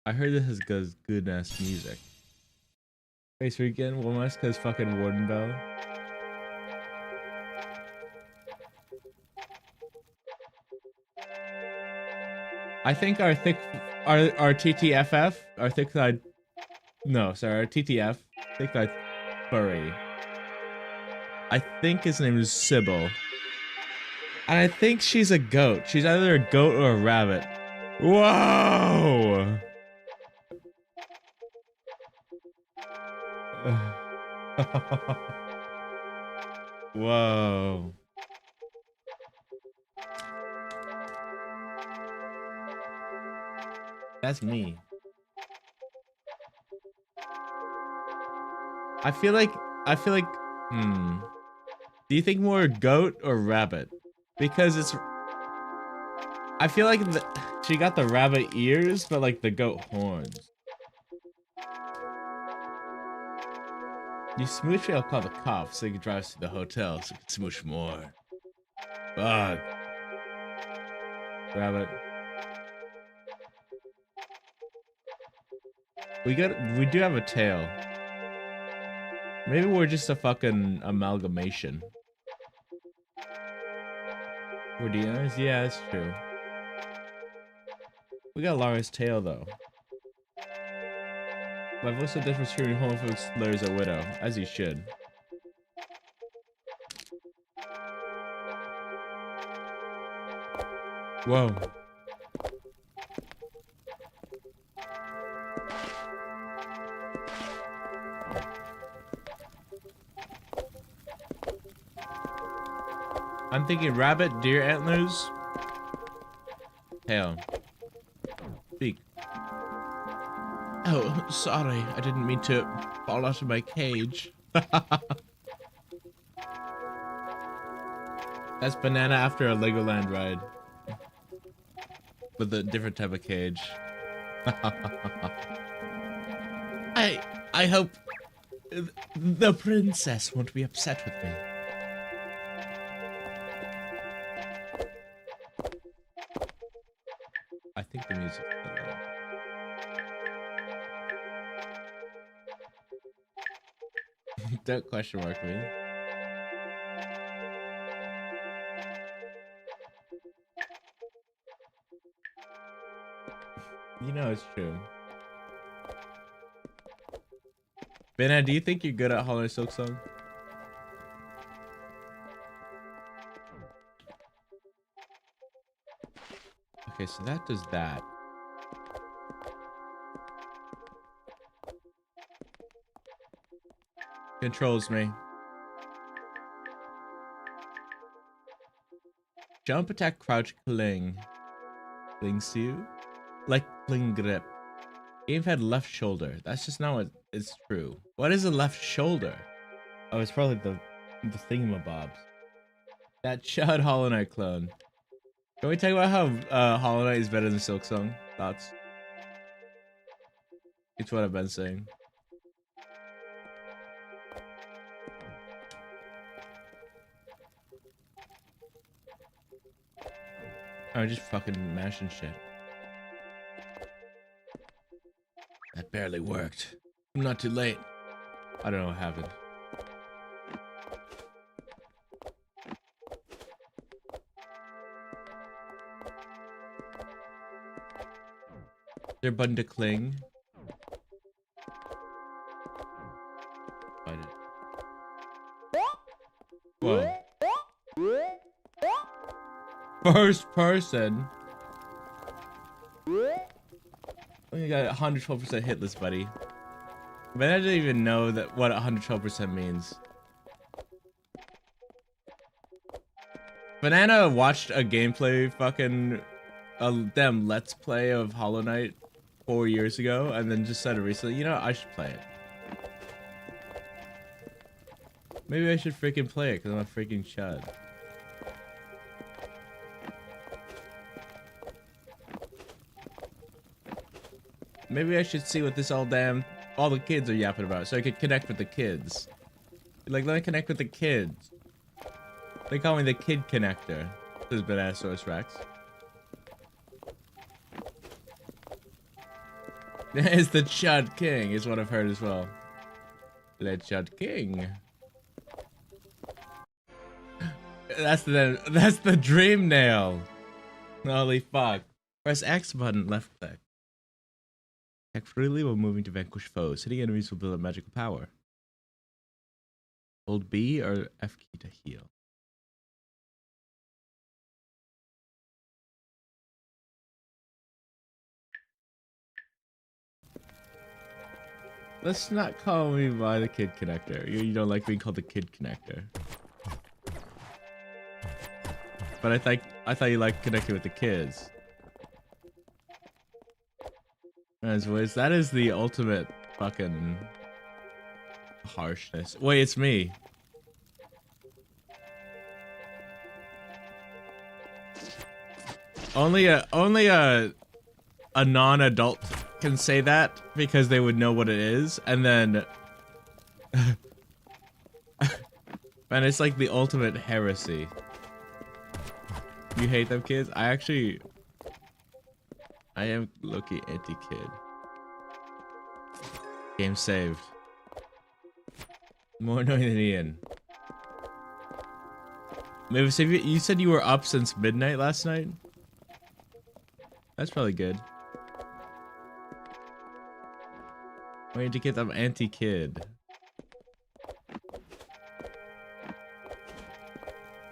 I heard this has good ass music. Face weekend, one less cause fucking Warden Bell. I think our TTFF, our thick side, no, sorry, our TTF, thick side furry. I think his name is Sybil. And I think she's a goat. She's either a goat or a rabbit. Whoa! Whoa. That's me. I feel like, do you think more goat or rabbit? Because it's, I feel like she got the rabbit ears, but like the goat horns. You smooch me, I'll call the cops so you can drive us to the hotel so you can smooch more. Fuck. Rabbit. We do have a tail. Maybe we're just a fucking amalgamation. We're DNRs? Yeah, that's true. We got Lara's tail though. My voice so different from hearing home folks slurs a widow, as he should. Whoa. I'm thinking rabbit, deer antlers, tail. Beak. Oh, sorry, I didn't mean to fall out of my cage. That's banana after a Legoland ride. With a different type of cage. I hope the princess won't be upset with me. I think the music's still low. Don't question mark me. You know it's true. Benna, do you think you're good at Hollow Silk Song? Okay, so that does that. Controls me. Jump, attack, crouch, cling. Clings to you? Like cling grip. Game had left shoulder. That's just not what it's true. What is a left shoulder? Oh, it's probably the thingamabobs. That Chud Hollow Knight clone. Can we talk about how Hollow Knight is better than Silk Song? Thoughts? It's what I've been saying. I'm just fucking mashing shit. That barely worked. I'm not too late. I don't know what happened. Is there a button to cling? Find it. Whoa. First person. You got 112% hitless, buddy. But I didn't even know that what 112% means. Banana watched a gameplay fucking damn let's play of Hollow Knight 4 years ago and then just said recently, you know, I should play it. Maybe I should freaking play it because I'm a freaking chud. Maybe I should see what this all the kids are yapping about so I could connect with the kids. Like, let me connect with the kids. They call me the kid connector. This is Bananosaurus Rex. It's the Chud King, is what I've heard as well. Le Chud King. That's the dream nail. Holy fuck. Press X button, left click. Attack freely while moving to vanquish foes. Hitting enemies will build up magical power. Hold B or F key to heal. Let's not call me by the kid connector. You don't like being called the kid connector. But I thought you liked connecting with the kids. Anyways, that is the ultimate fucking harshness. Wait, it's me. Only a non-adult can say that because they would know what it is, and then man, it's like the ultimate heresy. You hate them kids? I am low-key anti-kid. Game saved. More annoying than Ian. Maybe so you said you were up since midnight last night? That's probably good. Waiting to get them anti-kid.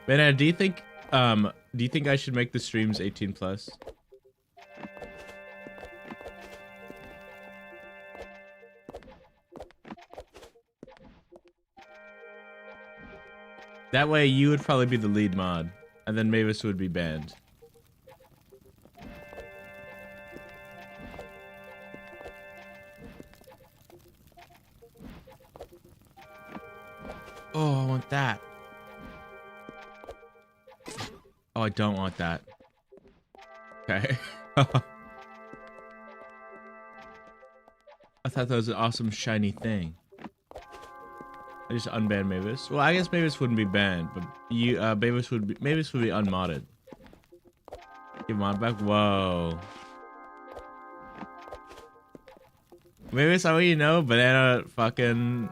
Man, do you think I should make the streams 18+? That way you would probably be the lead mod, and then Mavis would be banned. Oh, I want that. Oh, I don't want that. Okay. I thought that was an awesome shiny thing. I just unbanned Mavis. Well, I guess Mavis wouldn't be banned, but you Mavis would be unmodded. Give mod back. Whoa. Mavis, I want you to know, Banana fucking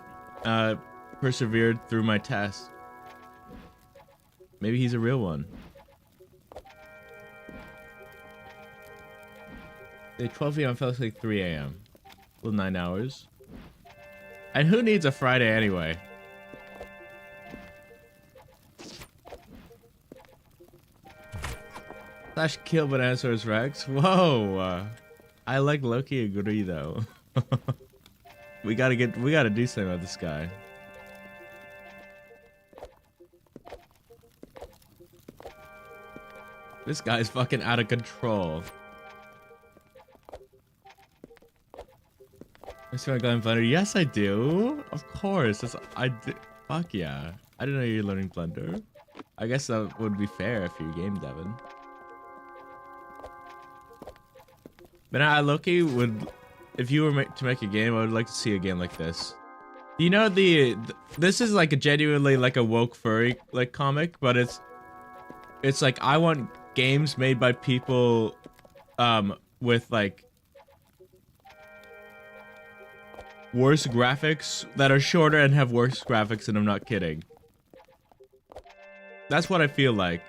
persevered through my test. Maybe he's a real one. At 12 p.m. felt like 3 a.m. Well, 9 hours. And who needs a Friday anyway? Slash kill Bananosaurus Rex. Whoa. I like Loki agree though. we gotta do something about this guy. This guy's fucking out of control. I still got Blender. Yes, I do. Of course. I do. Fuck yeah. I didn't know you were learning Blender. I guess that would be fair if you're game devin. But I Loki would, if you were to make a game, I would like to see a game like this. You know this is like a genuinely like a woke furry like comic, but it's like I want games made by people with like worse graphics that are shorter and have worse graphics, and I'm not kidding. That's what I feel like.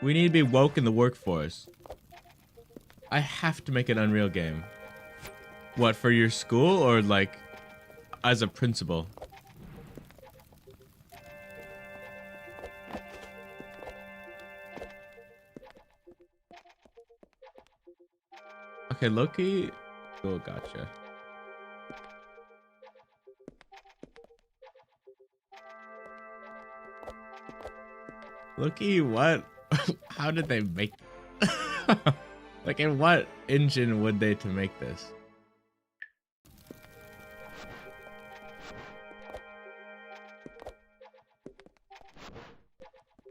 We need to be woke in the workforce. I have to make an Unreal game. What, for your school or like as a principal? Okay, Loki. Oh, gotcha. Loki, what? How did they make? Like, in what engine would they to make this?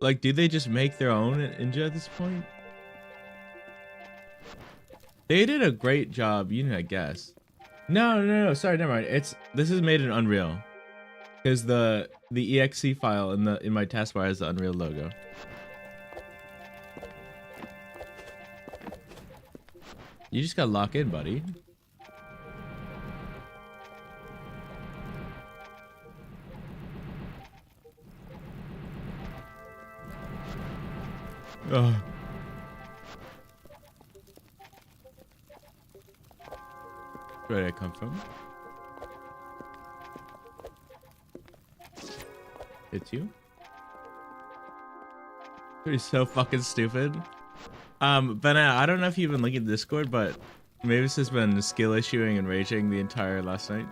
Like, do they just make their own engine at this point? They did a great job, you know, I guess. No, sorry, never mind. This is made in Unreal. Because the exe file in my taskbar has the Unreal logo. You just gotta lock in, buddy. Ugh. Where did I come from? It's you? You're so fucking stupid. Ben, I don't know if you've been linking Discord, but Mavis has been skill issuing and raging the entire last night.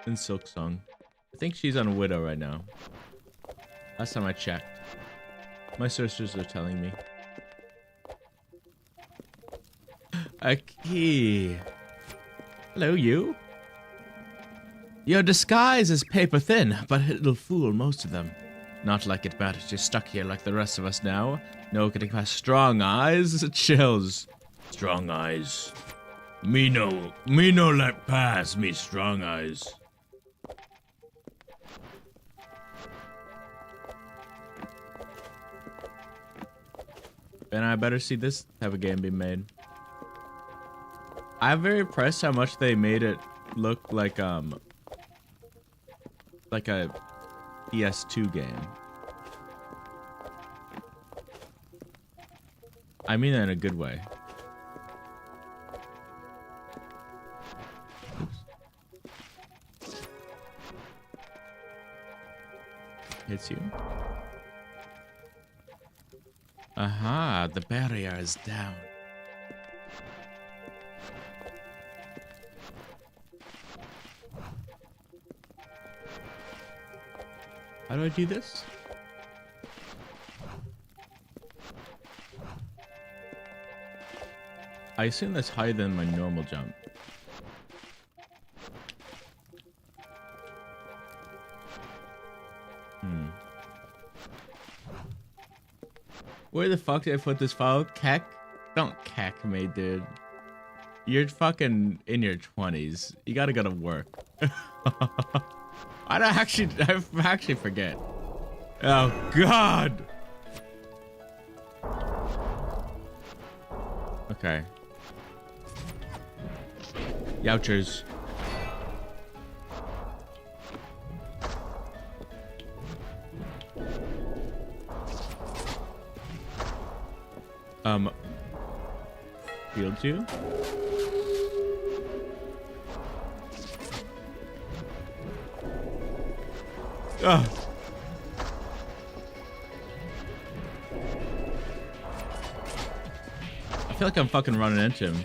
In Silk Song. I think she's on Widow right now. Last time I checked. My sources are telling me. A key. Hello, you. Your disguise is paper thin, but it'll fool most of them. Not like it matters you're stuck here like the rest of us now. No getting past strong eyes. Chills. Strong eyes. Me no let pass me strong eyes. And I better see this type of game being made. I'm very impressed how much they made it look like a PS2 game. I mean that in a good way. Oops. Hits you. Aha, the barrier is down. How do I do this? I assume that's higher than my normal jump. Where the fuck did I put this file? Keck? Don't keck me, dude. You're fucking in your 20s. You gotta go to work. I actually forget. Oh god. Okay. Youchers. Field you? Ugh. I feel like I'm fucking running into him.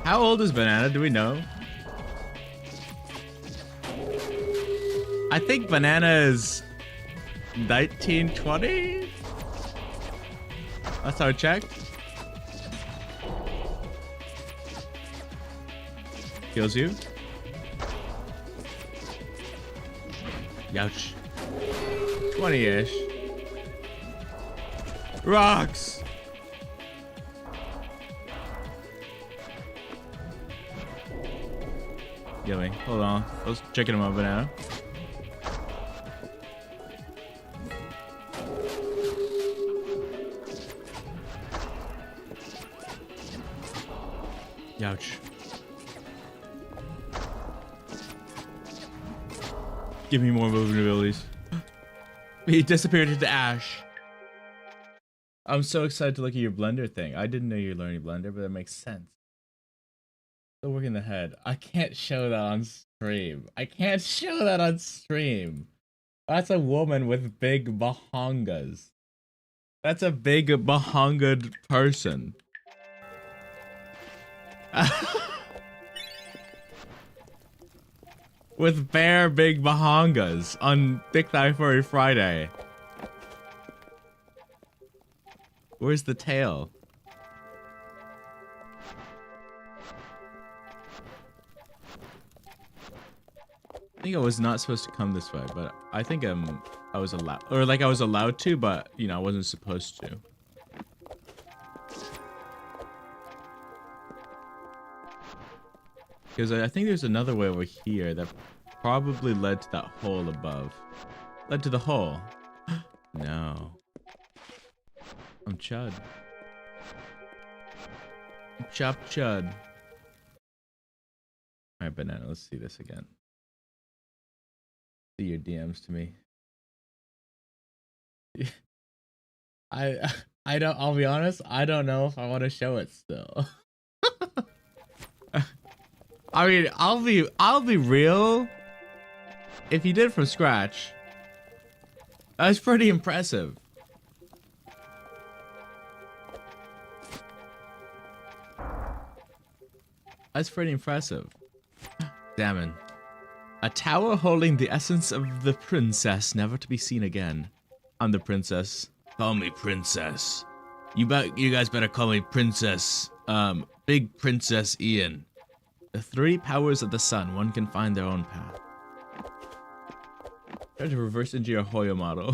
How old is Banana? Do we know? I think Banana is 1920. That's how I checked. Kills you. Youch. 20-ish. Rocks. Get me. Hold on. I was checking him out, Banana. Ouch. Give me more movement abilities. He disappeared into ash. I'm so excited to look at your Blender thing. I didn't know you were learning Blender, but that makes sense. Still working the head. I can't show that on stream. I can't show that on stream. That's a woman with big bahongas. That's a big bahongad person. With bare big bahongas on Thick Thigh Furry Friday. Where's the tail? I think I was not supposed to come this way, but I think I was allowed, or like I was allowed to, but you know I wasn't supposed to. Because I think there's another way over here that probably led to that hole above. Led to the hole. No. I'm Chud. Chop Chud. Alright, banana, let's see this again. See your DMs to me. I don't, I'll be honest, I don't know if I want to show it still. I mean, I'll be real. If you did it from scratch, that's pretty impressive. That's pretty impressive. Damn. A tower holding the essence of the princess, never to be seen again. I'm the princess. Call me princess. You guys better call me princess. Big Princess Ian. The 3 powers of the sun, one can find their own path. Try to reverse engineer a Hoyo model.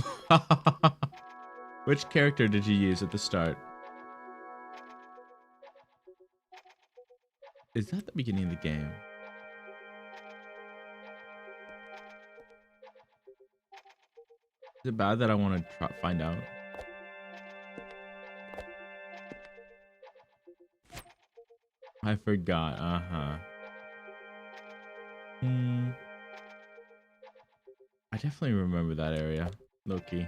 Which character did you use at the start? Is that the beginning of the game? Is it bad that I want to find out? I forgot. I definitely remember that area. Low-key.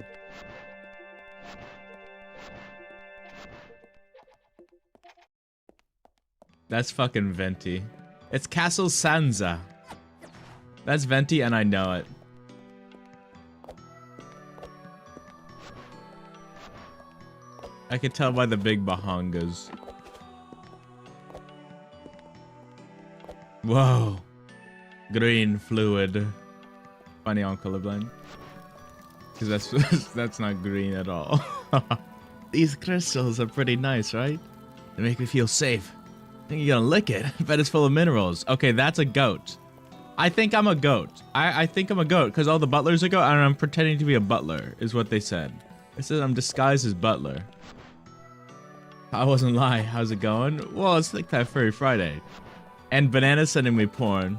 That's fucking Venti. It's Castle Sansa. That's Venti and I know it. I can tell by the big bahangas. Whoa. Green fluid. Funny on colorblind. Because that's not green at all. These crystals are pretty nice, right? They make me feel safe. I think you're gonna lick it. I bet it's full of minerals. Okay, that's a goat. I think I'm a goat. I think I'm a goat because all the butlers are goat and I'm pretending to be a butler, is what they said. It says I'm disguised as butler. I wasn't lying. How's it going? Well, it's like that Furry Friday. And Banana's sending me porn.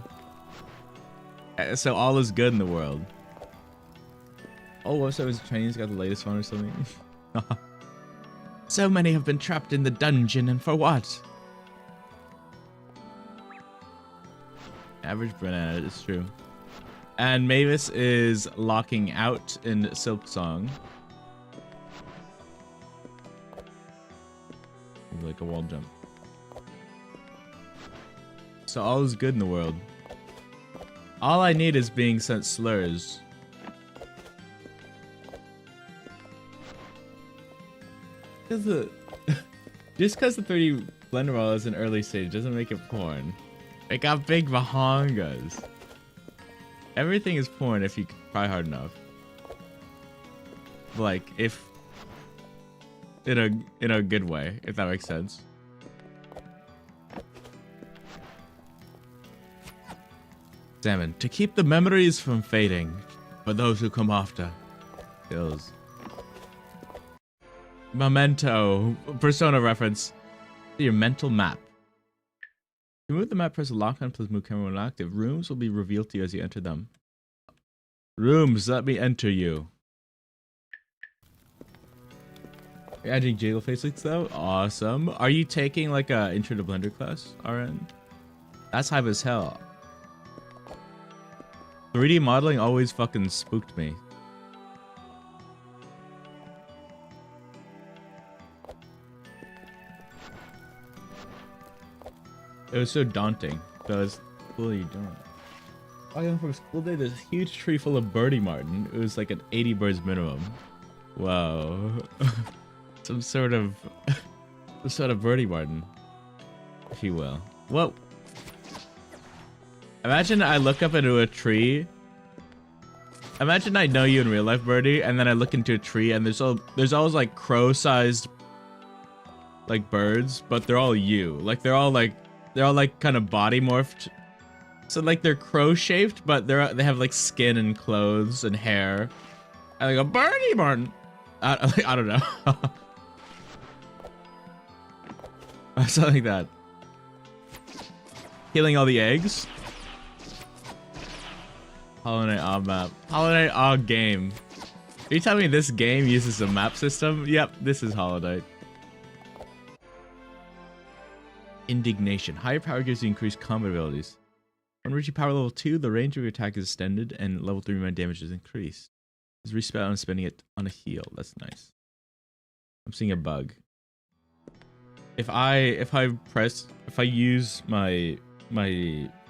So all is good in the world. Oh, what was Chinese got the latest one or something? So many have been trapped in the dungeon, and for what? Average banana, it's true. And Mavis is locking out in Silk Song. Like a wall jump. So all is good in the world. All I need is being sent slurs. Just because the 3D blender model is an early stage doesn't make it porn. It got big bahangas. Everything is porn if you try hard enough. Like if in a good way, if that makes sense. Salmon, to keep the memories from fading for those who come after. Kills. Memento. Persona reference. Your mental map. To move the map, press lock on plus move camera when active. Rooms will be revealed to you as you enter them. Rooms, let me enter you. You're adding jiggle physics though? Awesome. Are you taking like a intro to Blender class, RN? That's hype as hell. 3D modeling always fucking spooked me. It was so daunting. So it's cool you don't. Walking from school day, there's a huge tree full of birdie martin. It was like an 80 birds minimum. Wow. some sort of birdie martin, if you will. Whoa. Imagine I look up into a tree. Imagine I know you in real life, Birdie, and then I look into a tree and there's always like crow-sized like birds, but they're all you. Like they're all kind of body morphed. So like they're crow shaped, but they have like skin and clothes and hair. And they go, Birdie Martin. I don't know. Something like that. Killing all the eggs. Hollow Knight odd map. Hollow Knight odd game. Are you telling me this game uses a map system? Yep, this is Hollow Knight. Indignation. Higher power gives you increased combat abilities. When reaching power level 2, the range of your attack is extended and level 3 my damage is increased. It's respect on spending it on a heal. That's nice. I'm seeing a bug. If I use my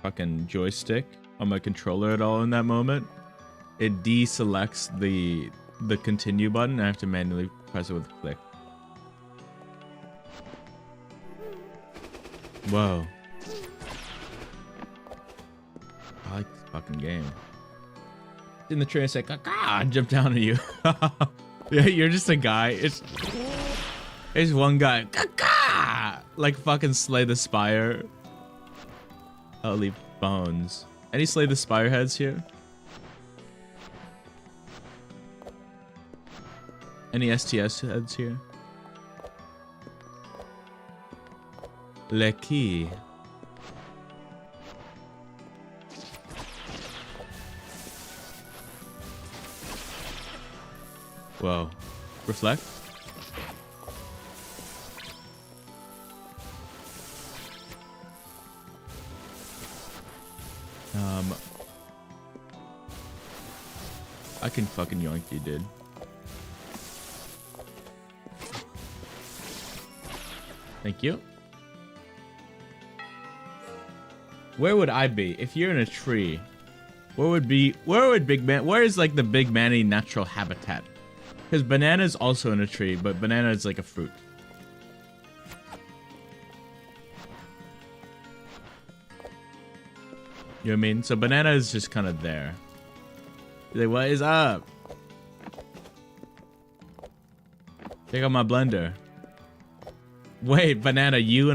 fucking joystick on my controller at all in that moment, it deselects the continue button and I have to manually press it with a click. Whoa. I like this fucking game. In the train, it's like, ah, jump down on you. Yeah, you're just a guy. It's one guy. Like fucking Slay the Spire. I'll leave bones. Any Slay the Spire heads here? Any STS heads here? Le key. Whoa. Reflect. I can fucking yoink you, dude. Thank you. Where would I be if you're in a tree? Where would where is like the big manny natural habitat? Because banana is also in a tree, but banana is like a fruit. You know what I mean? So banana is just kind of there. Like, what is up? Check out my blender. Wait, banana, you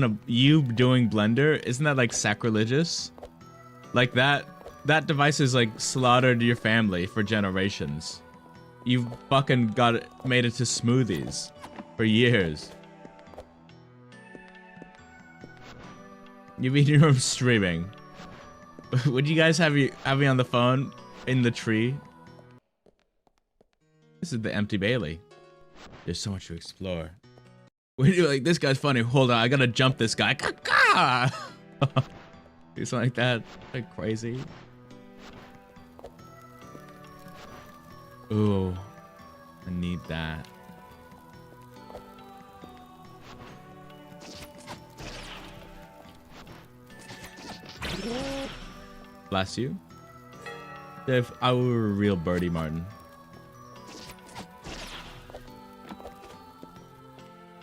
doing blender? Isn't that like sacrilegious? Like that device is like slaughtered your family for generations. You've fucking made it to smoothies for years. You've been your own streaming. Would you guys have me on the phone in the tree? This is the empty Bailey. There's so much to explore. When you're like, this guy's funny. Hold on, I gotta jump this guy. Do something like that. Like crazy. Ooh, I need that. Bless you. If I were a real birdie, Martin.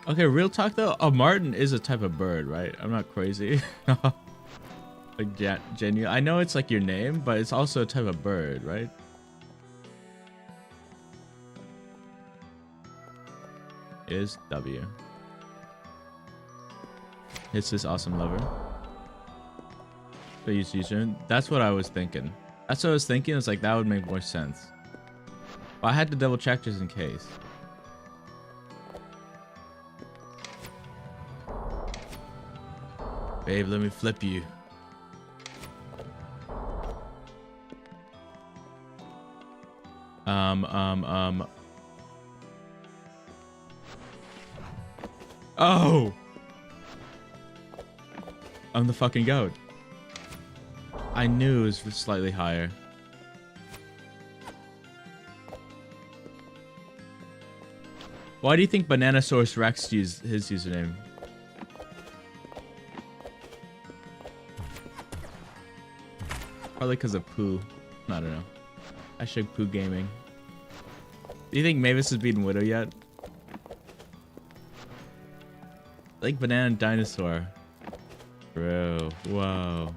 Okay, real talk though. A martin is a type of bird, right? I'm not crazy. Like genuine. I know it's like your name, but it's also a type of bird, right? Is W. It's this awesome lover. So use username. That's what I was thinking. That's what I was thinking. It's like that would make more sense. But I had to double check just in case. Babe, let me flip you. Oh! I'm the fucking goat. I knew it was slightly higher. Why do you think Bananasaurus Rex used his username? Probably because of poo. I don't know. Hashtag poo gaming. Do you think Mavis has beaten Widow yet? Like banana dinosaur. Bro. Whoa.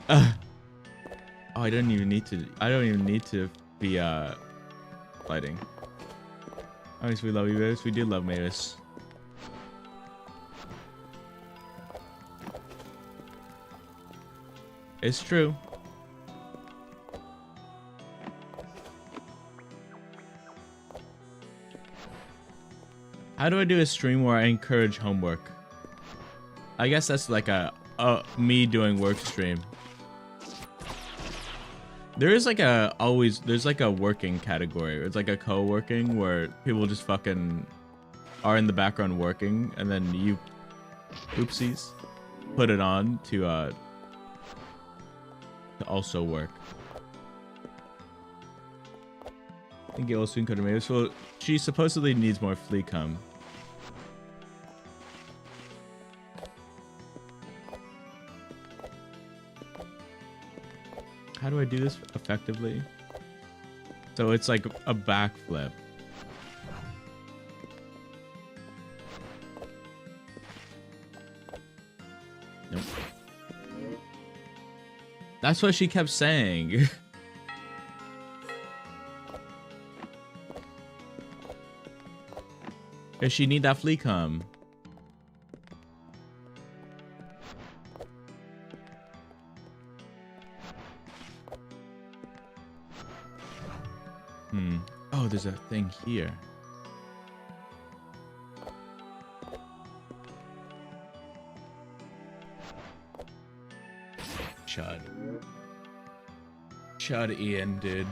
Oh, I don't even need to be fighting. Obviously, we love you, Mavis. We do love Mavis. It's true. How do I do a stream where I encourage homework? I guess that's like a me doing work stream. There is like there's like a working category. It's like a co-working where people just fucking are in the background working, and then you, oopsies, put it on to also work. I think it will soon come to me. So she supposedly needs more flea cum. How do I do this effectively? So it's like a backflip. Nope. That's what she kept saying. Does she need that flea cum? Oh, there's a thing here. Chud. Chud Ian, dude.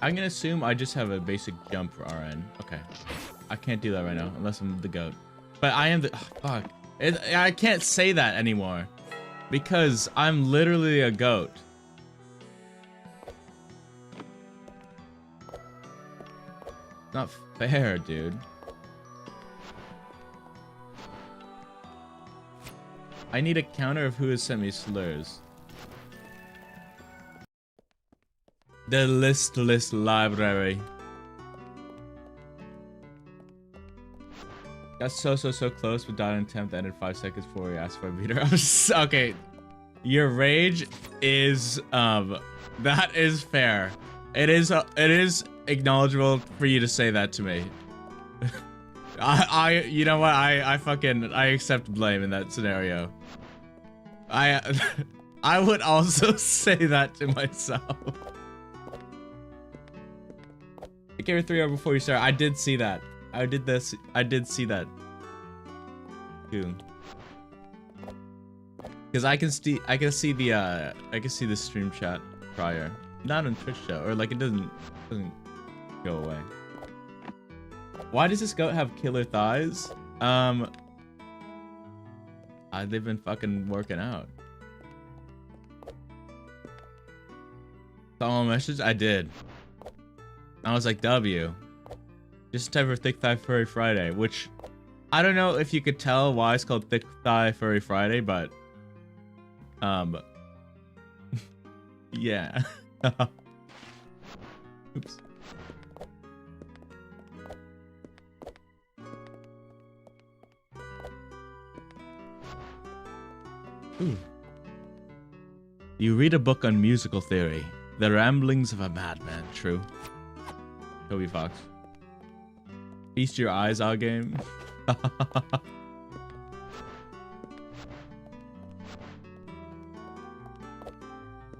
I'm gonna assume I just have a basic jump for RN. Okay. I can't do that right now, unless I'm the goat. But I am the... Oh, fuck. I can't say that anymore. Because I'm literally a goat. Not fair, dude. I need a counter of who has sent me slurs. The listless library. Got so close, but died in attempt ended 5 seconds before we asked for a beater. Okay. Your rage is that is fair. It is acknowledgeable for you to say that to me. You know what? I accept blame in that scenario. I would also say that to myself. I gave her 3 hours before you start. I did see that. I did see that. Too. Because I can see the stream chat prior. Not on Twitch though, or like it doesn't go away. Why does this goat have killer thighs? They've been fucking working out. Saw my message? I did. I was like, W. Just time for Thick Thigh Furry Friday, which I don't know if you could tell why it's called Thick Thigh Furry Friday, but yeah. Oops. Ooh. You read a book on musical theory. The ramblings of a madman. True. Toby Fox. Feast your eyes out game.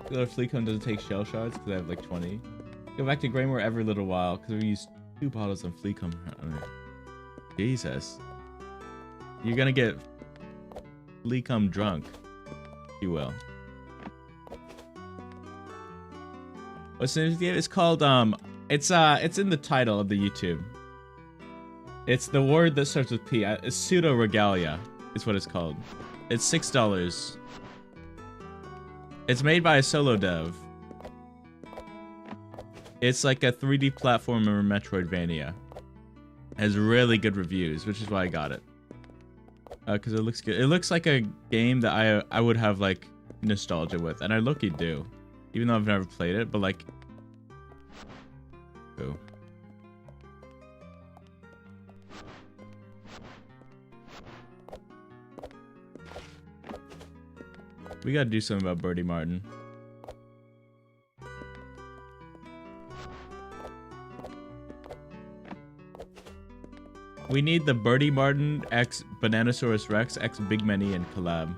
The Fleecone doesn't take shell shards because I have like 20. Go back to Graymore every little while because we use 2 bottles of Fleecone. Jesus. You're gonna get Fleecone drunk. You will. What's the name of the game? It's called it's in the title of the YouTube. It's the word that starts with P. It's Pseudoregalia is what it's called. It's $6. It's made by a solo dev. It's like a 3D platformer Metroidvania. It has really good reviews, which is why I got it. Because it looks good. It looks like a game that I would have like nostalgia with, and I low-key do, even though I've never played it. But like, ooh. We gotta do something about Birdie Martin. We need the Birdie Martin x Bananasaurus Rex x Big Many and collab.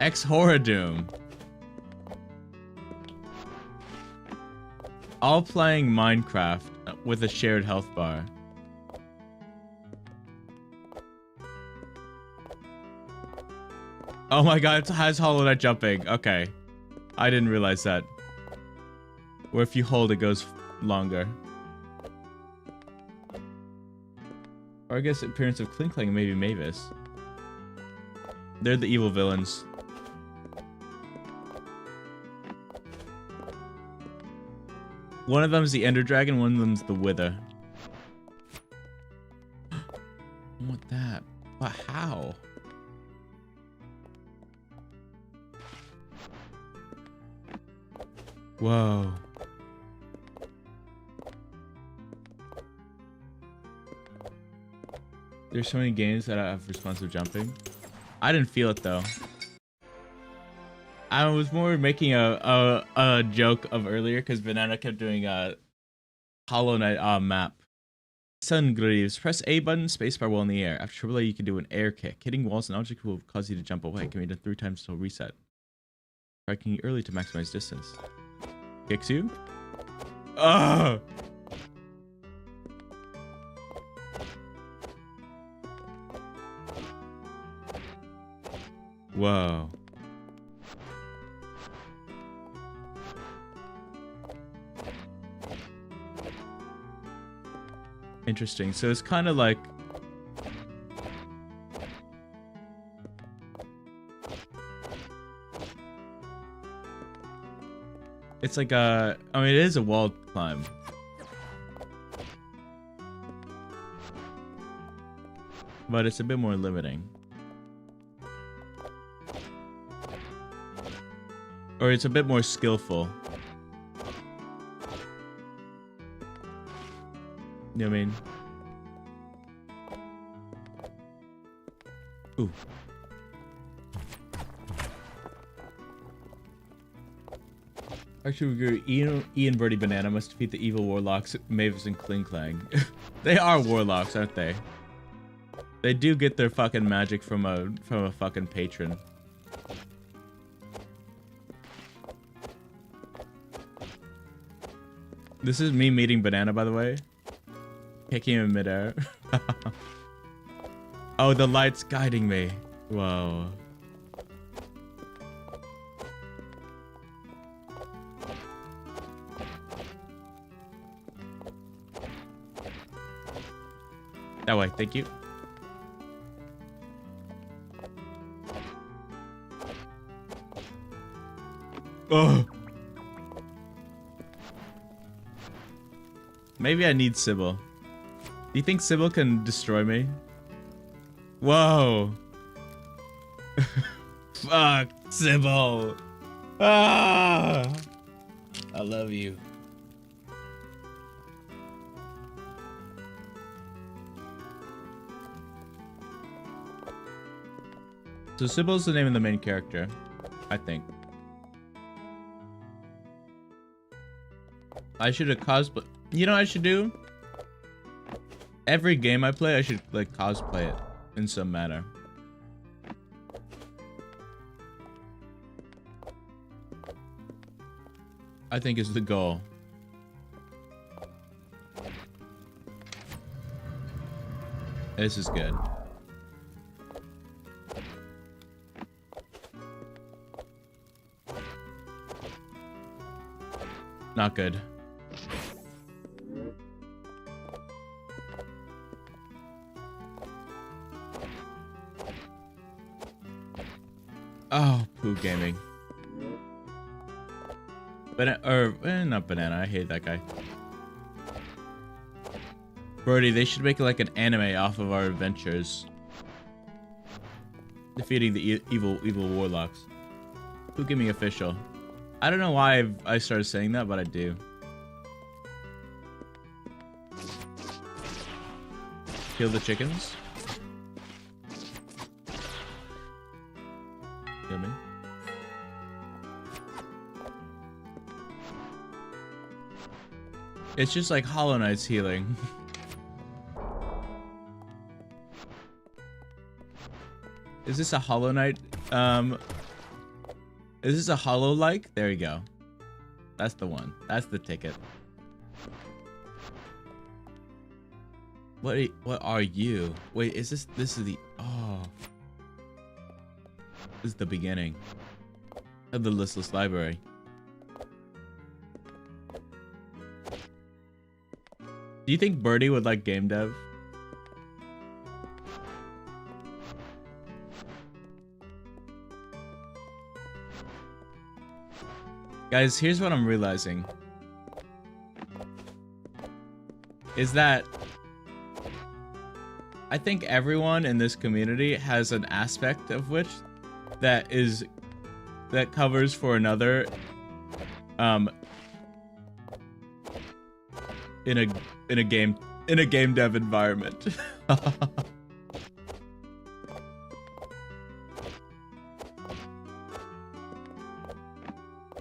X Horror Doom. All playing Minecraft with a shared health bar. Oh my god, it has Hollow Knight jumping. Okay. I didn't realize that. Or if you hold, it goes longer. Or I guess appearance of Klinkling and maybe Mavis. They're the evil villains. One of them's the Ender Dragon, one of them's the Wither. I want that. But how? Whoa. There's so many games that have responsive jumping. I didn't feel it though. I was more making a joke of earlier because Banana kept doing a Hollow Knight map. Sun Greaves. Press A button, spacebar while in the air. After AAA, you can do an air kick. Hitting walls and objects will cause you to jump away. Can be done 3 times till reset. Striking early to maximize distance. Kicks you? Oh! Whoa. Interesting. So it's kind of like... It's like a... I mean, it is a wall climb. But it's a bit more limiting. Or it's a bit more skillful. You know what I mean? Ooh. Actually, we agree. Ian Birdie Banana must defeat the evil warlocks, Mavis and Klinklang. They are warlocks, aren't they? They do get their fucking magic from a fucking patron. This is me meeting Banana, by the way. Kicking him in midair. Oh, the light's guiding me. Whoa. That way, thank you. Oh. Maybe I need Sybil. Do you think Sybil can destroy me? Whoa. Fuck, Sybil. Ah. I love you. So Sybil's the name of the main character, I think. I should have cosplay. You know what I should do? Every game I play, I should like cosplay it in some manner. I think is the goal. This is good. Not good. Oh, poo gaming. Not Banana. I hate that guy. Brody, they should make like an anime off of our adventures. Defeating the evil warlocks. Poo gaming official. I don't know why I started saying that, but I do. Kill the chickens. Kill me. It's just like Hollow Knight's healing. Is this a Hollow Knight? Is this a Hollow like? There you go. That's the one. That's the ticket. What are you? Wait, is this is the this is the beginning of the listless library. Do you think Birdie would like game dev? Guys, here's what I'm realizing. Is that I think everyone in this community has an aspect of which that covers for another in a game dev environment.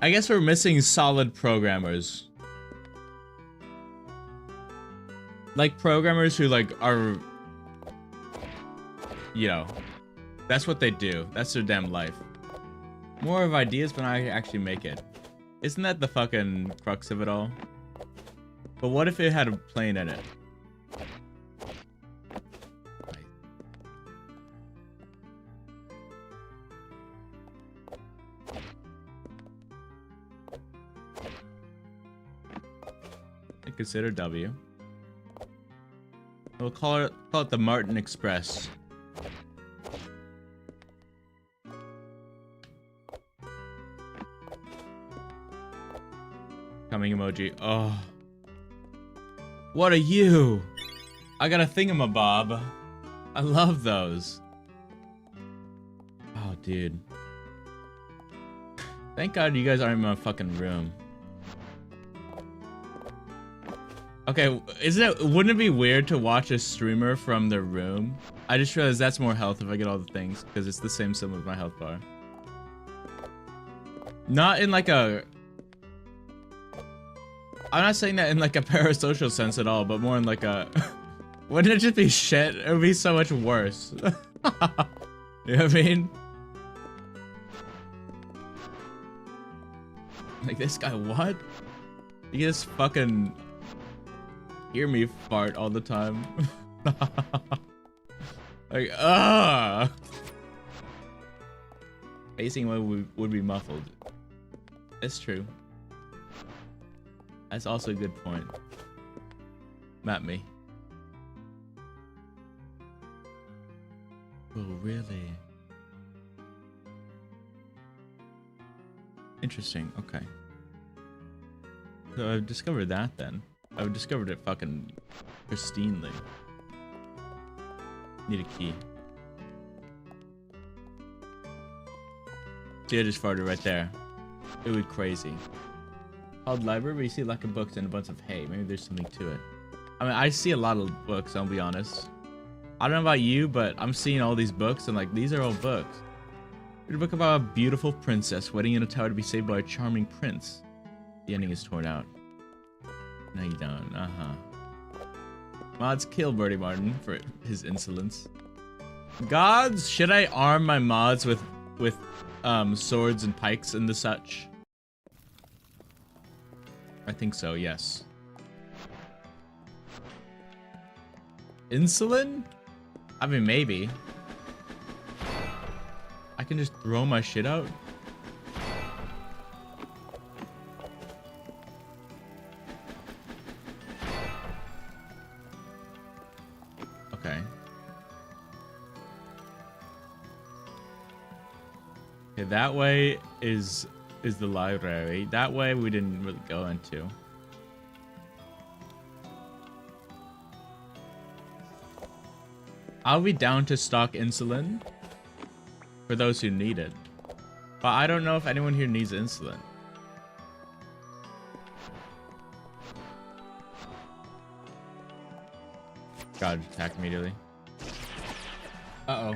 I guess we're missing solid programmers. Like programmers who like are, you know, that's what they do. That's their damn life. More of ideas, but I actually make it. Isn't that the fucking crux of it all? But what if it had a plane in it? I consider W. We'll call it the Martin Express. Coming emoji. Oh. What are you? I got a thingamabob. I love those. Oh, dude. Thank God you guys aren't in my fucking room. Okay, wouldn't it be weird to watch a streamer from their room? I just realized that's more health if I get all the things, because it's the same sum as my health bar. Not in like a... I'm not saying that in like a parasocial sense at all, but more in like a... Wouldn't it just be shit? It would be so much worse. You know what I mean? Like, this guy, what? You just fucking... hear me fart all the time. Like, Pacing would be muffled. It's true. That's also a good point. Map me. Oh, really? Interesting, okay. So I've discovered that then. I've discovered it fucking pristinely. Need a key. See, I just farted right there. It would be crazy. Called library, but you see a lack of books and a bunch of hay. Maybe there's something to it. I mean, I see a lot of books, I'll be honest. I don't know about you, but I'm seeing all these books and like, these are all books. Read a book about a beautiful princess waiting in a tower to be saved by a charming prince. The ending is torn out. No, you don't. Mods kill Birdie Martin for his insolence. Gods, should I arm my mods with swords and pikes and the such? I think so, yes. Insulin? I mean, maybe. I can just throw my shit out. Okay. Okay, that way is the library. That way we didn't really go into. I'll be down to stock insulin for those who need it. But I don't know if anyone here needs insulin. God, attack immediately. Uh-oh.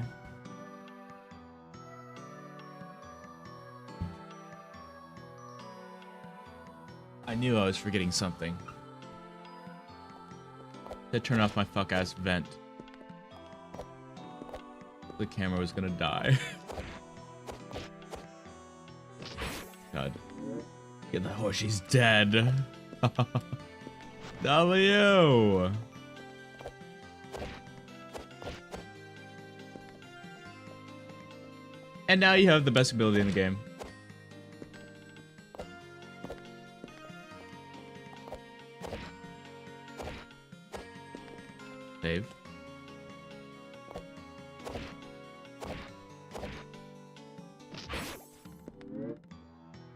I knew I was forgetting something. To turn off my fuck-ass vent. The camera was gonna die. God. Get the horse, she's dead. W! And now you have the best ability in the game. Save.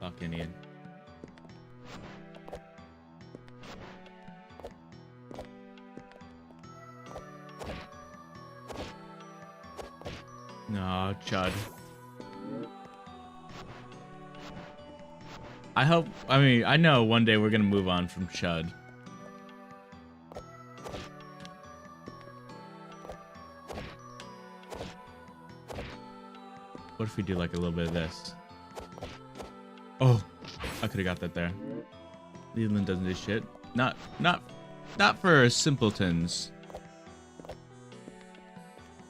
Fucking Ian. No, Chud. I mean, I know one day we're gonna move on from Chud. What if we do like a little bit of this? Oh, I could have got that there. Leland doesn't do shit. Not for simpletons.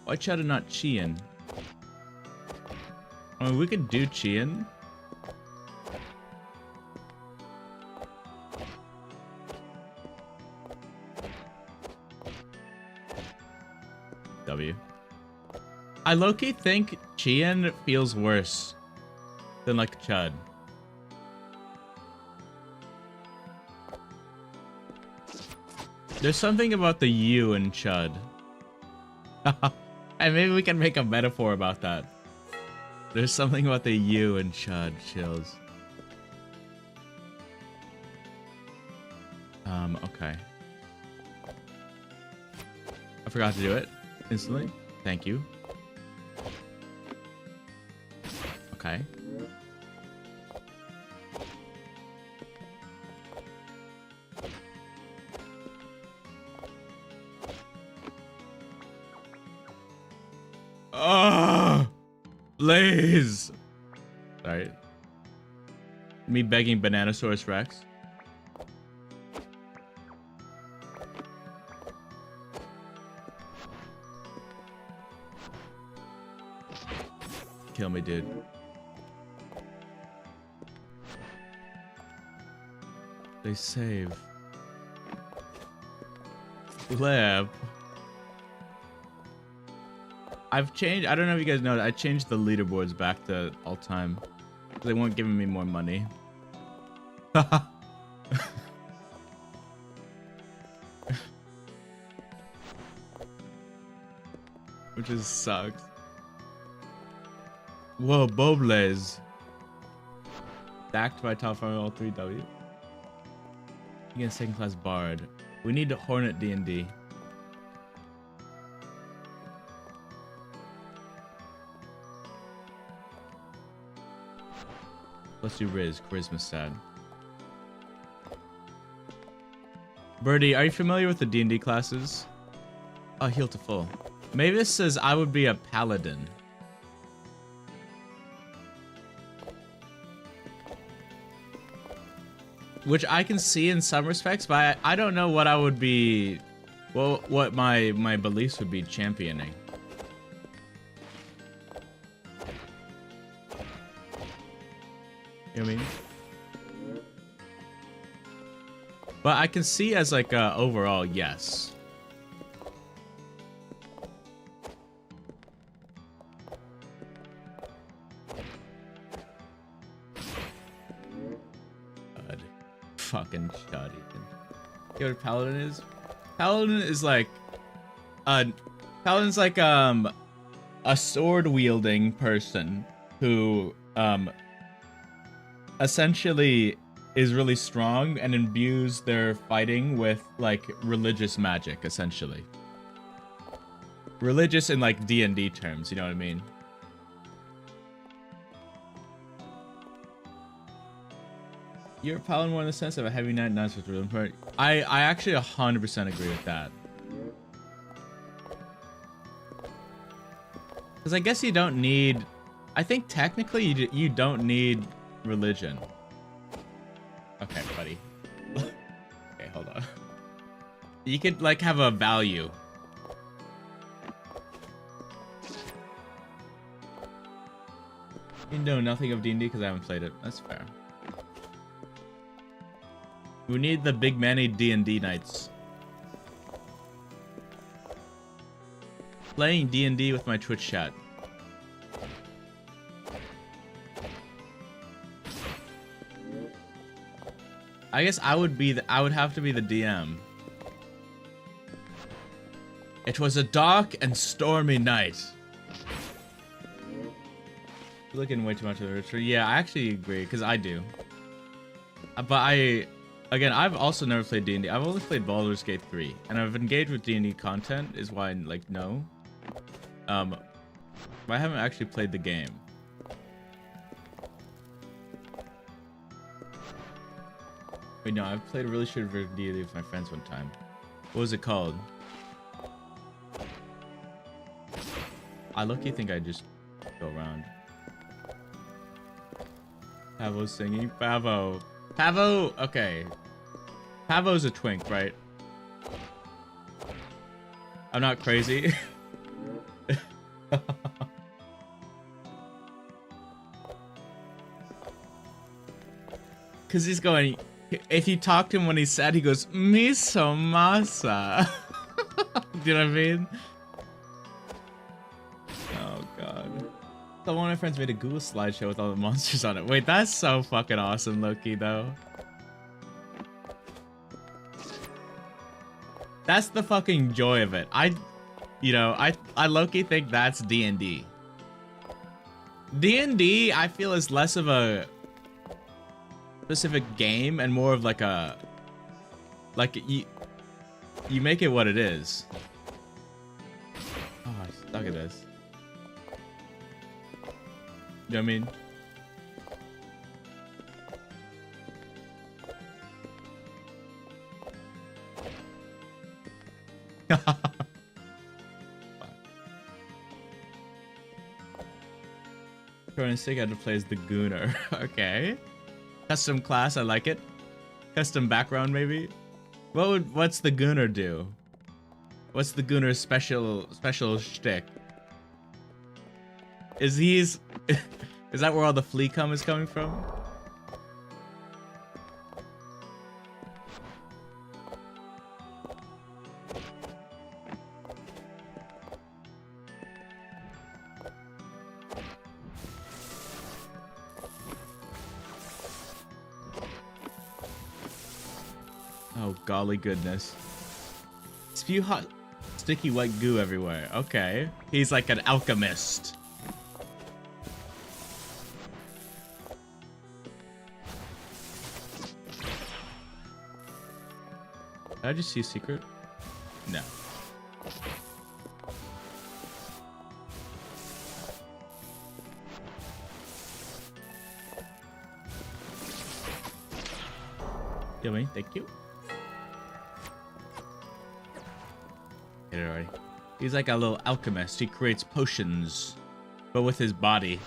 Why Chud and not Chian? I mean, we could do Chian. W. I low-key think Chian feels worse than like Chud. There's something about the U in Chud. And maybe we can make a metaphor about that. There's something about the U in Chud. Chills. Okay. I forgot to do it instantly. Thank you. Okay. Oh, Blaze. Sorry. Me begging Bananosaurus Rex. Kill me, dude. They save. Flip. I've changed. I don't know if you guys know. I changed the leaderboards back to all time. They weren't giving me more money. Which just sucks. Whoa, Bobles. Stacked by top 5 all 3W. You get a second class bard. We need to Hornet D&D. Let's do Riz. Charisma stat. Birdie, are you familiar with the D&D classes? Oh, heal to full. Mavis says I would be a paladin. Which I can see in some respects, but I don't know what I would be... Well, what my beliefs would be championing. You know what I mean? But I can see as like overall, yes. God. Fucking shoddy. You know what a paladin is? Paladin is like paladin's like a sword wielding person who essentially is really strong and imbues their fighting with like religious magic, essentially. Religious in like D&D terms, you know what I mean? You're a paladin more in the sense of a heavy knight, not with rhythm part. I actually 100% agree with that. Because I guess you don't need... I think technically you don't need religion. Okay, buddy. Okay, hold on. You could like have a value. You know nothing of D&D because I haven't played it. That's fair. We need the big manny D&D nights. Playing D&D with my Twitch chat. I guess I would be I would have to be the DM. It was a dark and stormy night. Looking way too much of the ritual. Yeah, I actually agree, because I do. But again, I've also never played D&D. I've only played Baldur's Gate 3, and I've engaged with D&D content, is why I, like, know. But I haven't actually played the game. Wait, no, I've played a really short version of D&D with my friends one time. What was it called? I low-key think I just go around. Pavo's singing. Pavo. Pavo! Okay. Pavo's a twink, right? I'm not crazy. Because he's going... If you talk to him when he's sad, he goes, Miso masa. Do you know what I mean? Oh, God. So one of my friends made a Google slideshow with all the monsters on it. Wait, that's so fucking awesome, Loki, though. That's the fucking joy of it. I Loki think that's D&D. D&D, I feel, is less of a specific game and more of like a... Like, you make it what it is. Oh, I'm stuck at this. You know what I mean? Trying to stick out to play as the Gooner. Okay. Custom class, I like it. Custom background, maybe. What's the Gooner do? What's the Gooner's special shtick? Is that where all the flea cum is coming from? Oh, golly goodness. Spew hot, sticky white goo everywhere. Okay. He's like an alchemist. Did I just see a secret? No. Yummy, thank you. Get it already. He's like a little alchemist. He creates potions, but with his body.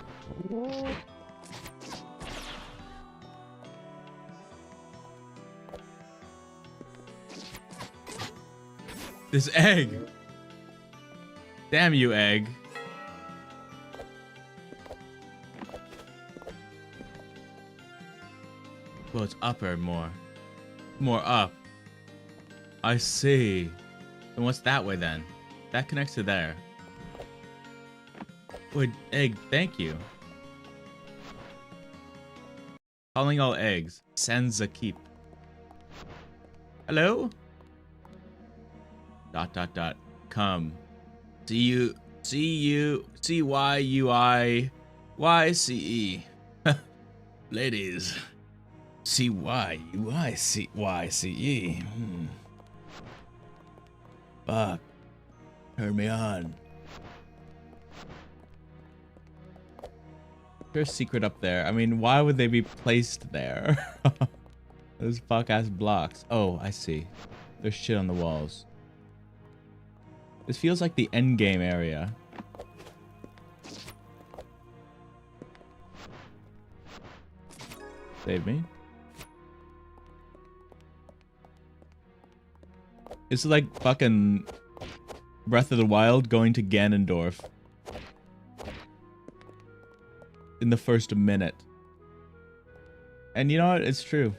This egg. Damn you, egg. Well, it's up or more. More up. I see. And what's that way then? That connects to there. Wait, egg, thank you. Calling all eggs. Sends a keep. Hello? ... Come. C-Y-U-I-Y-C-E. Ladies. C-Y-U-I-C-Y-C-E. Fuck. Turn me on. There's a secret up there. I mean, why would they be placed there? Those fuck-ass blocks. Oh, I see. There's shit on the walls. This feels like the end game area. Save me. It's like fucking Breath of the Wild going to Ganondorf in the first minute. And you know what? It's true.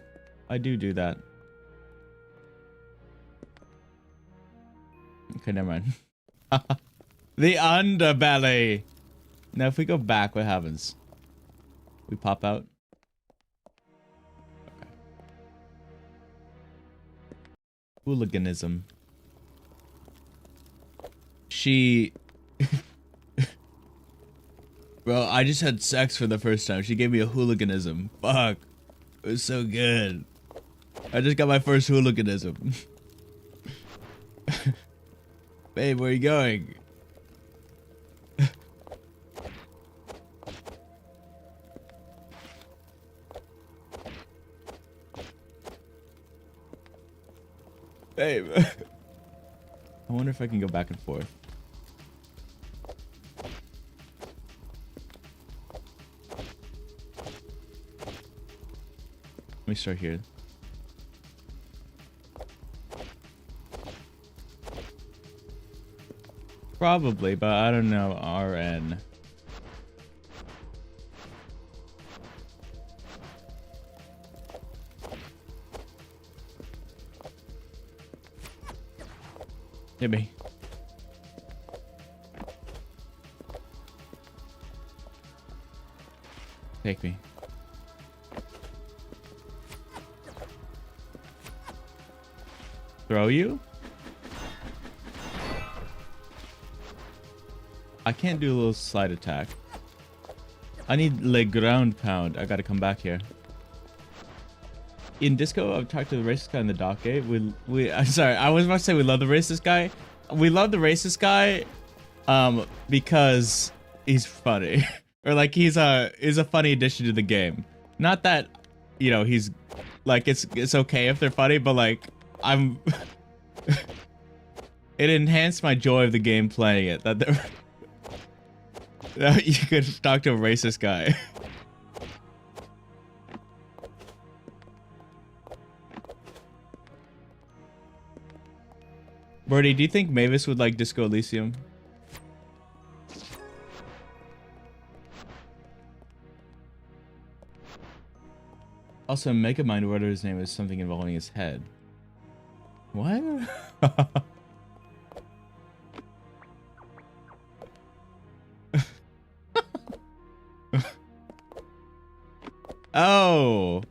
I do that. Okay, never mind. The underbelly. Now, if we go back, what happens? We pop out. Okay. Hooliganism. She... Bro, I just had sex for the first time. She gave me a hooliganism. Fuck. It was so good. I just got my first hooliganism. Babe, where are you going? Babe. I wonder if I can go back and forth. Let me start here. Probably, but I don't know. RN. Hit me. Take me. Throw you? I can't do a little slide attack. I need like ground pound. I gotta come back here. In Disco, I've talked to the racist guy in the dock gate. I'm sorry, I was about to say we love the racist guy. We love the racist guy because he's funny. Or like he's a funny addition to the game. Not that, you know, he's like it's okay if they're funny, but like I'm it enhanced my joy of the game playing it that they're that you could talk to a racist guy. Birdie, do you think Mavis would like Disco Elysium? Also, Megamind, whatever his name is, something involving his head. What? Oh.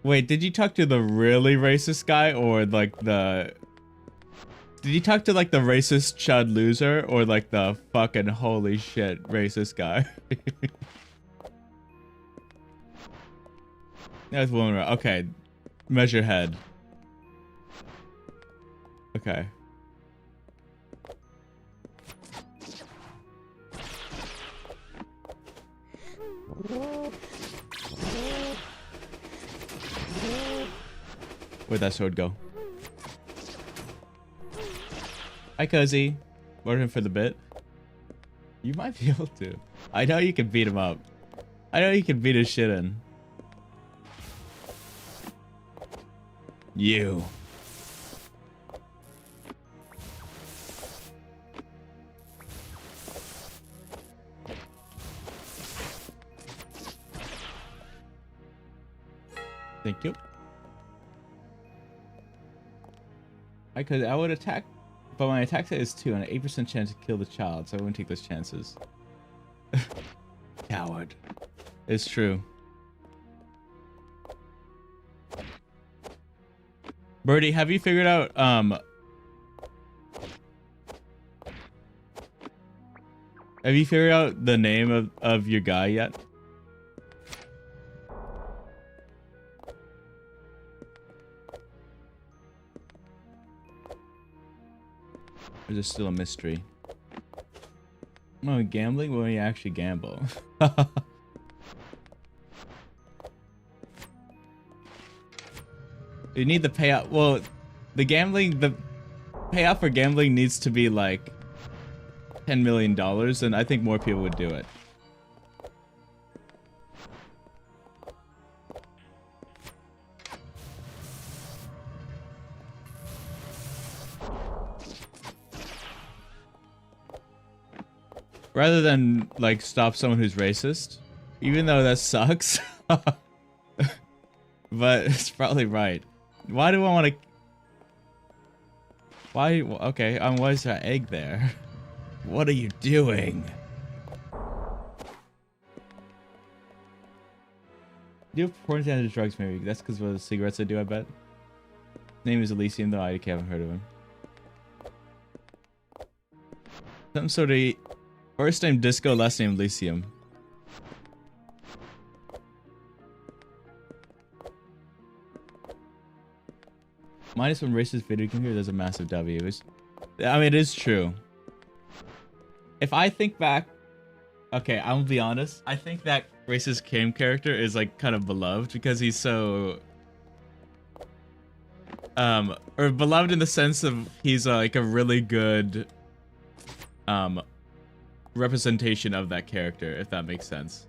Wait, did you talk to the really racist guy or like the... Did you talk to like the racist chud loser or like the fucking holy shit racist guy? That's one. Okay. Measure head. Okay. Where'd that sword go? Hi, Cozy. Working for the bit. You might be able to. I know you can beat him up. I know you can beat his shit in. You. Thank you. I would attack, but my attack set is 2 and an 8% chance to kill the child, so I wouldn't take those chances. Coward. It's true. Birdie, have you figured out have you figured out the name of your guy yet? Or is it still a mystery? Oh, gambling? When you actually gamble. You need the payout. Well, the payout for gambling needs to be like $10 million, and I think more people would do it. Rather than like stop someone who's racist, even though that sucks. But it's probably right. Why do I want to... Why? Okay, why is that egg there? What are you doing? Do porn standard drugs maybe. That's because of the cigarettes I do, I bet. Name is Elysium though, I haven't heard of him. Some sort of first name Disco, last name Elysium. Minus one racist video game here, there's a massive W. I mean, it is true. If I think back, okay, I'm gonna be honest. I think that racist game character is like kind of beloved because he's so, or beloved in the sense of he's like a really good, representation of that character, if that makes sense.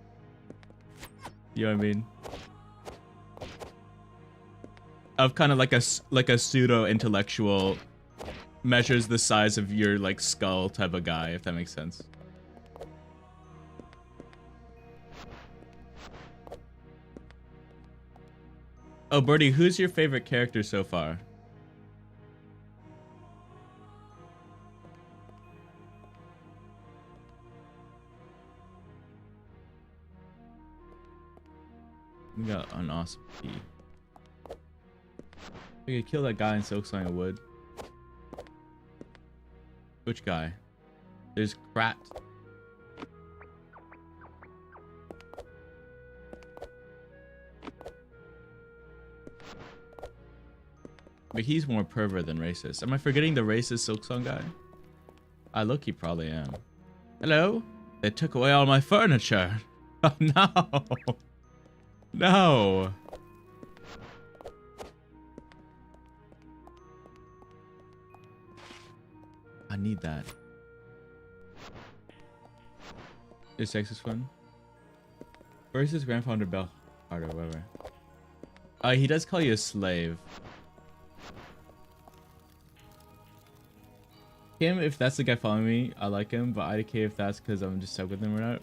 You know what I mean? Of kind of like a pseudo intellectual, measures the size of your like skull type of guy, if that makes sense. Oh, Birdie, who's your favorite character so far? We got an awesome key. We could kill that guy in Silksong of Wood. Which guy? There's Krat. But he's more pervert than racist. Am I forgetting the racist Silksong guy? I look, he probably am. Hello? They took away all my furniture. Oh no. No. I need that. Is sexist one? Where's his grandfather Bell or whatever? He does call you a slave. Kim, if that's the guy following me, I like him, but IDK if that's because I'm just stuck with him or not.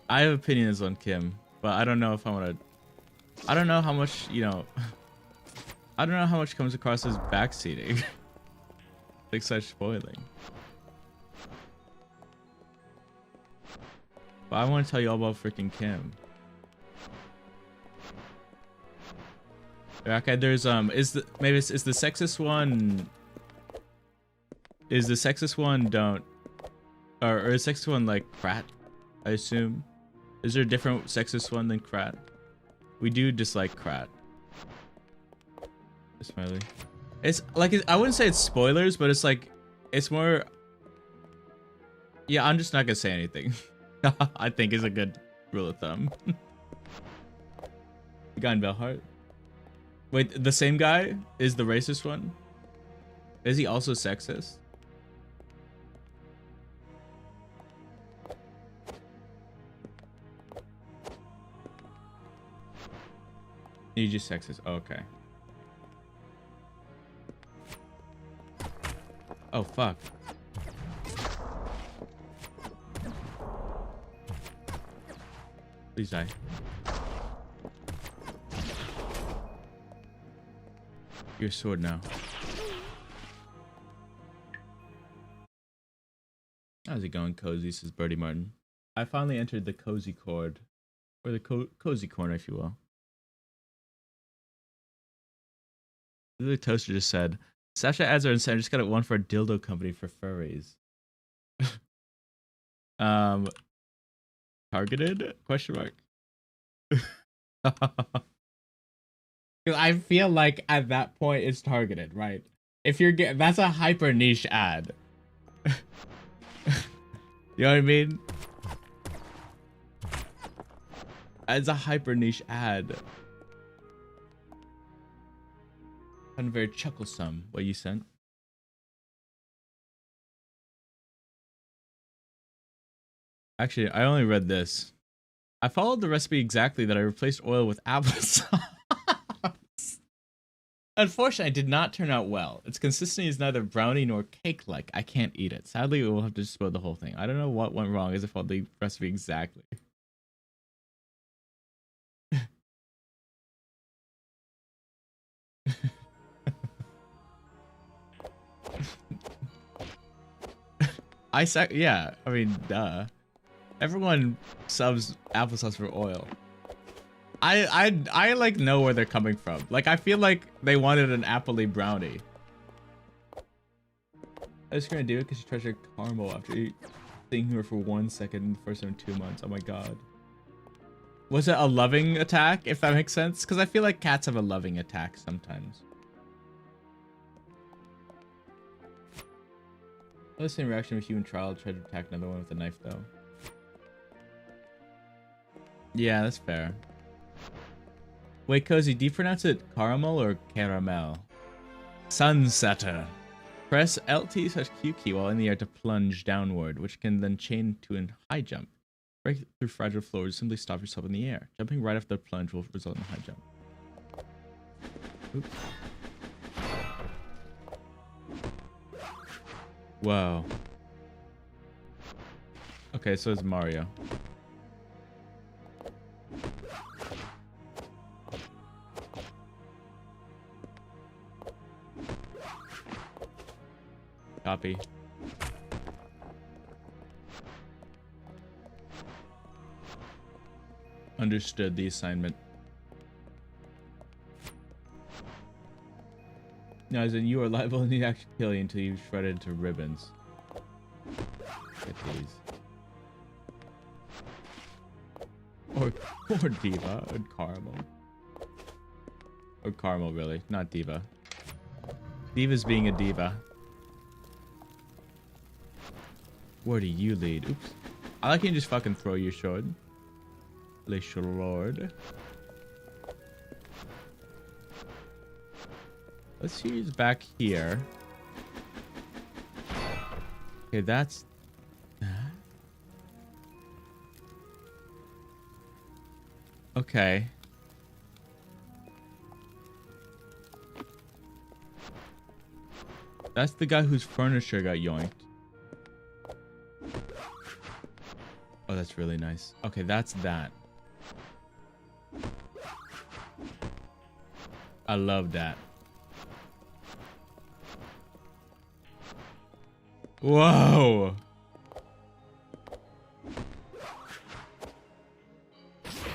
I have opinions on Kim, but I don't know if I want to. I don't know how much, you know. I don't know how much comes across as backseating. Like such spoiling. But I want to tell you all about freaking Kim. Okay, there's is the sexist one? Is the sexist one don't, or is sexist one like Krat? I assume. Is there a different sexist one than Krat? We do dislike Krat. Smiley. It's like, I wouldn't say it's spoilers, but it's like, it's more. Yeah, I'm just not gonna say anything. I think is a good rule of thumb. The guy in Belhart. Wait, the same guy is the racist one? Is he also sexist? He's just sexist. Oh, okay. Oh, fuck. Please die. Your sword now. How's it going, Cozy? Says Birdie Martin. I finally entered the cozy chord. Or the cozy corner, if you will. The toaster just said, Sasha ads are insane. I just got one for a dildo company for furries. Targeted? Question mark. I feel like at that point it's targeted, right? If you're that's a hyper niche ad. You know what I mean? It's a hyper niche ad. Kind of very chucklesome what you sent. Actually, I only read this. I followed the recipe exactly that I replaced oil with applesauce. Unfortunately, it did not turn out well. Its consistency is neither brownie nor cake-like. I can't eat it. Sadly, we'll have to spoil the whole thing. I don't know what went wrong as I followed the recipe exactly. Yeah, I mean, duh. Everyone subs applesauce for oil. I like know where they're coming from. Like I feel like they wanted an appley brownie. I was gonna do it because she treasured caramel after seeing her for 1 second in the first time in 2 months. Oh my god. Was it a loving attack, if that makes sense? Because I feel like cats have a loving attack sometimes. The same reaction of a human child tried to attack another one with a knife, though. Yeah, that's fair. Wait, Cozy, do you pronounce it caramel or caramel? Sunsetter. Press LT/Q key while in the air to plunge downward, which can then chain to a high jump. Break through fragile floors, simply stop yourself in the air. Jumping right after the plunge will result in a high jump. Oops. Whoa. Okay, so it's Mario. Copy. Understood the assignment. No, as in you are liable to actually kill you until you've shredded into ribbons. Get these. Or Diva, or Caramel. Or Caramel, really, not Diva. Diva's being a diva. Where do you lead? Oops. I like you can just fucking throw your sword. Lord. Let's use back here. Okay, that's that. Okay. That's the guy whose furniture got yoinked. Oh, that's really nice. Okay, that's that. I love that. Whoa.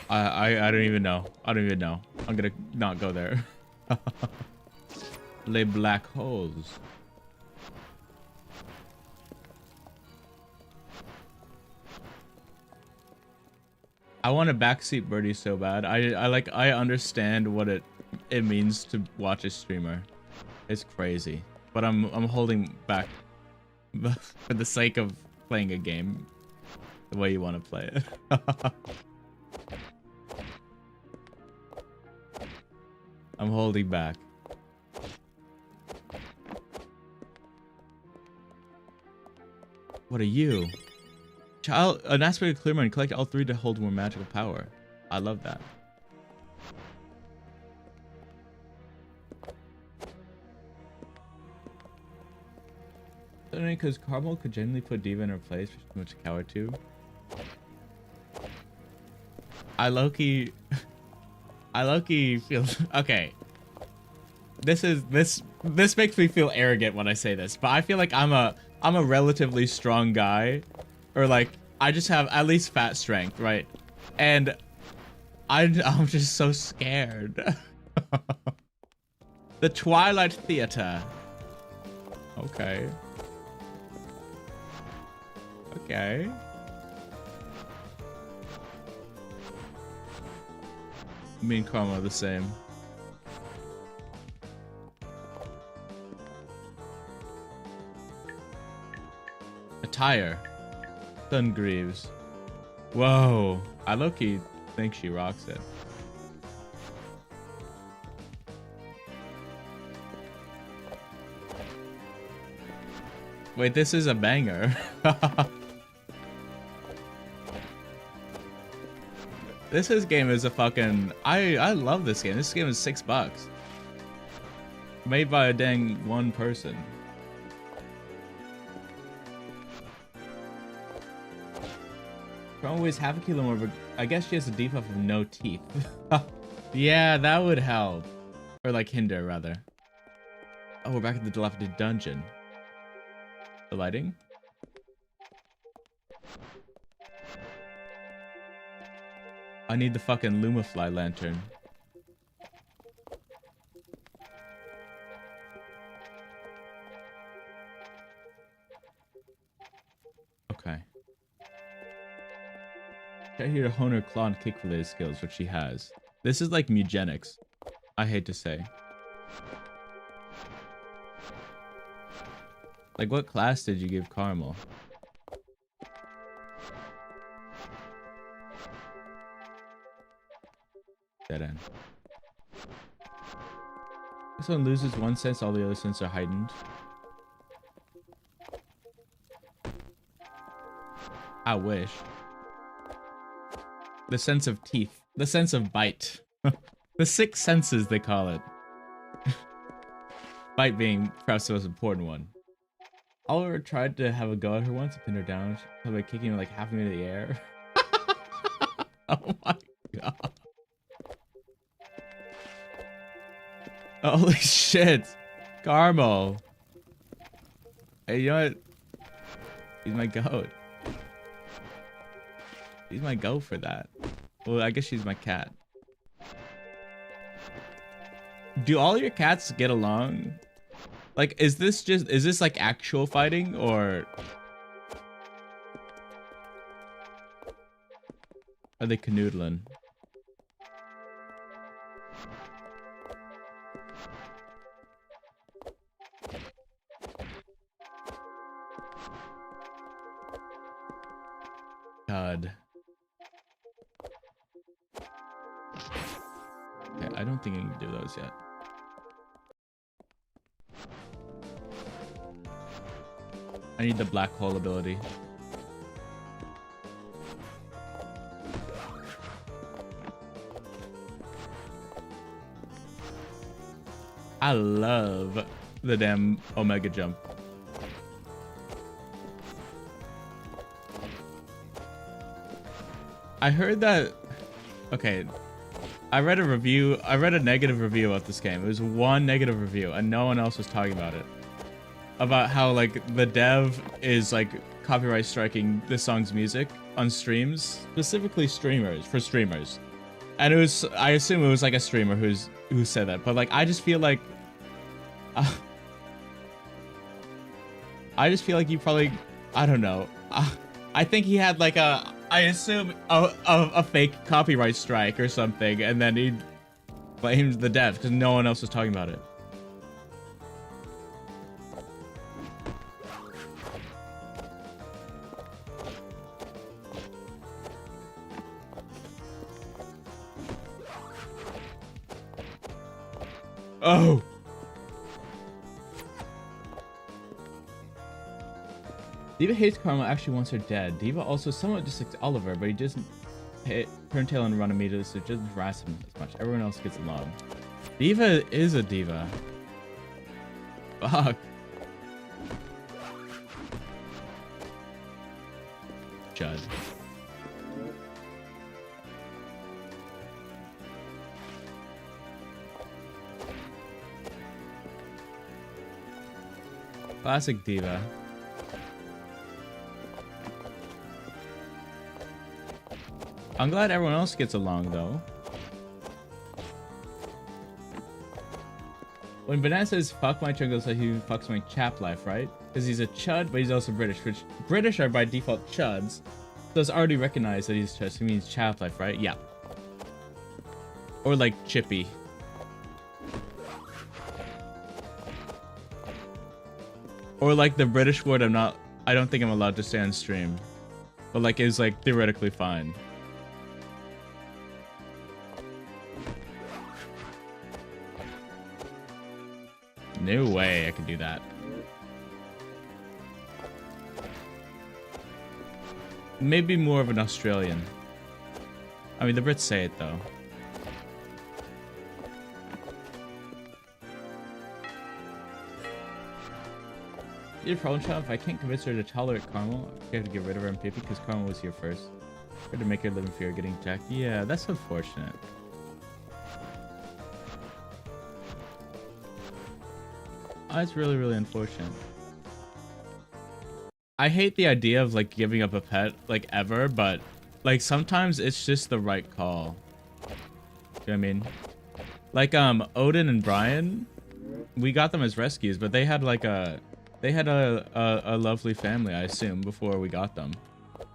I don't even know. I don't even know. I'm gonna not go there. Les black holes. I want a backseat birdie so bad. I understand what it means to watch a streamer. It's crazy. But I'm holding back for the sake of playing a game the way you want to play it. I'm holding back. What are you? Child, an aspect of clear mind. Collect all 3 to hold more magical power. I love that. Because Carmel could genuinely put Diva in her place for too much a coward too. I low-key feel okay. This makes me feel arrogant when I say this, but I feel like I'm a relatively strong guy, or like I just have at least fat strength, right? And I'm just so scared. The Twilight Theater. Okay. Okay. Me and Karma are the same. Attire. Sungreaves. Whoa. I low-key think she rocks it. Wait, this is a banger. This game is a fucking... I love this game. This game is $6. Made by a dang one person. Always have a kilo more, but I guess she has a debuff of no teeth. Yeah, that would help. Or like hinder, rather. Oh, we're back at the dilapidated dungeon. The lighting? I need the fucking Lumafly lantern. Okay. Try here to hone her claw and kick related skills, which she has. This is like eugenics. I hate to say. Like, what class did you give Caramel? Dead end. This one loses one sense, all the other senses are heightened. I wish. The sense of teeth. The sense of bite. The six senses, they call it. Bite being perhaps the most important one. Oliver tried to have a go at her once, pin her down by kicking her like half into the air. Oh my god. Holy shit. Carmo. Hey, you know what? He's my goat. He's my goat for that. Well, I guess she's my cat. Do all your cats get along? Like, is this like actual fighting or are they canoodling? God. Okay, I don't think I can do those yet. I need the black hole ability. I love the damn Omega jump. I heard that... Okay. I read a negative review about this game. It was one negative review and no one else was talking about it. About how, like, the dev is, like, copyright striking this song's music on streams. Specifically for streamers. And it was, I assume it was, like, a streamer who said that. But, like, I just feel like... I just feel like you probably... I don't know. I think he had, like, I assume a fake copyright strike or something. And then he blamed the dev because no one else was talking about it. Oh! Diva hates Karma, actually wants her dead. Diva also somewhat dislikes Oliver, but he doesn't turn tail and run immediately, so it doesn't harass him as much. Everyone else gets along. Diva is a diva. Fuck. Judd. Classic diva. I'm glad everyone else gets along, though. When Banana says, fuck my jungle, so he fucks my chap life, right? Because he's a chud, but he's also British, which British are by default chuds. So it's already recognized that he's chud, so he means chap life, right? Yeah. Or like chippy. Or like the British word I don't think I'm allowed to say on stream. But like is like theoretically fine. No way I could do that. Maybe more of an Australian. I mean, the Brits say it though. Your problem, child. If I can't convince her to tolerate Carmel, I have to get rid of her and Pippi because Carmel was here first. Or to make her live in fear of getting jacked. Yeah, that's unfortunate. Oh, that's really, really unfortunate. I hate the idea of like giving up a pet like ever, but Like sometimes it's just the right call. You know what I mean? Like Odin and Brian, we got them as rescues, but they had like a lovely family, I assume, before we got them.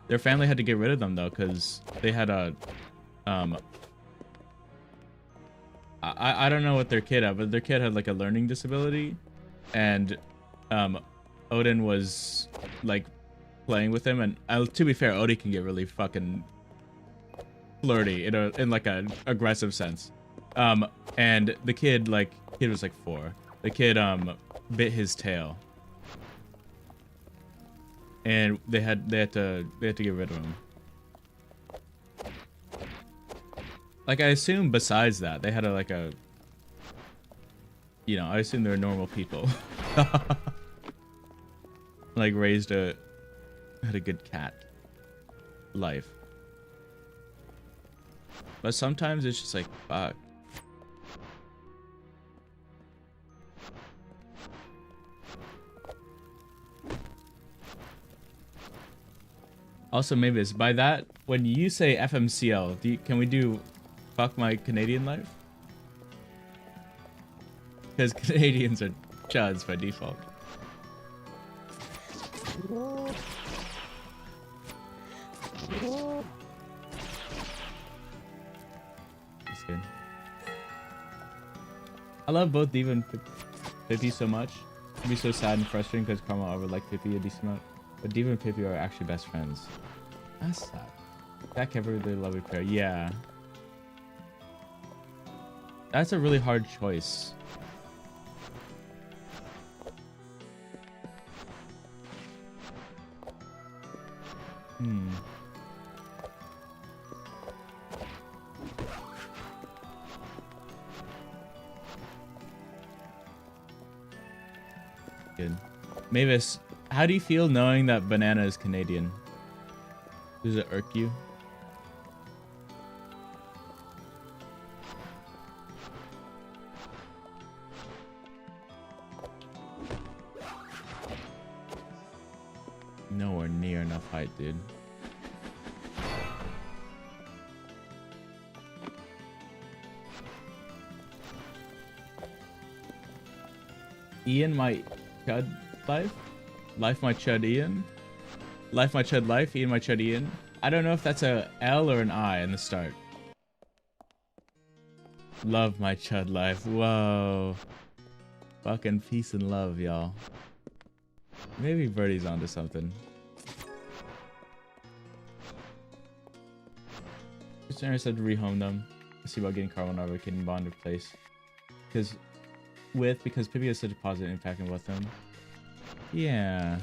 Their family had to get rid of them though, because they had a I don't know what their kid had, but their kid had like a learning disability, and Odin was like playing with him, and to be fair, Odin can get really fucking flirty in like a aggressive sense. And the kid was like 4. The kid bit his tail, and they had to get rid of him. Like I assume besides that they had I assume they're normal people. Like had a good cat life. But sometimes it's just like, fuck. Also, Mavis, by that, when you say FMCL, can we do fuck my Canadian life? Because Canadians are chuds by default. That's good. I love both Diva and Pippi so much. It'd be so sad and frustrating because Karma over like Pippi a decent amount. But Diva and Pippi are actually best friends. That's sad. That kept a really lovely pair. Yeah. That's a really hard choice. Good. Mavis, how do you feel knowing that Banana is Canadian? Does it irk you? Nowhere near enough height, dude. Ian, my chud life? Life, my chud Ian? Life, my chud life? Ian, my chud Ian? I don't know if that's a L or an I in the start. Love, my chud life. Whoa. Fucking peace and love, y'all. Maybe Birdie's onto something. Christian said to rehome them. See about getting Carbonara Kitten Bond replaced. Because Pippi has such a positive impact on both them. Yeah.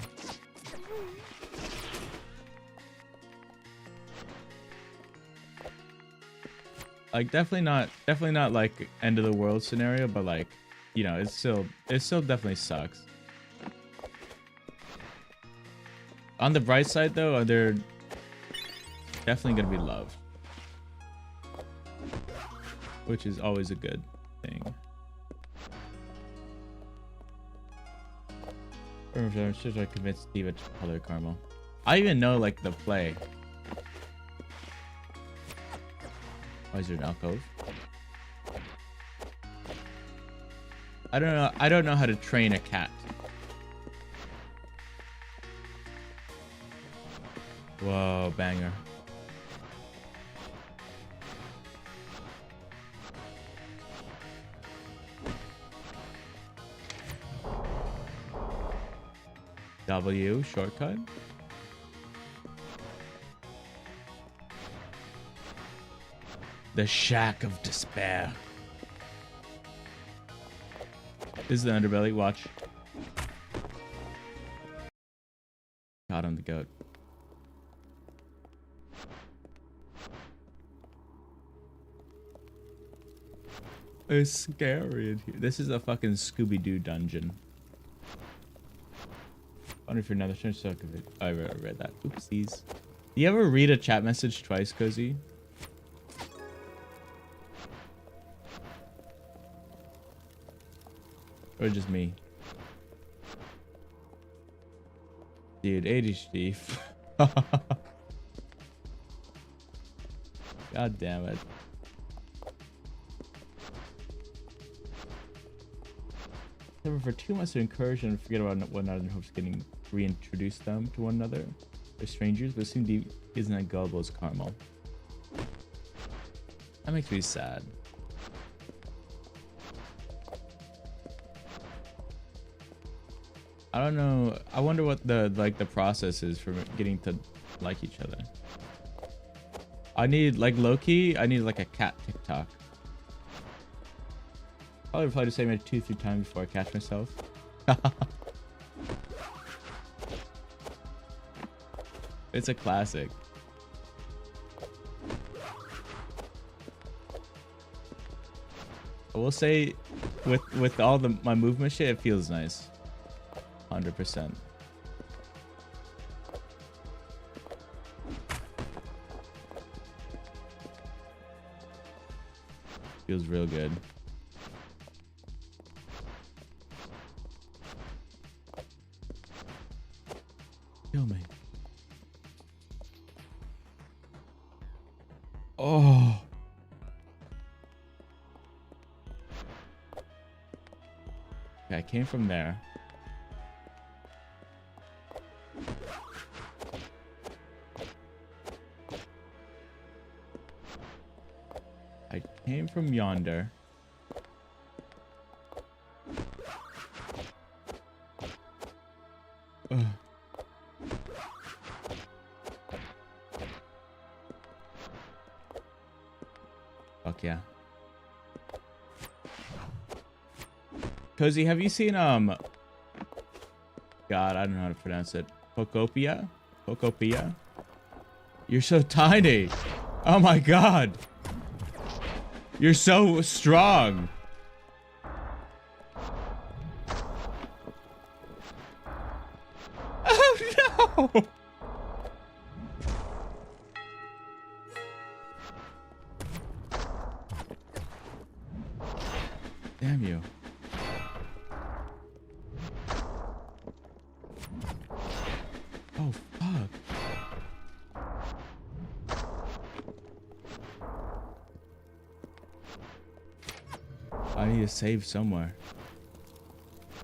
Like definitely not like end of the world scenario, but like, you know, it still definitely sucks. On the bright side though, they're definitely gonna be loved, which is always a good thing. I'm sure I convinced Diva to color caramel. I even know like the play. Why is there an alcove? I don't know how to train a cat. Whoa, banger. W shortcut. The Shack of Despair. This is the underbelly. Watch. Got him, the goat. It's scary in here. This is a fucking Scooby-Doo dungeon. I wonder if you're another suck of it. I read that. Oopsies. Do you ever read a chat message twice, Cozy? Or just me? Dude, ADHD. God damn it. For 2 months to encourage and forget about one another in hopes of getting reintroduce them to one another. They're strangers, but seem to isn't as gullible as Carmel. That makes me sad. I don't know. I wonder what the process is for getting to like each other. I need like low-key, I need like a cat TikTok. Probably reply to say maybe 2-3 times before I catch myself. It's a classic. I will say, with all my movement shit, it feels nice. 100%. Feels real good. Kill me. Oh. Okay, I came from there. I came from yonder. Ugh. Fuck yeah. Cozy, have you seen God, I don't know how to pronounce it. Pocopia? Pocopia? You're so tiny. Oh my god. You're so strong. Oh no. Damn you. Oh, fuck. I need to save somewhere.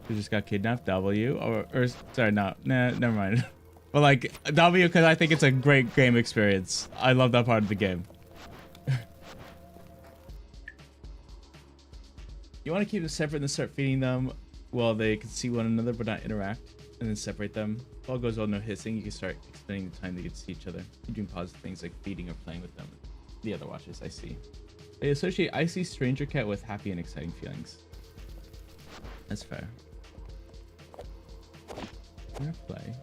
We just got kidnapped, W. Or sorry, no. Nah, never mind. But like, W, because I think it's a great game experience. I love that part of the game. You want to keep them separate and then start feeding them while they can see one another but not interact, and then separate them. If all goes well, no hissing, you can start extending the time they get to see each other. You're doing positive things like feeding or playing with them. The other watches, I see. They associate icy stranger cat with happy and exciting feelings. That's fair. I'm gonna play.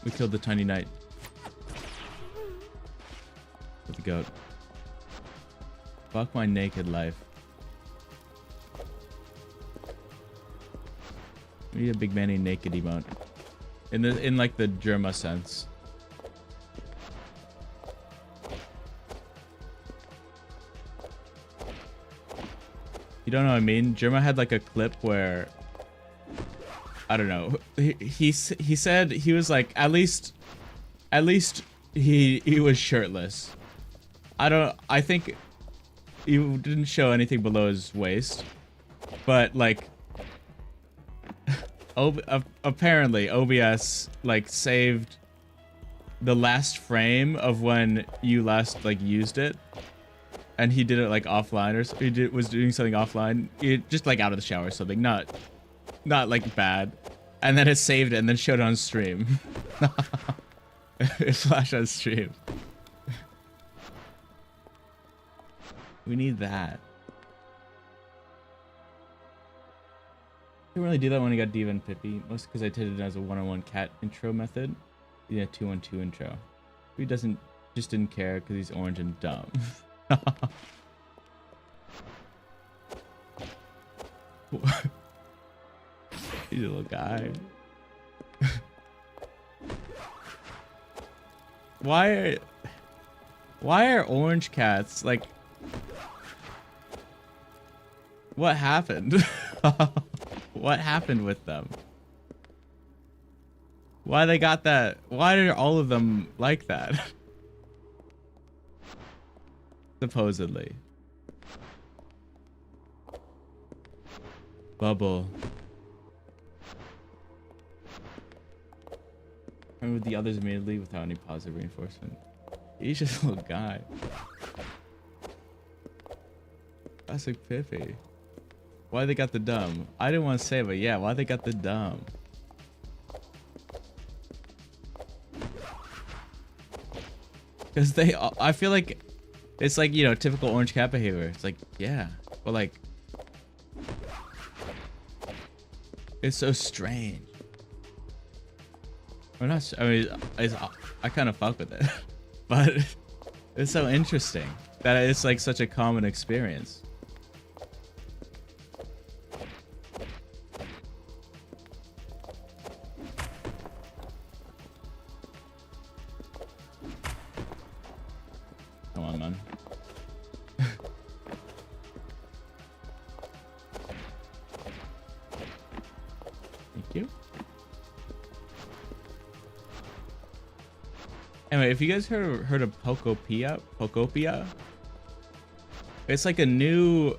We killed the tiny knight. With the goat. Fuck my naked life. We need a big manny naked emote. In like the Germa sense. You don't know what I mean? Germa had like a clip where I don't know. He said he was like at least he was shirtless. I think he didn't show anything below his waist, but like apparently OBS like saved the last frame of when you last like used it, and he did it like offline, or he was doing something offline, just like out of the shower or something, not like bad, and then it saved it and then showed it on stream. It flashed on stream. We need that. Didn't really do that when I got Diva and Pippi, mostly because I did it as a 1-on-1 cat intro method. Yeah, 2-on-2 intro. He just didn't care because he's orange and dumb. You little guy. Why are orange cats like What happened? What happened with them? Why they got that? Why are all of them like that? Supposedly. Bubble. Remember the others immediately without any positive reinforcement. He's just a little guy. Classic Pippy. Why they got the dumb? I didn't want to say it, but yeah, why they got the dumb? Because they, I feel like it's like, you know, typical orange cat behavior. It's like, yeah, but like, it's so strange. Or not, I mean, I kind of fuck with it, but it's so interesting that it's like such a common experience. Come on, man. Thank you. Anyway, if you guys heard of Pokopia, it's like a new.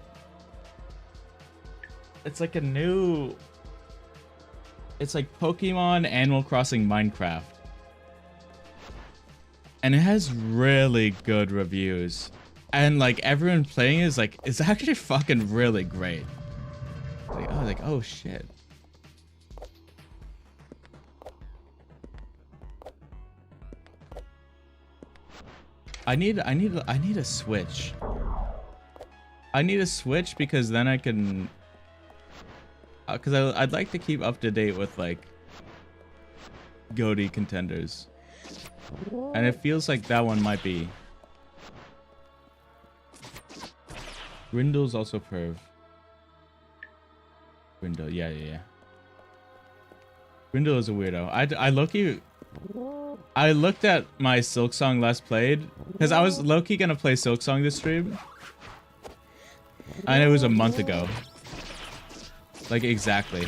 It's like Pokemon Animal Crossing Minecraft. And it has really good reviews. And like everyone playing is like, it's actually fucking really great. Like, I was like, oh shit. I need a Switch. I need a Switch because then I can, because I'd like to keep up to date with like GOTY contenders. And it feels like that one might be. Grindle's also perv. Grindle, yeah. Grindle is a weirdo. I looked at my Silksong last played because I was low-key gonna play Silksong this stream. And it was a month ago. Like exactly.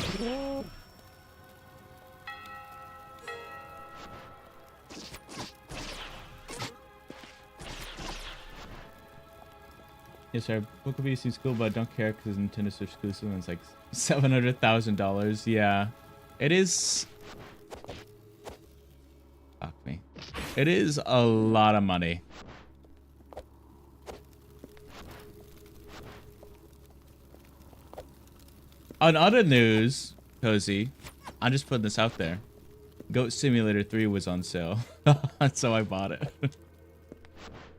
Yes, sir. Pokemon seems cool, but I don't care because Nintendo Switch exclusive and it's like $700,000. Yeah, it is. Fuck me. It is a lot of money. On other news, Cozy, I'm just putting this out there. Goat Simulator 3 was on sale, so I bought it.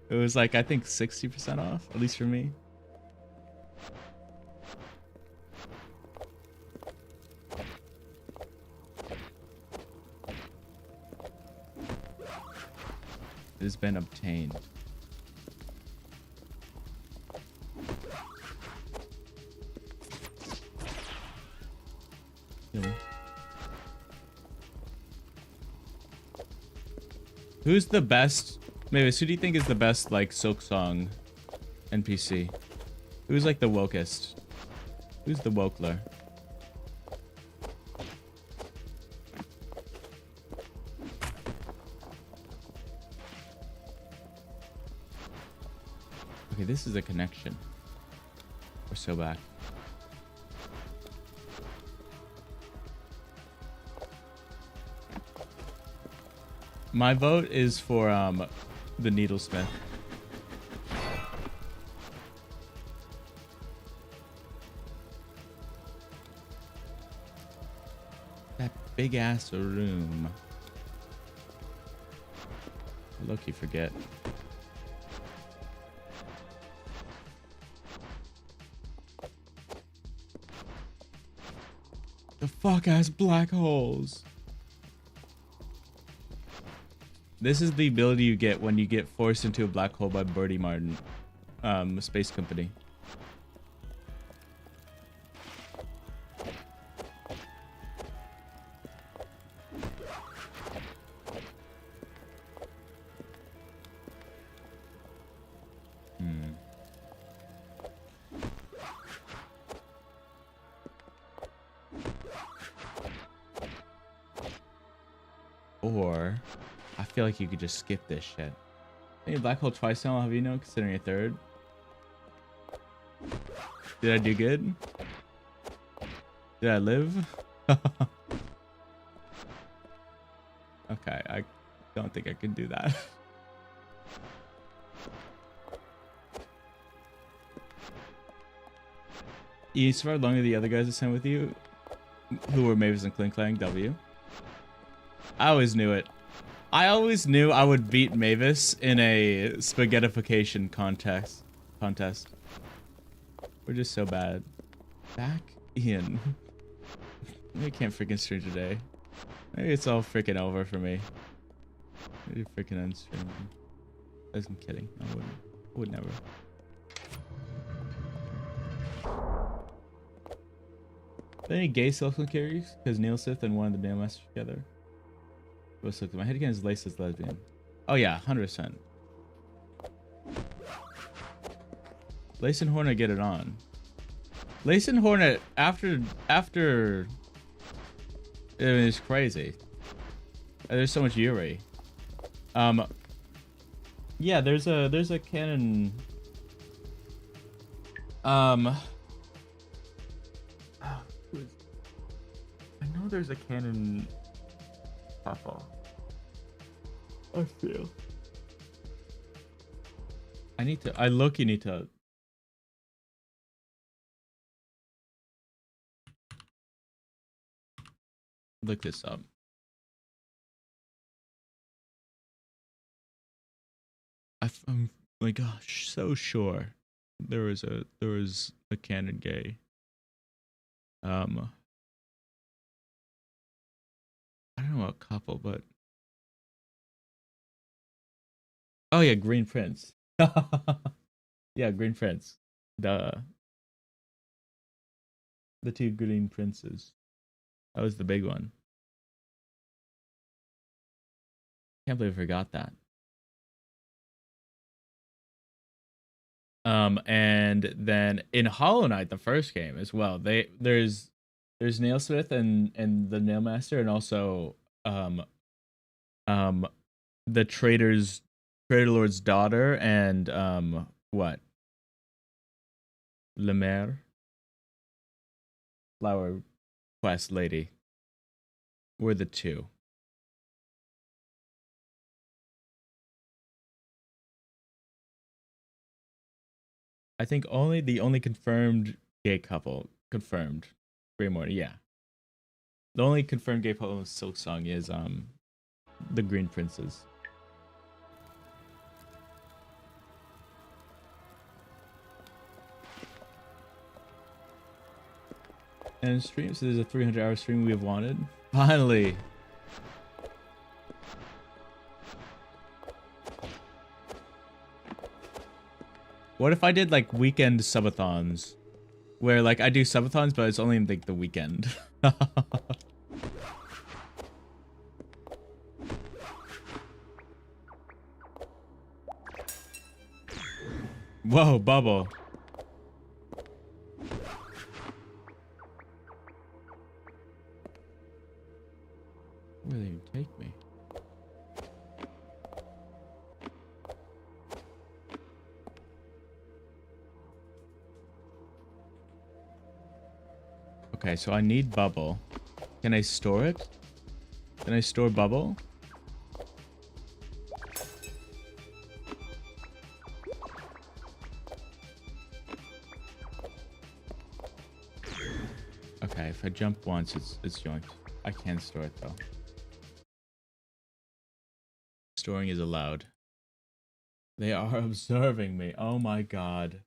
It was like, I think 60% off, at least for me. It has been obtained. Really? Who's the best? Mavis, who do you think is the best, like, Silksong NPC? Who's, like, the wokest? Who's the wokler? Okay, this is a connection. We're so back. My vote is for, the Needlesmith. That big ass room. Look, you forget. The fuck ass black holes. This is the ability you get when you get forced into a black hole by Birdie Martin, space company. Or I feel like you could just skip this shit. I need a black hole twice now, have you know, considering a third. Did I do good? Did I live? Okay, I don't think I can do that. You survived longer than the other guys that sent with you, who were Mavis and Clink Clang W. I always knew it. I always knew I would beat Mavis in a spaghettification contest. We're just so bad. Back in. I can't freaking stream today. Maybe it's all freaking over for me. Maybe freaking unstream. I'm kidding. I wouldn't. Would never. Are there any gay self-clone carries? Because Neil Sith and one of the Nail Masters together. Let's look. My head again is laced as lesbian. Oh yeah, 100%. Lace and Hornet get it on. Lace and Hornet after I mean, it's crazy. There's so much Yuri. Yeah, there's a canon. I know there's a canon couple. I feel. I look, you need to. Look this up. I'm my gosh, so sure there was a canon gay. I don't know what couple, but oh yeah, Green Prince. Yeah, Green Prince. The two Green Princes. That was the big one. Can't believe I forgot that. And then in Hollow Knight, the first game as well, there's Nailsmith and the Nailmaster, and also the Trader Lord's daughter, and what? Lemaire? Flower Quest lady. Were the two. I think the only confirmed gay couple confirmed. Grey Morty, yeah. The only confirmed gay couple in Silk Song is the Green Princes. And stream, so there's a 300-hour stream we have wanted. Finally. What if I did like weekend subathons? Where like I do subathons, but it's only like the weekend. Whoa, bubble. Where did they take me? Okay, so I need bubble. Can I store it? Can I store bubble? Okay, if I jump once, it's yoinked. I can store it though. Storing is allowed. They are observing me. Oh my god.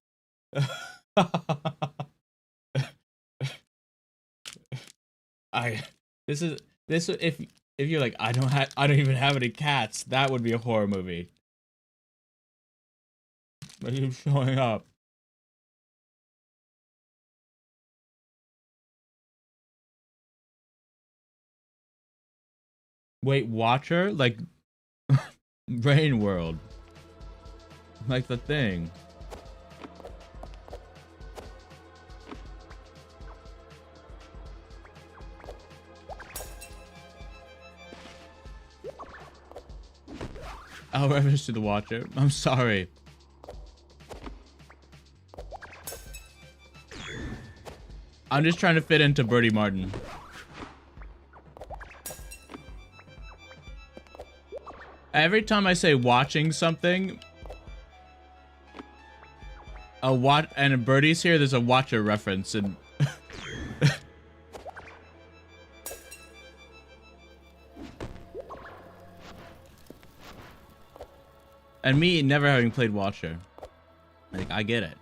If you're like I don't even have any cats, that would be a horror movie. But you're showing up. Wait, Watcher? Like Brain World. Like the thing. I'll reference to the Watcher. I'm sorry. I'm just trying to fit into Birdie Martin. Every time I say watching something, and a Birdie's here, there's a Watcher reference, and and me never having played Watcher. Like, I get it.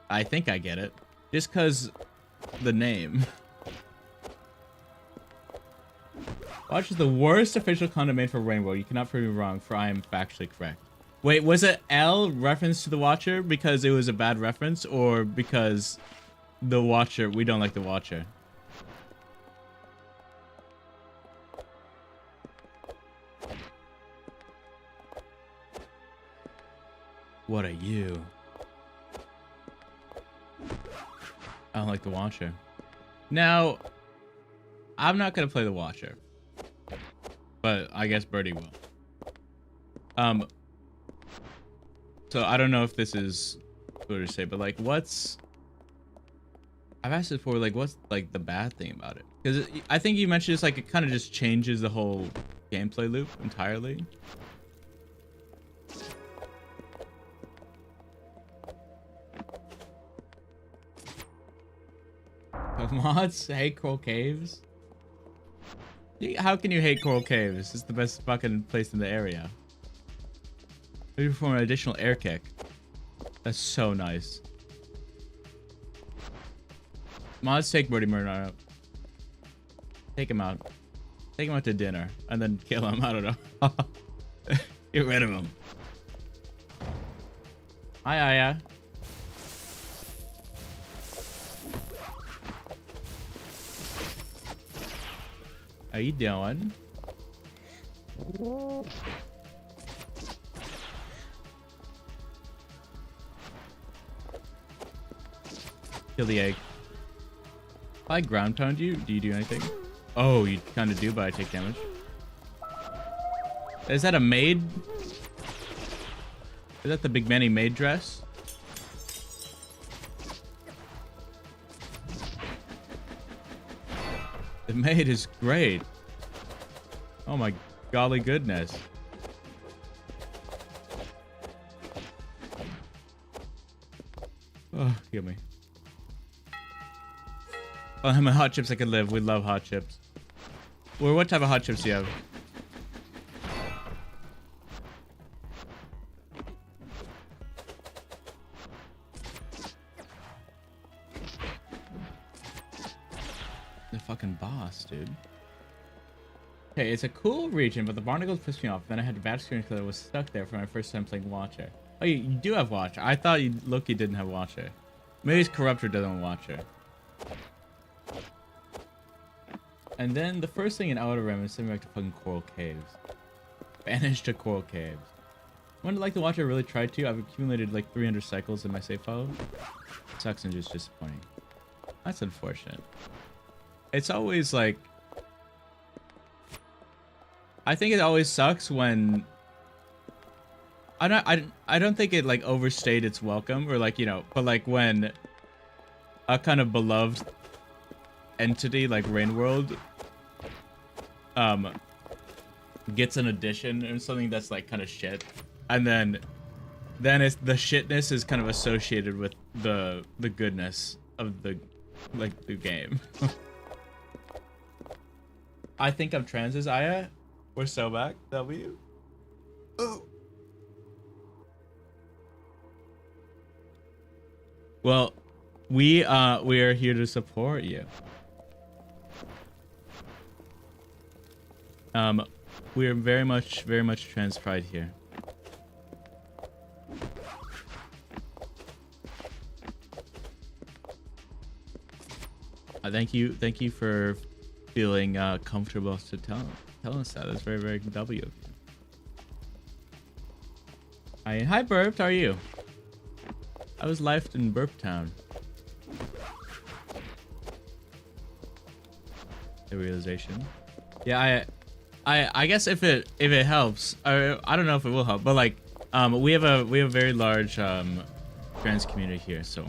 I think I get it. Just because the name. Watch is the worst official content made for Rainbow. You cannot prove me wrong, for I am factually correct. Wait, was it L reference to the Watcher because it was a bad reference, or because the Watcher, we don't like the Watcher? What are you? I don't like the Watcher. Now, I'm not gonna play the Watcher, but I guess Birdie will. So I don't know if this is what to say, but like, I've asked it before, like, what's like the bad thing about it? Because I think you mentioned it's like it kind of just changes the whole gameplay loop entirely. Mods hate Coral Caves? How can you hate Coral Caves? It's the best fucking place in the area. Maybe perform an additional air kick. That's so nice. Mods take Birdie Murder out. Take him out. Take him out to dinner. And then kill him. I don't know. Get rid of him. Hi, Aya. How you doing? Kill the egg. If I ground pound you, do you do anything? Oh, you kind of do, but I take damage. Is that a maid? Is that the Big Manny maid dress? The maid is great. Oh my golly goodness. Oh, kill me. Oh, my hot chips I could live. We love hot chips. Well, what type of hot chips do you have? The fucking boss, dude. Okay, it's a cool region, but the barnacles pissed me off. Then I had a bad experience because I was stuck there for my first time playing Watcher. Oh, you do have Watcher. I thought Loki didn't have Watcher. Maybe it's Corruptor doesn't have Watcher. And then the first thing in Outer Rim is sending back to fucking Coral Caves. Banished to Coral Caves. I wouldn't like the Watcher really tried to. I've accumulated like 300 cycles in my save file. Sucks and just disappointing. That's unfortunate. It's always like, I think it always sucks when I don't think it like overstayed its welcome, or like, you know, but like when a kind of beloved entity like Rain World gets an addition or something that's like kind of shit, and then it's the shitness is kind of associated with the goodness of the game. I think I'm trans as Aya. We're so back. W. Oh. Well, we are here to support you. We are very much trans pride here. Thank you for feeling comfortable to tell us that. That's very W of you. Hi Burp, how are you? I was life in Burp Town. The realization. Yeah, I guess if it helps, I don't know if it will help, but like we have a very large trans community here, so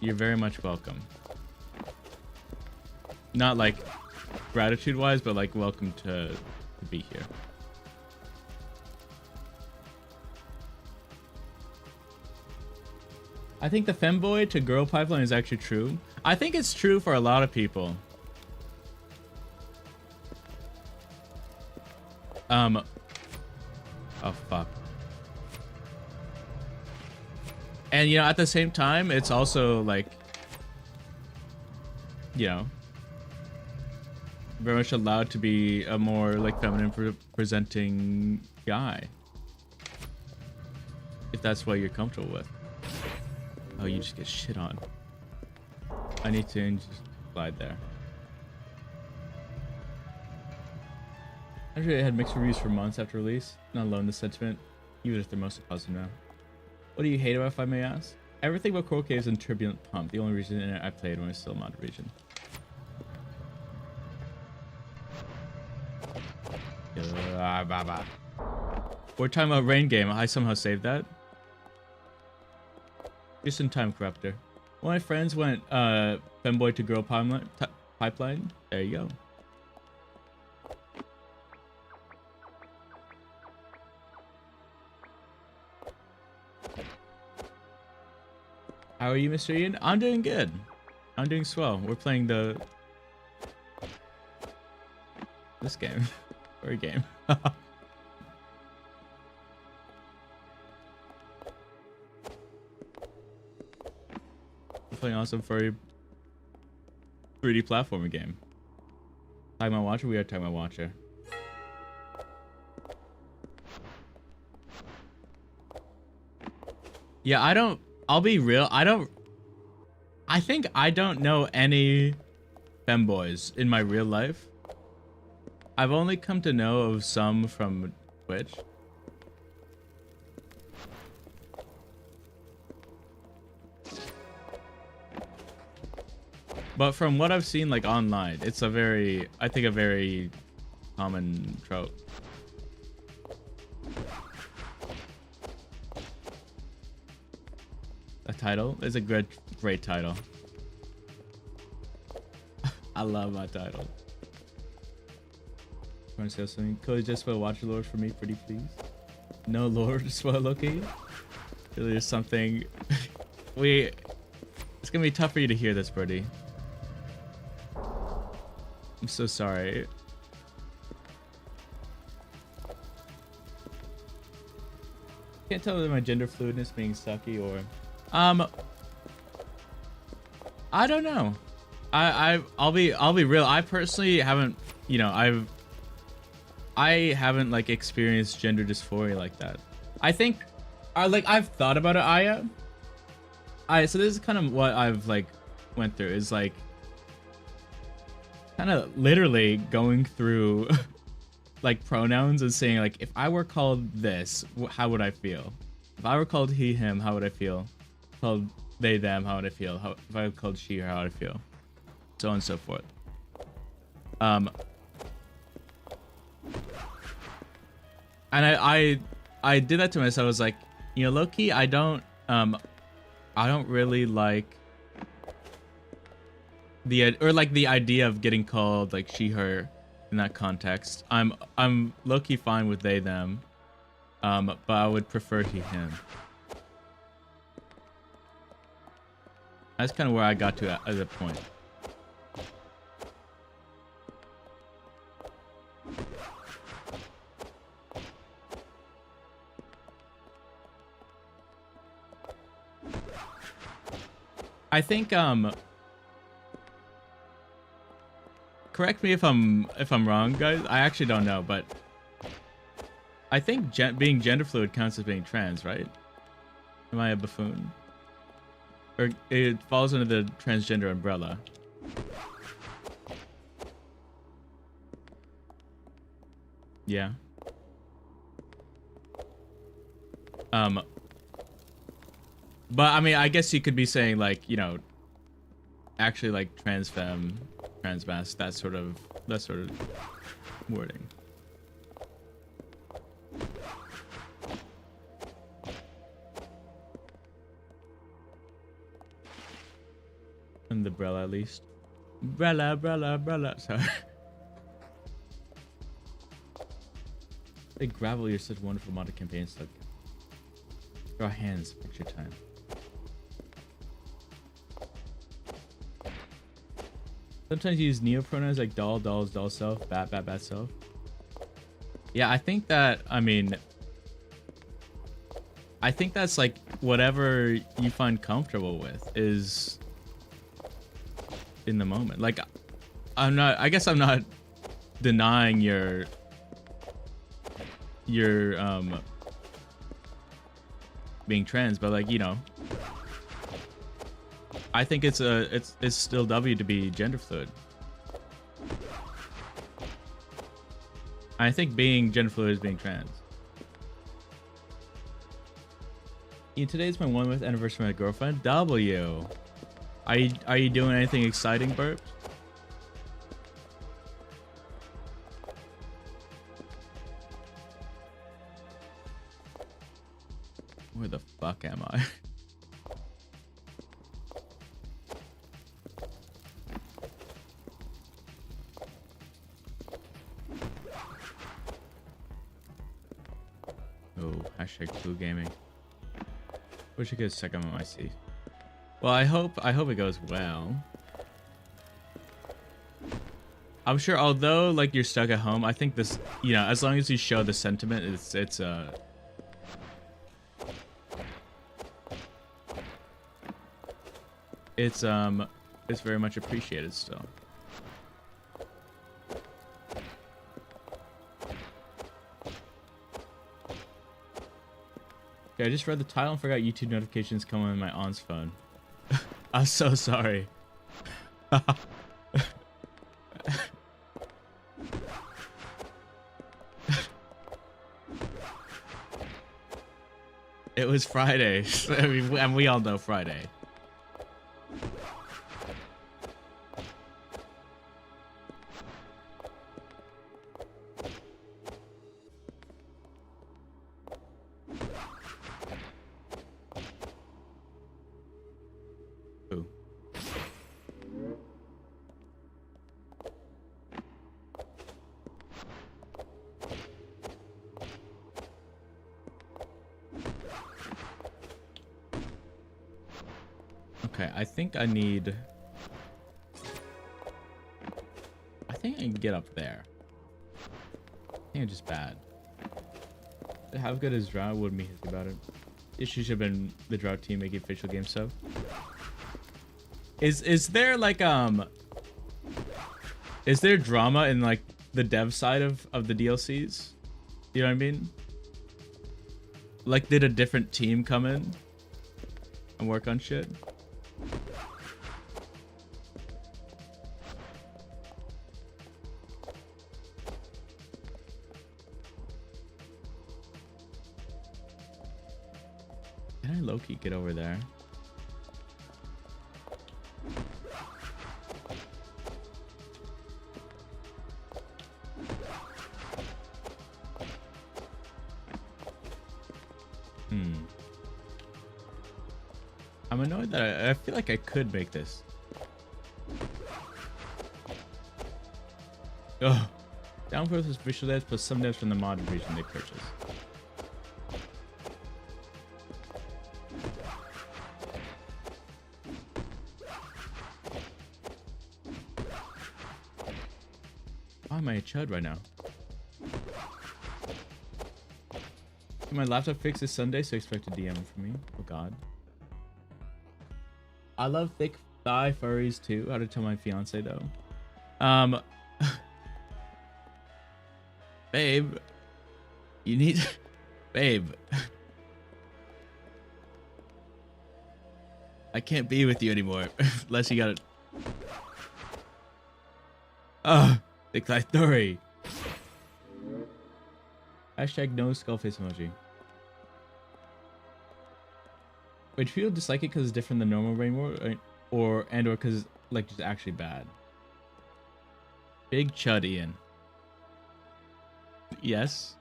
you're very much welcome. Not like gratitude wise, but like welcome to be here. I think the femboy to girl pipeline is actually true. I think it's true for a lot of people. Oh fuck. And you know, at the same time, it's also like, you know, very much allowed to be a more like feminine presenting guy, if that's what you're comfortable with. Oh, you just get shit on. I need to just slide there. Actually, it had mixed reviews for months after release. Not alone in the sentiment, even if they're mostly positive now. What do you hate about, if I may ask? Everything about Coral Caves and Turbulent Pump. The only reason I played when I was still in mod region. We're talking about Rain Game. I somehow saved that. Just in time, Corruptor. One of my friends went femboy to girl pipeline. There you go. How are you, Mr. Ian? I'm doing good. I'm doing swell. We're playing this game. Furry game. Playing awesome furry 3D platformer game. Talking about Watcher? We are talking about Watcher. Yeah, I'll be real. I think I don't know any femboys in my real life. I've only come to know of some from Twitch. But from what I've seen like online, it's a very common trope. A title is a great title. I love my title. Want to say something? Could you just spoil Watcher lore for me, pretty please? No lore to spoil, Loki. Really is something. It's gonna be tough for you to hear this, Birdie. I'm so sorry. Can't tell whether my gender fluidness being sucky or I don't know. I'll be real. I personally haven't, you know, I haven't like experienced gender dysphoria like that. I think I've thought about it, Aya. So this is kind of what I've like went through, is like kind of literally going through like pronouns and saying like, if I were called this, how would I feel? If I were called he, him, how would I feel? Called they, them, how would I feel? If I were called she, her, how would I feel? So on and so forth. And I did that to myself. I was like, you know, low-key, I don't really like the idea of getting called like she, her in that context. I'm low-key fine with they, them, but I would prefer he, him. That's kind of where I got to at that point. I think correct me if I'm wrong, guys. I actually don't know, but I think being gender fluid counts as being trans, right? Am I a buffoon? Or it falls under the transgender umbrella. Yeah. But I mean, I guess you could be saying like, you know, actually like trans femme, trans mass, that sort of that sort of wording. And the umbrella at least. Umbrella. Sorry. They gravel, you're such wonderful modded campaigns. Like, draw hands, picture time. Sometimes you use neopronouns like doll, dolls, doll self, bat, bat, bat self. Yeah, I think that, I mean, I think that's like whatever you find comfortable with is in the moment. Like, I guess I'm not denying your being trans, but like, you know, I think it's still W to be gender fluid. I think being gender fluid is being trans. Today's my 1 month anniversary with my girlfriend. W. Are you doing anything exciting, Burp? Where the fuck am I? Oh, hashtag blue gaming. Wish I could check on my seat. Well, I hope it goes well. I'm sure, although like you're stuck at home, I think this, you know, as long as you show the sentiment, it's very much appreciated still. Okay, I just read the title and forgot YouTube notifications come on my aunt's phone. I'm so sorry. It was Friday. I mean, and we all know Friday. Okay, I think I can get up there. I think I'm just bad. How good is Drought? Wouldn't be happy about it. Issue should have been the Drought team making official game sub. Is there like is there drama in like the dev side of the DLCs? You know what I mean? Like, did a different team come in and work on shit? Can I low-key get over there? I'm annoyed that I feel like I could make this. Ugh. Downforce is visual devs plus some devs from the mod region they purchased. Why am I a chud right now? My laptop fixed this Sunday, so expect a DM from me. Oh god. I love thick thigh furries too. How to tell my fiance though. Babe. You need babe. I can't be with you anymore. Unless you got it. Thick thigh furry. Hashtag no skull face emoji. Wait, do people dislike it because it's different than normal rainbow, or because it's like just actually bad? Big Chud Ian. Yes.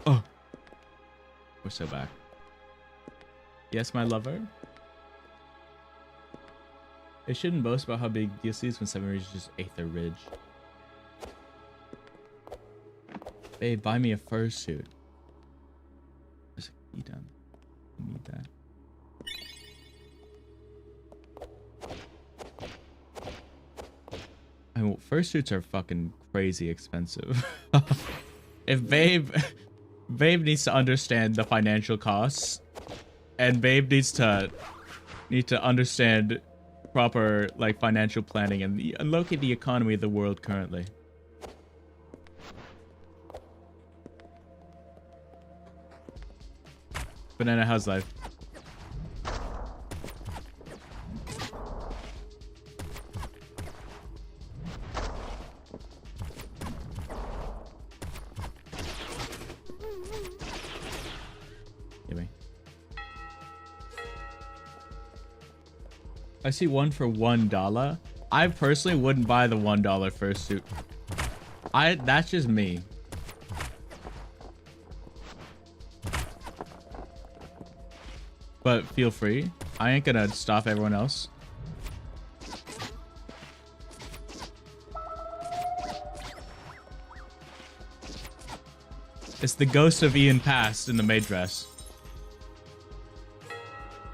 Oh. We're so back. Yes, my lover. It shouldn't boast about how big DLC is when 7 reaches Aether Ridge. Babe, buy me a fursuit. There's a key down there. I need that. I mean, fursuits are fucking crazy expensive. If Babe needs to understand the financial costs, and Babe needs to understand proper like financial planning and look at the economy of the world currently. Banana, how's life? Give me. I see one for $1. I personally wouldn't buy the $1 fursuit. That's just me. But feel free. I ain't gonna stop everyone else. It's the ghost of Ian Past in the maid dress.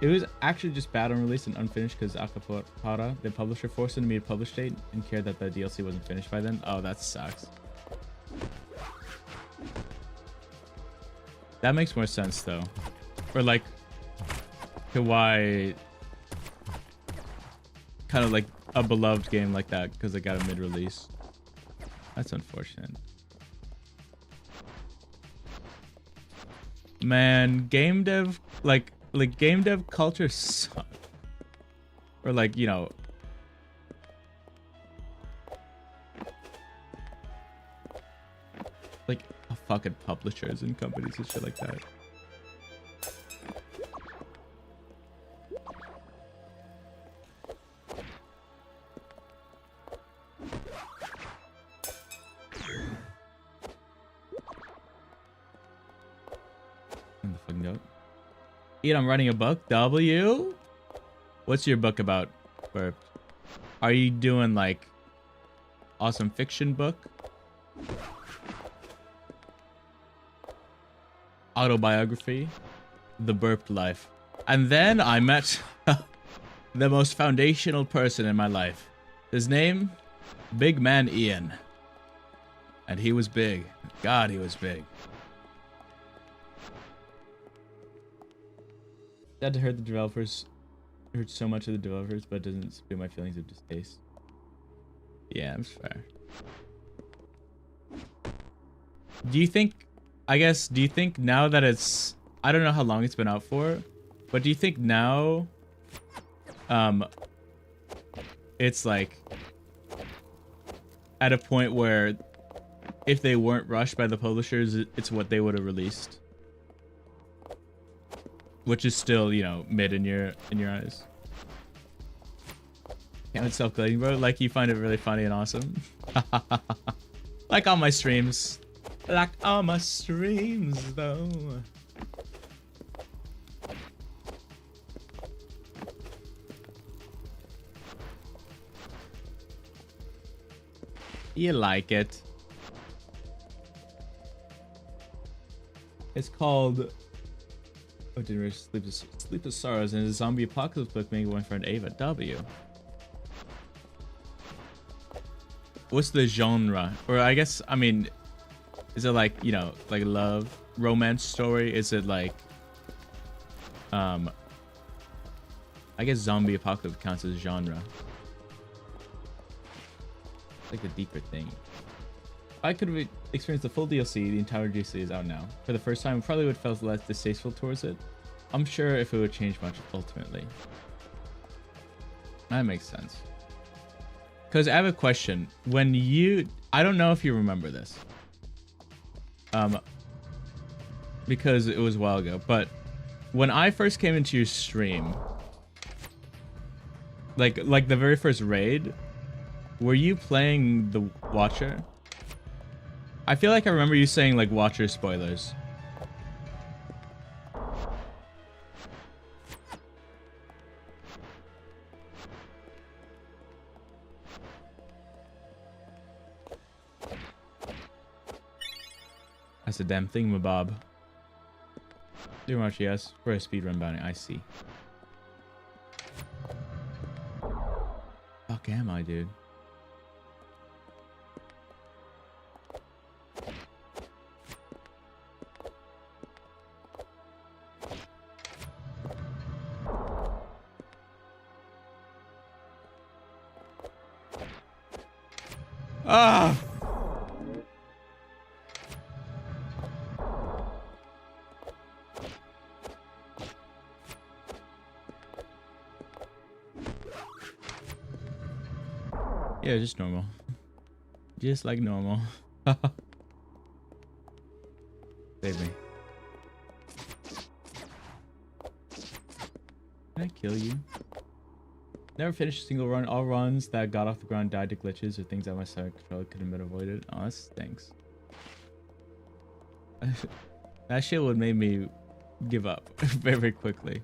It was actually just bad on release and unfinished because Acapara, the publisher, forced me to publish date and cared that the DLC wasn't finished by then. Oh, that sucks. That makes more sense though. Or like, to why kind of like a beloved game like that because it got a mid-release. That's unfortunate. Man, game dev like game dev culture sucks. Or like, you know, like fucking publishers and companies and shit like that. Ian, I'm writing a book. W? What's your book about, Burp? Are you doing like awesome fiction book? Autobiography? The Burped Life. And then I met the most foundational person in my life. His name? Big Man Ian. And he was big. God, he was big. Sad to hurt the developers. Hurt so much of the developers, but it doesn't speak my feelings of distaste. Yeah, that's fair. Do you think, I guess, do you think now that it's, I don't know how long it's been out for, but do you think now, it's like at a point where if they weren't rushed by the publishers, it's what they would have released? Which is still, you know, mid in your eyes. Can't self-grading, bro. Like, you find it really funny and awesome. Like all my streams. Like all my streams, though. You like it. It's called... Oh, didn't really sleep to sorrows, and a zombie apocalypse book made one friend Ava. W. What's the genre? Or I guess, I mean, is it like, you know, like love, romance story? Is it like, I guess zombie apocalypse counts as genre. It's like a deeper thing. If I could have experienced the full DLC, the entire DLC is out now. For the first time, I probably would have felt less distasteful towards it. I'm sure if it would change much ultimately. That makes sense. Because I have a question. When you... I don't know if you remember this. Because it was a while ago. But when I first came into your stream... Like the very first raid. Were you playing the Watcher? I feel like I remember you saying like Watcher spoilers. That's a damn thingamabob. Do much, yes. For a speedrun bounty, I see. Fuck am I, dude? Ah! Yeah, just normal. Just like normal. Save me. Can I kill you? Never finished a single run. All runs that got off the ground died to glitches or things that my side controller could have been avoided. Oh, that stinks. That shit would make me give up very quickly.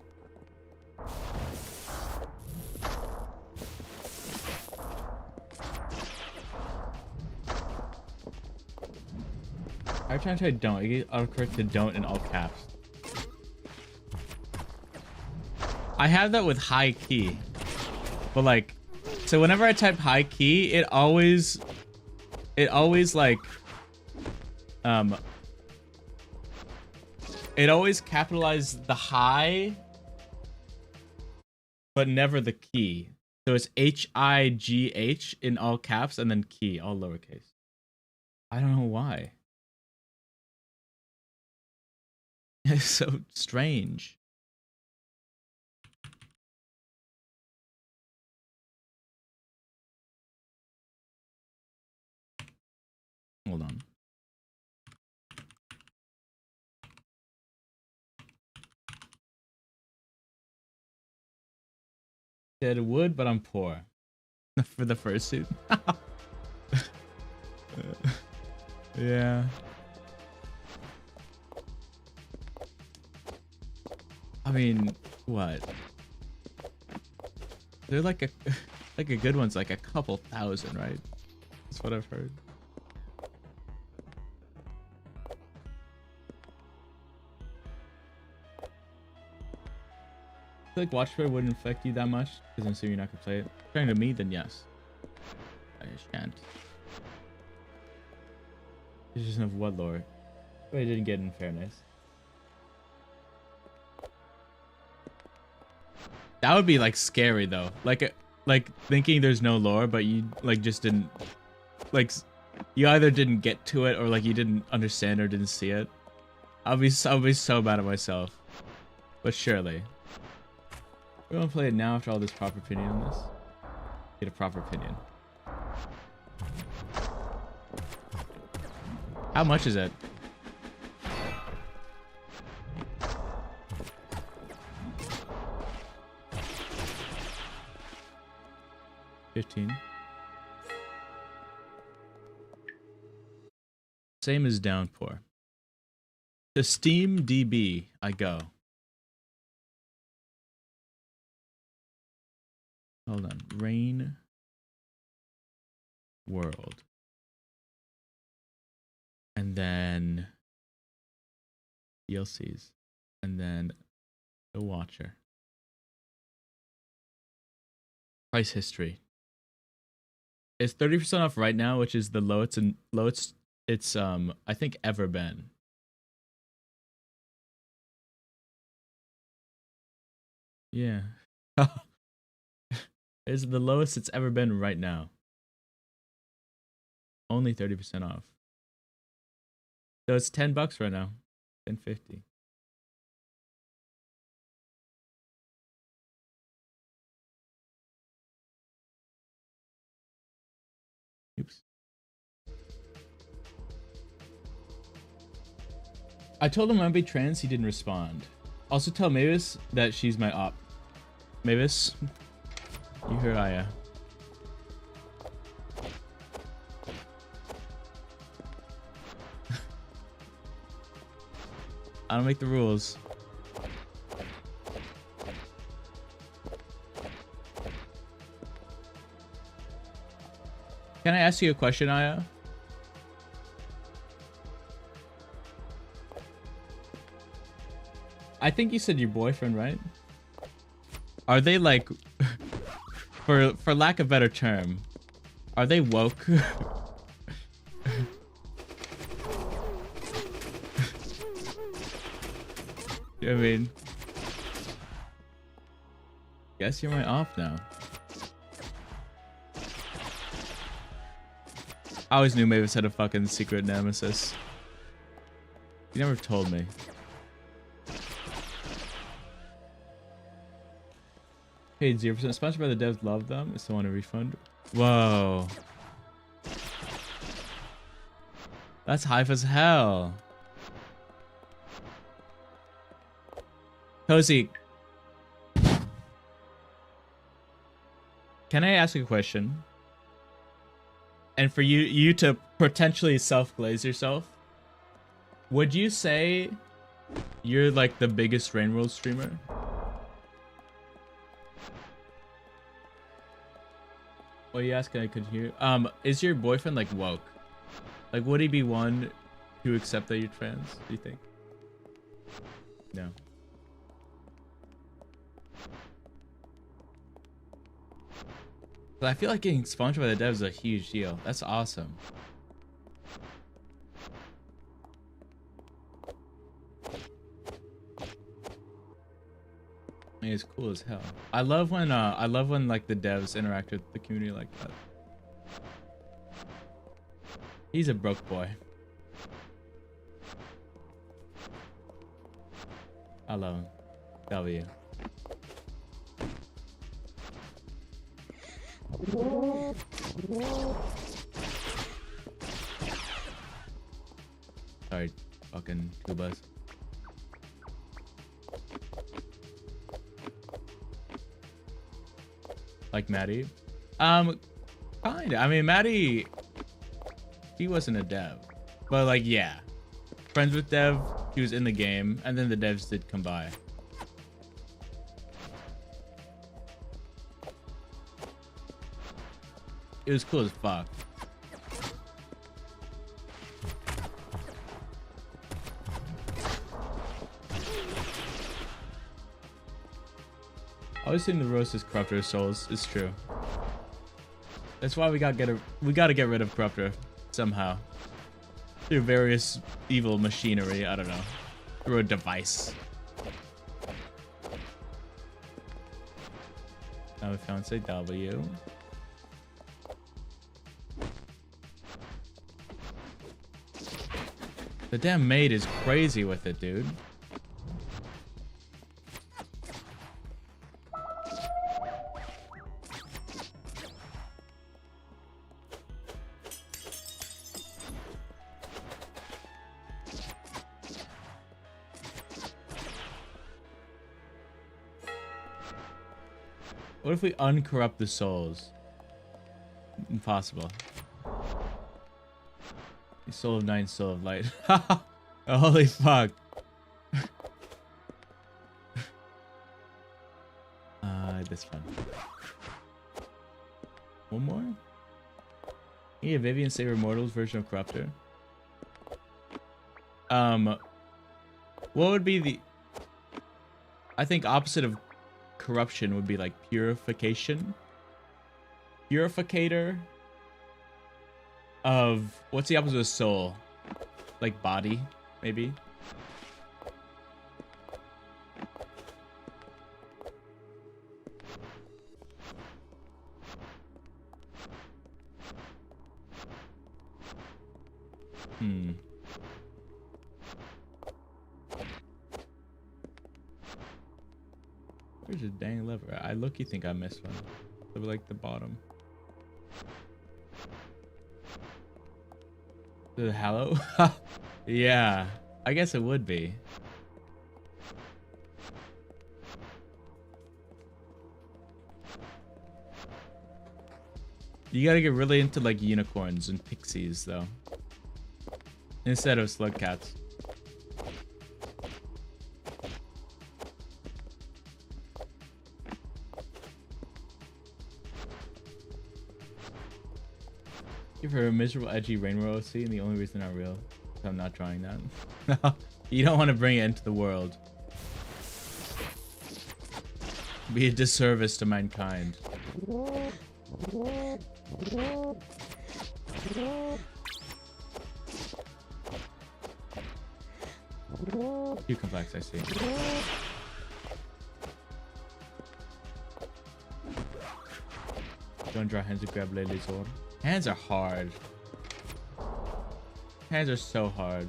Every time I try don't, you get autocorrect to don't in all caps. I have that with high key. But like, so whenever I type high key, it always like, it always capitalizes the high, but never the key. So it's H-I-G-H in all caps and then key, all lowercase. I don't know why. It's so strange. Hold on. Said would, but I'm poor. For the fursuit. Yeah. I mean, what? They're like a good one's like a couple thousand, right? That's what I've heard. I feel like watchplay wouldn't affect you that much because I'm assuming you're not gonna play it. According to me, then yes. I just can't. It's just of what lore? But I didn't get in fairness. That would be like scary though. Like thinking there's no lore, but you like just didn't like you either didn't get to it or like you didn't understand or didn't see it. I'll be so mad at myself. But surely. We're gonna play it now after all this proper opinion on this. Get a proper opinion. How much is it? $15. Same as Downpour. To Steam DB, I go. Hold on. Rain World. And then DLCs. And then The Watcher. Price history. It's 30% off right now, which is the lowest it's I think ever been. Yeah. It's the lowest it's ever been right now. Only 30% off. So it's $10 right now. $10.50. Oops. I told him I'd be trans, he didn't respond. Also tell Mavis that she's my op. Mavis? You hear Aya. I don't make the rules. Can I ask you a question, Aya? I think you said your boyfriend, right? Are they like, for lack of a better term, are they woke? You know what I mean? Guess you're my off now. I always knew Mavis had a fucking secret nemesis. You never told me. Paid 0%. Sponsored by the devs. Love them. I still want a refund. Whoa. That's hype as hell. Cozy. Can I ask you a question? And for you to potentially self-glaze yourself, would you say you're like the biggest Rain World streamer? What are you asking? I could hear. Is your boyfriend like woke? Like, would he be one to accept that you're trans? Do you think? No. But I feel like getting sponsored by the devs is a huge deal. That's awesome. I mean, it's cool as hell. I love when like the devs interact with the community like that. He's a broke boy. I love him. W. Sorry, fucking Kubas. Like Maddie? Kinda. I mean, Maddie, he wasn't a dev. But like, yeah. Friends with dev, he was in the game, and then the devs did come by. It was cool as fuck. I always think the roast is Corruptor souls. It's true. That's why we gotta get rid of Corruptor somehow. Through various evil machinery, I don't know. Through a device. Now we found say W. The damn maid is crazy with it, dude. What if we uncorrupt the souls? Impossible. Soul of 9, soul of light. Holy fuck. This fun. One more? Yeah, Vivian Saber Immortals version of Corruptor. What would be the... I think opposite of corruption would be like purification. Purificator of... What's the opposite of soul? Like body, maybe? Where's the dang lever? I look-y think I missed one. Over like the bottom. The Hallow? Yeah, I guess it would be. You gotta get really into like unicorns and pixies though, instead of slug cats. Give her a miserable, edgy rainbow OC, and the only reason they're not real is I'm not drawing that. You don't want to bring it into the world. Be a disservice to mankind. Too complex, I see. Don't draw hands to grab Lely's orb. Hands are hard. Hands are so hard.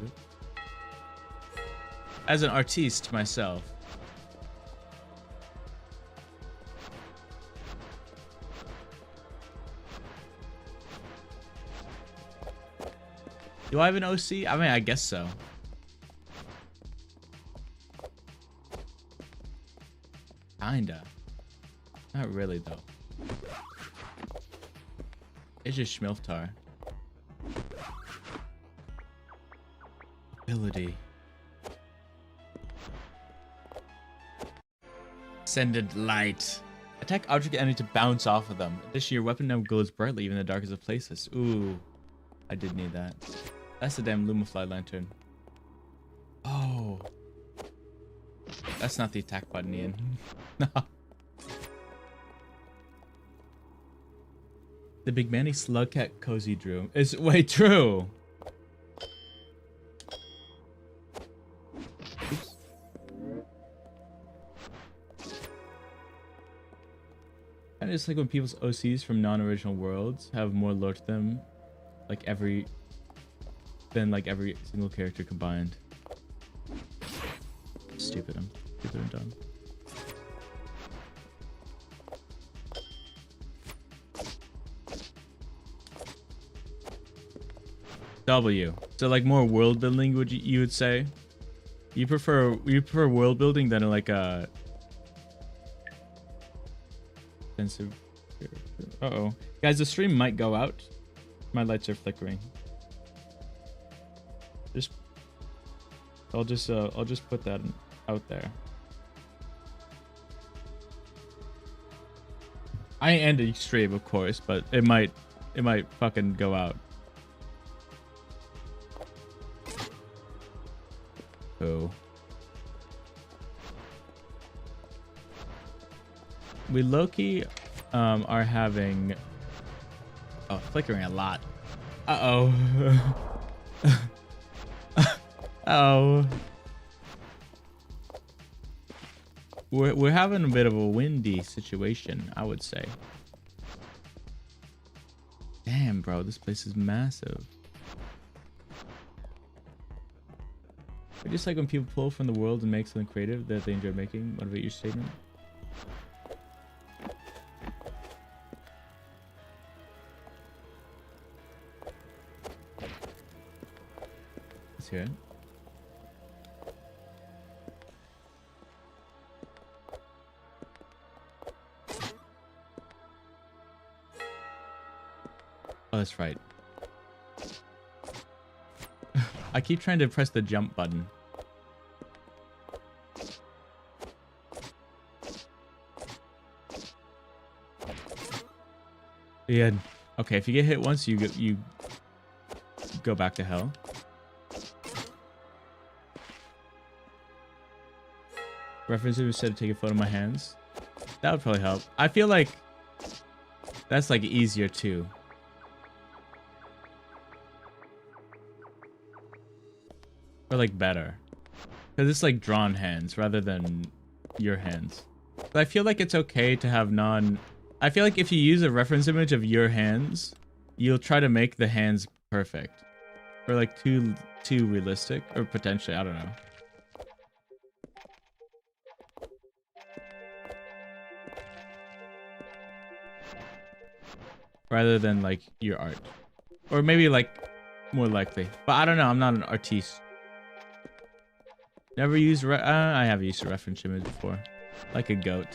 As an artiste myself. Do I have an OC? I mean, I guess so. Kinda. Not really, though. It's just Schmilftar. Ability. Ascendant Light. Attack object enemy to bounce off of them. Additionally, your weapon now glows brightly even in the darkest of places. Ooh. I did need that. That's the damn Lumafly lantern. Oh. That's not the attack button, Ian. No. The Big Manny Slugcat Cozy drew is way true. Oops. And it's like when people's OCs from non-original worlds have more lore to them, like every single character combined. Stupid, I'm stupid and dumb. W. So like more world building, would you would say? You prefer world building than like a expensive. Uh-oh. Guys, the stream might go out. My lights are flickering. I'll just put that out there. I ain't ending stream, of course, but it might fucking go out. Oh. We low-key are having flickering a lot. Uh-oh. Oh. We're having a bit of a windy situation, I would say. Damn, bro, this place is massive. I just like when people pull from the world and make something creative that they enjoy making. Motivate your statement. Let's hear it. Oh, that's right. I keep trying to press the jump button. Yeah. Okay, if you get hit once, you go back to hell. Reference was said to take a photo of my hands. That would probably help. I feel like that's like easier too. Or like better. Because it's like drawn hands rather than your hands. But I feel like it's okay to have I feel like if you use a reference image of your hands, you'll try to make the hands perfect. Or like too realistic. Or potentially, I don't know. Rather than like your art. Or maybe like more likely. But I don't know, I'm not an artiste. Never used I have used a reference image before. Like a goat.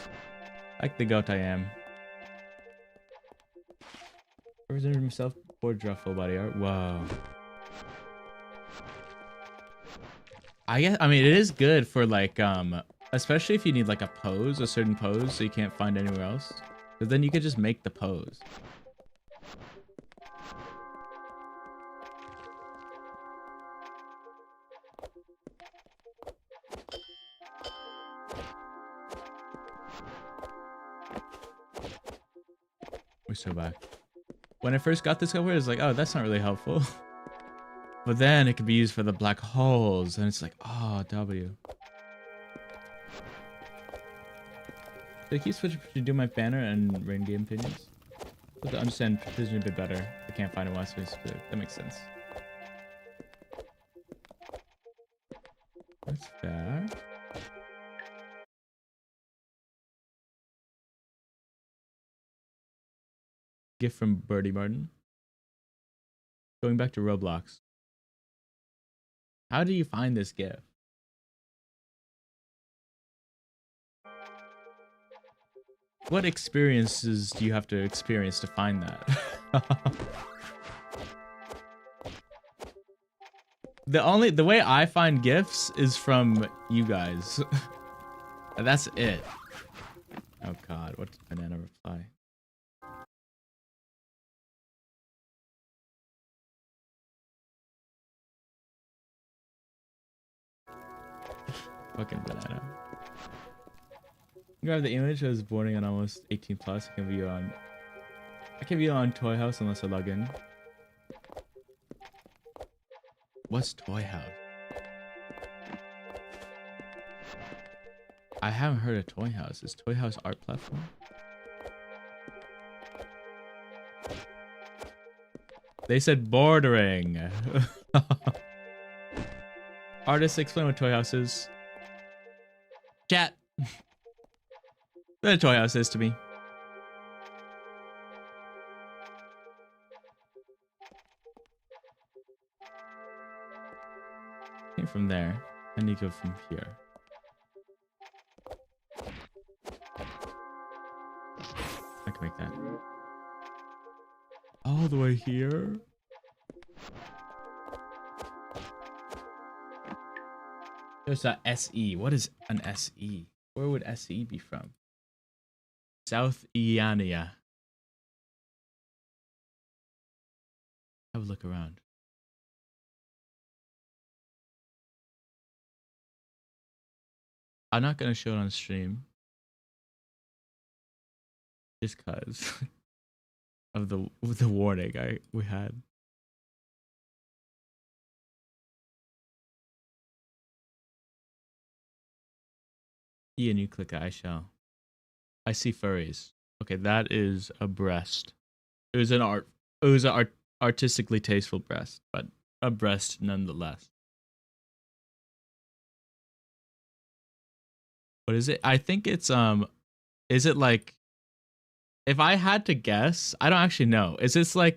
Like the goat I am. Represented himself before draft full body art. Whoa. I guess, I mean, it is good for like, especially if you need like a pose, a certain pose, so you can't find anywhere else. Because then you could just make the pose. We're so back. When I first got this cover, it was like, oh, that's not really helpful. But then it could be used for the black holes, and it's like, oh, W. So I keep switching between do my banner and rain game opinions. But to understand precision a bit better, I can't find a white space, but that makes sense. That's fair. Gift from Birdie Martin. Going back to Roblox. How do you find this gift? What experiences do you have to experience to find that? The way I find gifts is from you guys. And that's it. Oh god, what did Banana reply? Fucking Banana. Grab the image. I was boarding on almost 18 plus. I can view on Toy House unless I log in. What's Toy House? I haven't heard of Toy House. Is Toy House art platform? They said bordering. Artists, explain what Toy House is. Chat. What a Toy House is to me. Came from there. I need to go from here. I can make that. All the way here? There's a SE. What is an SE? Where would SE be from? South Iania. Have a look around. I'm not gonna show it on stream. Just cause of the warning we had. Ian, you click I shall. I see furries. Okay, that is a breast. It was an artistically tasteful breast, but a breast nonetheless. What is it? I think it's is it like, if I had to guess, I don't actually know. Is this like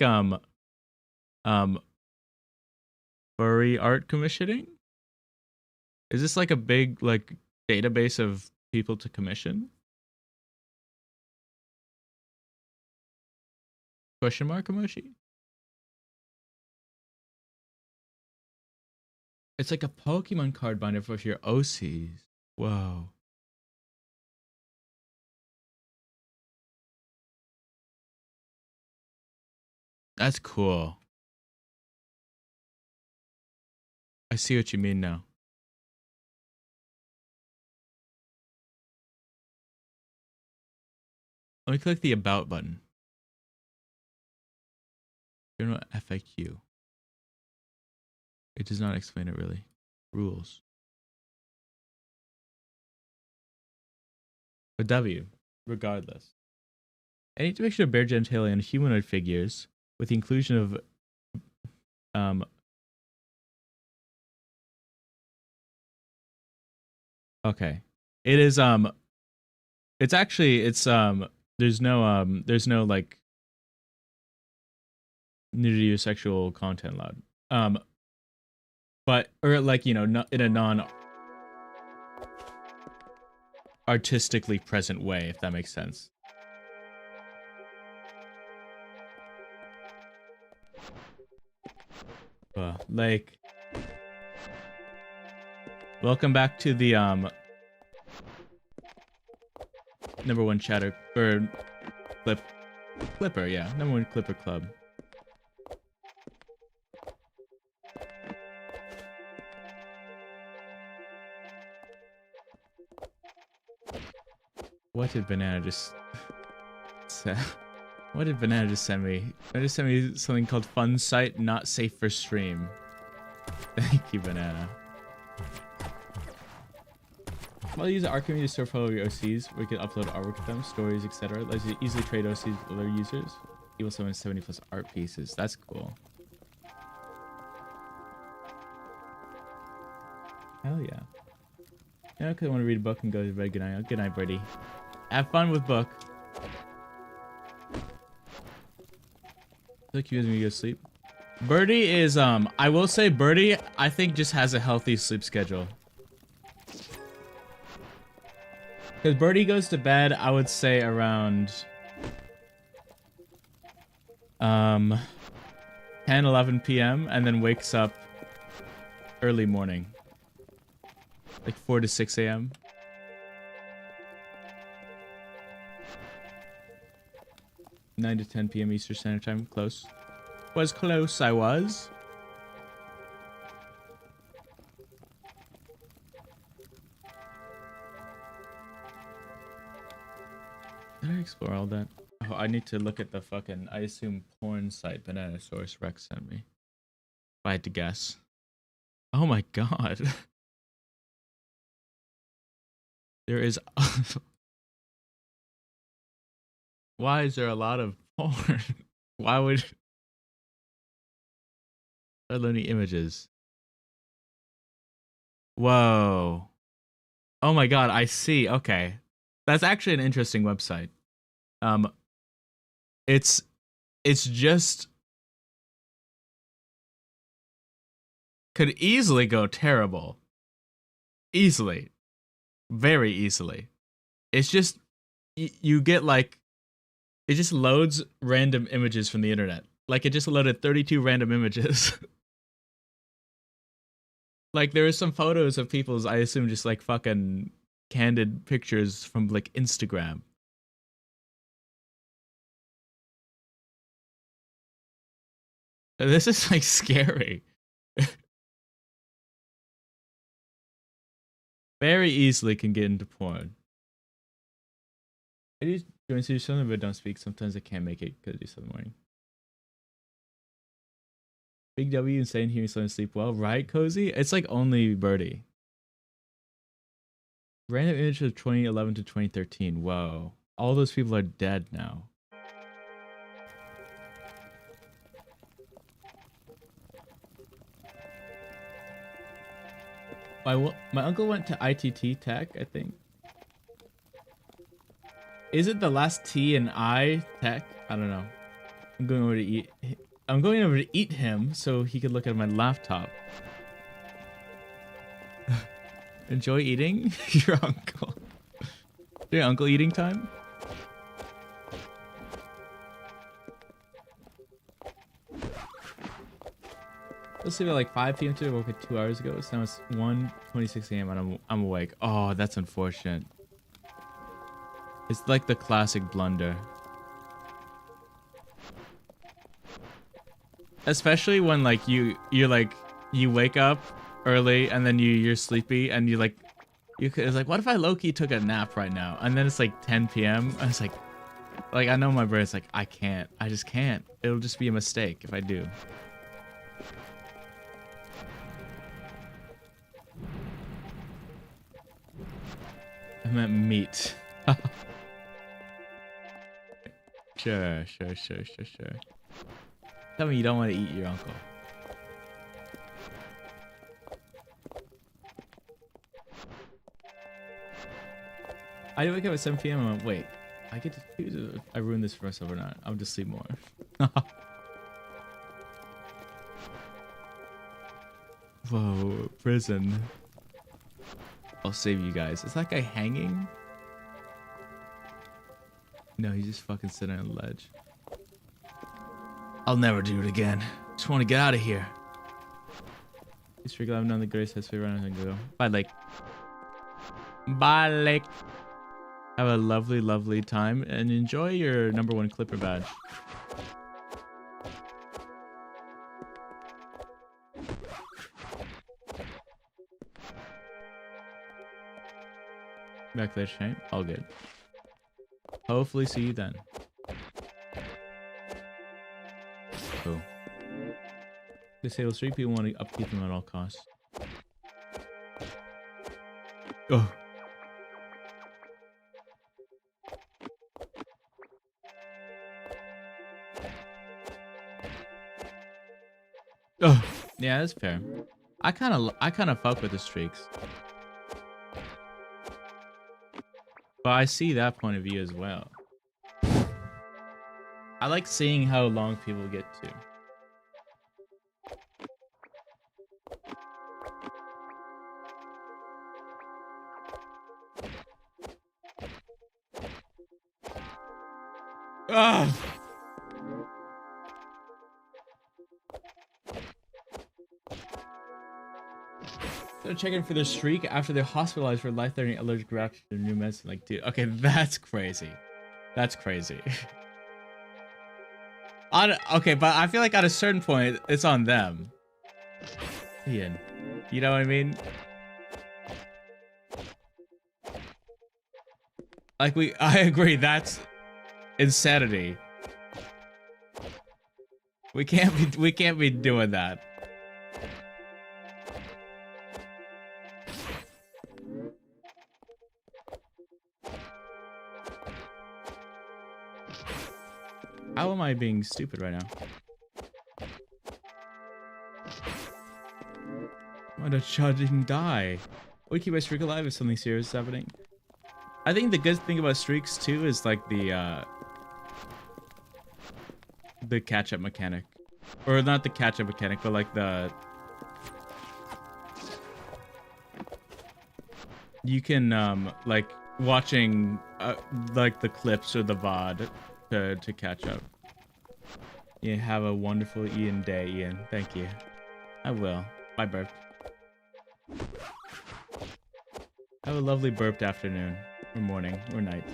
furry art commissioning? Is this like a big like database of people to commission? Question mark emoji? It's like a Pokemon card binder for your OCs. Whoa. That's cool. I see what you mean now. Let me click the About button. General FAQ. It does not explain it really. Rules. But W, regardless. I need to make sure bare genitalia and humanoid figures with the inclusion of okay. It is it's actually there's no like nudity or sexual content allowed. But or like, you know, not in a non artistically present way, if that makes sense. Like, welcome back to the number one chatter or clipper, yeah, number one clipper club. What did Banana just say? What did Banana just send me? They just sent me something called fun site not safe for stream. Thank you, Banana. Well, use the art community to store photo of your OCs, where you can upload artwork to them, stories, etc. Lets you easily trade OCs with other users. Equal summon 70 plus art pieces. That's cool. Hell yeah. Yeah, because I want to read a book and go to bed. Good night. Good night, Birdie. Have fun with book. Look, you guys when you go to sleep. Birdie is I will say Birdie I think just has a healthy sleep schedule. Because Birdie goes to bed, I would say around 10, 11 p.m. and then wakes up early morning. Like 4 to 6 a.m. Nine to 10 p.m. Eastern Standard Time. Close. Was close, I was. Did I explore all that? Oh, I need to look at the fucking, I assume, porn site Bananasaurus Rex sent me. If I had to guess. Oh my god. There is... Why is there a lot of porn? Why would... Only images. Whoa. Oh my god, I see. Okay. That's actually an interesting website. It's just could easily go terrible. Easily. Very easily. It's just you get like it just loads random images from the internet. Like it just loaded 32 random images. Like there are some photos of people's, I assume, just like fucking candid pictures from like Instagram. This is like scary. Very easily can get into porn. I do join to do something but don't speak. Sometimes I can't make it because I do something in the morning. Big W insane hearing someone sleep well, right, Cozy? It's like only Birdie. Random image of 2011 to 2013. Whoa. All those people are dead now. My uncle went to ITT Tech, I think. Is it the last T in I Tech? I don't know. I'm going over to eat him so he could look at my laptop. Enjoy eating your uncle. Your uncle eating time? Let's see, at like 5 p.m. today. I woke up 2 hours ago. So now it's 1:26 a.m. and I'm awake. Oh, that's unfortunate. It's like the classic blunder. Especially when like you wake up early and then you're sleepy and it's like, what if I low-key took a nap right now? And then it's like 10 p.m. and it's like I know my brain's like, I just can't. It'll just be a mistake if I do. I meant meat. Sure. Tell me you don't want to eat your uncle. I wake up at 7 p.m. and I'm like, wait, I get to choose if I ruin this for myself or not. I'll just sleep more. Whoa, prison. I'll save you guys. Is that guy hanging? No, he's just fucking sitting on a ledge. I'll never do it again. Just want to get out of here. Please forget I've known the grace has run and go. Bye, Lake. Bye, Lake. Have a lovely, lovely time and enjoy your #1 Clipper badge. Back there, Shane. All good. Hopefully see you then. Cool. Disable street people want to upkeep them at all costs. Oh. Oh. Yeah, that's fair. I kind of fuck with the streaks. But I see that point of view as well. I like seeing how long people get to. Ah! They're checking for their streak after they're hospitalized for life-threatening allergic reaction to new medicine. Like, dude, okay, that's crazy. That's crazy. Okay, but I feel like at a certain point, it's on them. Ian, you know what I mean? Like, I agree, that's insanity. We can't be doing that. How am I being stupid right now? Why the child didn't die? We keep my streak alive if something serious is happening. I think the good thing about streaks too is like the catch-up mechanic. Or not the catch-up mechanic, but like you can like watching like the clips or the VOD to catch up. You have a wonderful Ian day, Ian. Thank you. I will. Bye, burp. Have a lovely burped afternoon, or morning, or night.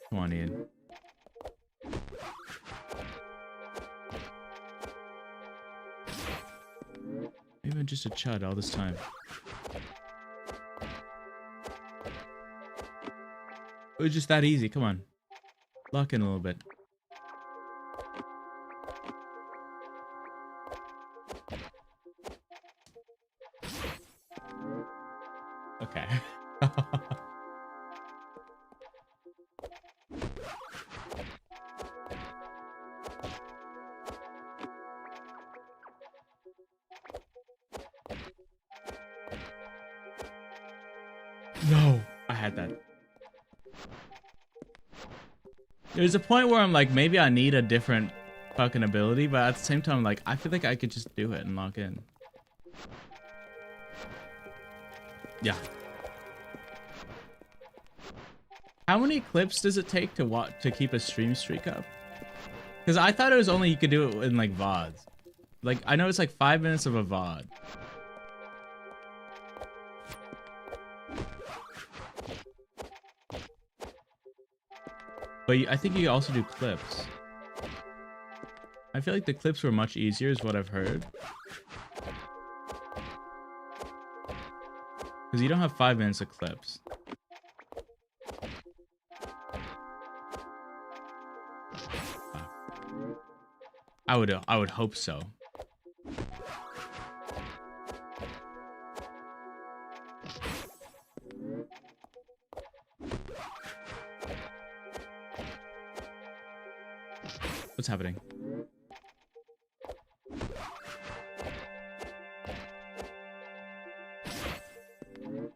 Come on, Ian. Maybe I'm just a chud all this time. It was just that easy. Come on. Lock in a little bit. Okay. No, I had that. There's a point where I'm like, maybe I need a different fucking ability, but at the same time, like, I feel like I could just do it and lock in. Yeah. How many clips does it take to keep a stream streak up? Because I thought it was only you could do it in like VODs. Like, I know it's like 5 minutes of a VOD. But I think you also do clips. I feel like the clips were much easier is what I've heard. Because you don't have 5 minutes of clips. I would hope so. What's happening?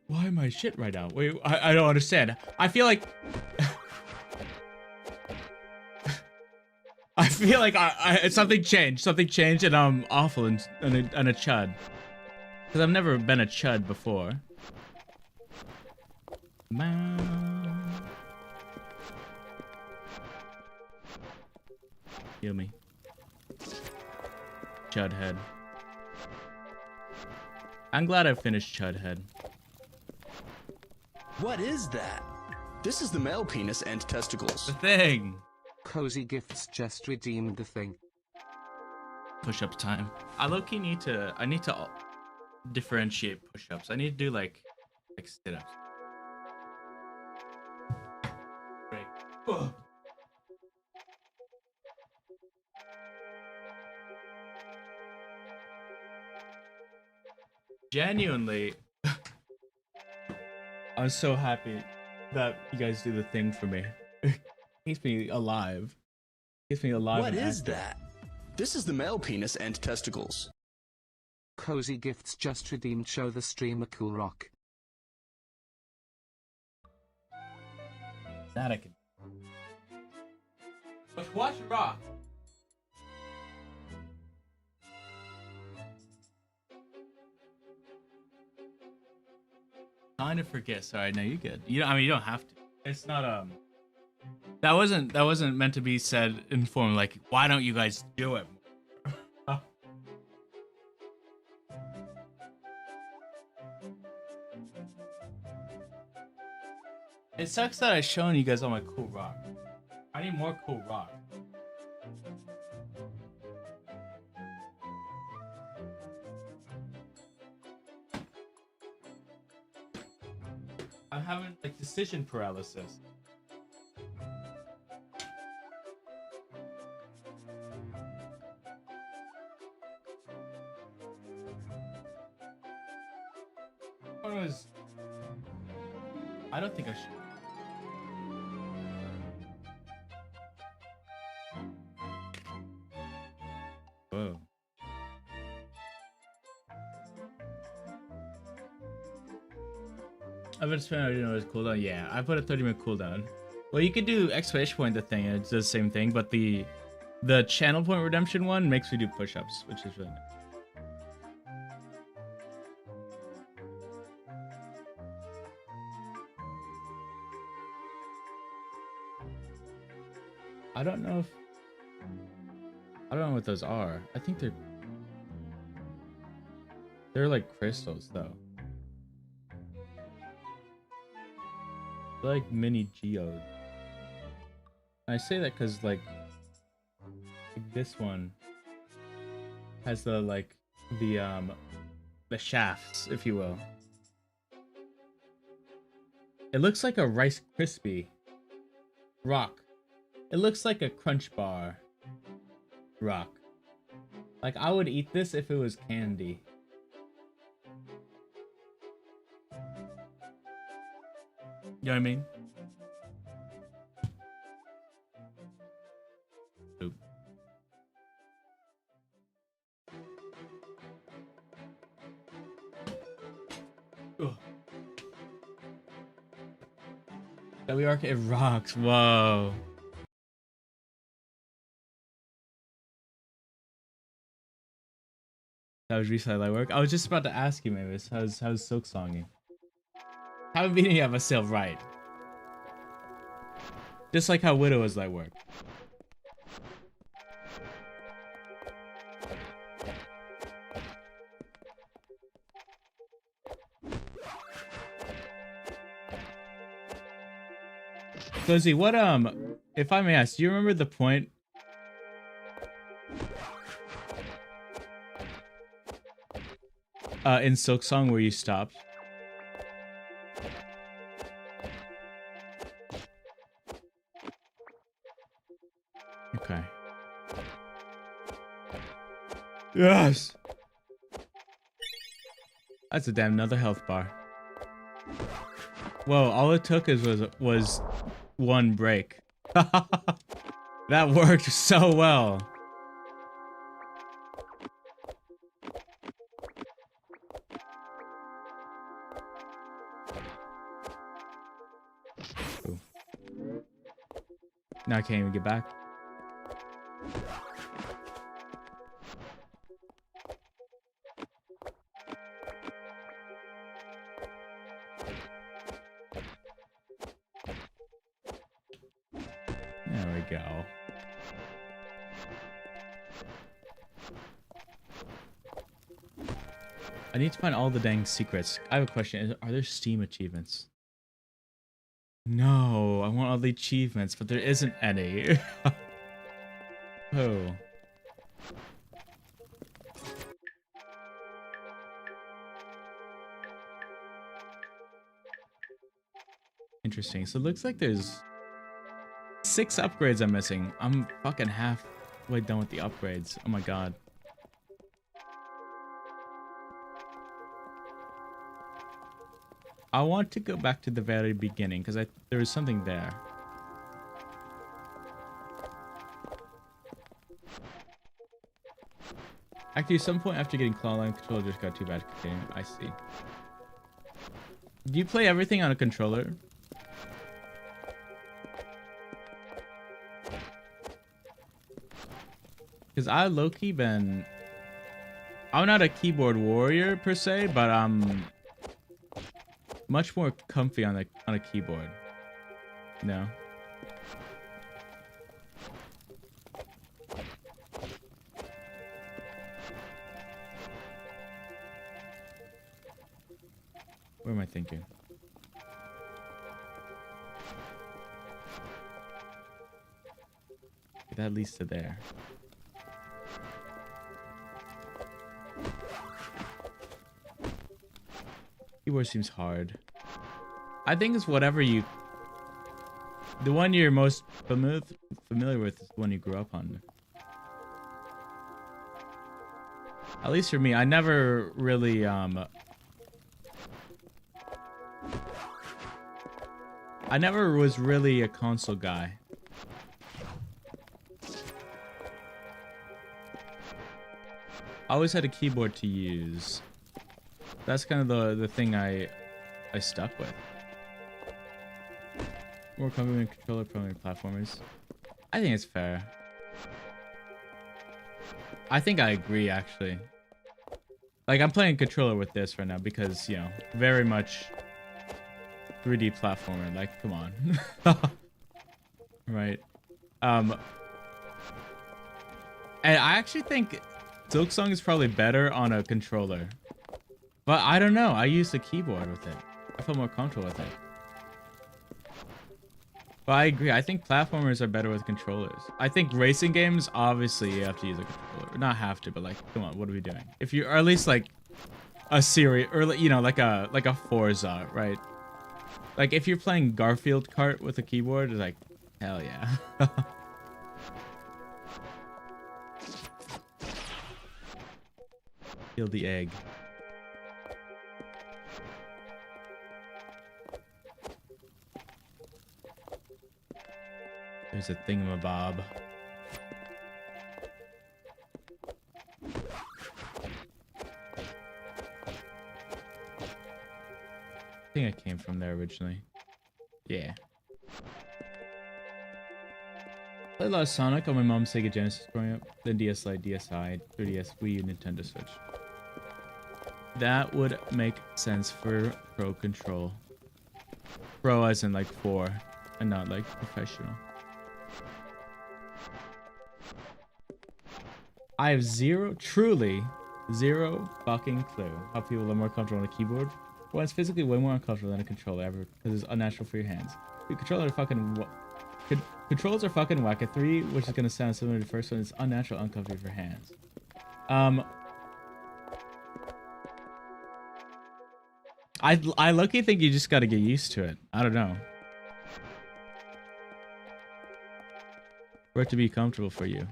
Why am I shit right now? Wait, I don't understand. I feel like I feel like something changed. Something changed and I'm awful and a chud. Because I've never been a chud before. Man. Heal me. Chud head. I'm glad I finished chud head. What is that? This is the male penis and testicles. The thing. Cozy Gifts just redeemed the thing. Push-ups time. I low-key need to differentiate push-ups. I need to do like sit-ups. Great. Ugh. Genuinely, I'm so happy that you guys do the thing for me. Keeps me alive. Keeps me alive. What is that? This is the male penis and testicles. Cozy Gifts just redeemed show the streamer Cool Rock. That I can. Let's watch Rock. Kind of forget. Sorry, no, you're good. You don't have to. It's not that wasn't meant to be said in form like, why don't you guys do it? It sucks that I've shown you guys all my cool rock. I need more cool rock. I'm having like decision paralysis. I don't think I should. Whoa. I've been spending, I didn't know it was cooldown. Yeah, I put a 30-minute cooldown. Well, you could do exclamation point the thing, and it does the same thing, but the channel point redemption one makes me do push-ups, which is really nice. I don't know what those are. I think they're like crystals though. They're like mini geodes. I say that because like this one has the shafts, if you will. It looks like a Rice Krispie rock. It looks like a Crunch Bar rock. Like, I would eat this if it was candy. You know what I mean? Oop. Ugh. W Arcade rocks. Whoa. That was recently light work. I was just about to ask you, Mavis, how's Silk Songing? Haven't been here myself right. Just like how Widow was light work. Cozy, what if I may ask, do you remember the point in Silk Song where you stopped? Okay. Yes! That's a damn another health bar. Whoa, all it took was one break. That worked so well. Ooh. Now I can't even get back. go. I need to find all the dang secrets. I have a question. Are there Steam achievements? No, I want all the achievements, but there isn't any. Oh. Interesting. So it looks like there's 6 upgrades I'm missing. I'm fucking halfway done with the upgrades. Oh my god. I want to go back to the very beginning because there was something there. Actually, at some point after getting Clawline controller just got too bad at continuing. I see. Do you play everything on a controller? Because I low-key been... I'm not a keyboard warrior per se, but I'm much more comfy on a keyboard. No. What am I thinking? That leads to there. Keyboard seems hard. I think it's whatever you... The one you're most familiar with is the one you grew up on. At least for me, I never really, I never was really a console guy. I always had a keyboard to use. That's kind of the thing I stuck with. More comfortable controller programming platformers. I think it's fair. I think I agree actually. Like I'm playing controller with this right now because, you know, very much 3D platformer. Like, come on. Right. And I actually think Silksong is probably better on a controller. But I don't know. I use the keyboard with it. I feel more comfortable with it. But I agree. I think platformers are better with controllers. I think racing games, obviously, you have to use a controller. Not have to, but like, come on, what are we doing? If you, or at least like a series, or you know, like a Forza, right? Like if you're playing Garfield Kart with a keyboard, it's like, hell yeah. Kill the egg. There's a thingamabob. I think I came from there originally. Yeah. Played a lot of Sonic on my mom's Sega Genesis growing up. Then DS Lite, DSi, 3DS, Wii U, Nintendo Switch. That would make sense for Pro Control. Pro as in like 4, and not like professional. I have truly zero fucking clue how people are more comfortable on a keyboard. Well, it's physically way more uncomfortable than a controller ever because it's unnatural for your hands. Controllers are fucking whack. A 3, which is gonna sound similar to the first one, is unnatural, uncomfortable for hands. I lucky think you just gotta get used to it. I don't know. For it to be comfortable for you.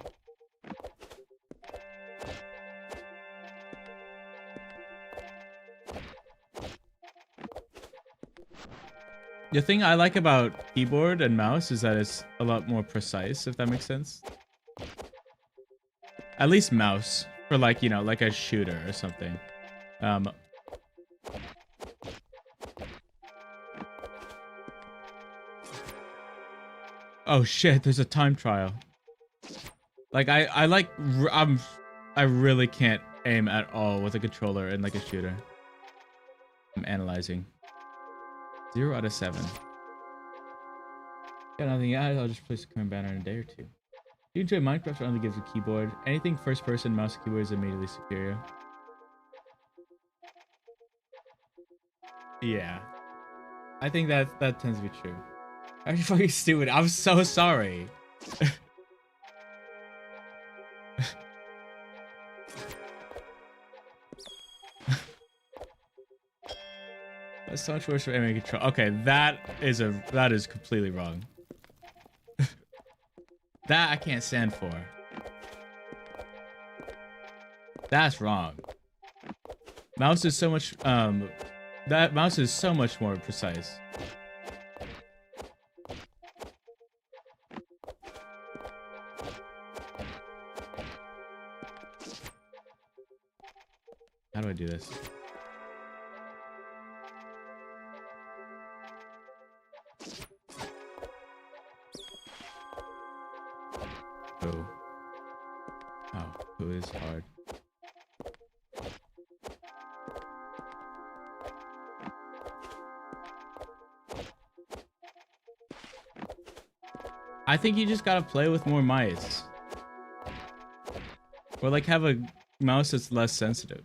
The thing I like about keyboard and mouse is that it's a lot more precise, if that makes sense. At least mouse, for like, you know, like a shooter or something. Oh shit, there's a time trial. Like I really can't aim at all with a controller in like a shooter. I'm analyzing. 0 out of 7. Got nothing. I'll just place the current banner in a day or two. Do you enjoy Minecraft or only gives a keyboard? Anything first person mouse and keyboard is immediately superior. Yeah. I think that tends to be true. I'm fucking stupid. I'm so sorry. That's so much worse for enemy control. Okay, that is completely wrong. That I can't stand for. That's wrong. Mouse is so much that mouse is so much more precise. How do I do this? Oh. Oh, it is hard. I think you just gotta play with more mice. Or like have a mouse that's less sensitive.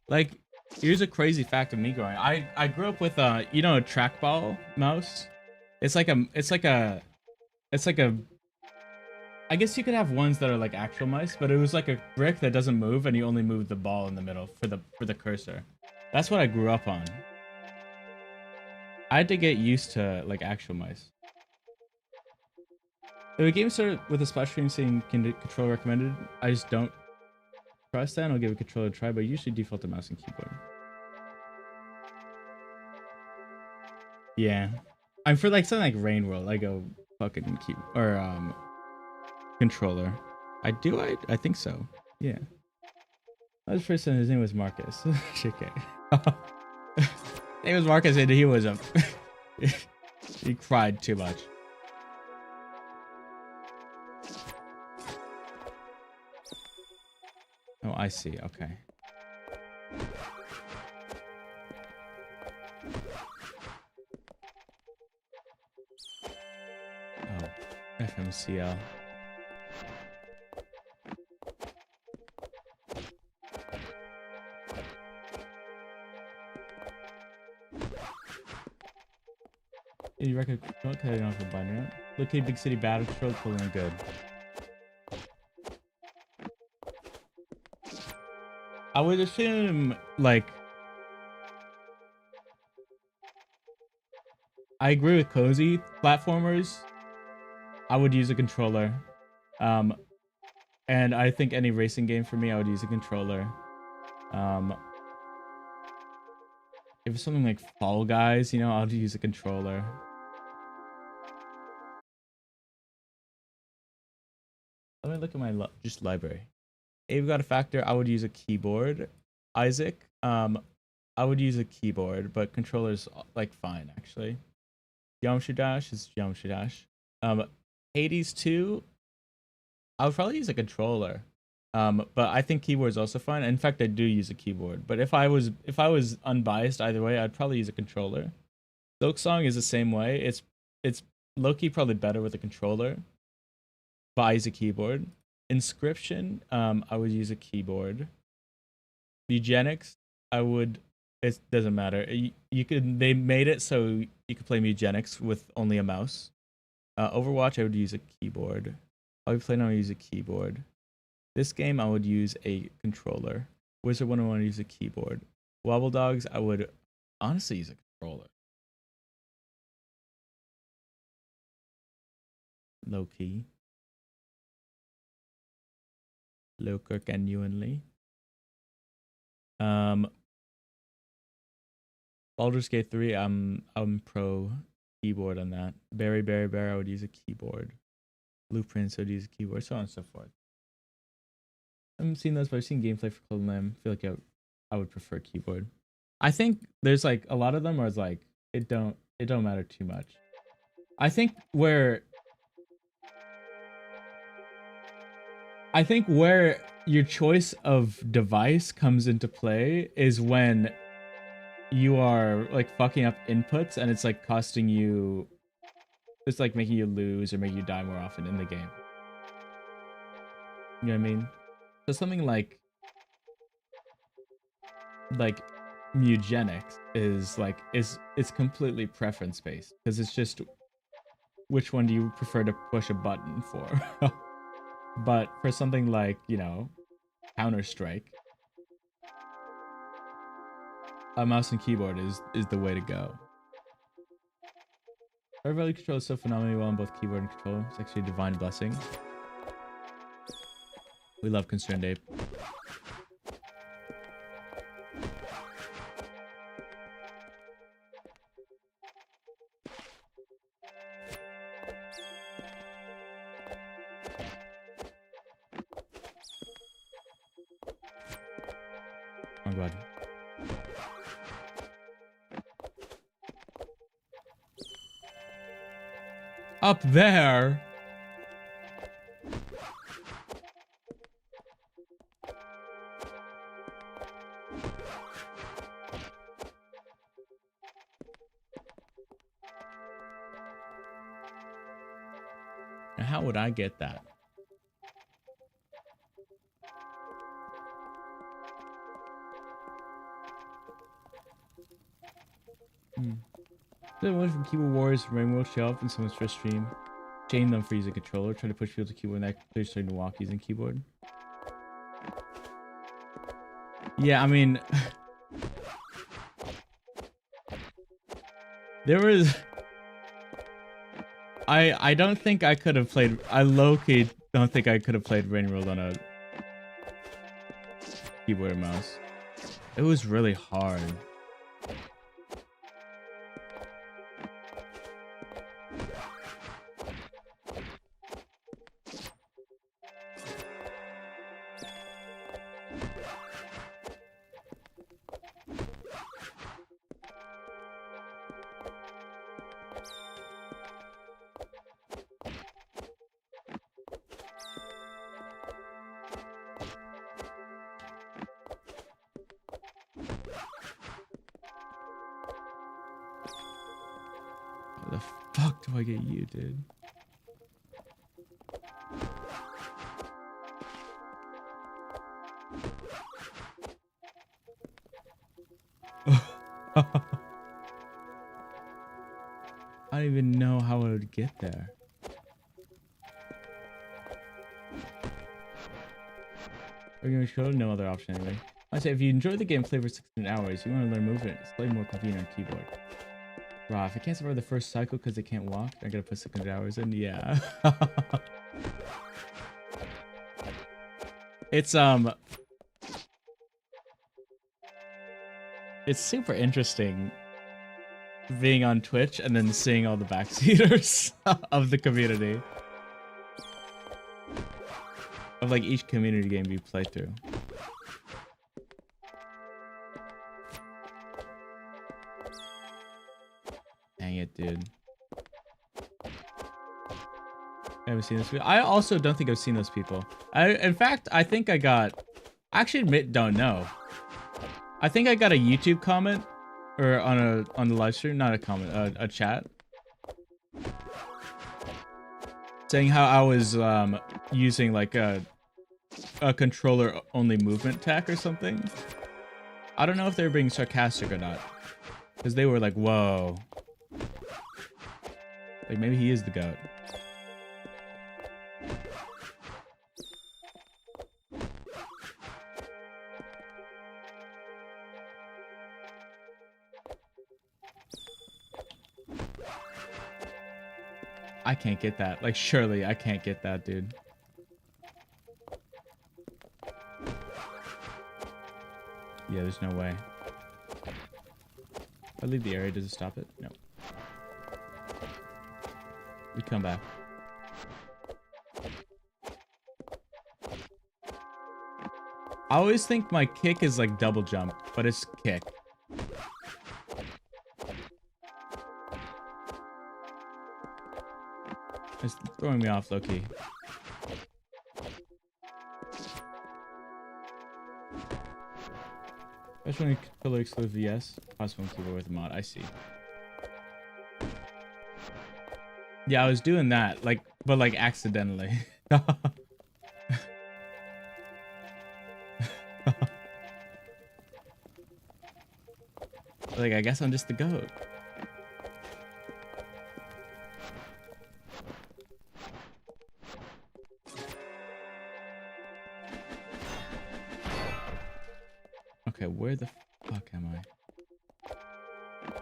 Like, here's a crazy fact of me growing. I grew up with you know, a trackball mouse. It's like a I guess you could have ones that are like actual mice, but it was like a brick that doesn't move and you only move the ball in the middle for the cursor. That's what I grew up on. I had to get used to like actual mice. If a game started with a splash screen saying control recommended, I just don't trust that and I'll give a controller a try, but I usually default to mouse and keyboard. Yeah. I'm for like something like Rain World, I go fucking keep or controller. I think so. Yeah. I was first, his name was Marcus. Okay. His name was Marcus and he was a he cried too much. Oh, I see. Okay. Oh, FMCL. You reckon don't cut it off the binder? Locate big city battle control, totally good. I would assume like I agree with cozy platformers. I would use a controller. And I think any racing game for me, I would use a controller. If it's something like Fall Guys, you know, I'll use a controller. Let me look at my just library. Abe got a factor. I would use a keyboard. Isaac, I would use a keyboard, but controller's like fine actually. Geometry Dash is Geometry Dash. Hades 2, I would probably use a controller. But I think keyboard is also fine. In fact, I do use a keyboard. But if I was unbiased either way, I'd probably use a controller. Silk Song is the same way. It's low-key probably better with a controller. But I use a keyboard. Inscription, I would use a keyboard. Eugenics, it doesn't matter. They made it so you could play Eugenics with only a mouse. Overwatch, I would use a keyboard. I would play now, I use a keyboard. This game, I would use a controller. Wizard 101, I use a keyboard. Wobble Dogs, I would honestly use a controller. Low key. Low genuinely. Baldur's Gate 3, I'm pro keyboard on that. Berry, I would use a keyboard. Blueprints, I would use a keyboard, so on and so forth. I haven't seen those, but I've seen gameplay for Cold Lamb. I feel like I would prefer keyboard. I think there's like a lot of them where it's like it don't matter too much. I think where your choice of device comes into play is when you are like fucking up inputs and it's like costing you, it's like making you lose or making you die more often in the game. You know what I mean? So something like eugenics is like it's completely preference based because it's just which one do you prefer to push a button for. But for something like, you know, Counter-Strike, a mouse and keyboard is the way to go. Our value control is so phenomenally well on both keyboard and controller. It's actually a divine blessing. We love Concerned Ape. Oh god. Up there. Now, how would I get that? The one from Keyboard Wars, Rainbow Shelf, and someone's first stream. Shame them for using a controller. Try to push people to keyboard, and they're starting to walk using keyboard. Yeah, I mean, there was. I don't think I could have played. I low-key don't think I could have played Rain World on a keyboard and mouse. It was really hard. How the fuck do I get you, dude? I don't even know how I would get there. Regular show, no other option anyway. I say if you enjoy the game, play for 16 hours. You want to learn movement, it's slightly more convenient on keyboard. Wow, if I can't survive the first cycle because they can't walk, I gotta put 600 hours in. Yeah. It's super interesting being on Twitch and then seeing all the backseaters of the community. Of like each community game you play through. Dang it, dude. I haven't seen this video. I also don't think I've seen those people. In fact, I think I got... I actually don't know. I think I got a YouTube comment or on the live stream, not a comment, a chat, saying how I was using like a controller only movement tech or something. I don't know if they were being sarcastic or not, because they were like, "Whoa, like maybe he is the GOAT." I can't get that. Like, surely I can't get that, dude. Yeah, there's no way. If I leave the area, does it stop it? No. We come back. I always think my kick is like double jump, but it's kick. It's throwing me off, low-key. Especially controller exclusive, yes. Possible keyboard with a mod. I see. Yeah, I was doing that, like, but like accidentally. Like, I guess I'm just the goat. Okay, where the fuck am I?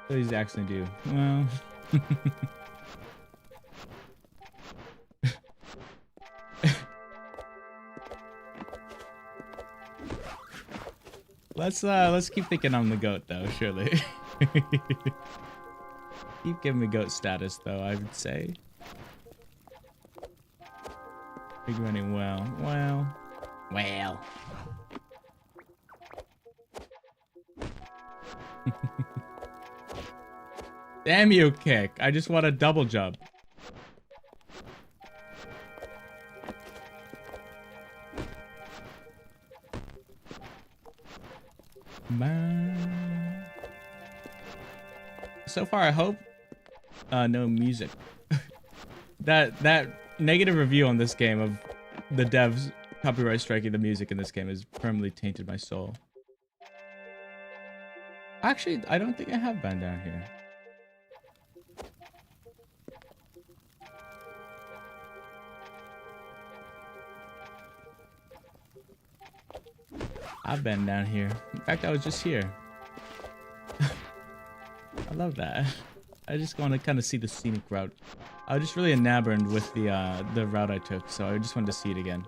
What does he actually do? Well... let's keep thinking I'm the goat though, surely. Keep giving me goat status though, I would say. Big running well. Damn you, kick. I just want a double jump. So far, I hope no music. that negative review on this game of the devs copyright striking the music in this game has permanently tainted my soul. Actually, I don't think I have been down here. I've been down here. In fact, I was just here. I love that. I just want to kind of see the scenic route. I was just really enamored with the route I took, so I just wanted to see it again.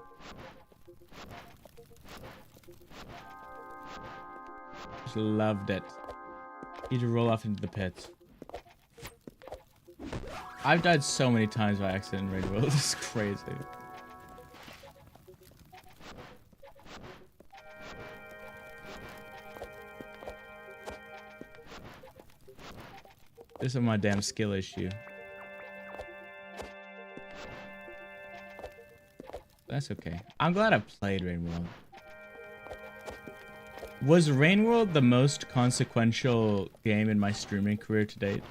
Just loved it. Need to roll off into the pit. I've died so many times by accident in Raid World. This is crazy. This is my damn skill issue. That's okay. I'm glad I played Rain World. Was Rain World the most consequential game in my streaming career to date?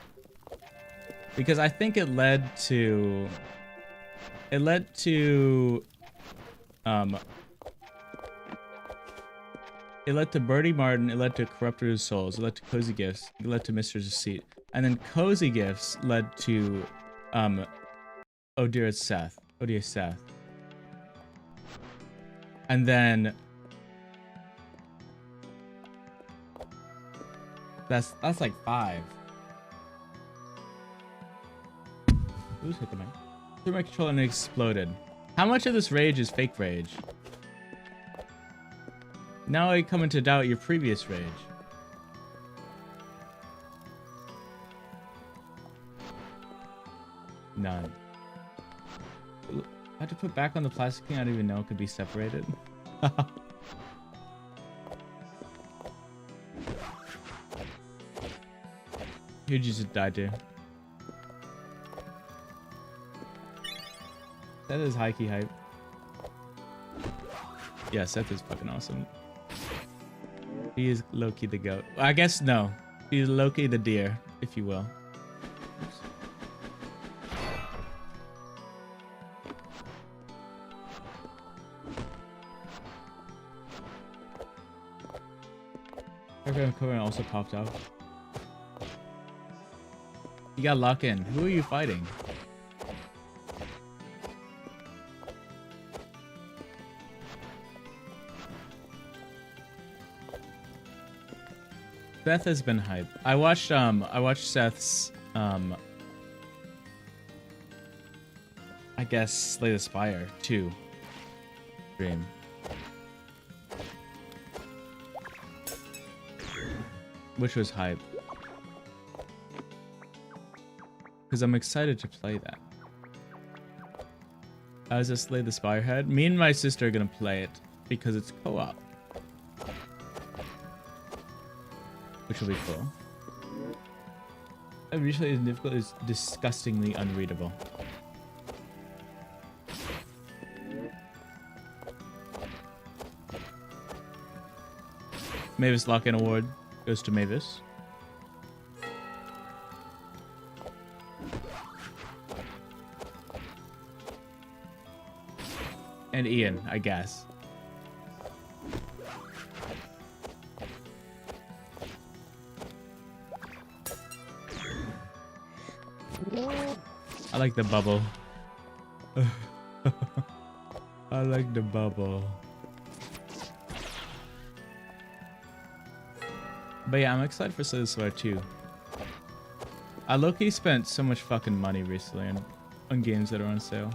Because I think it led to Birdie Martin, it led to Corruptor of Souls, it led to Cozy Gifts, it led to Mistress of Seat. And then Cozy Gifts led to Odious Seth. And then that's like 5. Who's hit the mic? Threw my controller and it exploded. How much of this rage is fake rage? Now I come into doubt your previous rage. None. I had to put back on the plastic thing I didn't even know could be separated. You just died to. That is high-key hype. Yeah, Seth is fucking awesome. He is low-key the goat. I guess no. He's low-key the deer, if you will. Coven also popped out. You got lock in. Who are you fighting? Seth has been hype. I watched Seth's I guess Slay the Spire 2 stream. Which was hype. Because I'm excited to play that. As a Slay the Spire head, me and my sister are gonna play it because it's co-op. Which will be cool. Usually it's difficult, is disgustingly unreadable. Mavis Lock-in award goes to Mavis. And Ian, I guess. I like the bubble. I like the bubble. But yeah, I'm excited for Slay the Spire 2. I low-key spent so much fucking money recently on games that are on sale.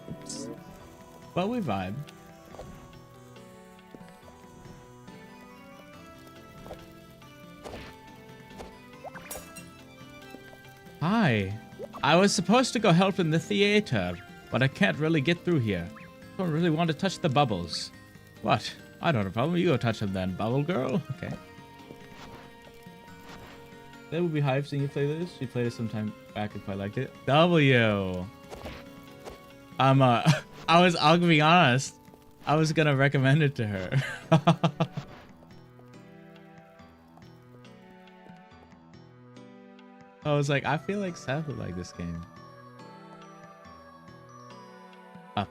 Oops. But we vibe. Hi. I was supposed to go help in the theater, but I can't really get through here. Don't really want to touch the bubbles. What? I don't have a problem. You go touch them then, bubble girl. Okay. That would be hype seeing you play this. You played it sometime back if I liked it. W. I'll be honest. I was gonna recommend it to her. I was like, I feel like Seth would like this game. Up.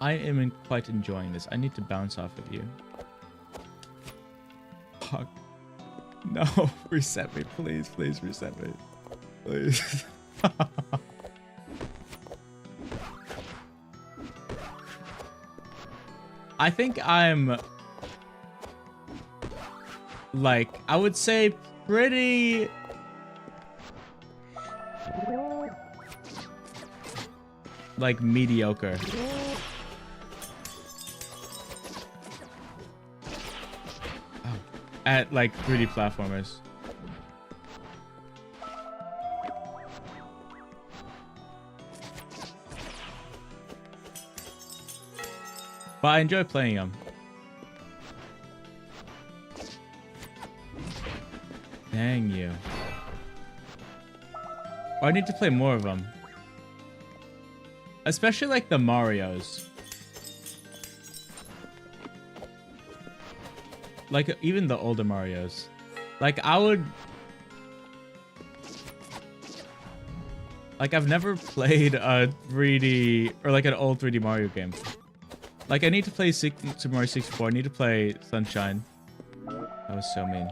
I am quite enjoying this. I need to bounce off of you. Fuck. No, reset me, please. Please reset me. Please. I think I'm like, I would say pretty like mediocre. Oh. At like 3D platformers. But I enjoy playing them. Dang you. Oh, I need to play more of them. Especially like the Marios. Like even the older Marios. Like I would... Like I've never played a 3D or like an old 3D Mario game. Like I need to play Super Mario 64. I need to play Sunshine. That was so mean.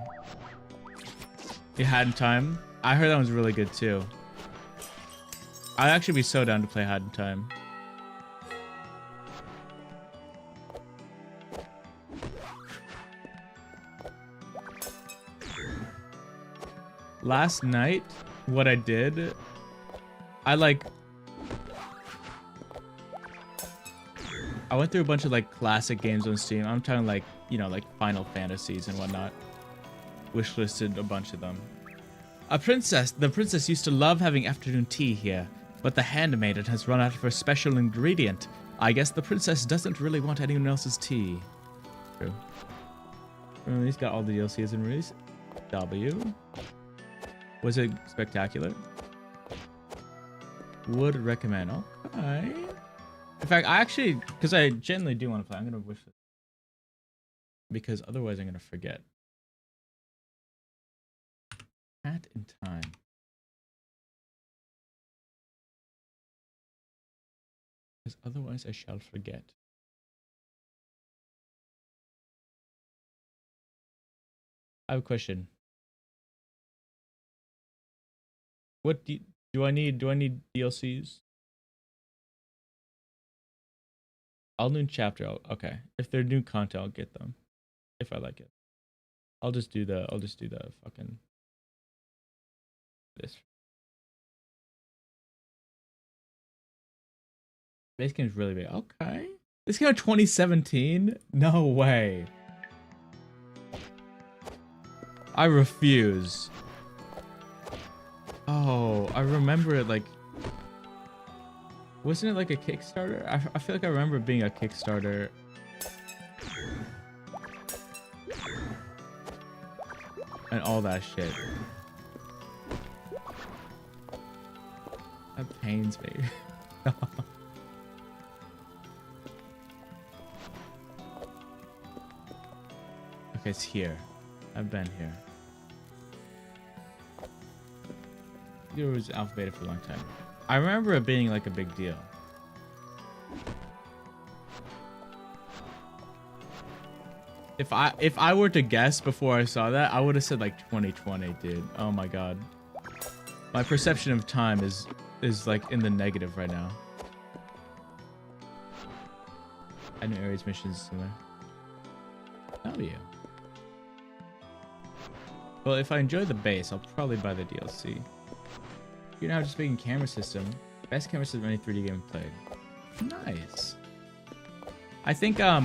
You Had in Time. I heard that was really good too. I'd actually be so down to play Had in Time. Last night, what I did, I went through a bunch of like classic games on Steam. I'm talking like, you know, like Final Fantasies and whatnot. Wishlisted a bunch of them. The princess used to love having afternoon tea here, but the handmaiden has run out of her special ingredient. I guess the princess doesn't really want anyone else's tea. True. He's got all the DLCs in release. W. Was it spectacular? Would recommend. Okay. In fact, I actually, because I genuinely do want to play, I'm going to wish it. Because otherwise I'm going to forget. Hat in Time. Because otherwise I shall forget. I have a question. What do I need? Do I need DLCs? All new chapter. Okay. If they're new content, I'll get them. If I like it. I'll just do the fucking this. This game's really big. Okay. This came out 2017? No way. I refuse. Oh, I remember it like Wasn't it like a Kickstarter? I feel like I remember it being a Kickstarter. And all that shit. That pains me. Okay, it's here. I've been here. It was alpha beta for a long time. I remember it being like a big deal. If I were to guess before I saw that, I would have said like 2020, dude. Oh my god. My perception of time is like in the negative right now. I know Ares missions similar. W. Well, if I enjoy the base, I'll probably buy the DLC. You're now just making camera system. Best camera system any 3D game played. Nice. I think I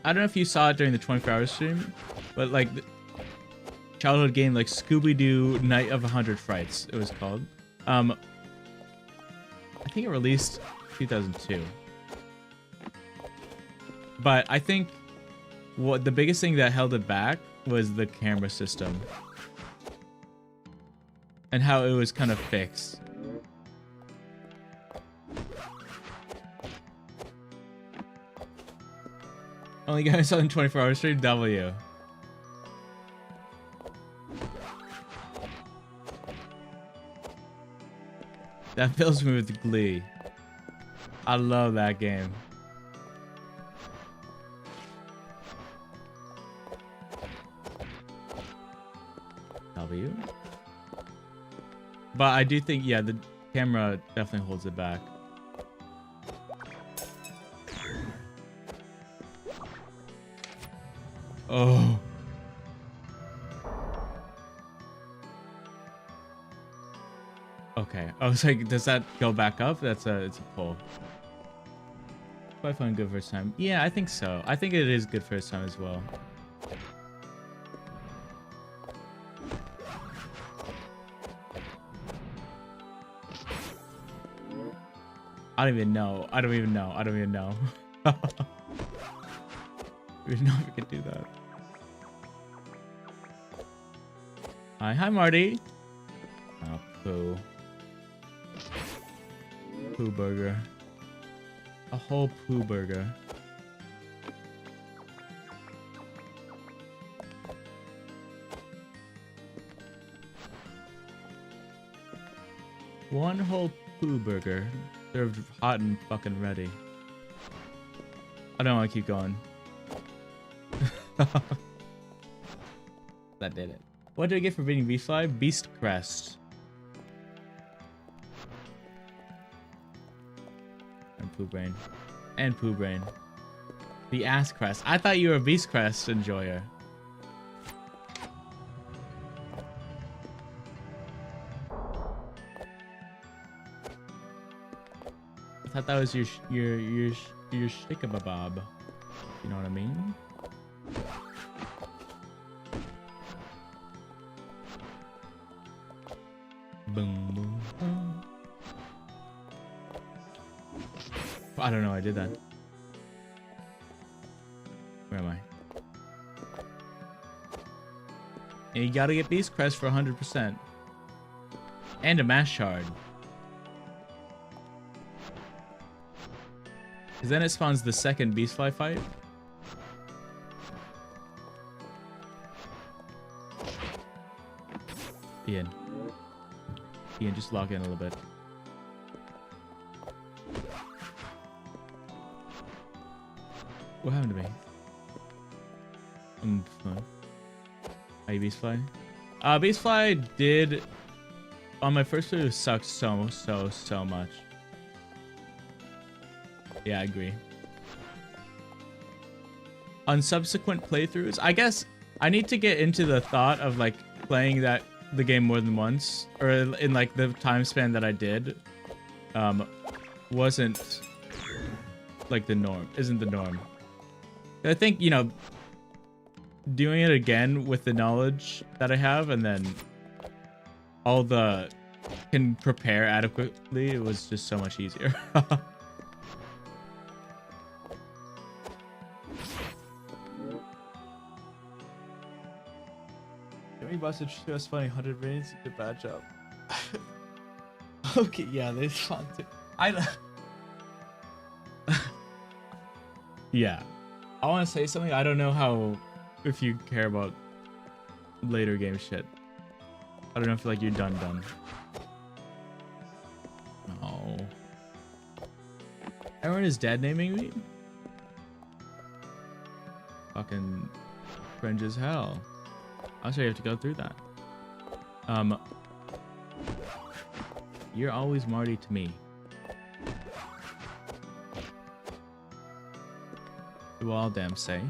don't know if you saw it during the 24-hour stream, but like the childhood game like Scooby-Doo Night of 100 Frights, it was called. I think it released 2002. But I think what the biggest thing that held it back was the camera system. And how it was kind of fixed. Only guy I saw in 24-hour stream, W. That fills me with glee. I love that game. W. But I do think, yeah, the camera definitely holds it back. Oh. Okay. I was like, does that go back up? It's a pull. I find good first time. Yeah, I think so. I think it is good first time as well. I don't even know. I don't even know. I don't even know. I don't even know if we could do that. Hi, Marty. Oh, poo. Poo burger. A whole poo burger. One whole poo burger. Served hot and fucking ready. I don't want to keep going. That did it. What do I get for beating V-Fly? Beast Crest. And Poo Brain. And Poo Brain. The Ass Crest. I thought you were a Beast Crest enjoyer. I thought that was your shikababob. You know what I mean? Boom, boom, boom. I don't know. I did that. Where am I? And you gotta get Beast Crest for 100%. And a Mash Shard. Because then it spawns the second Beastfly fight. Ian, just lock in a little bit. What happened to me? Fine. Are you Beastfly? Beastfly did... On my first video, sucked so much. Yeah, I agree. On subsequent playthroughs, I guess I need to get into the thought of like playing the game more than once, or in like the time span that I did, wasn't like the norm. Isn't the norm. I think, you know, doing it again with the knowledge that I have, and then all the can prepare adequately, it was just so much easier. Jimmy busted just funny 100 minutes. Did a bad job. Okay, yeah, they fun too. Yeah, I want to say something. I don't know how if you care about later game shit. I don't know if like you're done. Oh. Everyone is dead naming me? Fucking cringe as hell. I'm sorry you have to go through that. You're always Marty to me. Do all damn say.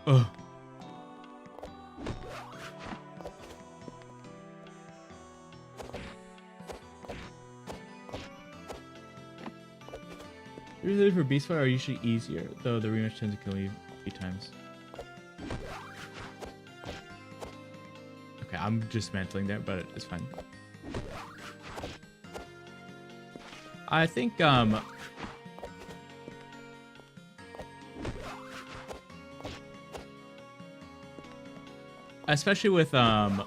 Ugh. Usually for beast fight are usually easier, though the rematch tends to kill you a few times. Okay, I'm just mantling there, but it's fine. I think especially with I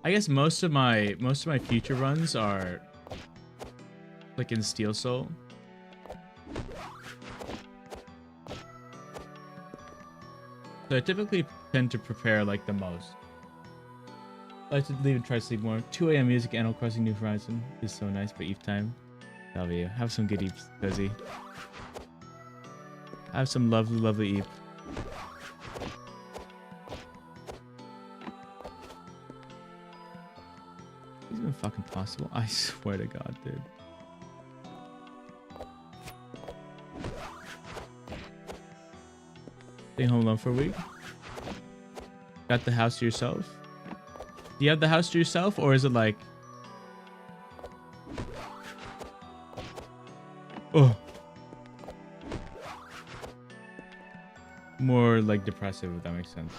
guess most of my future runs are like in Steel Soul. So I typically tend to prepare like the most. I like to leave and try to sleep more. 2 a.m. music, Animal Crossing New Horizon is so nice, but Eve time. W. Have some good Eve, Cozy. Have some lovely, lovely Eve. Is it even fucking possible? I swear to God, dude. Staying home alone for a week. Got the house to yourself. Do you have the house to yourself, or is it like... Oh. More like depressive, if that makes sense.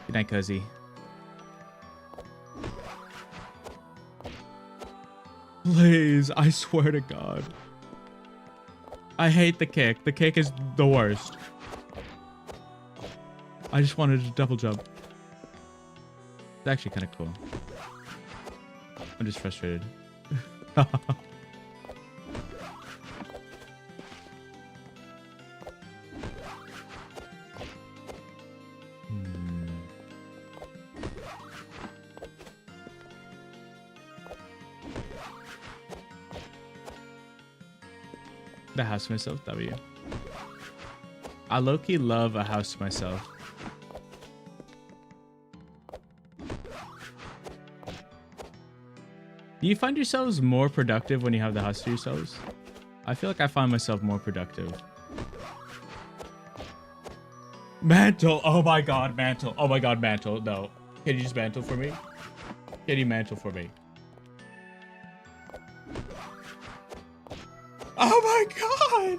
Good night, Cozy. Please, I swear to God. I hate the kick. The kick is the worst. I just wanted to double jump. It's actually kind of cool. I'm just frustrated. The house to myself, W. I low-key love a house to myself. Do you find yourselves more productive when you have the house to yourselves? I feel like I find myself more productive. Mantle! Oh my god, mantle. Oh my god, mantle. No. Can you just mantle for me? Can you mantle for me? Oh my god!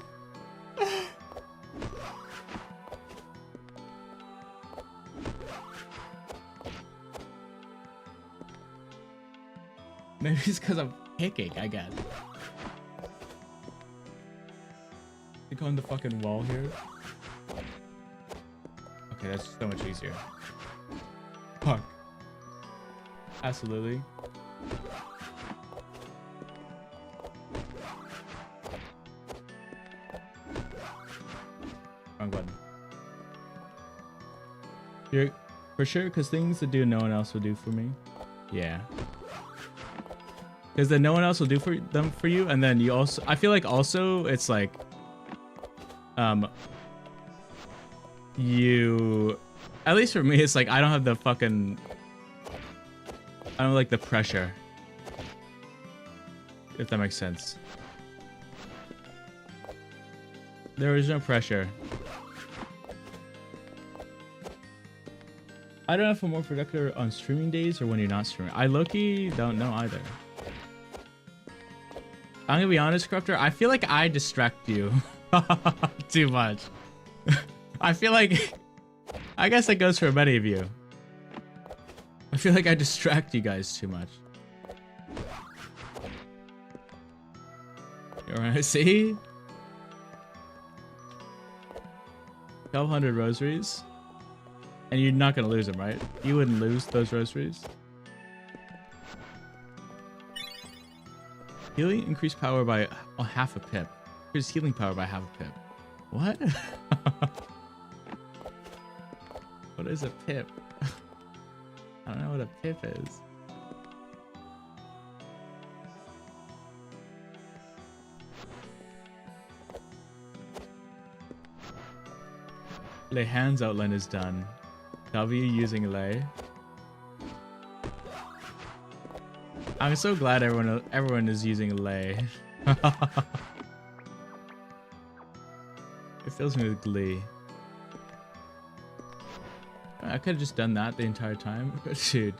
Maybe it's because I'm kicking, I guess. You go on the fucking wall here. Okay, that's so much easier. Fuck. Absolutely. Wrong button. You're for sure, because things to do no one else will do for me. Yeah. Because then no one else will do for them for you, and then you also... I feel like also it's like... You... At least for me, it's like I don't have the fucking... I don't like the pressure. If that makes sense. There is no pressure. I don't know if I'm more productive on streaming days or when you're not streaming. I low-key don't know either. I'm gonna be honest, Corruptor. I feel like I distract you Too much. I feel like... I guess that goes for many of you. I feel like I distract you guys too much. You wanna see? 1,200 rosaries. And you're not gonna lose them, right? You wouldn't lose those rosaries. Healing increased power by half a pip. Increased healing power by half a pip. What? What is a pip? I don't know what a pip is. Lay hands outline is done. W using lay. I'm so glad everyone is using lay. It fills me with glee. I could have just done that the entire time, but dude.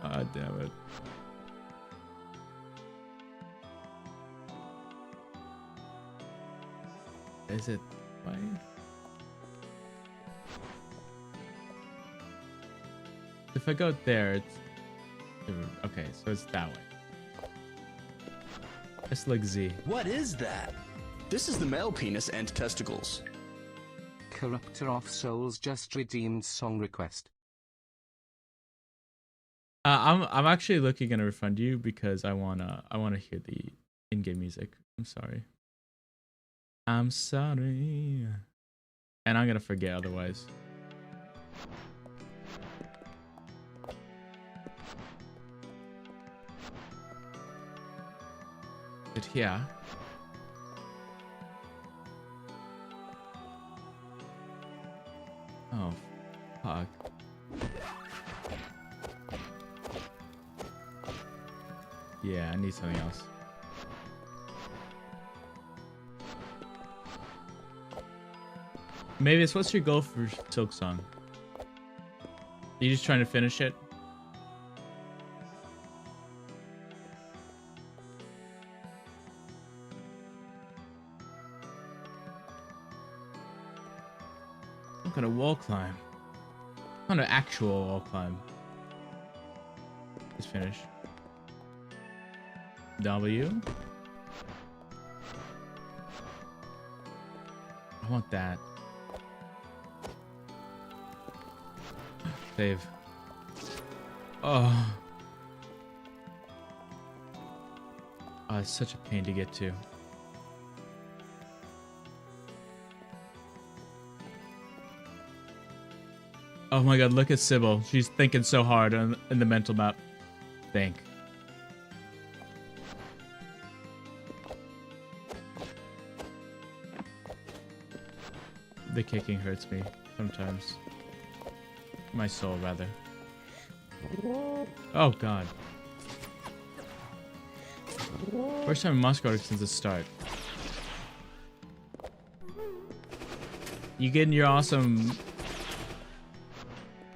God damn it. Is it way? If I go there, it's... Okay, so it's that way. It's like Z. What is that? This is the male penis and testicles. Corruptor of Souls just redeemed song request. I'm actually looking to refund you because I wanna hear the in-game music. I'm sorry. I'm sorry. And I'm gonna forget otherwise. It here. Oh, fuck. Yeah, I need something else. Maybe it's what's your goal for Silk Song? Are you just trying to finish it? What kind of wall climb? What kind of actual wall climb? Let's finish. W. I want that. Save. Oh. Oh, it's such a pain to get to. Oh my god, look at Sybil. She's thinking so hard in the mental map. Think. The kicking hurts me sometimes. My soul, rather. Oh god. First time in Moscow since the start. You getting your awesome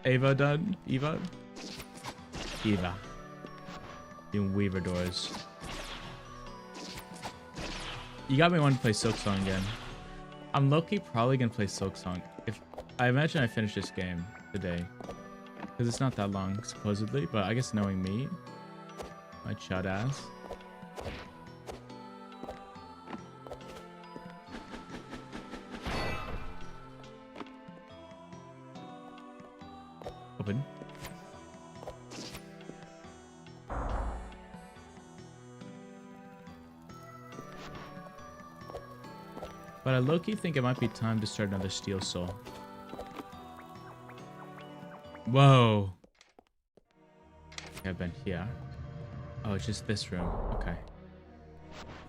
Ava done? Eva? Eva. Doing Weaver doors. You got me wanting to play Silk Song again. I'm low-key probably gonna play Silk Song. If I imagine I finish this game today. Because it's not that long, supposedly, but I guess knowing me, my chud ass. Open. But I low-key think it might be time to start another Steel Soul. Whoa. Okay, I've been here. Oh, it's just this room. Okay.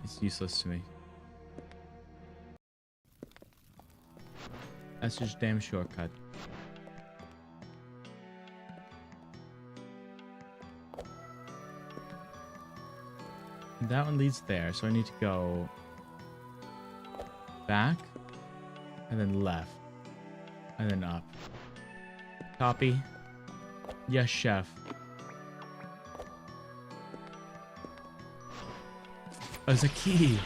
It's useless to me. That's just damn shortcut. That one leads there, so I need to go back and then left and then up. Copy. Yes, chef. Oh, there's a key.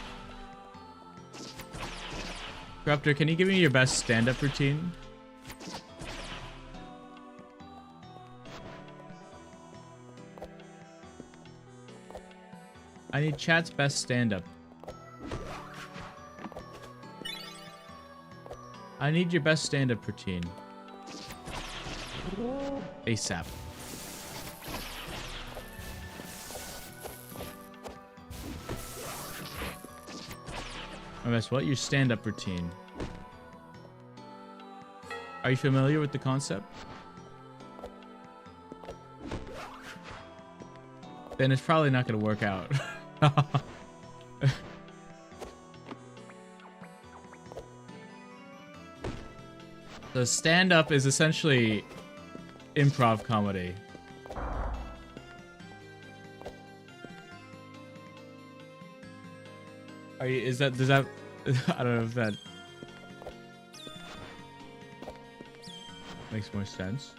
Corruptor, can you give me your best stand-up routine? I need chat's best stand-up. I need your best stand-up routine. ASAP. Oh, guess what? Your stand-up routine. Are you familiar with the concept? Then it's probably not going to work out. So stand-up is essentially improv comedy. Are you, is that, does that, I don't know if that makes more sense.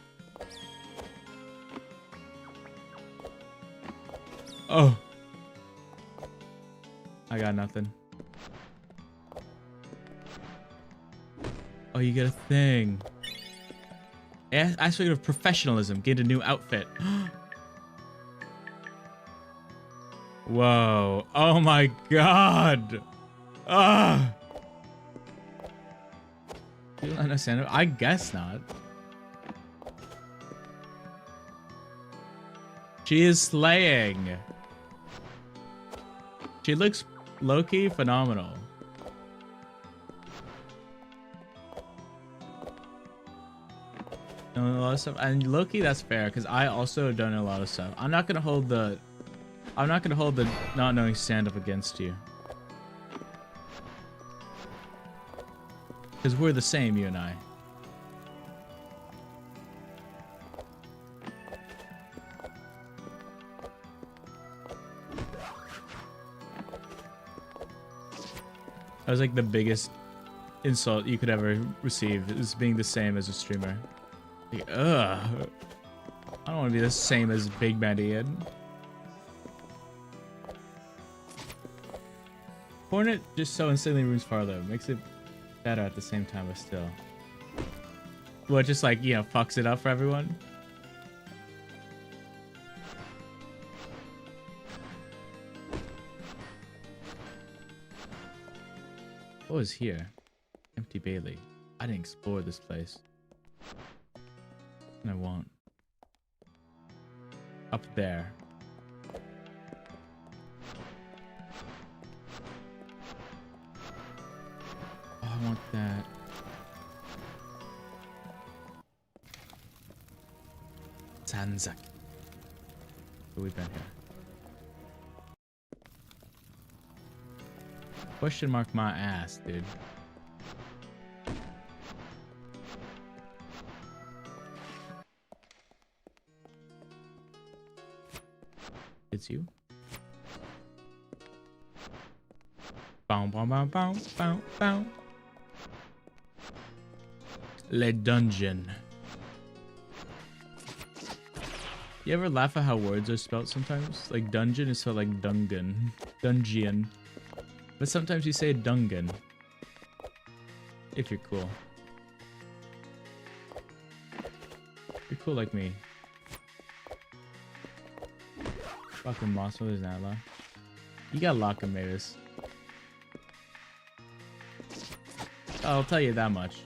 Oh. I got nothing. Oh, you get a thing. Aspect of professionalism. Gained a new outfit. Whoa. Oh my god. Ah. You don't understand it? I guess not. She is slaying. She looks low-key phenomenal. Know a lot of stuff, and low-key that's fair because I also don't know a lot of stuff. I'm not gonna hold the not knowing stand-up against you. Because we're the same, you and I. That was like the biggest insult you could ever receive, is being the same as a streamer. Like, ugh. I don't want to be the same as Big Bad Ian. Hornet just so instantly moves farther. Makes it better at the same time, but still. Well, just like, you know, fucks it up for everyone. What was here? Empty Bailey. I didn't explore this place. And I won't. Up there. Oh, I want that. Sanzak. Who we've been here. Question mark my ass, dude. It's you. Bow, bow, bow, bow, bow, bow. Le dungeon. You ever laugh at how words are spelled sometimes? Like dungeon is spelled like dungeon. Dungeon. But sometimes you say dungeon. If you're cool. You're cool like me. Fucking Moss with his Nala. You got lock him, Mavis. I'll tell you that much.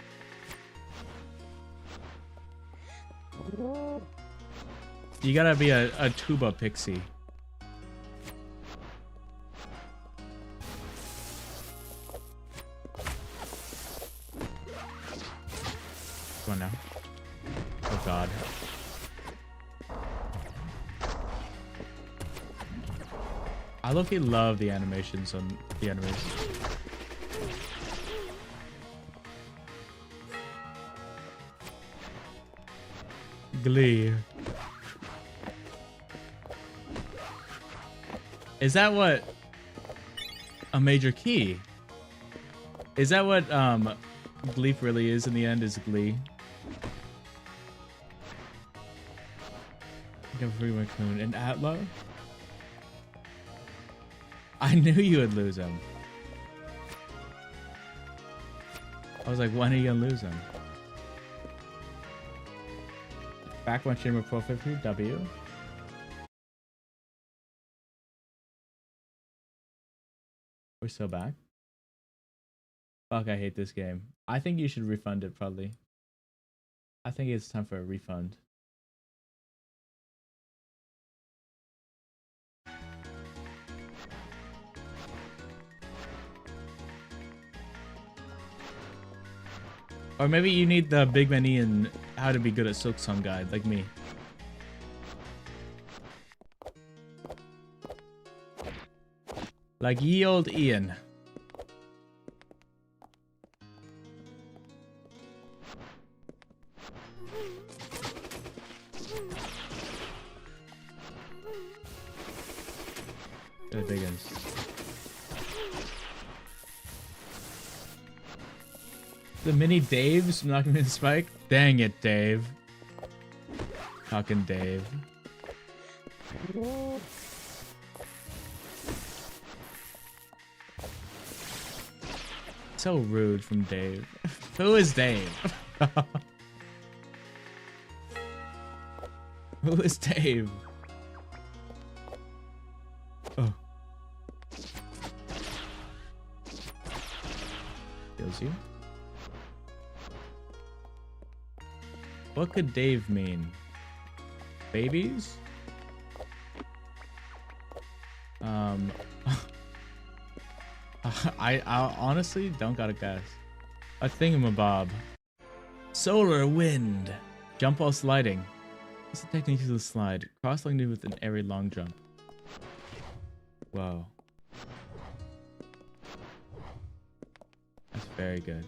You gotta be a tuba pixie. Come on now. Oh god. I low-key love the animations on the enemies. Glee. Is that what a major key? Is that what Gleef really is in the end? Is Glee? Free Raccoon and Atla. I knew you would lose him. I was like, when are you gonna lose him? Back one chamber pro 50 W. We're still back. Fuck, I hate this game. I think you should refund it probably. I think it's time for a refund. Or maybe you need the Big Man Ian how to be good at Silk Song guide, like me. Like ye old Ian. The big ones. The mini Daves not gonna be the spike? Dang it, Dave. Fucking Dave. So rude from Dave. Who is Dave? Who is Dave? Oh. Kills you. What could Dave mean? Babies? I honestly don't got a guess. A thingamabob. Solar wind. Jump while sliding. It's a technique to the slide. Cross-linked with an airy long jump. Whoa. That's very good.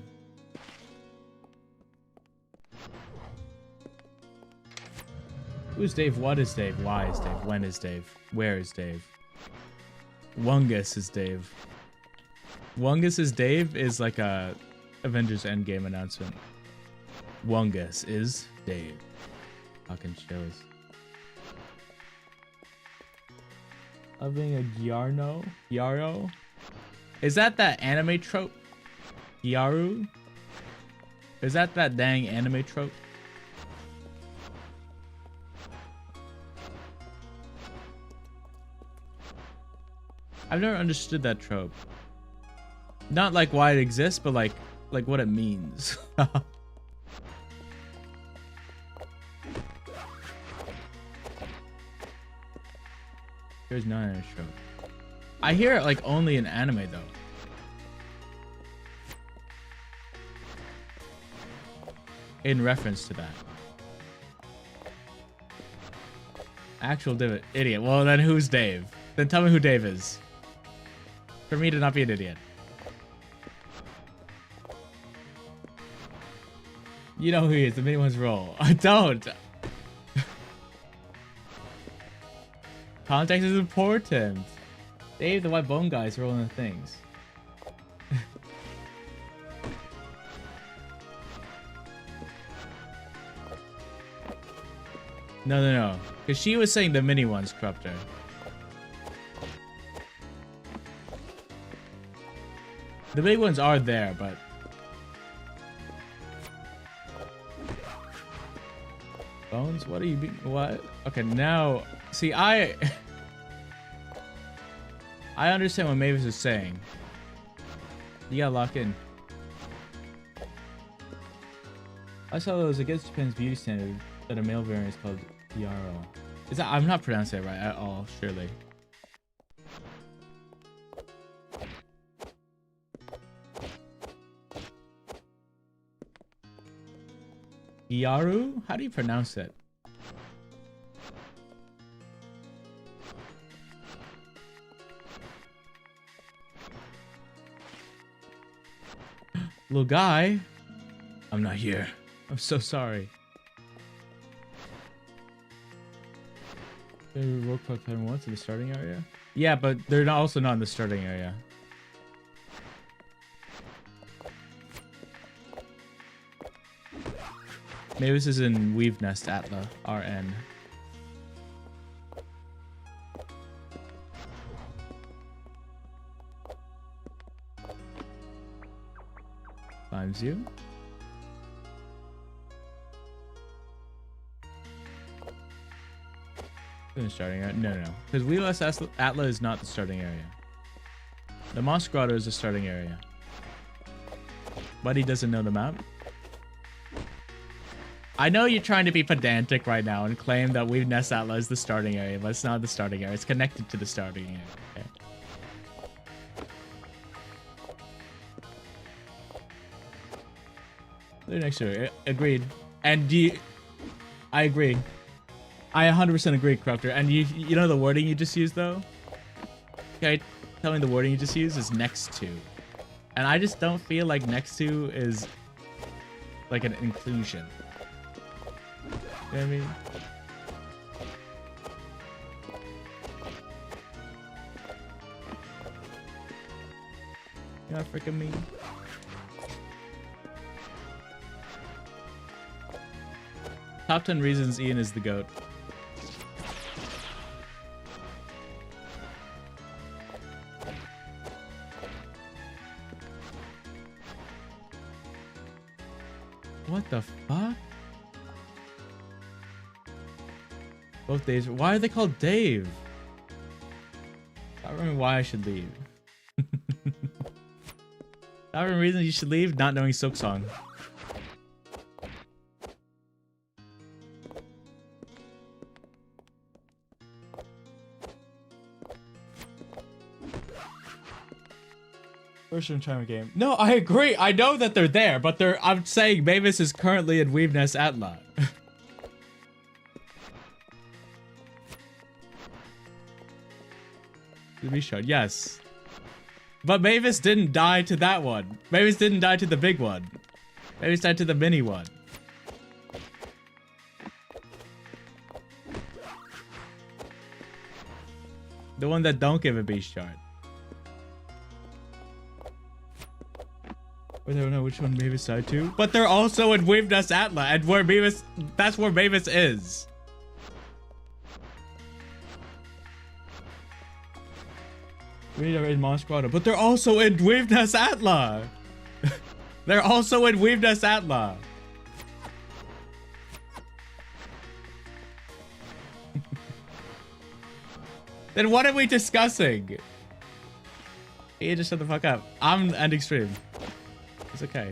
Who's Dave? What is Dave? Why is Dave? When is Dave? Where is Dave? Wungus is Dave. Wungus is Dave is like a Avengers Endgame announcement. Wungus is Dave. Fucking chills. Of being a Gyarno? Gyaro? Is that anime trope? Gyaru? Is that dang anime trope? I've never understood that trope. Not like why it exists, but like what it means. There's none in a trope. I hear it like only in anime though. In reference to that. Actual idiot. Well then who's Dave? Then tell me who Dave is. For me to not be an idiot. You know who he is, the mini one's role. I don't. Context is important. Dave, the white bone guy, is rolling the things. No. Because she was saying the mini ones corrupt her. The big ones are there, but... Bones? What are you being... What? Okay, now... See, I understand what Mavis is saying. You gotta lock in. I saw those against Japan's beauty standard that a male variant is called Yaro. Is that... I'm not pronouncing it right at all, surely. Yaru? How do you pronounce it? Little guy? I'm not here. I'm so sorry. They roll clock time once in the starting area? Yeah, but they're also not in the starting area. Maybe this is in Weave Nest Atla, RN. Finds you. In the starting area? No, no. Because Wheeless Atla is not the starting area. The Moss Grotto is the starting area. But he doesn't know the map. I know you're trying to be pedantic right now and claim that Weave Nest Atla is the starting area, but it's not the starting area. It's connected to the starting area. Okay. They're next to it. Agreed. And I agree. I 100% agree, Corruptor. And you know the wording you just used, though? Okay, tell me the wording you just used is next to. And I just don't feel like next to is like an inclusion. You know what I mean? You know what I freaking mean? Top 10 reasons Ian is the GOAT. What the fuck? Both Daves. Why are they called Dave? I don't remember why I should leave. I remember reason you should leave, not knowing Silk Song. First time game. No, I agree. I know that they're there, but I'm saying Mavis is currently in Weave Nest Atla. To be shot, yes. But Mavis didn't die to that one. Mavis didn't die to the big one. Mavis died to the mini one. The one that don't give a beast shard. I don't know which one Mavis died to. But they're also in Weave Nest Atla, and where Mavis, that's where Mavis is. We need to raid Moss Grotto, but they're also in Weave Nest Atla. They're also in Weave Nest Atla. Then what are we discussing? You just shut the fuck up. I'm ending stream. It's okay.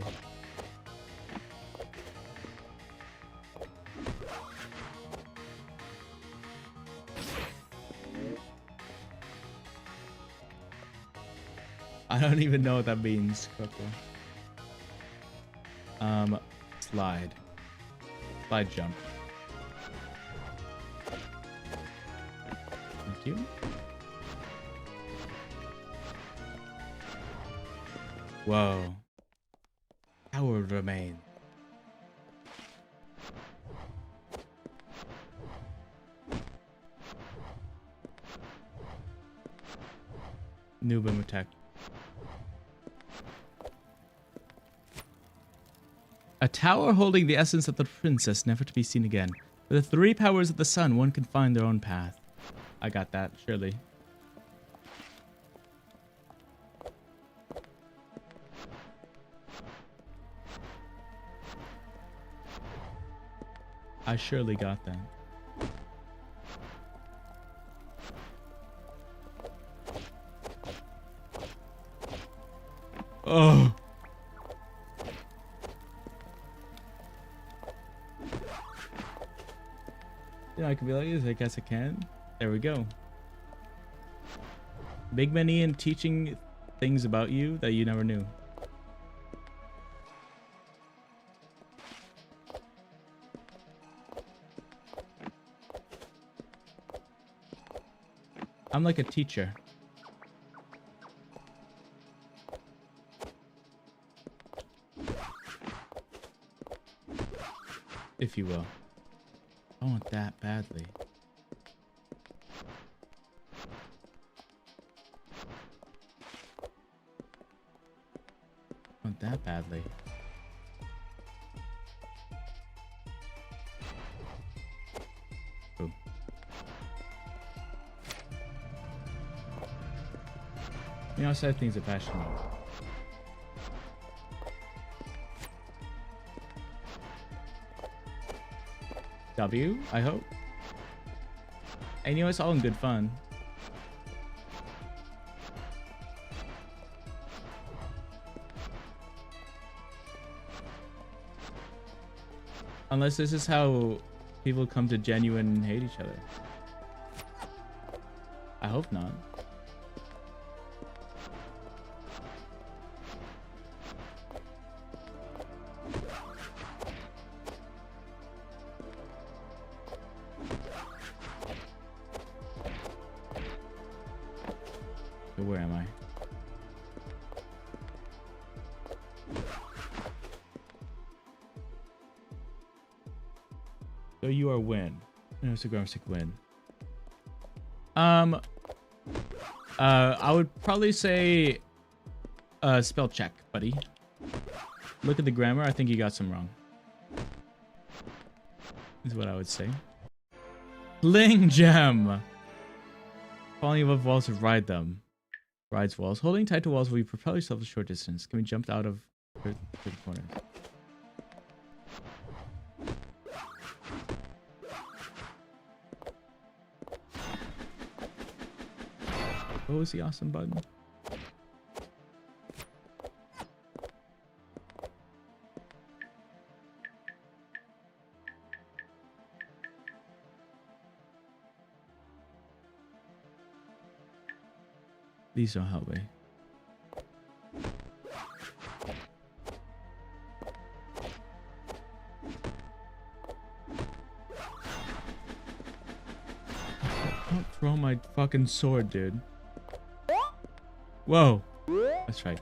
I don't even know what that means. Slide. Slide jump. Thank you. Whoa. Tower remain. New boom attack. A tower holding the essence of the princess, never to be seen again. With the three powers of the sun, one can find their own path. I got that, surely. I surely got that. Oh. Yeah, I can be like this. I guess I can. There we go. Big Man Ian teaching things about you that you never knew. I'm like a teacher. If you will. I want that badly. I want that badly. Ooh. You know, I said things are passionate. W, I hope. And you know, it's all in good fun. Unless this is how people come to genuine hate each other. I hope not. So where am I? So you are win. No, it's a grammatical win. I would probably say spell check, buddy. Look at the grammar. I think you got some wrong. Is what I would say. Fling gem. Falling above walls to ride them. Rides walls. Holding tight to walls will you propel yourself a short distance. Can we jump out of the corners? What was the awesome button? Please don't help me. Don't throw my fucking sword, dude. Whoa. That's right.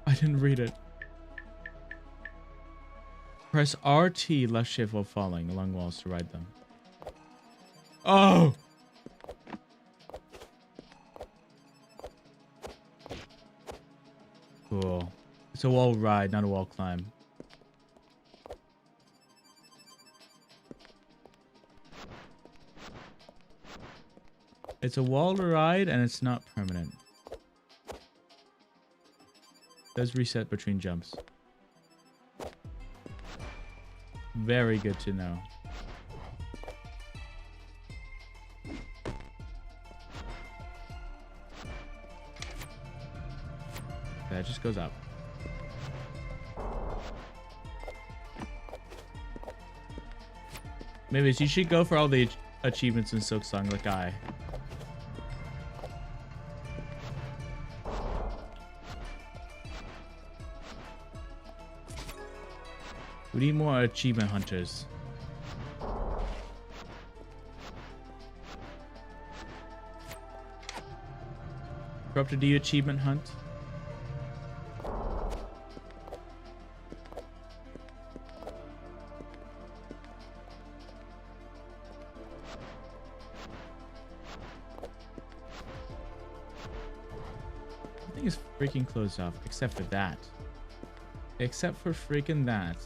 I didn't read it. Press RT left shift while falling along walls to ride them. Oh! Cool. It's a wall ride, not a wall climb. It's a wall ride and it's not permanent. Does reset between jumps. Very good to know. That just goes up. Maybe you should go for all the achievements in Silksong like I. We need more achievement hunters. Corrupted, do you achievement hunt? I think it's freaking closed off, except for that. Except for freaking that.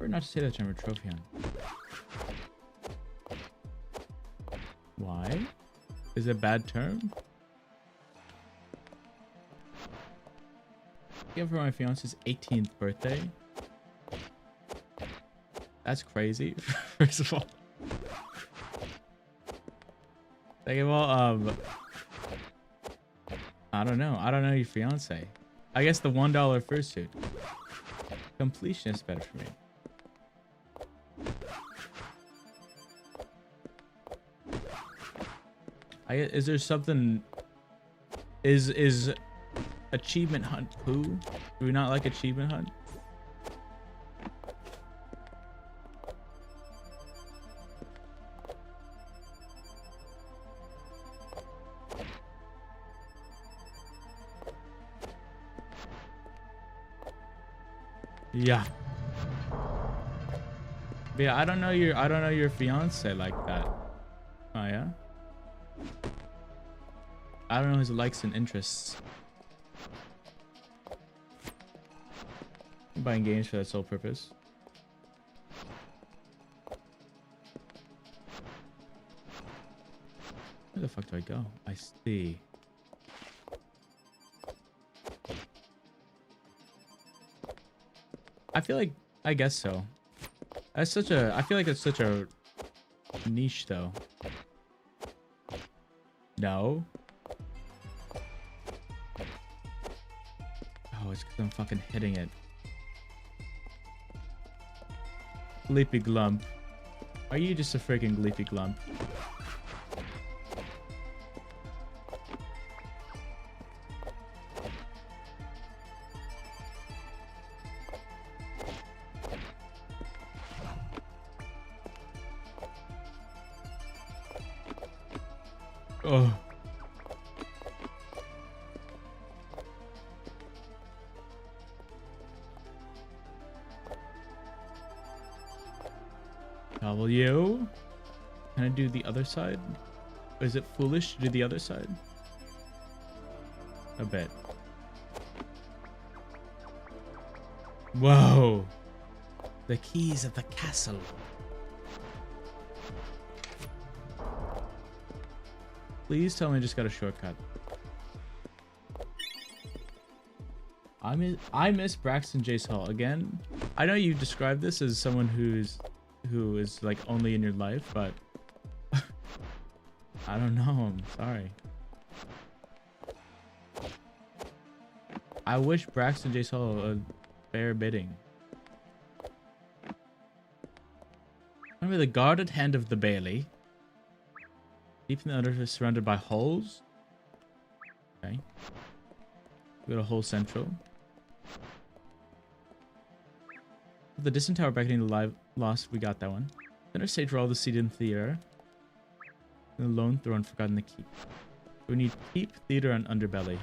Or not to say that term a trophy hunt. Why? Is it a bad term? Yeah, for my fiance's 18th birthday. That's crazy. First of all. Second of all, I don't know. I don't know your fiance. I guess the $1 fursuit. Completion is better for me. Is there something? Is achievement hunt poo? Do we not like achievement hunt? Yeah. But yeah, I don't know your fiance like that. Oh yeah? I don't know his likes and interests. I'm buying games for that sole purpose. Where the fuck do I go? I see. I feel like, I guess so. That's such a, I feel like it's such a niche though. No. Oh, it's because I'm fucking hitting it. Leapy Glump. Are you just a freaking Leapy Glump? Oh. W. Can I do the other side? Or is it foolish to do the other side? A bit. Whoa. The keys of the castle. Please tell me I just got a shortcut. I miss Braxton Jace Hall again. I know you described this as someone who is like only in your life, but I don't know. I'm sorry. I wish Braxton Jace Hall a fair bidding. Remember the guarded hand of the Bailey. Deep in the under is surrounded by holes. Okay. We got a hole central. The distant tower beckoning the live lost. We got that one. Center stage where all the seated in theater. And the lone throne forgotten the keep. We need keep, theater, and underbelly.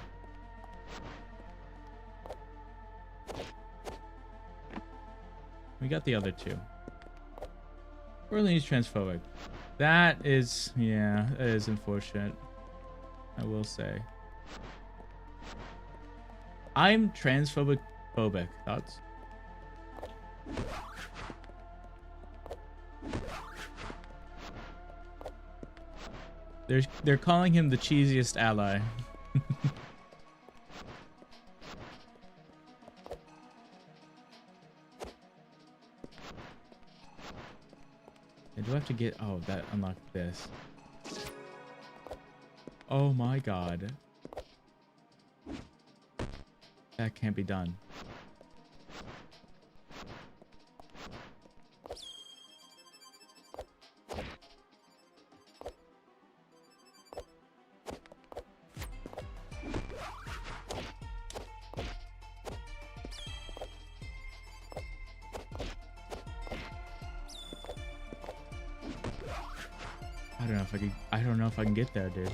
We got the other two. Orleans transphobic. That is, yeah, that is unfortunate. I will say. I'm transphobic. Thoughts? They're calling him the cheesiest ally. Do I have to get... Oh, that unlocked this. Oh my god. That can't be done. I don't know if I can get there, dude.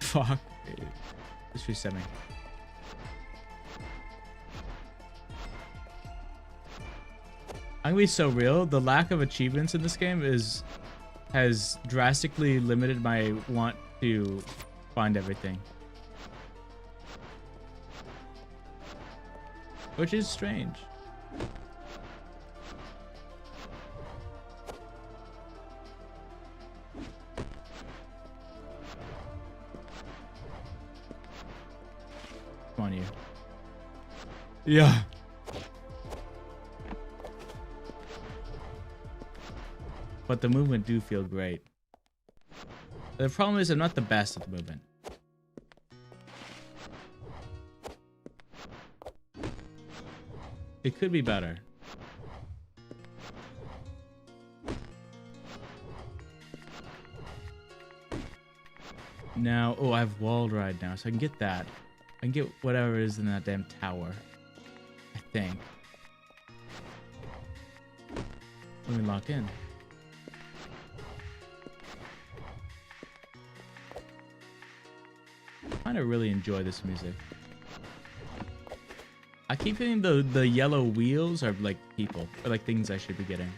Fuck. Just reset me. I'm gonna be so real. The lack of achievements in this game has drastically limited my want to find everything. Which is strange. On you. Yeah. But the movement do feel great. The problem is I'm not the best at the movement. It could be better. Now, oh, I have walled ride now, so I can get that. I can get whatever is in that damn tower. I think. Let me lock in. I kind of really enjoy this music. I keep feeling the yellow wheels are like people, or like things I should be getting.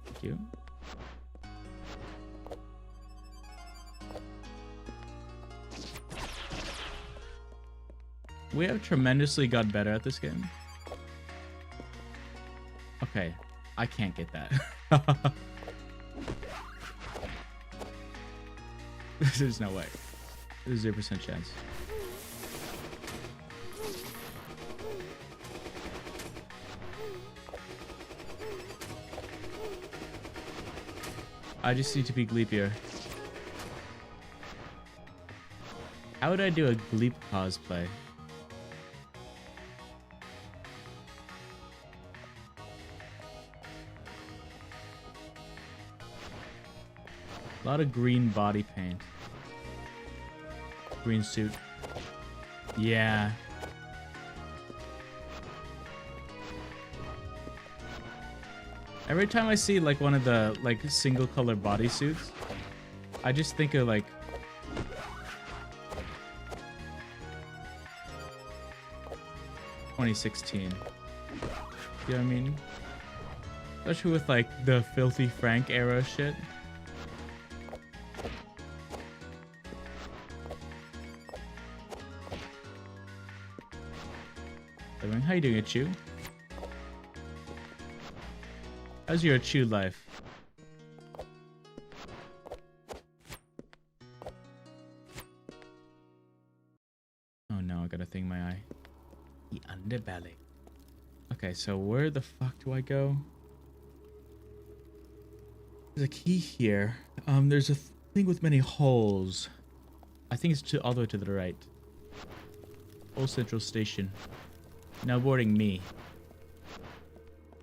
Thank you. We have tremendously got better at this game. Okay, I can't get that. There's no way. There's 0% chance. I just need to be Gleepier. How would I do a Gleep cosplay? A lot of green body paint. Green suit. Yeah. Every time I see like one of the like single color bodysuits, I just think of like 2016. You know what I mean? Especially with like the Filthy Frank era shit. How you doing, Achu? How's your Achu life? Oh no, I got a thing in my eye. The underbelly. Okay, so where the fuck do I go? There's a key here. There's a thing with many holes. I think it's all the way to the right. Old Central Station. Now boarding me.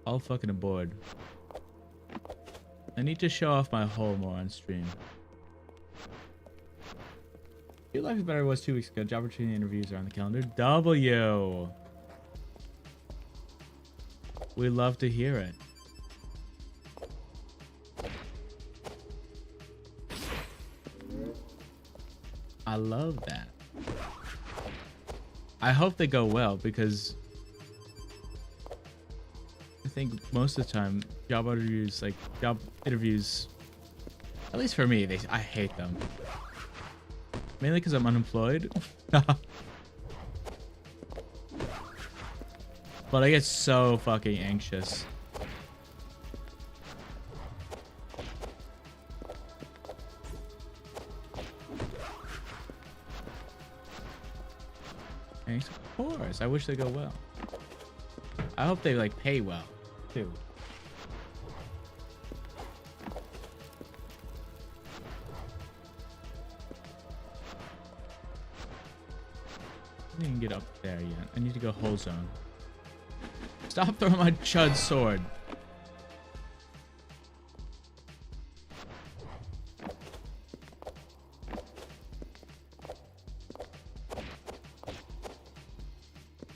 All fucking aboard. I need to show off my hole more on stream. Your life is better than it was 2 weeks ago. Job opportunity interviews are on the calendar. W. We love to hear it. I love that. I hope they go well because I think most of the time job interviews, at least for me, I hate them. Mainly because I'm unemployed. But I get so fucking anxious. Thanks, of course. I wish they go well. I hope they like pay well, too. I didn't get up there yet. I need to go whole zone. Stop throwing my chud sword.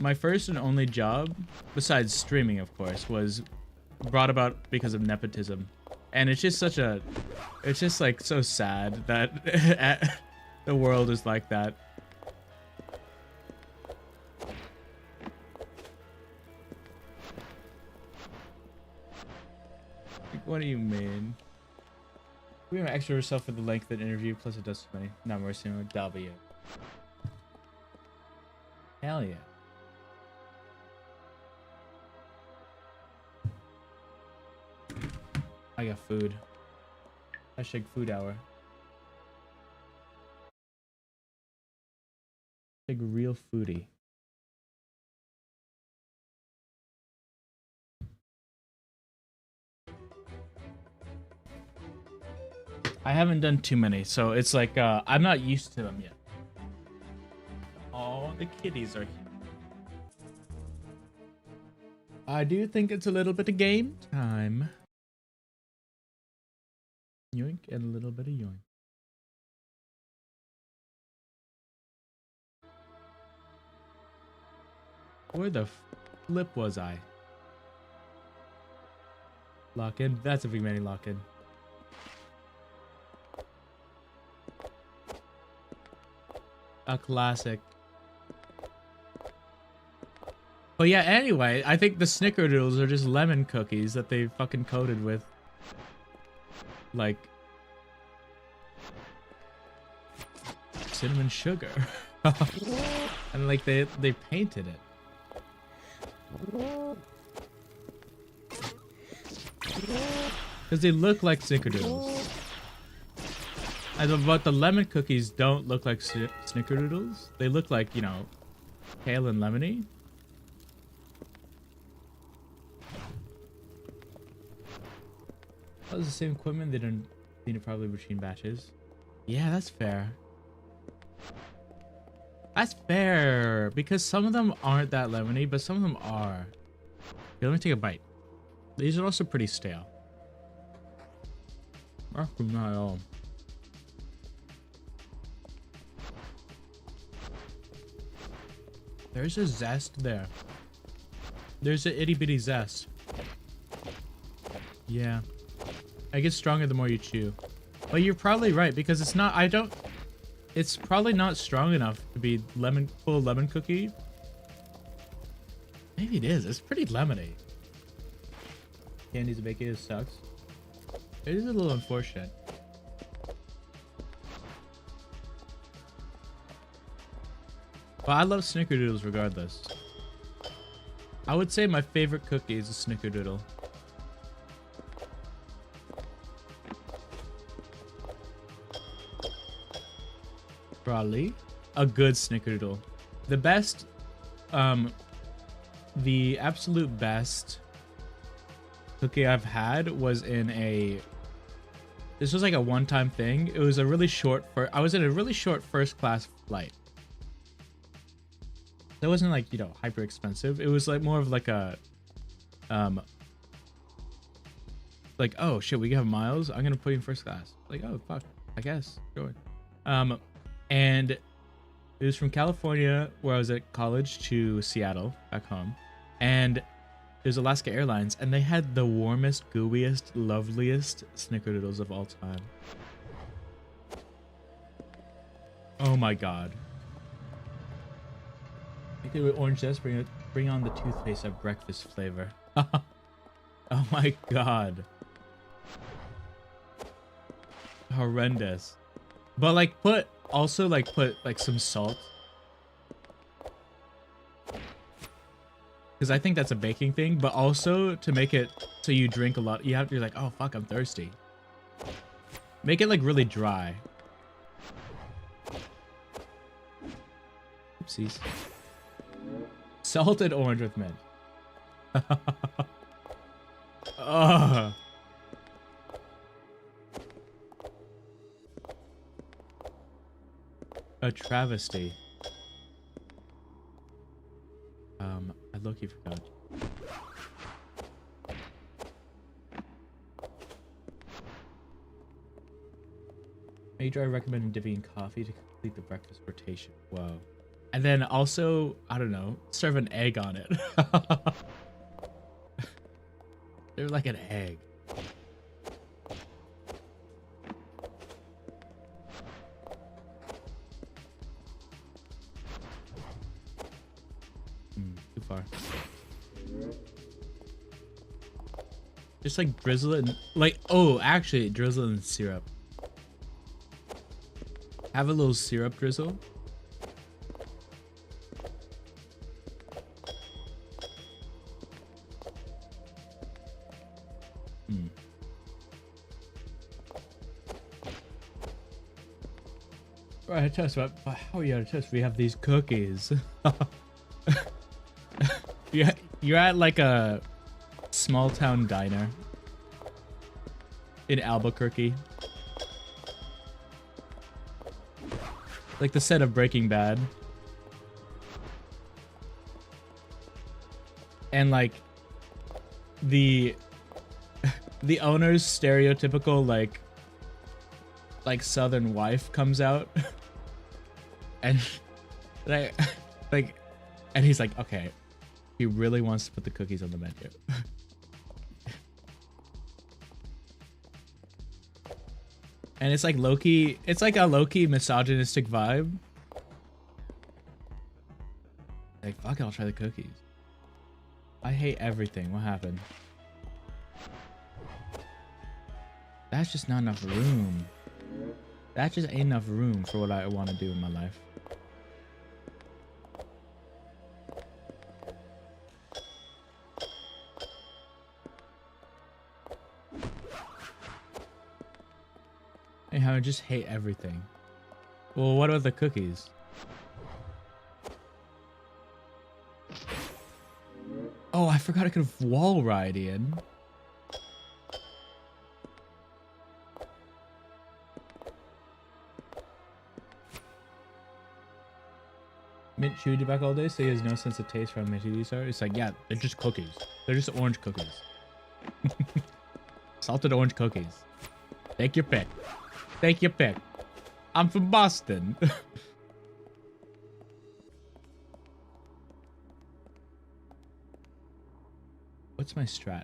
My first and only job, besides streaming, of course, was brought about because of nepotism. And it's just such a... It's just, like, so sad that the world is like that. Like, what do you mean? We have an extra yourself for the length of the interview, plus it does so many. Not more similar. W. Hell yeah. I got food. Hashtag food hour. Like real foodie. I haven't done too many, so it's like I'm not used to them yet. Oh, the kitties are here. I do think it's a little bit of game time. Yoink and a little bit of yoink. Where the flip was I? Lock in? That's a big many lock in. A classic. But yeah, anyway, I think the snickerdoodles are just lemon cookies that they fucking coated with like cinnamon sugar. And like they painted it. Because they look like snickerdoodles. But the lemon cookies don't look like snickerdoodles. They look like, you know, pale and lemony. That was the same equipment. They didn't need it probably between batches. Yeah, that's fair. That's fair. Because some of them aren't that lemony, but some of them are. Okay, let me take a bite. These are also pretty stale. Actually, not at all. There's a zest there. There's an itty bitty zest. Yeah. It gets stronger the more you chew. But you're probably right because it's not, it's probably not strong enough to be full lemon cookie. Maybe it is. It's pretty lemony. Candies baking sucks. It is a little unfortunate. But I love snickerdoodles regardless. I would say my favorite cookie is a snickerdoodle. Probably a good snickerdoodle. The best, the absolute best cookie I've had was in a, this was like a one-time thing. It was a really short, I was in a really short first class flight. It wasn't like, you know, hyper expensive. It was like more of like a, like, oh shit, we have miles. I'm gonna put you in first class. Like, oh fuck, I guess, sure. And it was from California, where I was at college, to Seattle, back home. And it was Alaska Airlines, and they had the warmest, gooeyest, loveliest snickerdoodles of all time. Oh my god. Make it with orange zest, bring on the toothpaste of breakfast flavor. Oh my god. Horrendous. But like put some salt. Because I think that's a baking thing, but also to make it so you drink a lot, you're like, oh fuck, I'm thirsty. Make it like really dry. Oopsies. Salted orange with mint. Ugh. A travesty. I low-key forgot. Major, I recommend dipping coffee to complete the breakfast rotation. Whoa. And then also, I don't know, serve an egg on it. They're like an egg. Too far. Just like drizzle it in, like, oh, actually drizzle it in syrup. Have a little syrup drizzle. Right, a toast. But how are you at a toast? We have these cookies. You're at like a small town diner in Albuquerque. Like the set of Breaking Bad. And like the owner's stereotypical like southern wife comes out. And like and he's like, okay, he really wants to put the cookies on the menu. And it's like low-key, it's like a low-key misogynistic vibe. Like, fuck it, I'll try the cookies. I hate everything. What happened? That's just not enough room. That just ain't enough room for what I want to do in my life. how I just hate everything. Well, what about the cookies? Oh, I forgot I could wall ride, Ian. Mint chewed back all day, so he has no sense of taste for how minty these are. It's like, yeah, they're just cookies. They're just orange cookies. Salted orange cookies. Take your pick. Take your pick. I'm from Boston. What's my strat?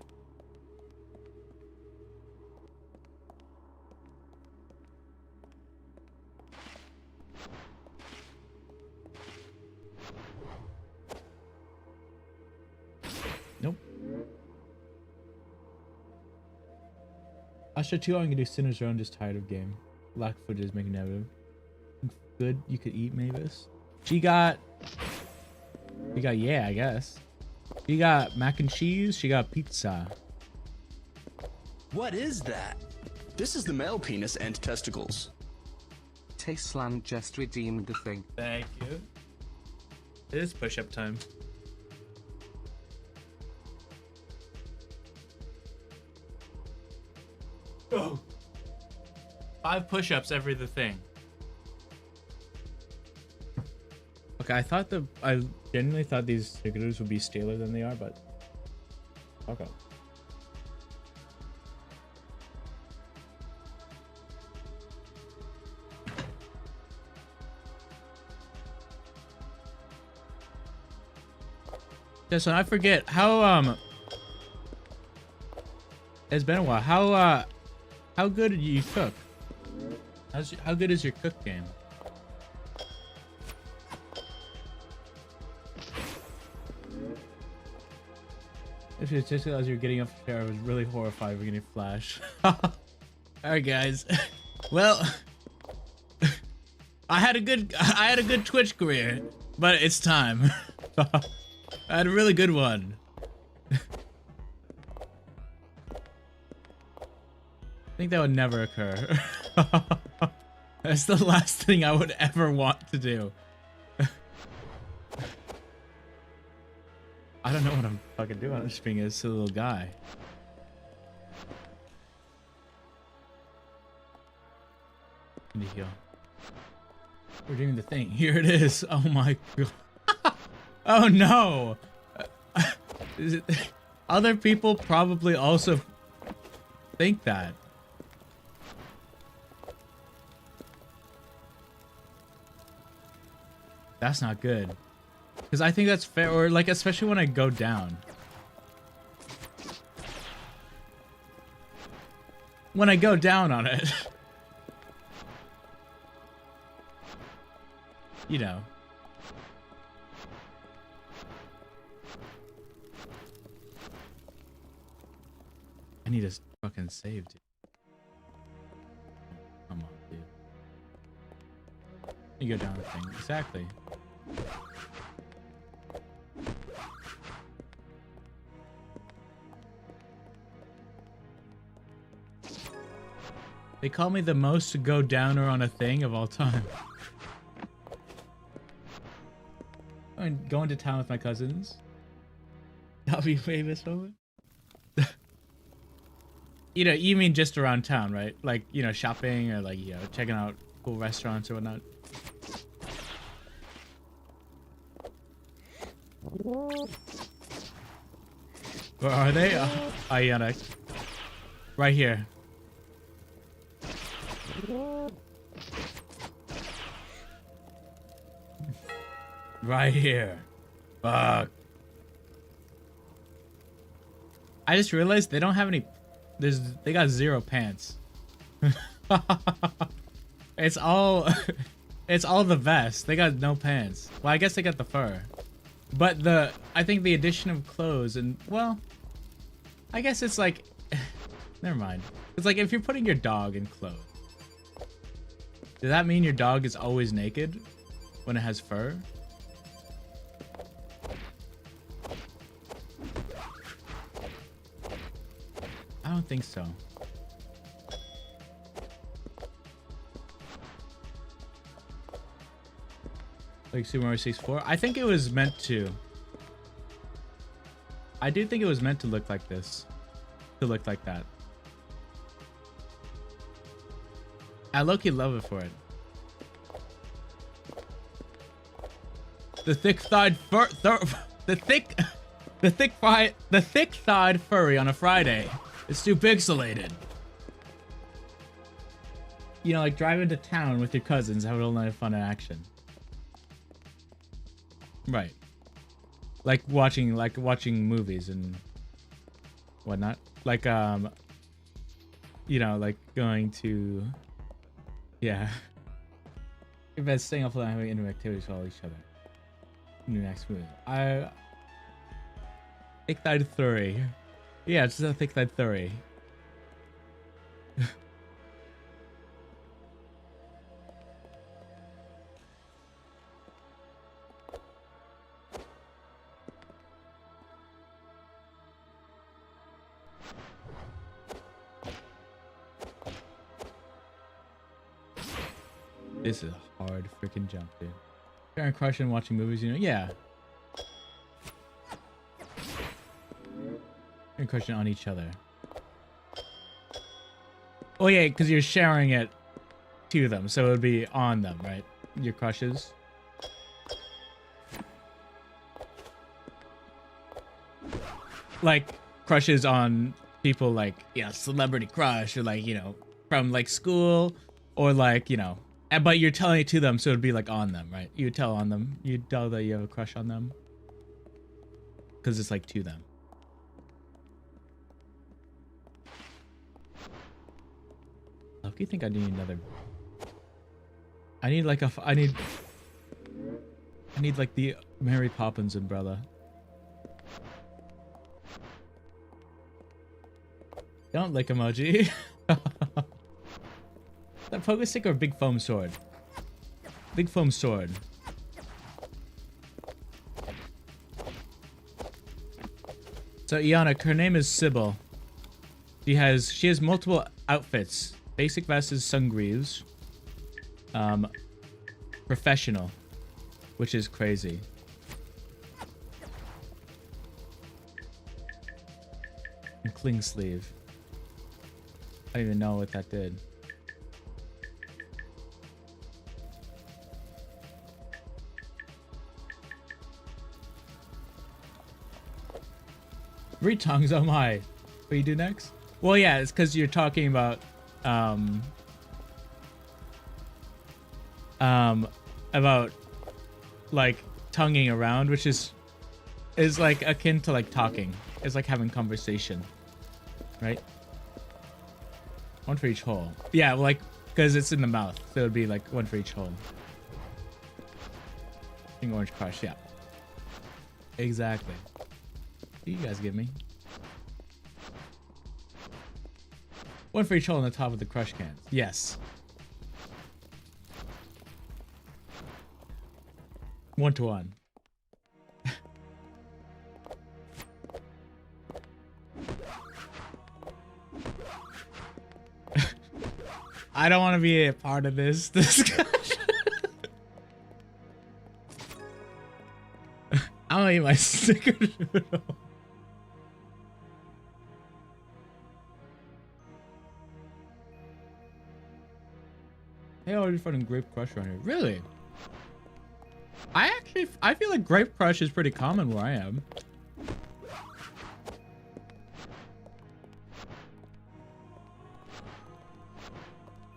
Nope. Usher 2, I'm gonna do Sinner's Row, just tired of game. Lack of footage is making negative. Good, you could eat Mavis. She got, yeah, I guess. She got mac and cheese, she got pizza. What is that? This is the male penis and testicles. Tasteland just redeemed the thing. Thank you. It is push-up time. Go. 5 push-ups every the thing. Okay, I genuinely thought these stickers would be staler than they are, but okay. Yeah, so I forget how it's been a while. How good do you cook? How good is your cook game? If it's just as you're getting up the chair, I was really horrified we're getting flash. Alright guys. Well, I had a good Twitch career, but it's time. I had a really good one. I think that would never occur. That's the last thing I would ever want to do. I don't know what I'm fucking doing. I'm just being a silly little guy. I need to heal. We're doing the thing. Here it is. Oh my god. Oh no. Other people probably also think that. That's not good. Because I think that's fair, or like, especially when I go down. When I go down on it. You know. I need to fucking save, dude. Come on, dude. You go down the thing. Exactly. They call me the most go downer on a thing of all time. I'm going to town with my cousins. That'll be famous moment. You know, you mean just around town, right? Like, you know, shopping or like, you know, checking out cool restaurants or whatnot. Where are they? Oh, yeah, like, right here. Right here. Fuck. I just realized they don't have any. They got 0 pants. It's all the vest. They got no pants. Well, I guess they got the fur. But I think the addition of clothes and, well, I guess it's like, never mind. It's like if you're putting your dog in clothes, does that mean your dog is always naked when it has fur? I don't think so. Like Super Mario 64. I think it was meant to. I do think it was meant to look like this. To look like that. I low-key love it for it. The thick-thighed the thick-thighed furry on a Friday. It's too pixelated. You know, like driving to town with your cousins, have a little night of fun and action. Right. Like watching movies and whatnot. Like you know, like going to, yeah. If it's staying offline, having intimate activities with all each other. New next move. Thick-thighed furry. Yeah, it's just a thick-thighed furry. This is a hard freaking jump, dude. Sharing crush and watching movies, you know? Yeah. Sharing crush on each other. Oh yeah, because you're sharing it to them, so it would be on them, right? Your crushes. Like crushes on people, like, you know, celebrity crush, or like, you know, from like school, or like, you know. But you're telling it to them, so it'd be like on them, right? You tell on them. You tell that you have a crush on them. Because it's like to them. Look, you think I need another... I need like a... I need like the Mary Poppins umbrella. Don't lick emoji. That pogo stick or big foam sword? Big foam sword. So Iana, her name is Sybil. She has multiple outfits. Basic vest is sungreaves. Professional, which is crazy. And cling sleeve. I don't even know what that did. Three tongues, oh my. What do you do next? Well, yeah, it's because you're talking about like tonguing around, which is like akin to like talking. It's like having conversation, right? One for each hole. Yeah, well, like, because it's in the mouth, so it'd be like one for each hole. King Orange Crush, yeah. Exactly. You guys get me. One for each hole on the top of the crush cans. Yes. 1-to-1. I don't want to be a part of this discussion. I'm gonna eat my snickerdoodle. Hey, already finding Grape Crush around here. Really? I feel like Grape Crush is pretty common where I am.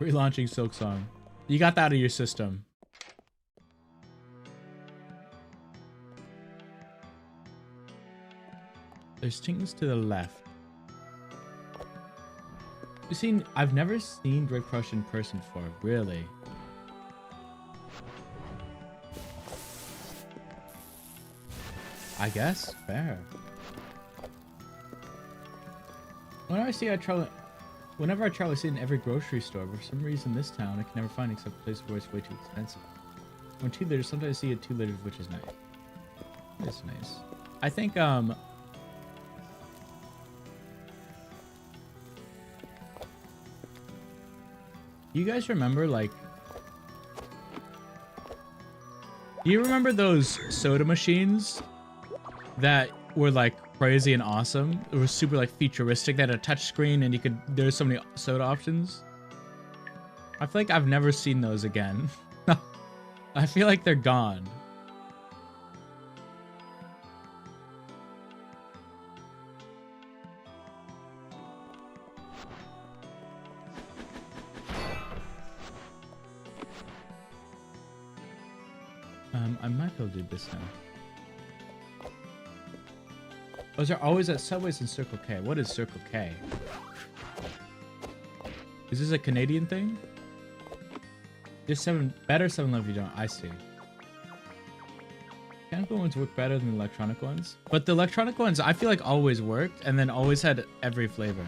Relaunching Silk Song. You got that out of your system. There's things to the left. I've never seen Grape Crush in person before, really. I guess, fair. Whenever I travel, I see it in every grocery store, but for some reason this town I can never find except a place where it's way too expensive. When 2 liters, sometimes I see a 2 liters, which is nice. It's nice. I think, you guys remember, like... Do you remember those soda machines that were like crazy and awesome? It was super like futuristic. They had a touch screen and there's so many soda options. I feel like I've never seen those again. I feel like they're gone. I might be able to do this now. Those are always at Subways and Circle K. What is Circle K? Is this a Canadian thing? There's better 7-Eleven you don't. I see. Mechanical ones work better than the electronic ones. But the electronic ones, I feel like always worked and then always had every flavor.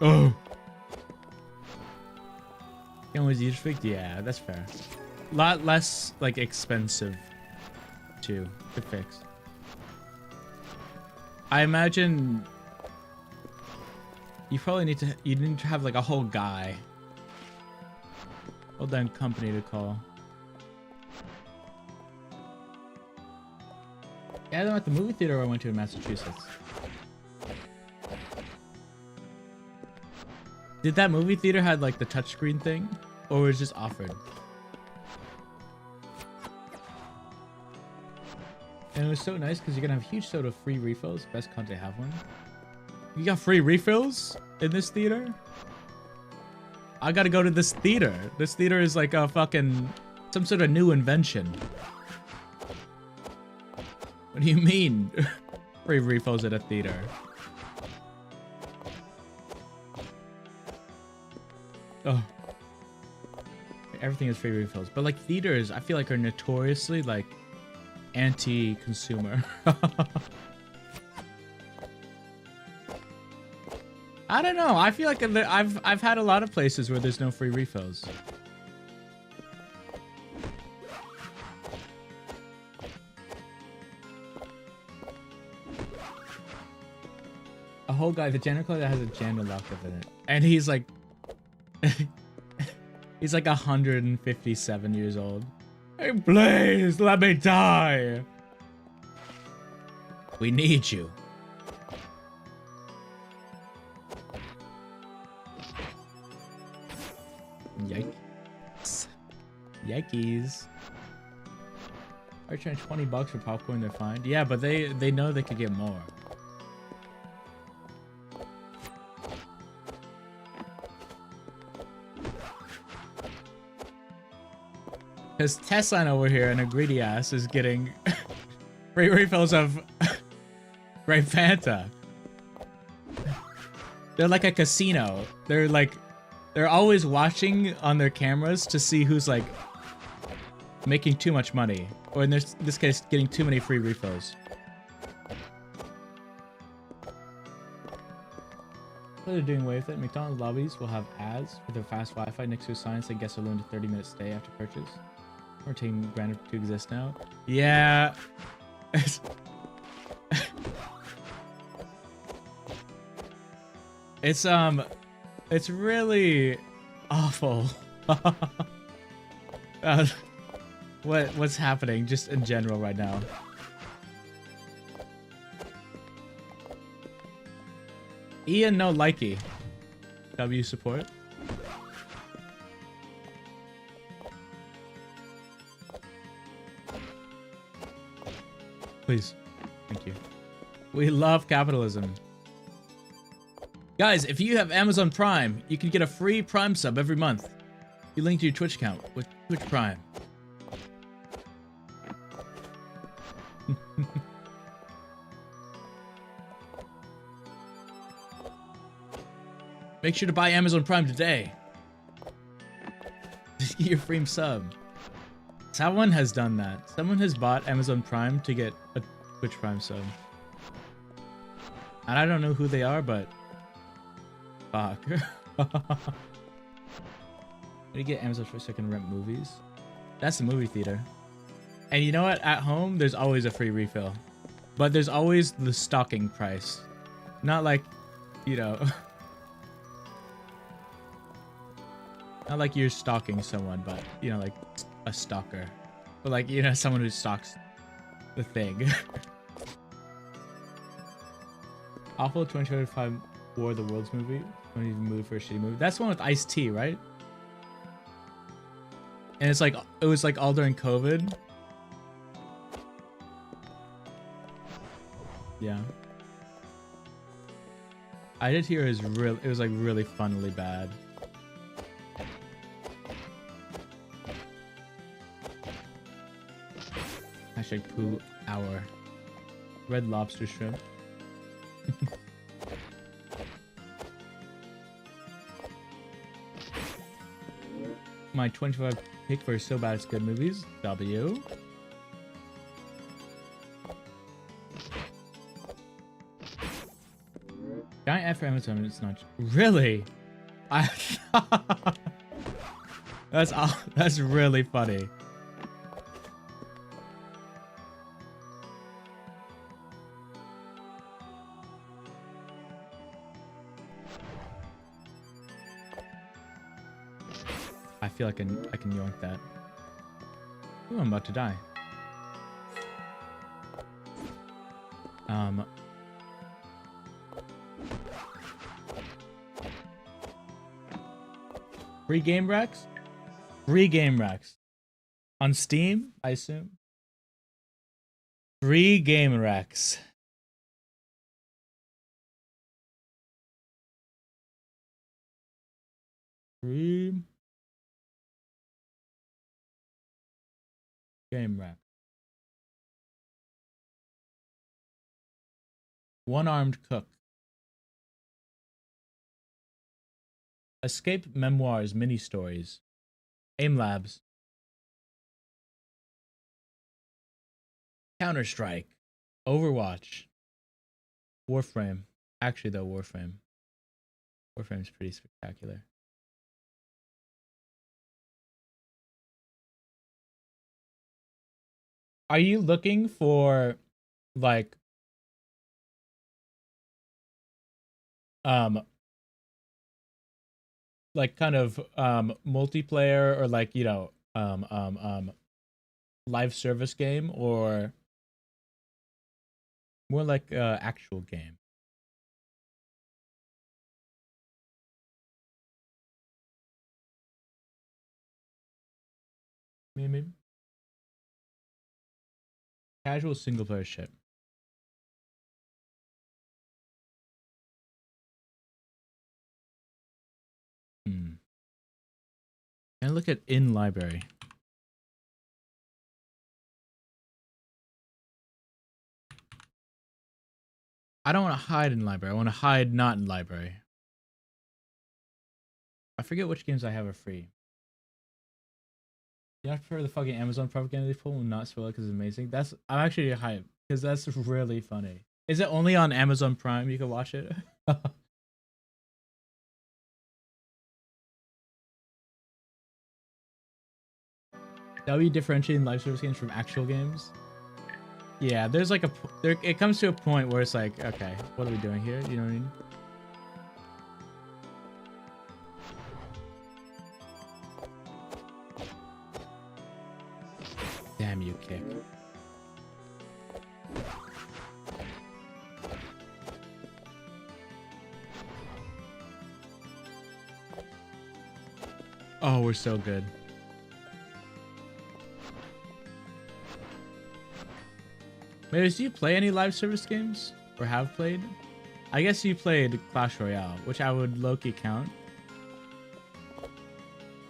Oh. Can always use fixed? Yeah, that's fair. A lot less like expensive too to fix. I imagine you probably need to have like a whole guy. Hold down company to call. Yeah, I'm at the movie theater I went to in Massachusetts. Did that movie theater had like the touchscreen thing, or was it just offered? And it was so nice because you're gonna have huge soda free refills. Best content have one. You got free refills in this theater? I gotta go to this theater. This theater is like a fucking some sort of new invention. What do you mean? Free refills at a theater? Oh. Everything is free refills. But like theaters, I feel like are notoriously like anti-consumer. I don't know. I feel like I've had a lot of places where there's no free refills. A whole guy, the janitor that has a janitor locked up in it, and he's like, he's like 157 years old. Hey, please let me die. We need you. Yikes. Yikes. Are you charging $20 for popcorn? They're fine. Yeah, but they know they could get more. Because Tesla over here and a greedy ass is getting free refills of Grape Fanta. They're like a casino. They're always watching on their cameras to see who's like making too much money, or in this case, getting too many free refills. So they're doing away with it. McDonald's lobbies will have ads for their fast Wi-Fi next to a sign saying guests are limited to 30-minute stay after purchase. We're taking granted to exist now. Yeah. It's really awful. What's happening just in general right now? Ian no likey. W support. Please. Thank you. We love capitalism. Guys, if you have Amazon Prime, you can get a free Prime sub every month. You link to your Twitch account with Twitch Prime. Make sure to buy Amazon Prime today. Get your free sub. Someone has done that. Someone has bought Amazon Prime to get a Twitch Prime sub. And I don't know who they are, but fuck. How do you get Amazon for a second rent movies? That's the movie theater. And you know what? At home, there's always a free refill. But there's always the stocking price. Not like, you know... not like you're stalking someone, but, you know, like a stalker. But like, you know, someone who stalks the thing. Awful 2025 War of the Worlds movie. Don't even move for a shitty movie. That's the one with Ice-T, right? And it's like, it was like all during COVID. Yeah. I did hear it was like really funnily bad. Hashtag poo hour. Red Lobster shrimp. My 25 pick for So Bad It's Good movies. W. Giant F for Amazon. It's not really. That's really funny. I feel like I can yoink that. Ooh, I'm about to die. Free game racks? Free game racks. On Steam, I assume. Free game racks. Free game rack. One-armed cook. Escape memoirs, mini stories. Aim Labs. Counter-Strike. Overwatch. Warframe. Actually, though, Warframe. Warframe's pretty spectacular. Are you looking for, like, kind of multiplayer or like, you know, live service game, or more like actual game? Maybe casual single player shit. And look at in library. I don't want to hide in library. I want to hide not in library. I forget which games I have are free. Yeah, I prefer the fucking Amazon propaganda they pull and not spoil it because it's amazing. I'm actually hyped because that's really funny. Is it only on Amazon Prime you can watch it? That would be differentiating live service games from actual games. Yeah, there's like it comes to a point where it's like, okay, what are we doing here? You know what I mean? Damn you, kick. Oh, we're so good. Maybe, do you play any live service games? Or have played? I guess you played Clash Royale, which I would low-key count.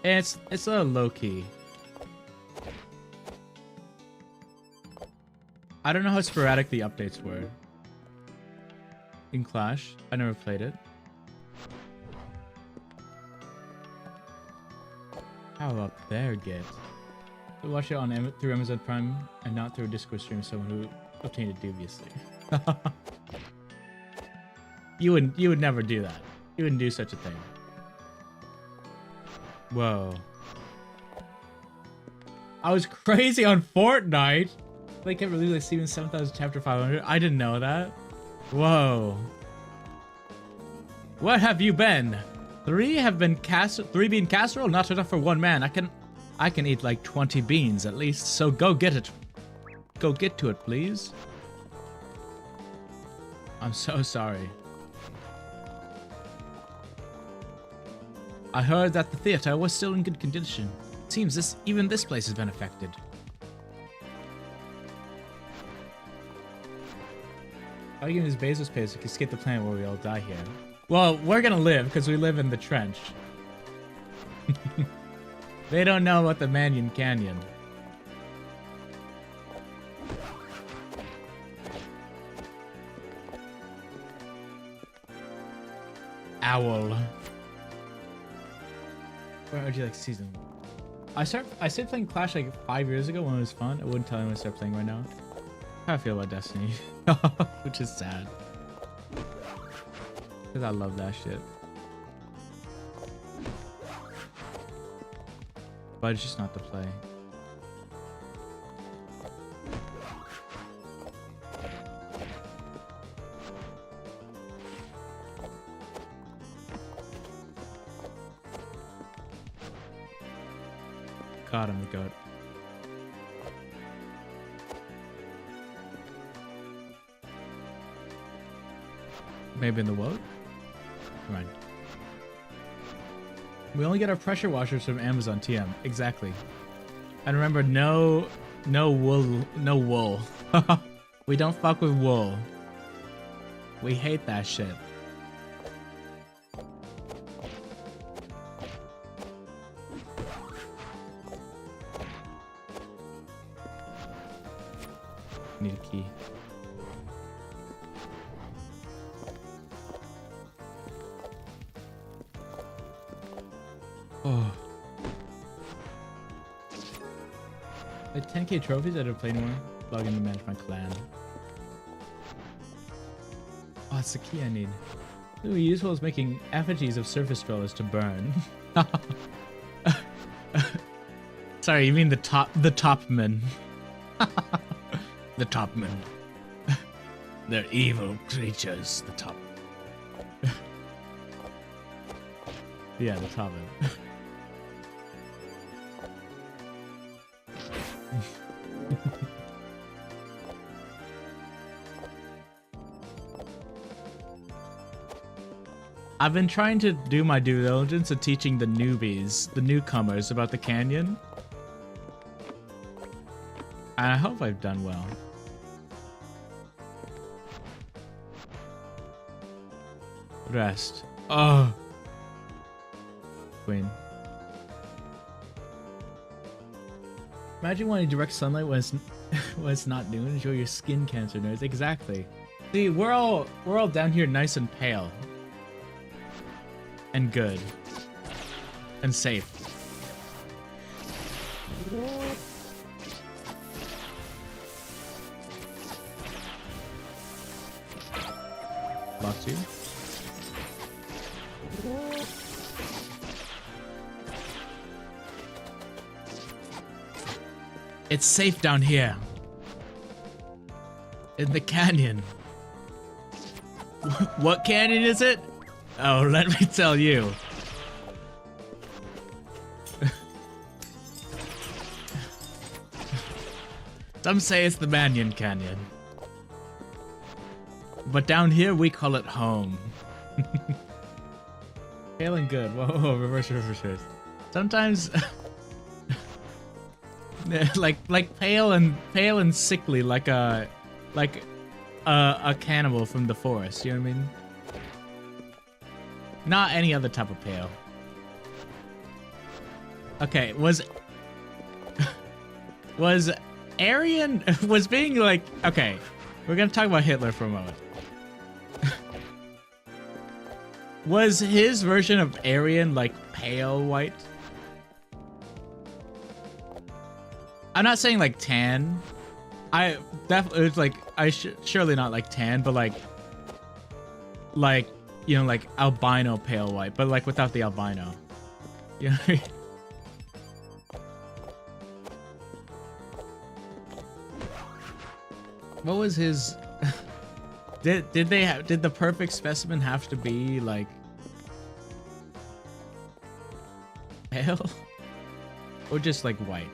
And it's a low-key. I don't know how sporadic the updates were. In Clash, I never played it. How about there, Git? So watch it on through Amazon Prime and not through a Discord stream of someone who obtained it dubiously. You would never do that. You wouldn't do such a thing. Whoa. I was crazy on Fortnite. They kept releasing Steven 7000 chapter 500. I didn't know that. Whoa. What have you been? Three bean casserole? Not enough for one man. I can eat like 20 beans at least. So go get it. Go get to it, please. I'm so sorry. I heard that the theater was still in good condition. Seems even this place has been affected. How are you gonna use Bezos space to escape the planet where we all die here? Well, we're gonna live because we live in the trench. They don't know about the Mannion Canyon. Owl. Where would you like season? I started playing Clash like 5 years ago when it was fun. I wouldn't tell anyone to start playing right now. How I feel about Destiny, which is sad. Cause I love that shit. But it's just not the play. Caught him, the goat. Maybe in the wood? Right. We only get our pressure washers from Amazon TM. Exactly. And remember, no wool. We don't fuck with wool. We hate that shit. Need a key. Oh. Like 10k trophies I don't play anymore. Log in to manage my clan. Oh, it's the key I need. It would be useful as making effigies of surface dwellers to burn. Sorry, you mean the topmen. The topmen. They're evil creatures, the top. Yeah, the topmen. I've been trying to do my due diligence of teaching the newbies, the newcomers, about the canyon. And I hope I've done well. Rest. Oh. Queen. Imagine wanting direct sunlight when it's not noon. Enjoy your skin cancer, nerds. Exactly. See, we're all down here nice and pale. And good. And safe. Lost you. It's safe down here. In the canyon. What canyon is it? Oh, let me tell you. Some say it's the Mannion Canyon. But down here we call it home. Pale and good. Whoa, reverse. Sometimes like pale and sickly, like a cannibal from the forest, you know what I mean? Not any other type of pale. Okay, was Aryan was being like, okay, we're gonna talk about Hitler for a moment. Was his version of Aryan like pale white? I'm not saying like tan. I definitely, it's like, surely not like tan, but like, you know, like albino pale white, but like without the albino. You know what I mean? What was his? Did the perfect specimen have to be like pale or just like white?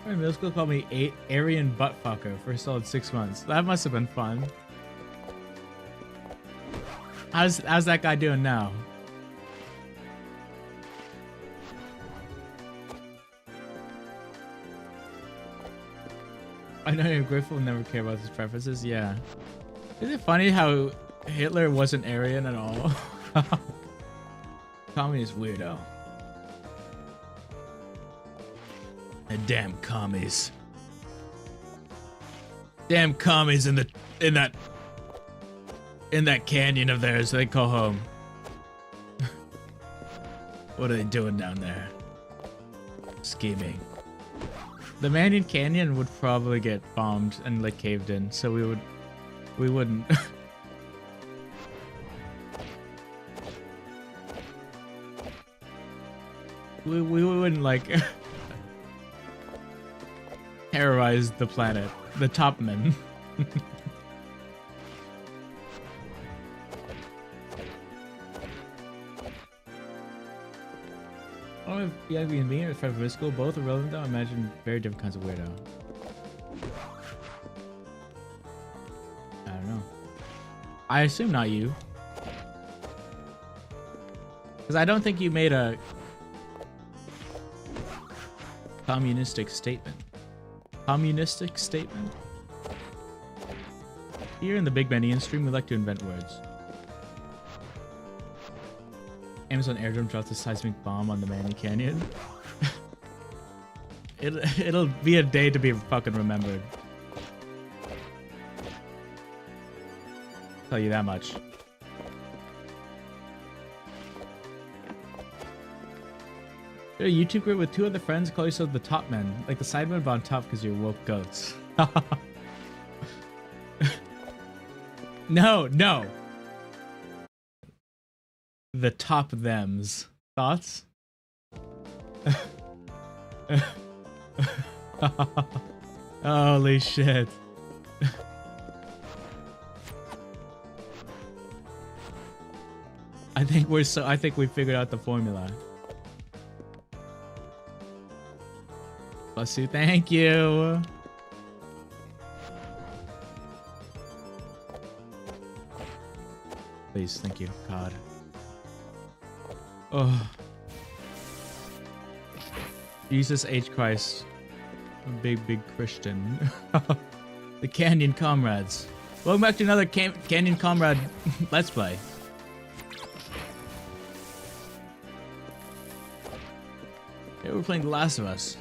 My middle school called me Aryan buttfucker for a solid 6 months. That must have been fun. How's that guy doing now? I know you're grateful and never care about his preferences. Yeah. Is it funny how Hitler wasn't Aryan at all? Communist weirdo. The damn commies. Damn commies in that canyon of theirs they call home. What are they doing down there? Scheming. The Mannion Canyon would probably get bombed and like caved in, so we wouldn't. we wouldn't like terrorize the planet, the top men. I don't know if you and me or Fred from school both are relevant though. I imagine very different kinds of weirdo. I don't know. I assume not you. Because I don't think you made a communistic statement. Communistic statement? Here in the Big Bennian stream, we like to invent words. Amazon airdrome dropped a seismic bomb on the Manny Canyon. It'll be a day to be fucking remembered. Tell you that much. You're a YouTube group with 2 other friends, call yourself the top men. Like the sidemen on top because you're woke goats. No. The top thems. Thoughts? Holy shit. I think we figured out the formula. Bless you, thank you. Please, thank you, God. Oh. Jesus H. Christ. A big Christian. The Canyon Comrades. Welcome back to another Canyon Comrade Let's Play. Yeah, we're playing The Last of Us.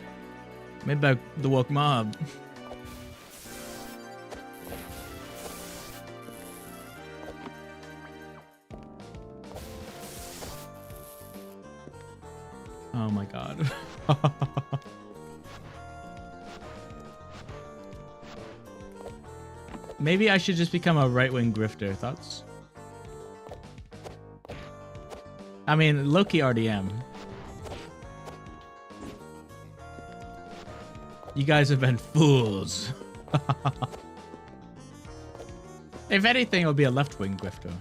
Made by the woke mob. Oh my god. Maybe I should just become a right-wing grifter. Thoughts? I mean, low-key already am. You guys have been fools. If anything, it'll be a left-wing grifter.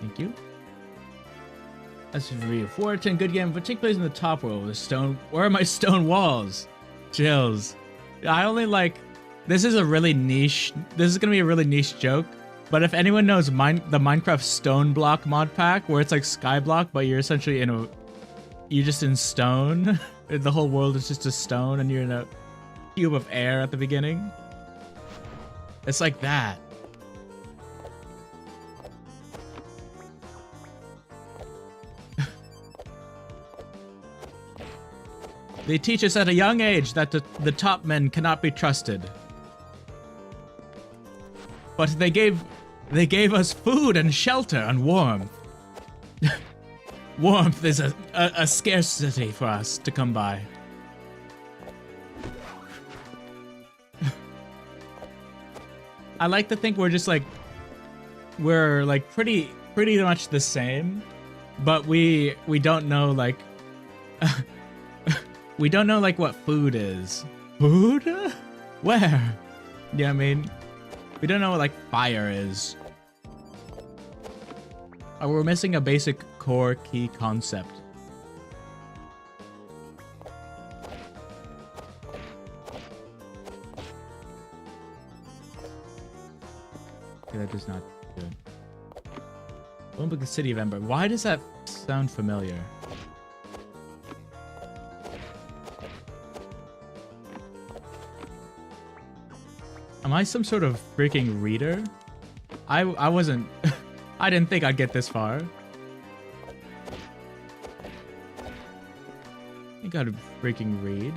Thank you. That's for you. 4/10, good game, but take place in the top world with stone. Where are my stone walls? Chills. I only like. This is a really niche. This is gonna be a really niche joke. But if anyone knows the Minecraft Stone Block mod pack, where it's like Skyblock, but you're essentially you're just in stone. The whole world is just a stone, and you're in a cube of air at the beginning. It's like that. They teach us at a young age that the top men cannot be trusted. But they gave us food and shelter and warmth. Warmth is a scarcity for us to come by. I like to think we're just like we're like pretty much the same, but we don't know like we don't know like what food is. Food? Where? Yeah, I mean, we don't know what like fire is. Oh, we're missing a basic core key concept. Okay, that does not do it. Olympic City of Ember. Why does that sound familiar? Am I some sort of freaking reader? I wasn't... I didn't think I'd get this far. I gotta freaking read.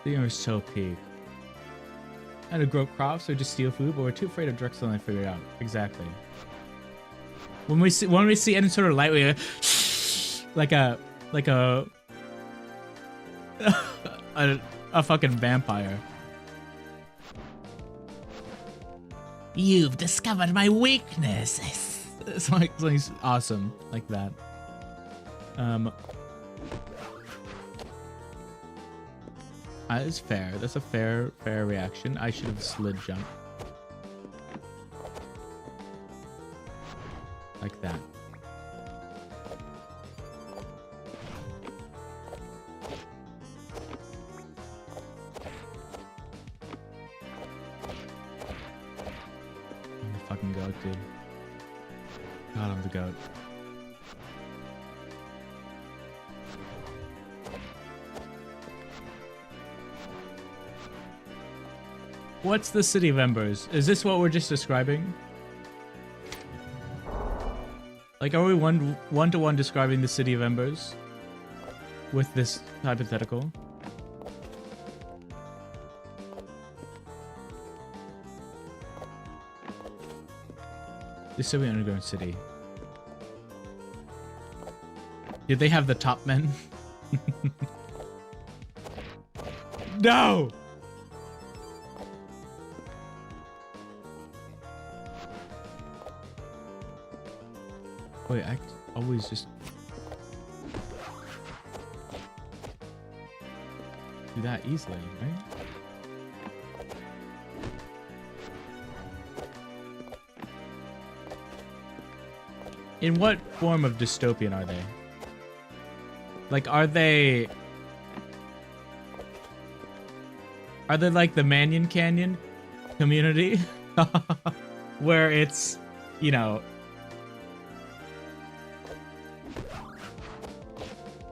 They are so peak. And to grow crops or just steal food, but we're too afraid of Drexel and figure it out. Exactly. When we see any sort of light, we like a a fucking vampire. You've discovered my weakness. It's like awesome like that. That is fair. That's a fair reaction. I should have slid jump. Like that. I'm the fucking goat, dude. God, I'm the goat. What's the City of Embers? Is this what we're just describing? Like, are we one-to-one describing the City of Embers with this hypothetical? This should be underground city. Did they have the top men? No! Wait, I always just do that easily, right? In what form of dystopian are they? Like, are they like the Mannion Canyon community? Where it's, you know,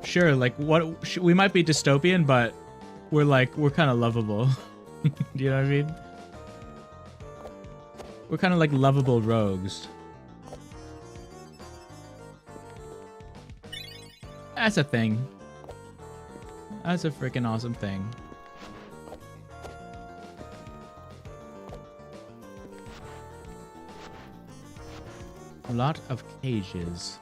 sure, like what we might be dystopian, but we're kind of lovable. Do you know what I mean? We're kind of like lovable rogues. That's a thing. That's a freaking awesome thing. A lot of cages.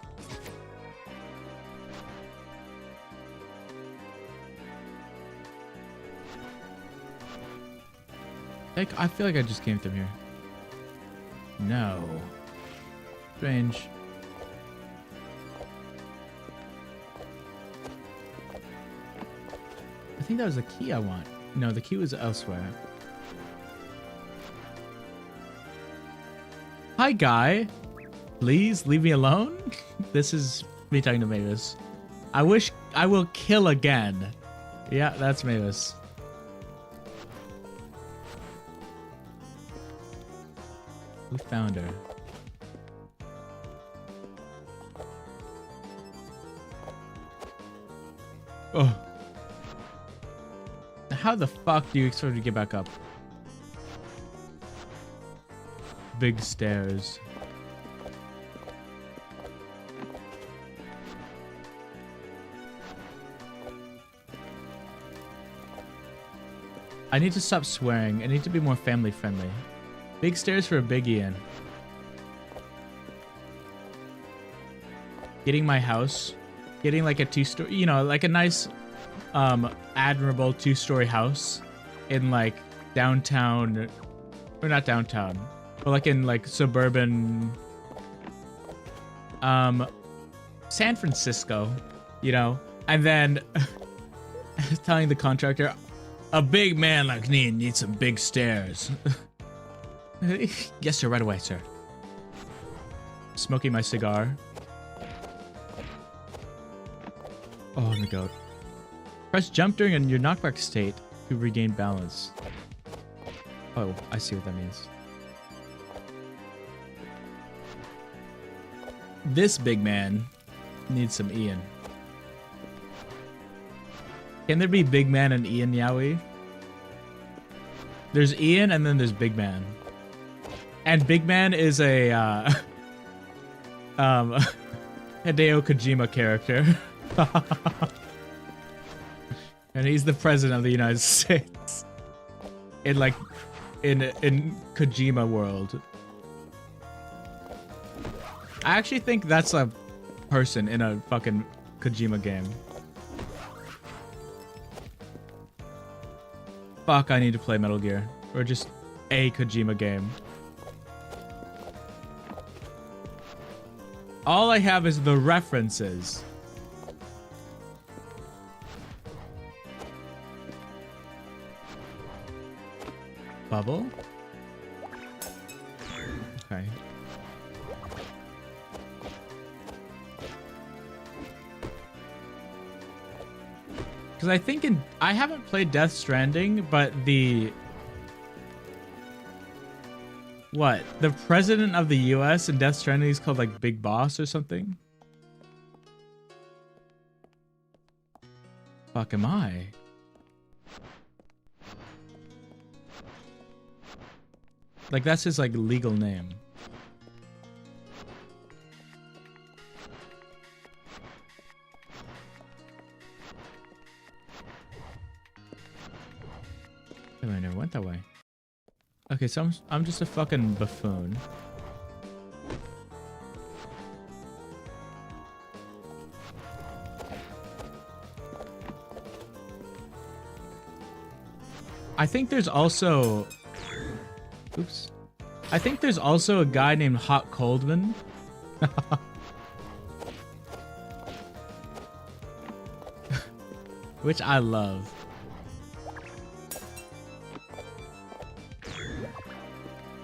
Like, I feel like I just came through here. No. Strange. I think that was the key I want. No, the key was elsewhere. Hi, guy. Please leave me alone. This is me talking to Mavis. I will kill again. Yeah, that's Mavis. We found her. Oh. How the fuck do you expect to get back up? Big stairs. I need to stop swearing. I need to be more family friendly. Big stairs for a big Ian. Getting my house. Getting like a two-story, you know, like a nice, admirable two-story house in like downtown or not downtown, but like in like suburban, San Francisco, you know, and then telling the contractor, a big man like me needs some big stairs. Yes, sir, right away, sir. Smoking my cigar. Oh my god. Press jump during your knockback state to regain balance. Oh, I see what that means. This big man needs some Ian. Can there be Big Man and Ian Yowie? There's Ian and then there's Big Man. And Big Man is a Hideo Kojima character. And he's the president of the United States. In like in Kojima world. I actually think that's a person in a fucking Kojima game. Fuck, I need to play Metal Gear. Or just a Kojima game. All I have is the references. Bubble? Okay. Because I think I haven't played Death Stranding, but what? The president of the US in Death Stranding is called like Big Boss or something? Fuck am I? Like that's his like legal name. Oh, I never went that way. Okay, so I'm just a fucking buffoon. I think there's also... Oops. I think there's also a guy named Hot Coldman. Which I love.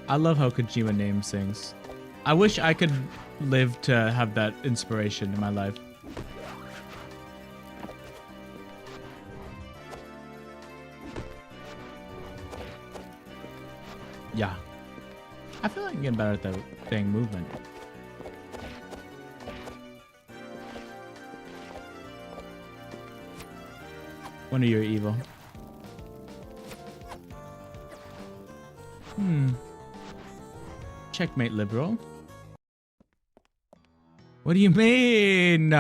I love how Kojima names things. I wish I could live to have that inspiration in my life. Yeah. I feel like I'm getting better at the dang movement. One of your evil. Checkmate, liberal. What do you mean?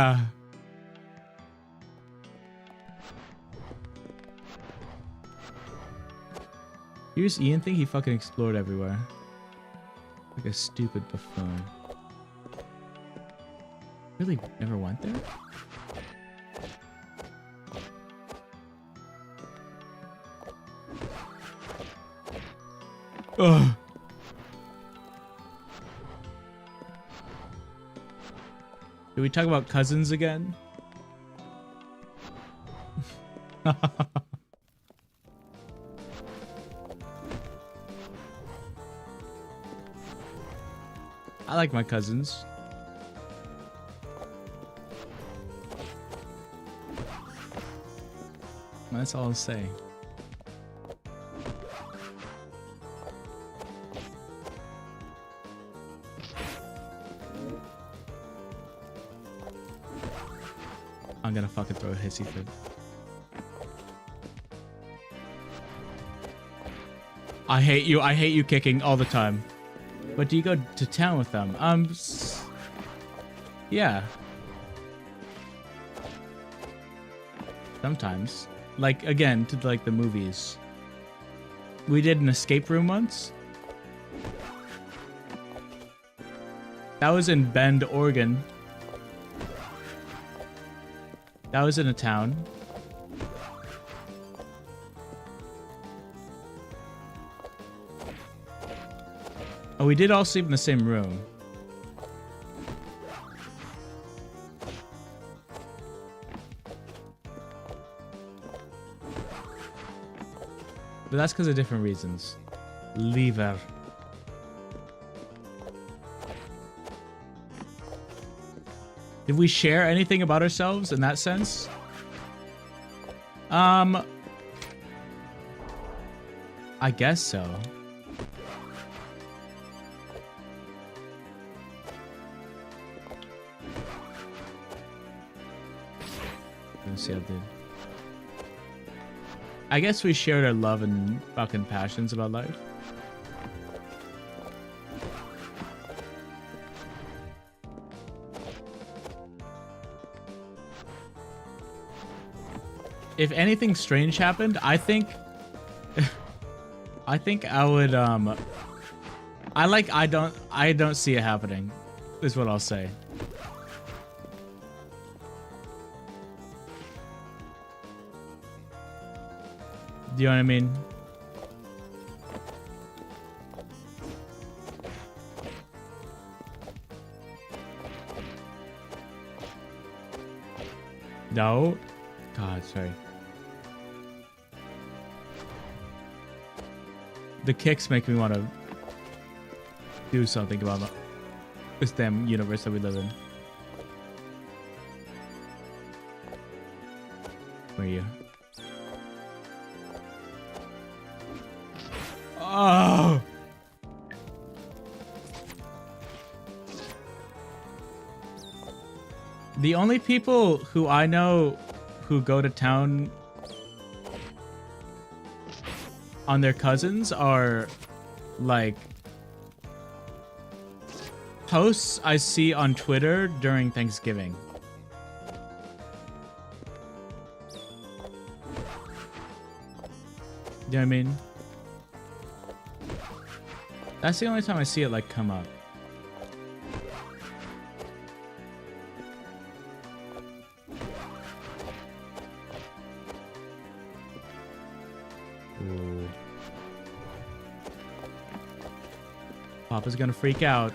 Here's Ian think he fucking explored everywhere. Like a stupid buffoon. Really never went there? Ugh. Did we talk about cousins again? I like my cousins. That's all I'll say. I'm gonna fucking throw a hissy fit. I hate you kicking all the time. But do you go to town with them? Yeah. Sometimes. Like, again, to like the movies. We did an escape room once. That was in Bend, Oregon. That was in a town. Oh, we did all sleep in the same room. But that's because of different reasons. Lever. Did we share anything about ourselves in that sense? I guess so. Let's see how it did. I guess we shared our love and fucking passions about life. If anything strange happened, I think I think I would I don't see it happening, is what I'll say. Do you know what I mean? No? God, sorry. The kicks make me want to do something about this damn universe that we live in. Where are you? Oh! The only people who I know who go to town on their cousins are like posts I see on Twitter during Thanksgiving. You know what I mean? That's the only time I see it like come up. Ooh. Papa's gonna freak out.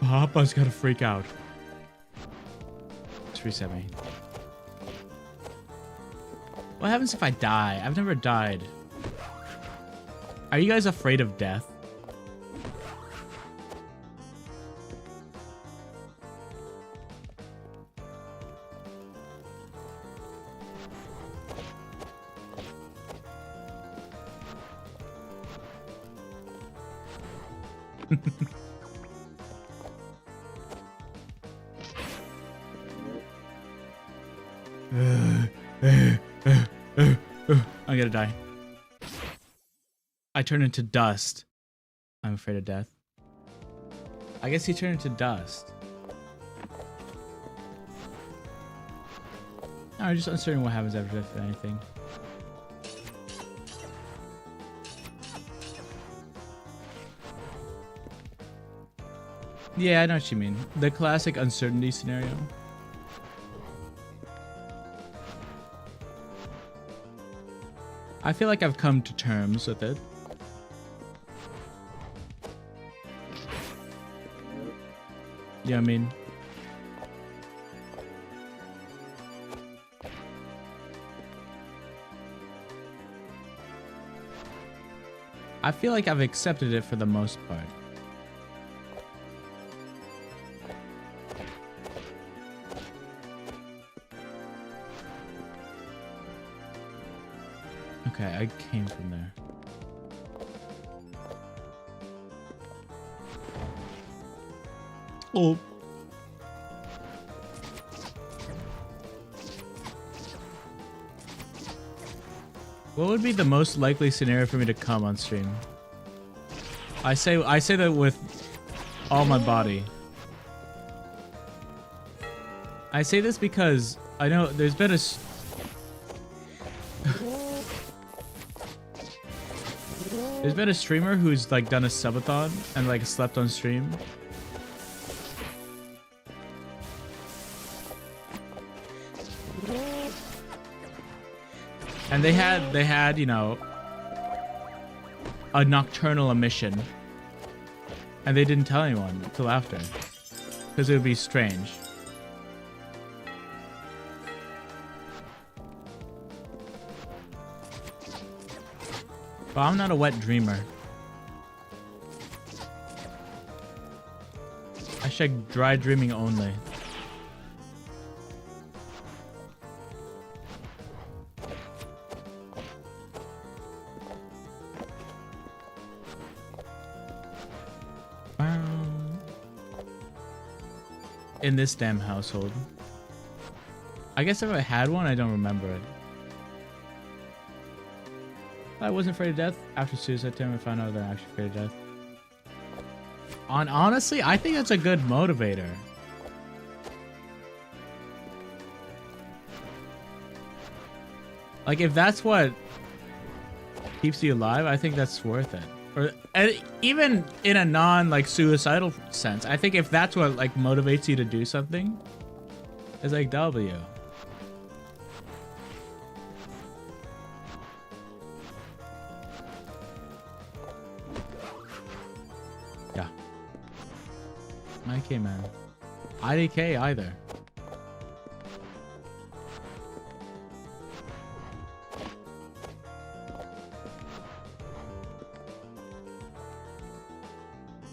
Papa's gonna freak out. Just reset me. What happens if I die? I've never died. Are you guys afraid of death? I'm gonna die. I turn into dust. I'm afraid of death. I guess you turn into dust. No, I'm just uncertain what happens after death, if anything. Yeah, I know what you mean. The classic uncertainty scenario. I feel like I've come to terms with it. You know what I mean? I feel like I've accepted it for the most part. Okay, I came from there. Oh. What would be the most likely scenario for me to come on stream? I say that with all my body. I say this because I know there's been a there's been a streamer who's like done a subathon and like slept on stream. And they had, you know, a nocturnal emission. And they didn't tell anyone until after. Because it would be strange. But I'm not a wet dreamer. Hashtag dry dreaming only. In this damn household. I guess if I had one, I don't remember it. I wasn't afraid of death. After suicide attempt, I found out that I'm actually afraid of death. Honestly, I think that's a good motivator. Like, if that's what keeps you alive, I think that's worth it. Or even in a non-like suicidal sense, I think if that's what like motivates you to do something, it's like W. Yeah. IK man. IDK either.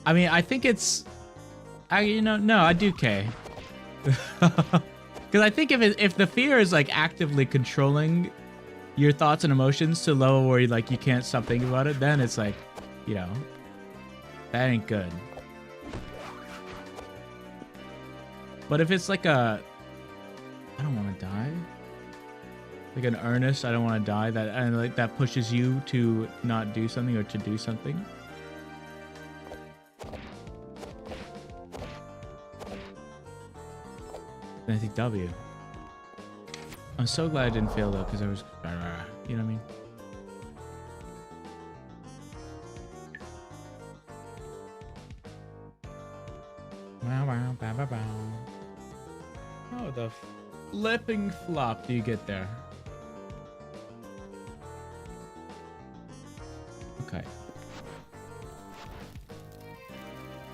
I mean, I think it's, no, I do K. Because I think if the fear is like actively controlling your thoughts and emotions to a level where you can't stop thinking about it, then it's like, you know, that ain't good. But if it's like I don't want to die, like an earnest, I don't want to die, that pushes you to not do something or to do something. I think W. I'm so glad I didn't fail though, because I was, you know what I mean? Oh, the flipping flop do you get there? Okay.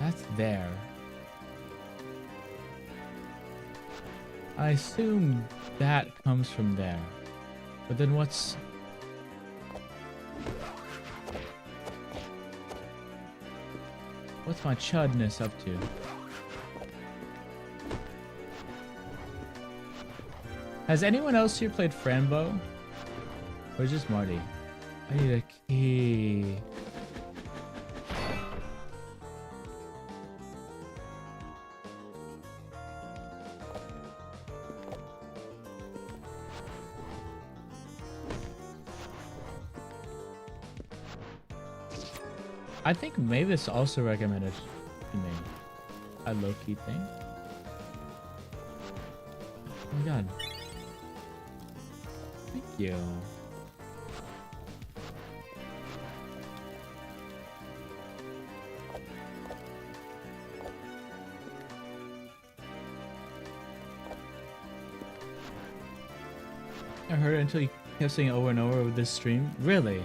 That's there. I assume that comes from there. But then what's my chudness up to? Has anyone else here played Frambo? Or is just Marty? I need a key. I think Mavis also recommended to me a low-key thing. Oh my god. Thank you. I heard it until you kept saying over and over with this stream. Really?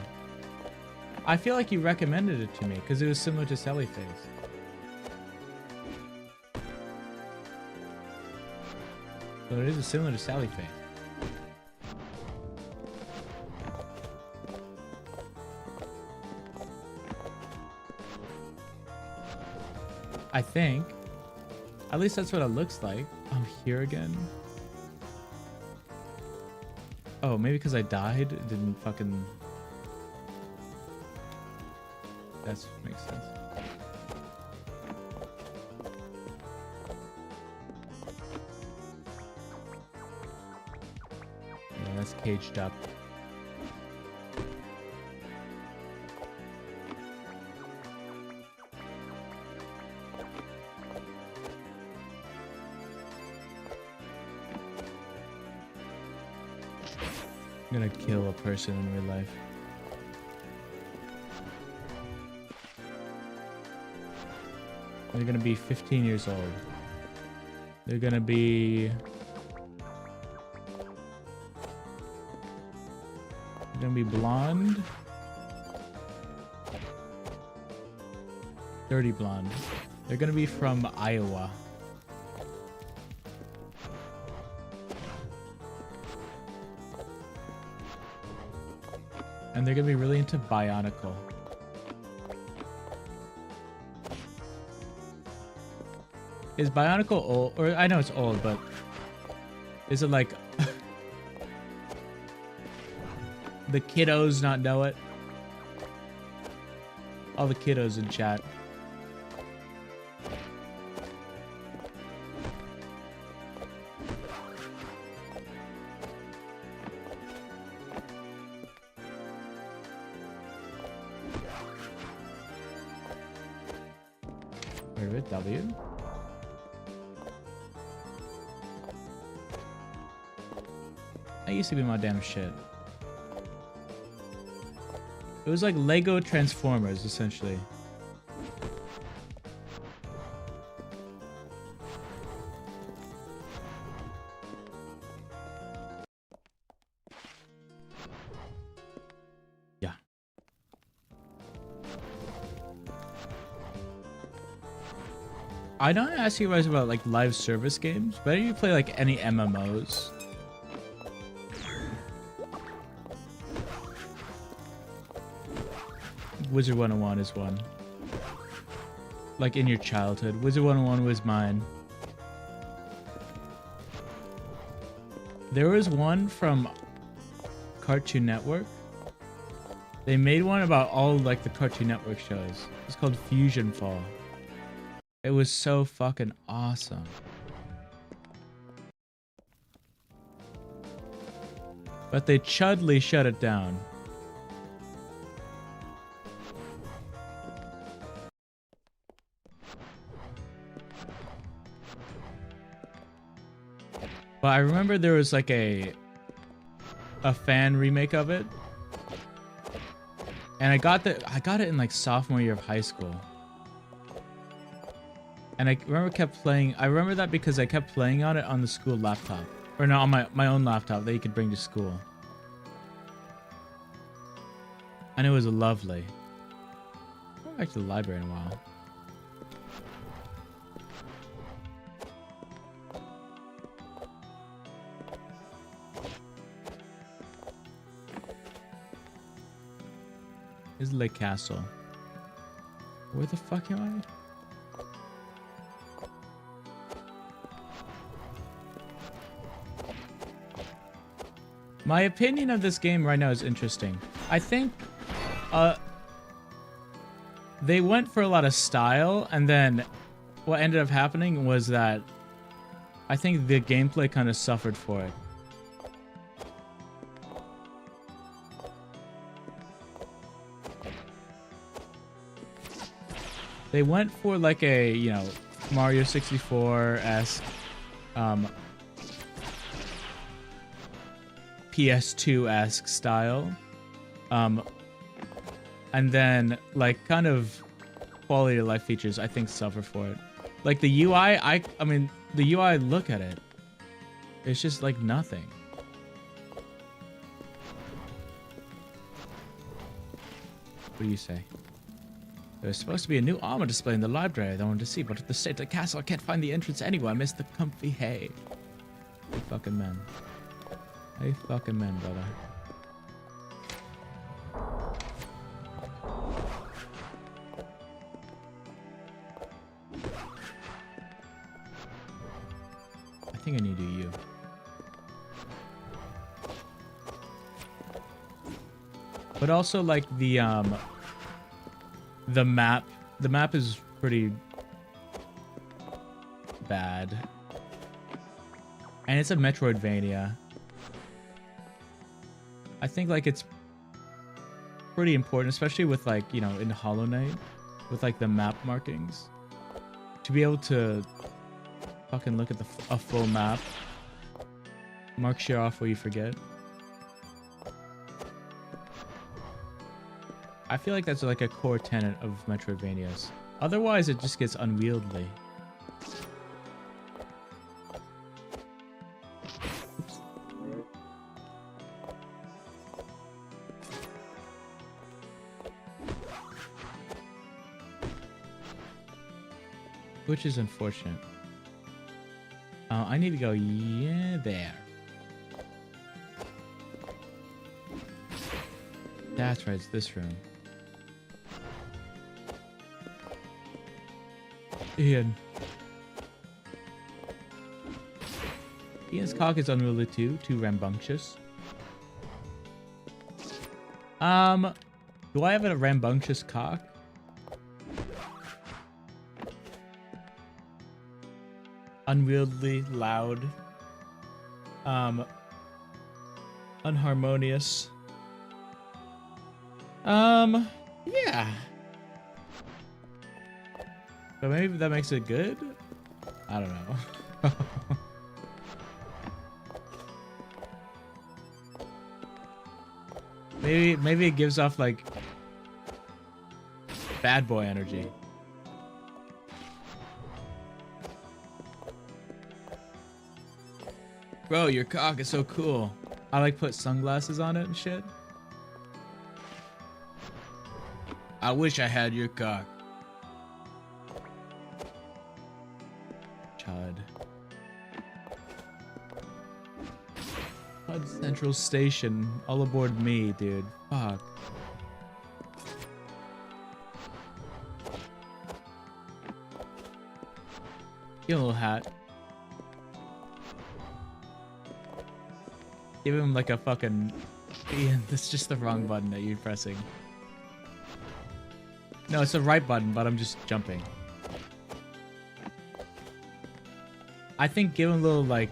I feel like you recommended it to me because it was similar to Sally Face. So it is similar to Sally Face. I think. At least that's what it looks like. I'm here again. Oh, maybe because I died? It didn't fucking... That makes sense. Yeah, that's caged up. I'm gonna kill a person in real life. They're gonna be 15 years old. They're gonna be gonna be blonde. Dirty blonde. They're gonna be from Iowa. And they're gonna be really into Bionicle. Is Bionicle old? Or I know it's old, but is it like the kiddos not know it? All the kiddos in chat. Wait a minute, W? That used to be my damn shit. It was like Lego Transformers, essentially. Yeah. I don't ask you guys about like live service games, but do you play like any MMOs? Wizard 101 is one. Like in your childhood. Wizard 101 was mine. There was one from Cartoon Network. They made one about all like the Cartoon Network shows. It's called Fusion Fall. It was so fucking awesome. But they chudly shut it down. But I remember there was like a fan remake of it. And I got it in like sophomore year of high school. And I remember that because I kept playing on it on the school laptop. Or no, on my own laptop that you could bring to school. And it was lovely. I'll go back to the library in a while. This is Lake Castle. Where the fuck am I? My opinion of this game right now is interesting. I think they went for a lot of style, and then what ended up happening was that I think the gameplay kind of suffered for it. They went for like a, you know, Mario 64-esque PS2-esque style. And then like kind of quality of life features I think suffer for it. Like the UI, I mean the UI, look at it. It's just like nothing. What do you say? There's supposed to be a new armor display in the library that I wanted to see, but at the state of the castle, I can't find the entrance anywhere. I missed the comfy hay. Hey, fucking men. Hey, fucking men, brother. I think I need to do you. But also, like, the map is pretty bad. And it's a Metroidvania. I think like it's pretty important, especially with like, you know, in Hollow Knight, with like the map markings, to be able to fucking look at a full map. Mark shit off where you forget. I feel like that's like a core tenet of Metroidvanias. Otherwise, it just gets unwieldy. Oops. which is unfortunate. I need to go, yeah, there. That's right, it's this room. Ian. Ian's cock is unruly too rambunctious. Do I have a rambunctious cock? Unwieldy, loud, unharmonious. Yeah. But maybe that makes it good? I don't know. Maybe it gives off like bad boy energy. Bro, your cock is so cool. I like put sunglasses on it and shit. I wish I had your cock. Chud. Chud Central Station. All aboard me, dude. Fuck. Give him a little hat. Give him like a fucking... Ian, that's just the wrong button that you're pressing. No, it's the right button, but I'm just jumping. I think give him a little like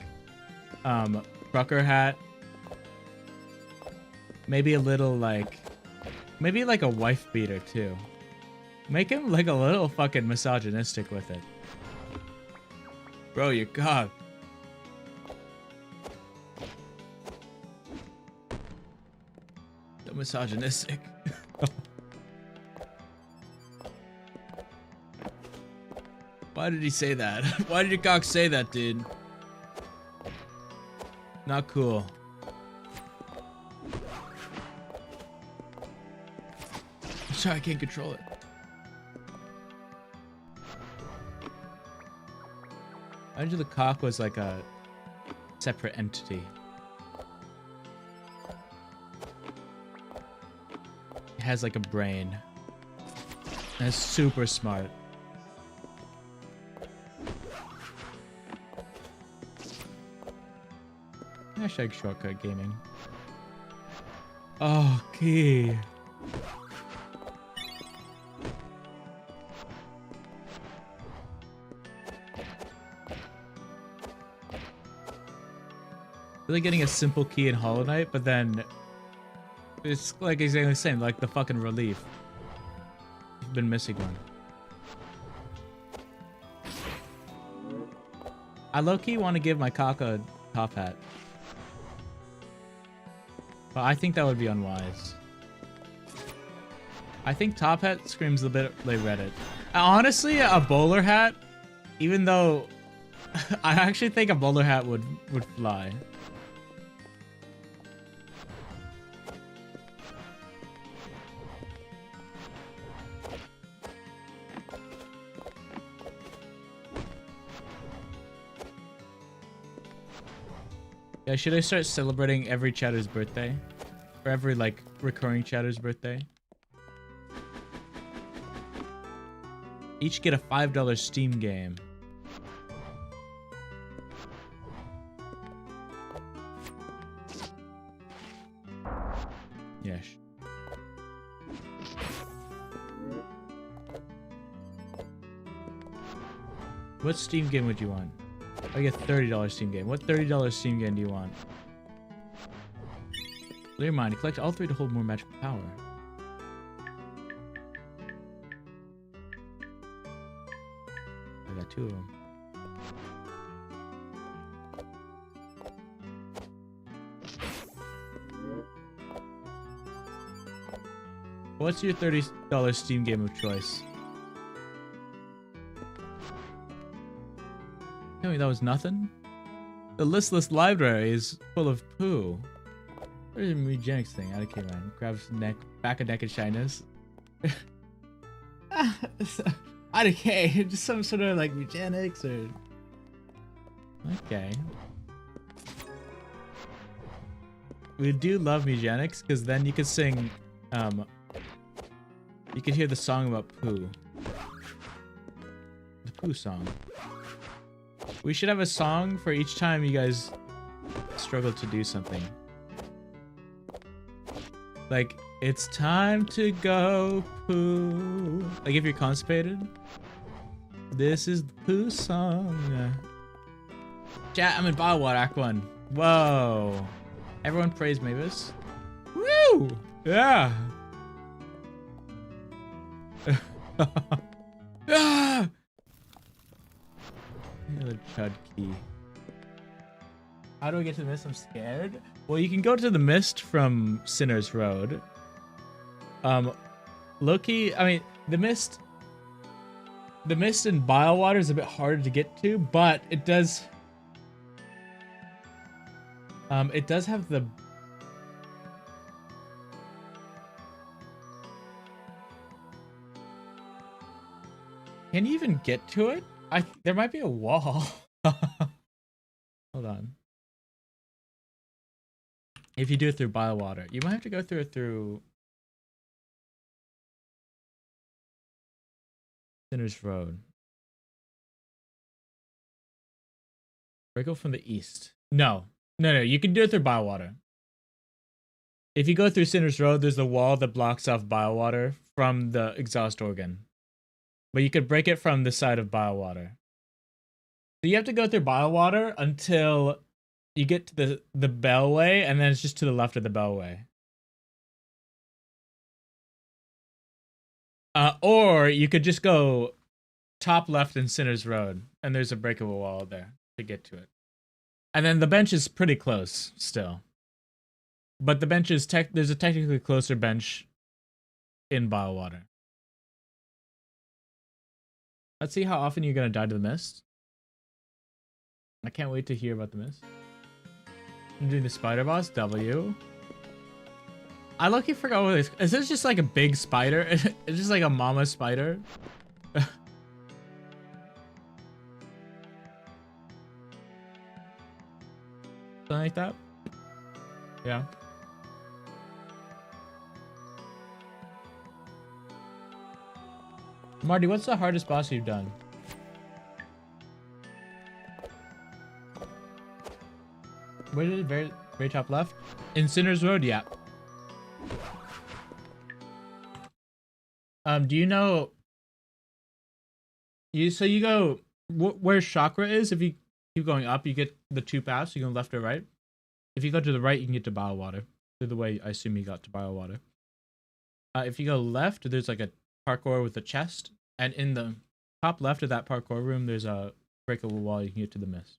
trucker hat. Maybe a little like maybe like a wife beater too. Make him like a little fucking misogynistic with it. Bro, your cock. So misogynistic. Why did he say that? Why did your cock say that, dude? Not cool. I'm sorry, I can't control it. I knew the cock was like a separate entity. It has like a brain. And it's super smart. Hashtag shortcut gaming. Oh, key. Really getting a simple key in Hollow Knight, but then it's like exactly the same, like the fucking relief. You've been missing one. I low-key want to give my cock a top hat. But I think that would be unwise. I think top hat screams a bit like Reddit. Honestly, a bowler hat, even though I actually think a bowler hat would fly. Yeah, should I start celebrating every chatter's birthday? Or every, like, recurring chatter's birthday? Each get a $5 Steam game. Yes. What Steam game would you want? I get $30 Steam game. What $30 Steam game do you want? Clear mind. Collect all three to hold more magical power. I got 2 of them. What's your $30 Steam game of choice? Tell me that was nothing? The listless library is full of poo. What is a Mugenics thing? Out of K-Line. Grabs neck, back of neck and shyness. Okay, just some sort of like eugenics or... Okay. We do love eugenics because then you could sing, you could hear the song about poo. The poo song. We should have a song for each time you guys struggle to do something. Like, it's time to go poo. Like if you're constipated. This is the poo song. Chat, I'm in Biowater Act 1. Whoa. Everyone praise Mavis. Woo! Yeah! Ah! Another chud key. How do I get to the mist? I'm scared. Well, you can go to the mist from Sinner's Road. Loki, I mean, the mist in Biowater is a bit harder to get to, but it does have the... Can you even get to it? There might be a wall. Hold on. If you do it through Biowater, you might have to go through it through Sinner's Road. Break from the east. No, you can do it through Biowater. If you go through Sinner's Road, there's a wall that blocks off Biowater from the exhaust organ. But you could break it from the side of Biowater. So you have to go through Biowater until you get to the Bellway, and then it's just to the left of the Bellway. Or you could just go top left in Sinner's Road, and there's a breakable wall there to get to it. And then the bench is pretty close still. But the bench is there's a technically closer bench in Biowater. Let's see how often you're gonna die to the mist. I can't wait to hear about the mist. I'm doing the spider boss, W. I lucky forgot what it is. This just like a big spider? It's just like a mama spider. Something like that? Yeah. Marty, what's the hardest boss you've done? Where is it? Very top left? In Sinner's Road, yeah. Do you know... So you go... Where Chakra is, if you keep going up, you get the two paths. You go left or right. If you go to the right, you can get to Biowater. Through the way I assume you got to Biowater. If you go left, there's like a parkour with a chest, and in the top left of that parkour room there's a breakable wall you can get to the mist.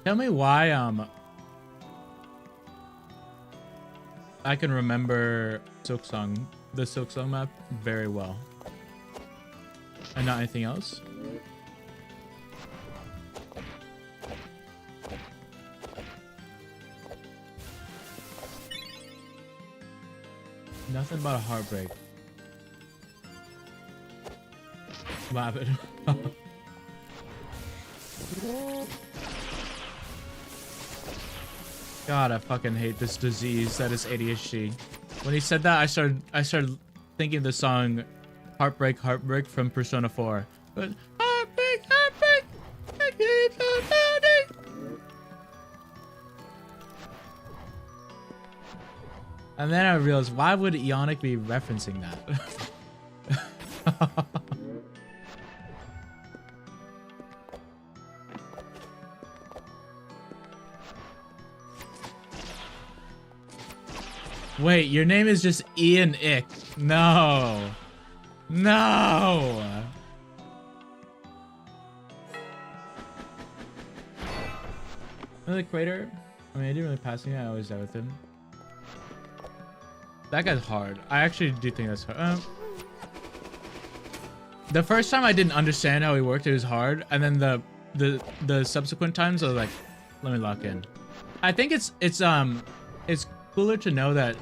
Tell me why I can remember Silksong, the Silksong map very well. And not anything else. Nothing but a heartbreak. What happened? God, I fucking hate this disease that is ADHD. When he said that, I started thinking of the song Heartbreak, Heartbreak from Persona 4. But heartbreak, heartbreak, I keep on burning. And then I realized, why would Ionic be referencing that? Wait, your name is just Ian Ick. No. No. Another crater? I mean, I didn't really pass him. I always die with him. That guy's hard. I actually do think that's hard. The first time I didn't understand how he worked. It was hard, and then the subsequent times I was like, let me lock in. I think it's cooler to know that.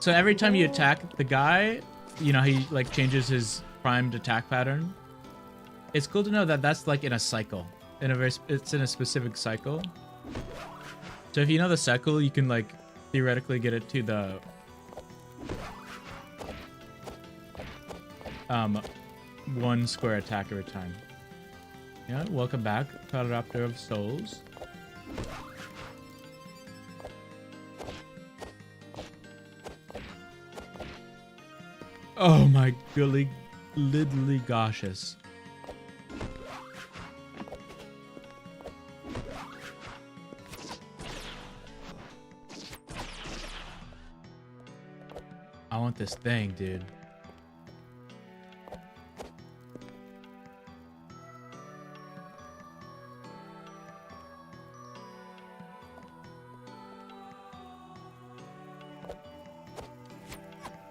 So every time you attack the guy, you know, he like changes his primed attack pattern. It's cool to know that that's like in a cycle, it's in a specific cycle. So if you know the cycle, you can like theoretically get it to the one square attack every time. Yeah, welcome back, Pterodactyl of Souls. Oh my golly, lidly goshus. I want this thing, dude.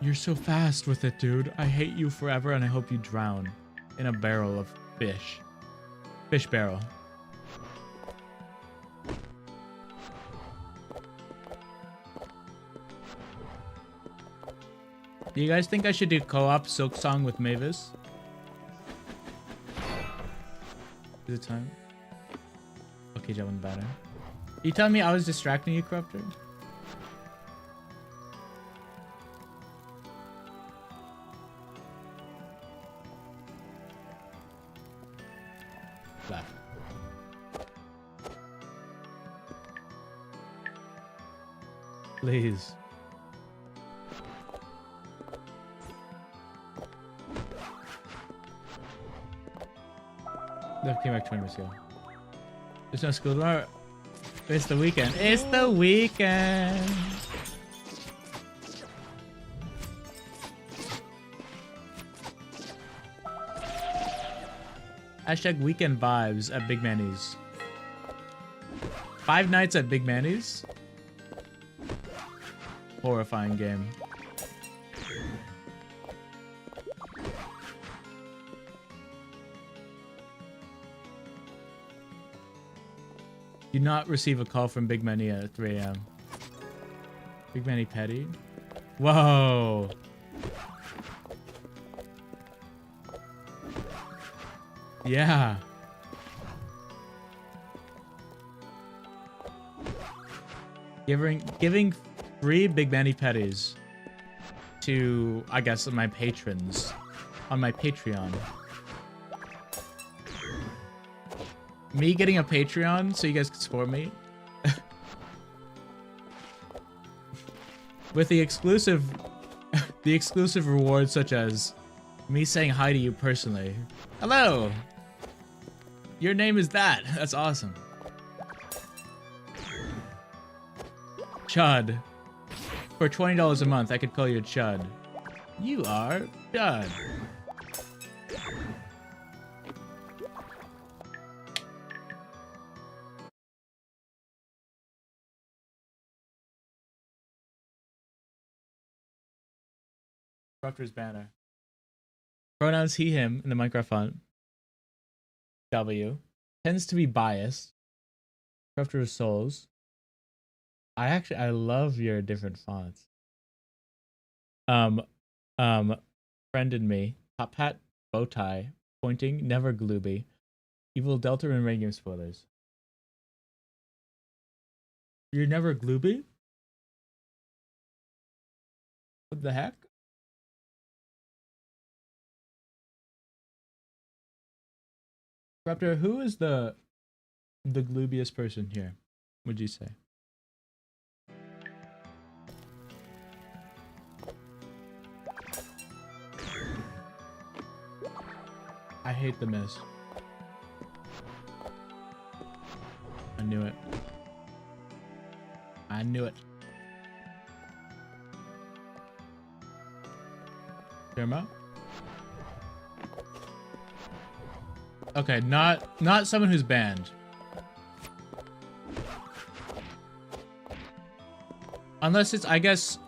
You're so fast with it, dude. I hate you forever, and I hope you drown in a barrel of fish. Fish barrel. Do you guys think I should do co-op Silk Song with Mavis? Is it time? Okay, jump on the banner. You telling me I was distracting you, Corruptor? Left. Please. That came back 20 minutes ago. There's no school tomorrow. It's the weekend. It's the weekend. Hashtag weekend vibes at Big Manny's. 5 nights at Big Manny's? Horrifying game. Do not receive a call from Big Manny at 3 a.m. Big Manny Petty? Whoa! Yeah. Giving free Big Manny Petties to, I guess, my patrons on my Patreon. Me getting a Patreon so you guys can support me. With the exclusive rewards such as me saying hi to you personally. Hello! Your name is that. That's awesome. Chud. For $20 a month, I could call you Chud. You are Chud. Corruptor's banner. Pronouns he, him in the Minecraft font. W. Tends to be biased. Corruptor of Souls. I love your different fonts. Friend and me. Top hat, bow tie, pointing, never glooby. Evil Delta and Rain Game spoilers. You're never glooby? What the heck? Raptor, who is the gloobiest person here, would you say? I hate the miss. I knew it. I knew it. Clear him out. Okay, not someone who's banned. Unless it's, I guess,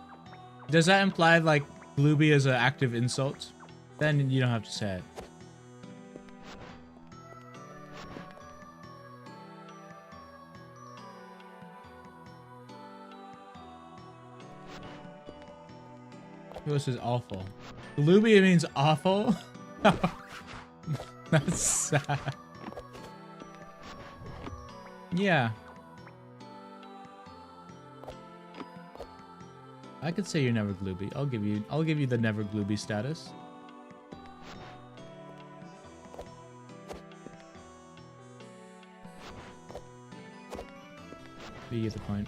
does that imply like glooby is an active insult? Then you don't have to say it. This is awful. Glooby means awful? That's sad. Yeah. I could say you're never glooby. I'll give you the never glooby status. You get the point.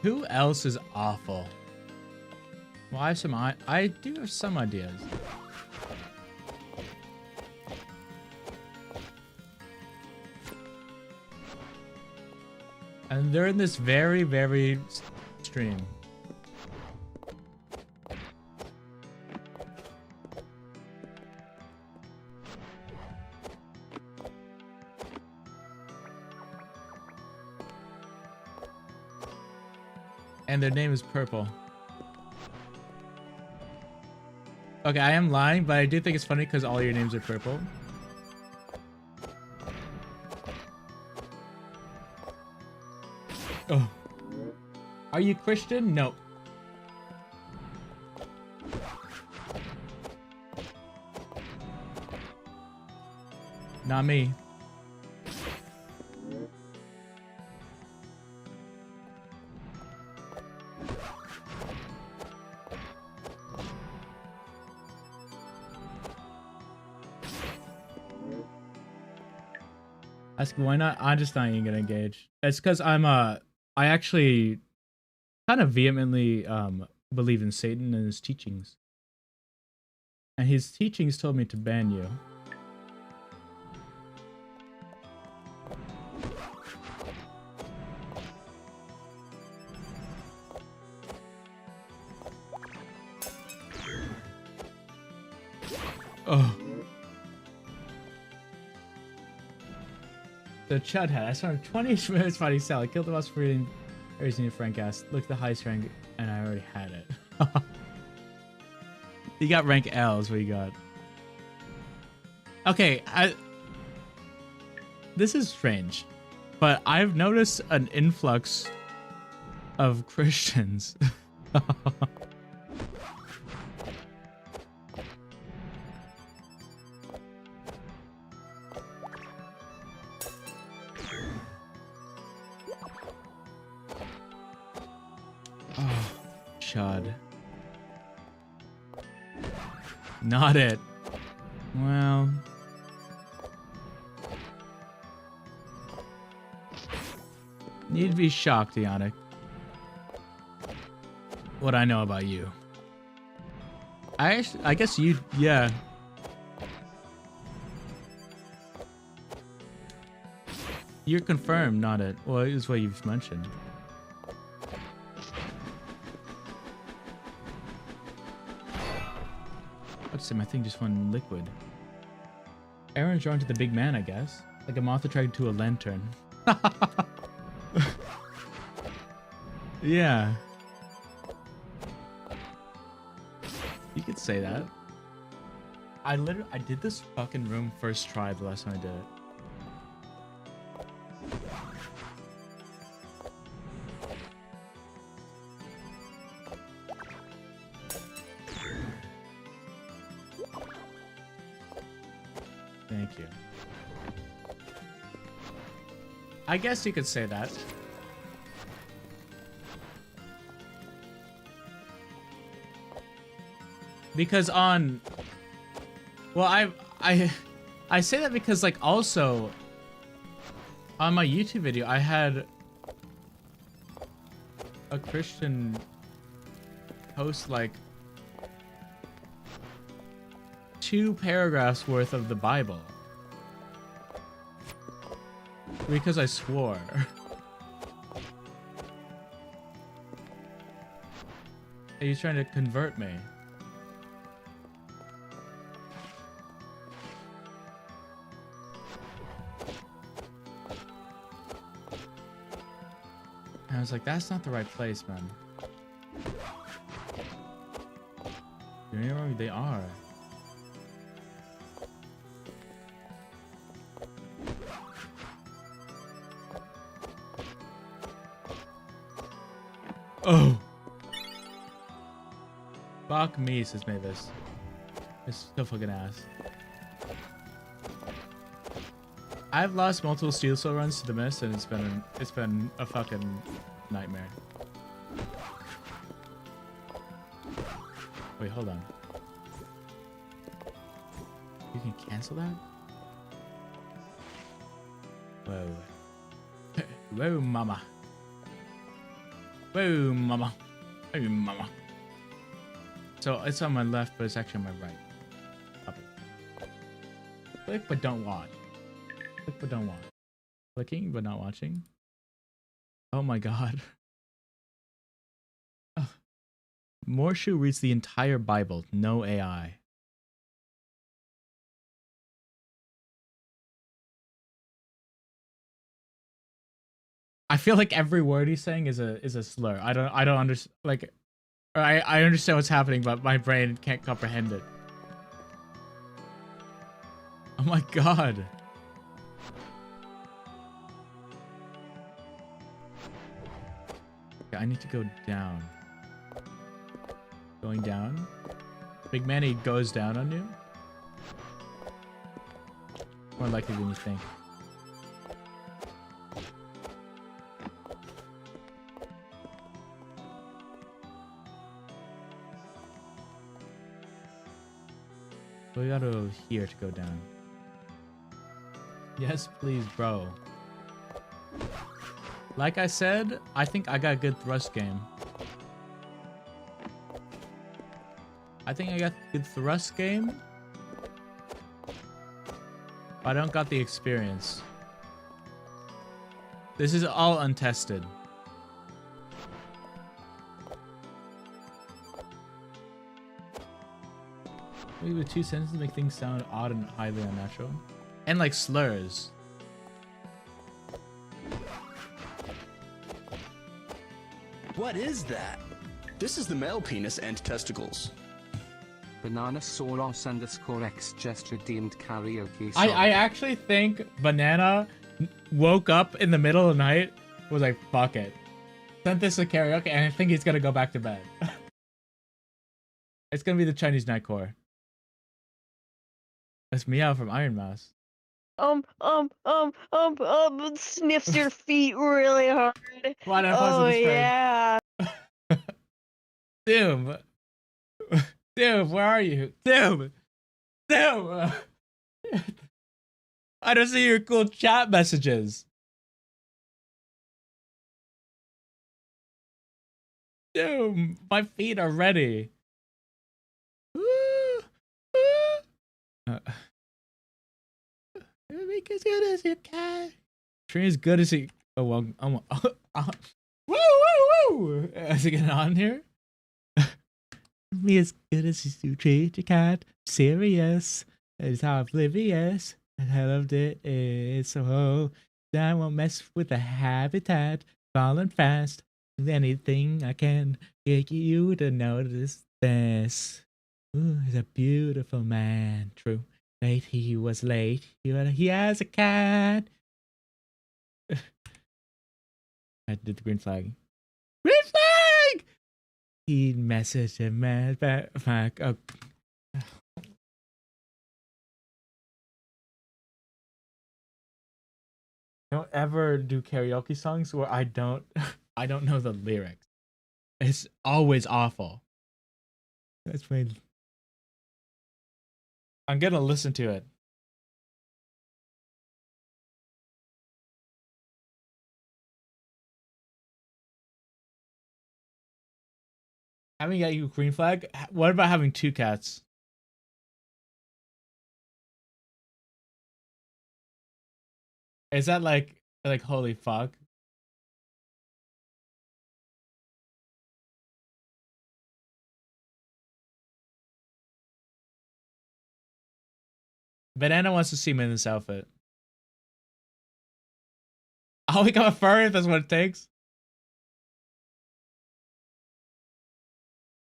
Who else is awful? Well, I do have some ideas. And they're in this very, very stream. And their name is Purple. Okay, I am lying, but I do think it's funny because all your names are purple. Oh. Are you Christian? No. Not me. Ask why not? I'm just not even gonna engage. It's because I actually kind of vehemently believe in Satan and his teachings. And his teachings told me to ban you. Oh. The Chud hat. I saw him 20 minutes fighting Sal. I killed the boss for reading everything Frank asked. Look at the highest rank, and I already had it. You got rank L is what you got. Okay, this is strange, but I've noticed an influx of Christians. Chud. Not it. Well. Need to be shocked, Ionic. What I know about you. I guess you, yeah. You're confirmed, not it. Well, is what you've mentioned. What's my thing just went liquid. Aaron's drawn to the big man, I guess. Like a moth attracted to a lantern. Yeah. You could say that. I did this fucking room first try the last time I did it. Thank you. I guess you could say that. Because on... Well, I say that because, like, also... On my YouTube video, I had... a Christian post, like... 2 paragraphs worth of the Bible. Because I swore. Are you trying to convert me? I was like, that's not the right place, man. You know where they are. Oh! Fuck me, says Mavis. It's so fucking ass. I've lost multiple steel soul runs to the mist, and it's been a fucking nightmare. Wait, hold on. You can cancel that? Whoa. Whoa, mama. Whoa, mama. Whoa, mama. So it's on my left, but it's actually on my right. Up. Click, but don't watch. Click, but don't watch. Clicking, but not watching. Oh my god. Oh. Morshu reads the entire Bible. No AI. I feel like every word he's saying is a slur. I don't understand, like, I understand what's happening, but my brain can't comprehend it. Oh my god. Okay, I need to go down. Going down? Big Manny goes down on you? More likely than you think. We gotta go here to go down. Yes, please, bro. Like I said, I think I got a good thrust game. I think I got a good thrust game. But I don't got the experience. This is all untested. Maybe with two sentences make things sound odd and highly unnatural. And like slurs. What is that? This is the male penis and testicles. Banana Sauros _X just redeemed karaoke song. I actually think Banana woke up in the middle of the night, was like, fuck it. Sent this to karaoke, and I think he's gonna go back to bed. It's gonna be the Chinese Nightcore. That's Meow from Iron Mouse. Sniffs your feet really hard. Why not Oh yeah. Doom. Doom, where are you? Doom. Doom. I don't see your cool chat messages. Doom, my feet are ready. Make as good as you can. Train as good as he. Oh well. Woo woo woo! Is it getting on here? Me as good as you treat your cat. Serious. It's how oblivious. I loved it. It's so. I won't mess with the habitat. Falling fast. With anything I can get you to notice this. Ooh, he's a beautiful man. True. Late, he was late. He has a cat. I did the green flag. Green flag! He messaged him back. Oh. Don't ever do karaoke songs where I don't know the lyrics. It's always awful. That's my. I'm gonna listen to it. Having got you a green flag. What about having two cats? Is that like holy fuck? Banana wants to see me in this outfit. I'll become a furry if that's what it takes.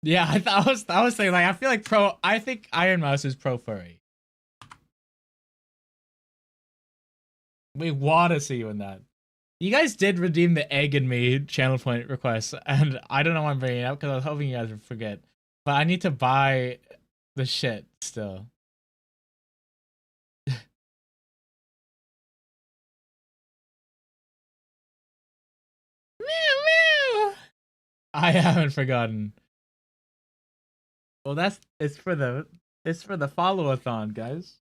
Yeah, I was saying like I feel like I think Iron Mouse is pro furry. We want to see you in that. You guys did redeem the egg and me channel point request, and I don't know why I'm bringing it up because I was hoping you guys would forget. But I need to buy the shit still. Meow meow. I haven't forgotten. Well, it's for the follow-a-thon, guys.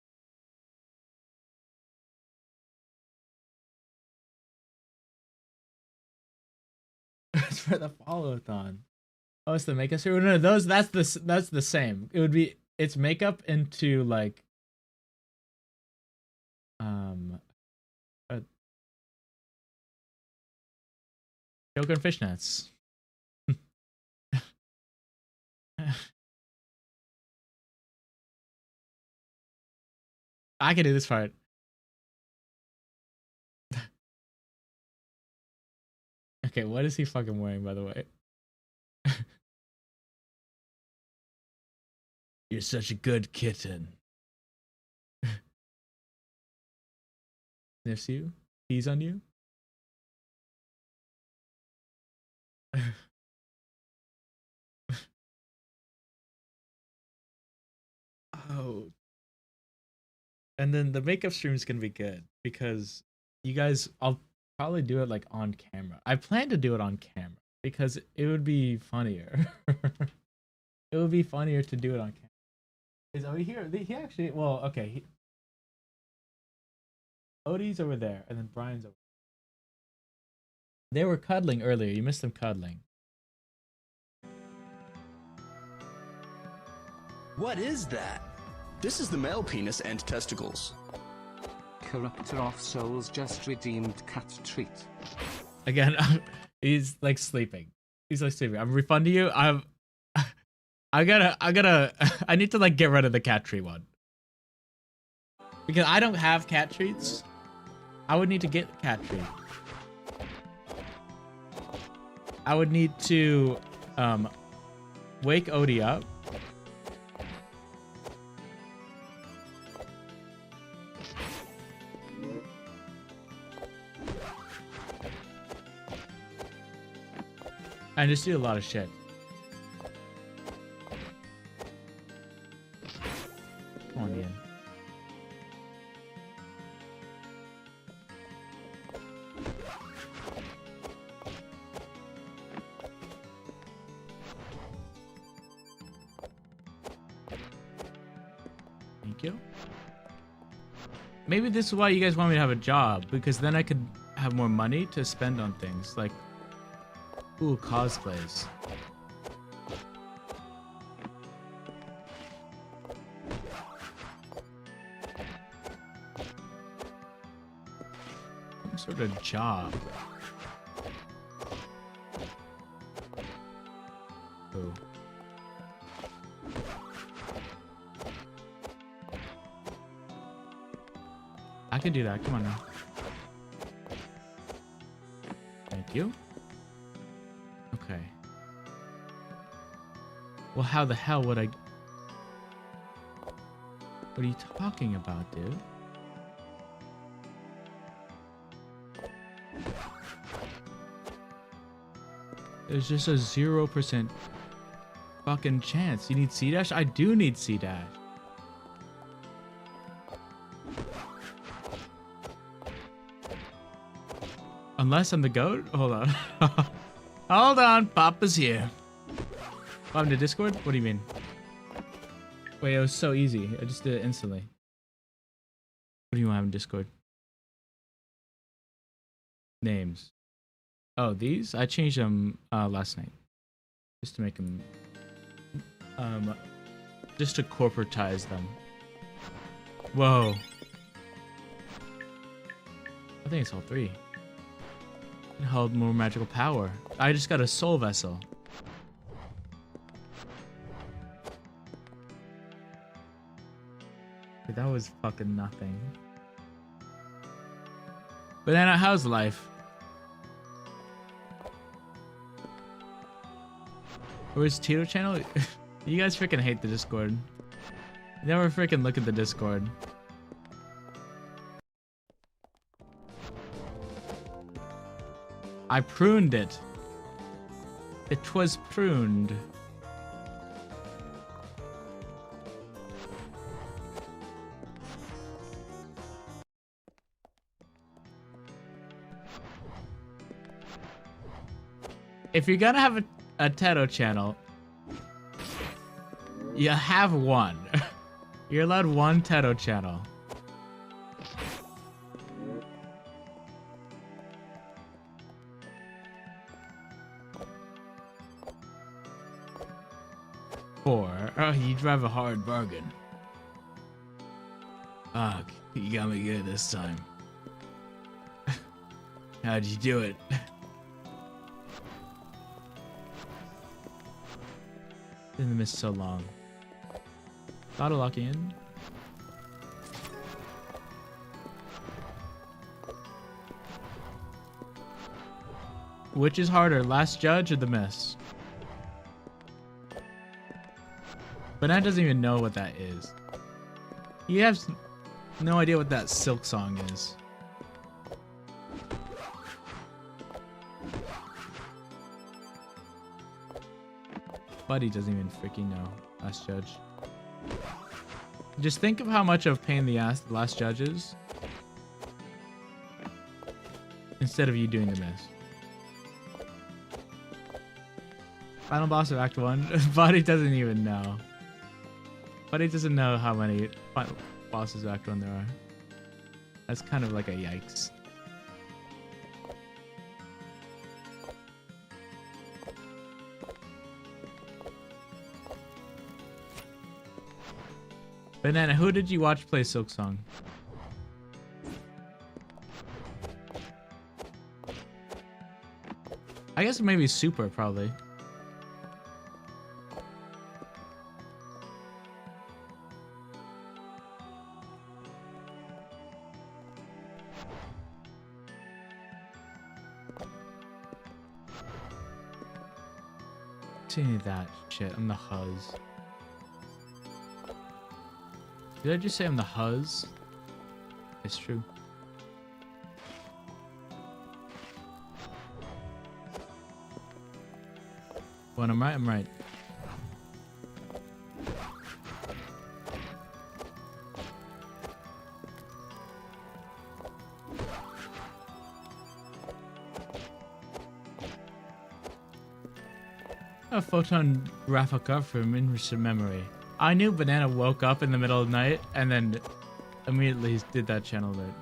It's for the follow-a-thon. Oh, it's the makeup serum. No, that's the same. It's makeup into like uh, Joker and fishnets. I can do this part. Okay, what is he fucking wearing, by the way? You're such a good kitten. Sniffs you? Pees on you? Oh. And then the makeup stream is gonna be good because you guys, I'll probably do it like on camera. I plan to do it on camera because it would be funnier. It would be funnier to do it on camera. Is Odie here? He actually, well, okay. Odie's over there, and then Brian's over. They were cuddling earlier. You missed them cuddling. What is that? This is the male penis and testicles. Corruptor of Souls just redeemed cat treat. Again, he's like sleeping. He's like sleeping. I'm refunding you. I need to like get rid of the cat treat one. Because I don't have cat treats. I would need to get cat treat. I would need to wake Odie up. And just do a lot of shit. Come on, Ian. Thank you. Maybe this is why you guys want me to have a job, because then I could have more money to spend on things like, ooh, cosplays. Some sort of job. Ooh. I can do that. Come on now. Thank you. Okay. Well, how the hell would I... What are you talking about, dude? There's just a 0% fucking chance. You need C-Dash? I do need C-Dash. Unless I'm the GOAT? Hold on. Hold on, Papa's here. I'm to Discord? What do you mean? Wait, it was so easy. I just did it instantly. What do you want in Discord? Names. Oh, these? I changed them last night. Just to make them... just to corporatize them. Whoa. I think it's all three. It held more magical power. I just got a soul vessel. Dude, that was fucking nothing. Banana, how's life? Where's Tito channel? You guys freaking hate the Discord. You never freaking look at the Discord. I pruned it. It was pruned. If you're gonna have a Tato channel, you have one. You're allowed one Tato channel. Oh, you drive a hard bargain. Fuck, you got me good this time. How'd you do it? Didn't miss so long. Auto lock in. Which is harder, Last Judge or The Miss? But Nat doesn't even know what that is. He has no idea what that Silk song is. Buddy doesn't even freaking know. Last Judge. Just think of how much of a pain in the ass the Last Judge is. Instead of you doing The Miss. Final boss of Act 1. Buddy doesn't even know. Buddy doesn't know how many final bosses of Act 1 there are. That's kind of like a yikes. Banana, who did you watch play Silk Song? I guess maybe Super, probably. See that shit. I'm the Huzz. Did I just say I'm the Huzz? It's true. When I'm right, I'm right. A photon graphica from interesting memory. I knew Banana woke up in the middle of the night and then immediately did that channel there.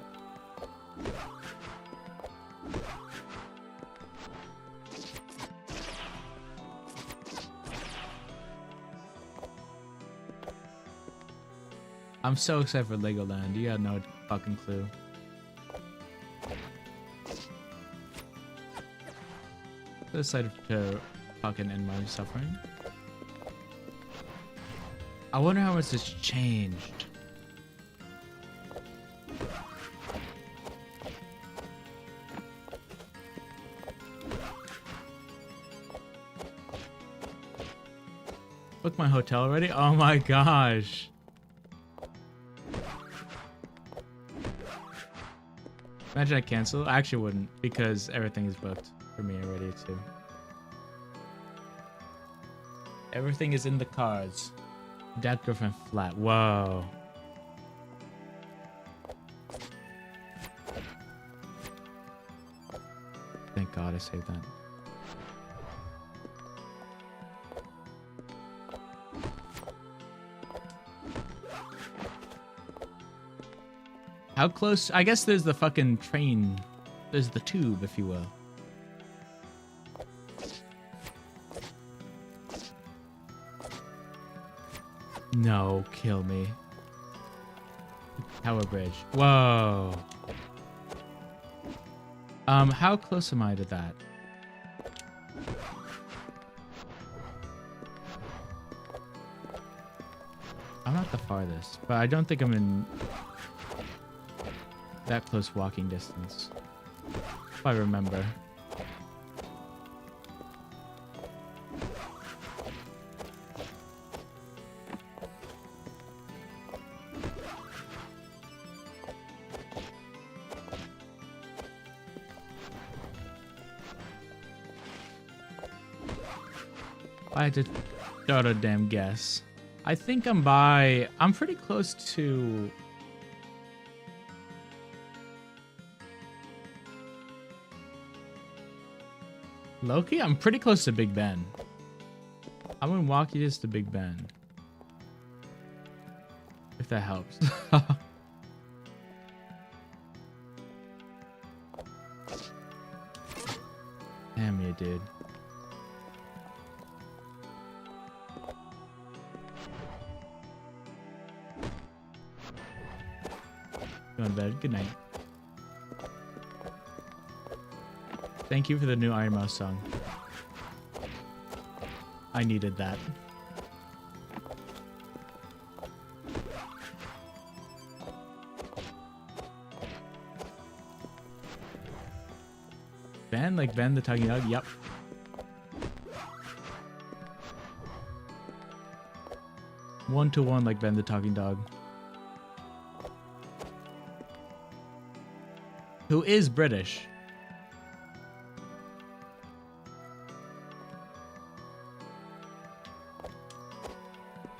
I'm so excited for Legoland. You got no fucking clue. So excited to fucking end my suffering. I wonder how much this changed. Book my hotel already? Oh my gosh. Imagine I cancel. I actually wouldn't because everything is booked for me already too. Everything is in the cards. Dad, girlfriend, flat. Whoa. Thank God I saved that. How close? I guess there's the fucking train. There's the tube, if you will. No, kill me. Tower Bridge. Whoa. How close am I to that? I'm not the farthest, but I don't think I'm in that close walking distance. If I remember. I had to start a damn guess. I think I'm pretty close to... Loki? I'm pretty close to Big Ben. I'm gonna walk you just to Big Ben. If that helps. Damn you, dude. Go to bed. Good night. Thank you for the new Iron Mouse song. I needed that. Ben? Like Ben the Talking Dog? Yep. One-to-one like Ben the Talking Dog. Who is British.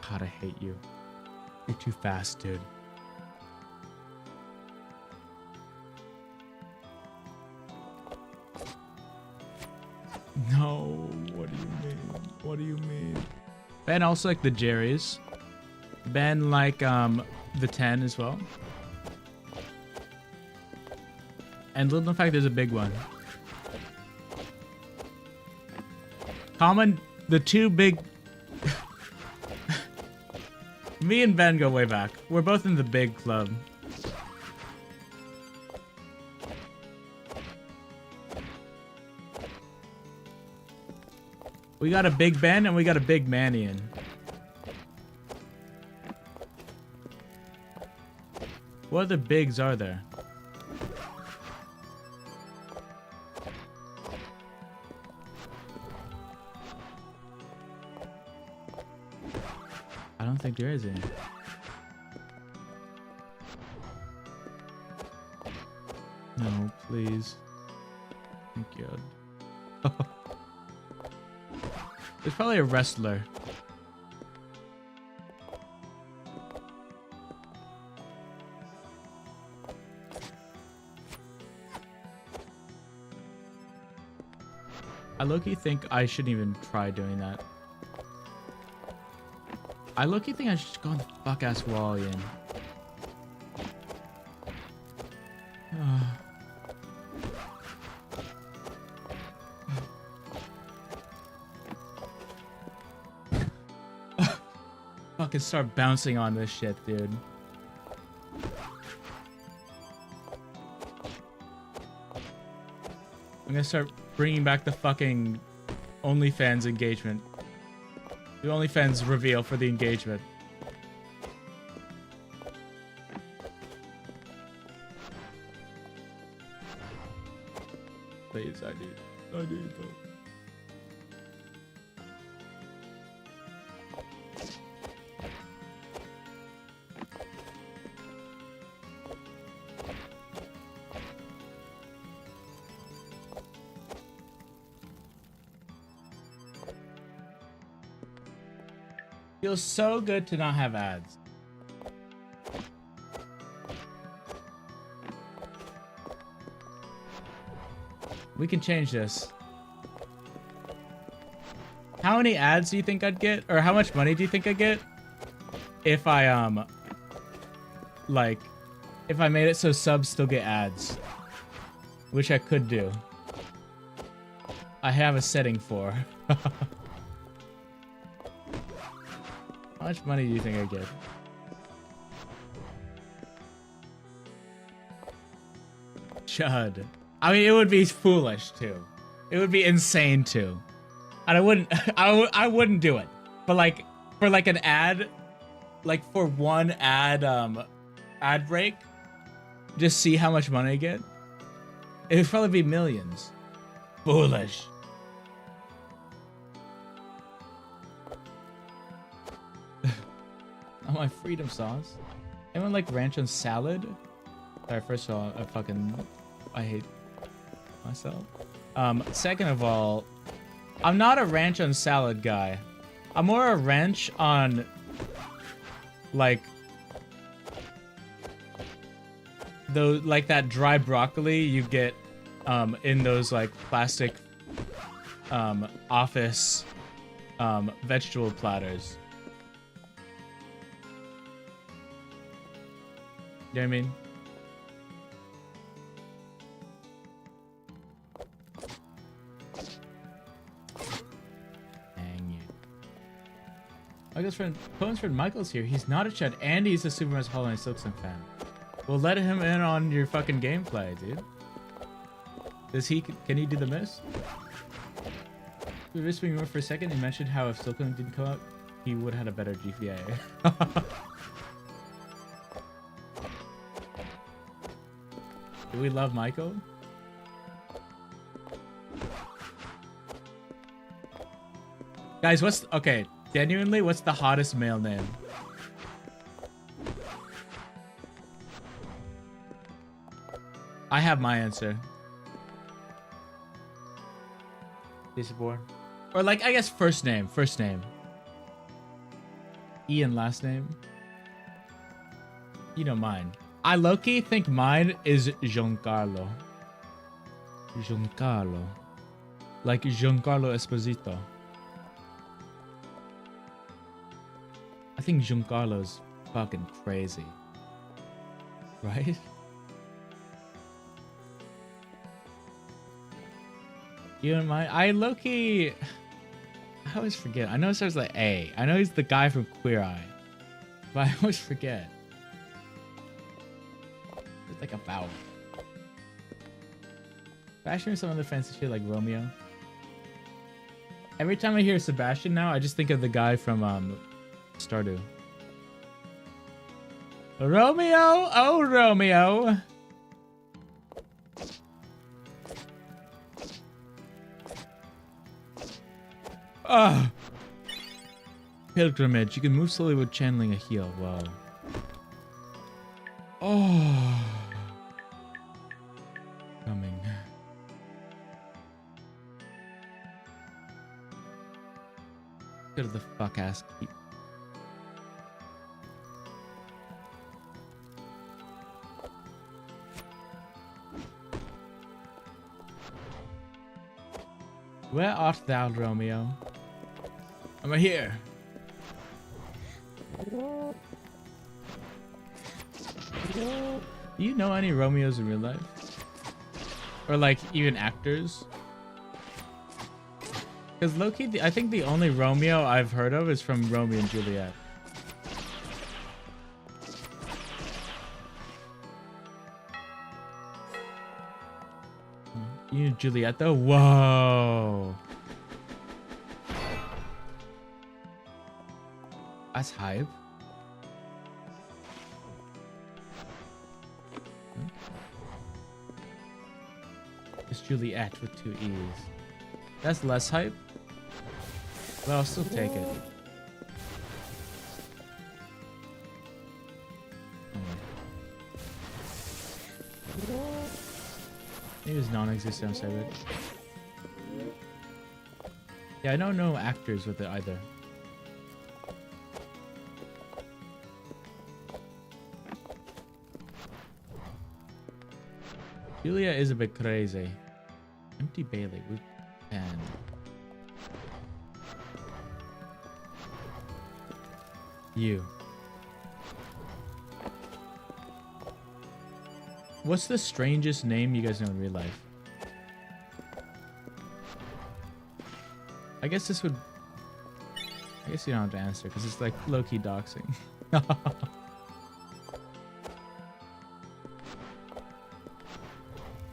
God, I hate you. You're too fast, dude. No, what do you mean? What do you mean? Ben also like the Jerry's. Ben like the 10 as well. And little known fact, there's a big one. Common, the two big... Me and Ben go way back. We're both in the big club. We got a Big Ben and we got a Big Manian. What other bigs are there? I don't think there is any. No, please. Thank God. There's probably a wrestler. I low-key think I shouldn't even try doing that. I low-key think I should just go on the fuck-ass wall again. Fucking start bouncing on this shit, dude. I'm gonna start bringing back the fucking OnlyFans engagement. The OnlyFans reveal for the engagement. Please, I need that. Feels so good to not have ads. We can change this. How many ads do you think I'd get? Or how much money do you think I'd get? If I, like, if I made it so subs still get ads. Which I could do. I have a setting for. How much money do you think I get? Chud. I mean, it would be foolish too. It would be insane too. And I wouldn't. I wouldn't do it. But like, for like an ad, like for one ad, ad break, just see how much money I get. It would probably be millions. Foolish. Oh, my freedom sauce. Anyone like ranch on salad? Alright, first of all, I hate myself. Second of all, I'm not a ranch on salad guy. I'm more a ranch on, like, like that dry broccoli you get in those like plastic office vegetable platters. You know what I mean? Dang it. Michael's friend, Cohen's friend Michael's here. He's not a Chad, and he's a Super Mario Hollow Knight Silksong fan. Well, let him in on your fucking gameplay, dude. Does he? Can he do the miss? We were whispering for a second. He mentioned how if Silksong didn't come out, he would have had a better GPA. Do we love Michael? Guys, okay, genuinely, what's the hottest male name? I have my answer. Disappoint. Or like, I guess first name. Ian last name. You know mine. I low-key think mine is Giancarlo. Giancarlo. Like Giancarlo Esposito. I think Giancarlo's fucking crazy. Right? You and mine? I low-key... I always forget. I know it starts like A. I know he's the guy from Queer Eye. But I always forget. It's like a vowel. Sebastian or some other fancy shit like Romeo. Every time I hear Sebastian now, I just think of the guy from Stardew. Romeo! Oh, Romeo! Ah! Pilgrimage. You can move slowly with channeling a heal. Wow. Oh. Coming. Go to the fuck ass keep. Where art thou, Romeo? I'm right here. Do you know any Romeos in real life? Or like even actors? Because low-key, I think the only Romeo I've heard of is from Romeo and Juliet. You know Juliet though? Whoa. That's hype. It's Juliet with 2 E's. That's less hype. But I'll still take it. Maybe it's non-existent on Cyber. Yeah, I don't know actors with it either. Julia is a bit crazy. Empty Bailey with 10. You. What's the strangest name you guys know in real life? I guess this would... I guess you don't have to answer because it's like low-key doxing.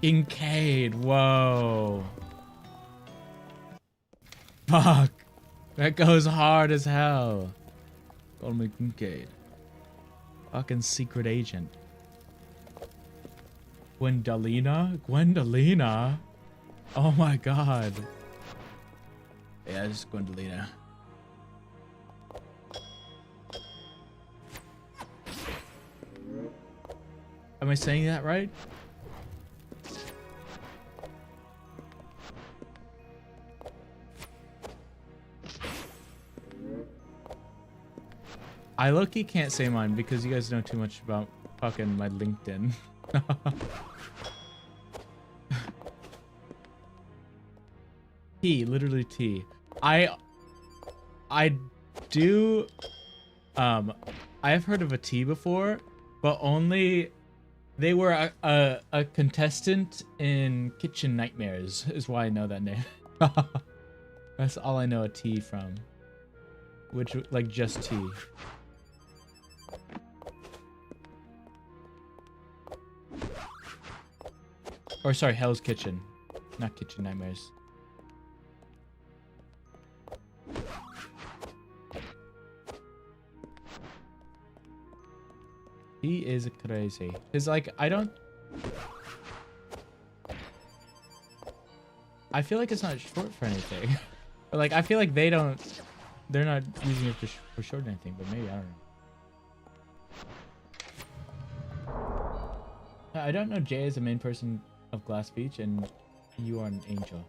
Kincaid, whoa. Fuck. That goes hard as hell. Call me Kincaid. Fucking secret agent. Gwendolina? Gwendolina? Oh my god. Yeah, just Gwendolina. Am I saying that right? I low-key can't say mine because you guys know too much about fucking my LinkedIn. T, literally T. I do I have heard of a T before, but only they were a contestant in Kitchen Nightmares is why I know that name. That's all I know a T from. Which, like, just T. Or sorry, Hell's Kitchen, not Kitchen Nightmares. He is crazy. Cause like I feel like it's not short for anything. Or like I feel like they're not using it for short or anything, but maybe I don't know. I don't know Jay is the main person of Glass Beach, and you are an angel.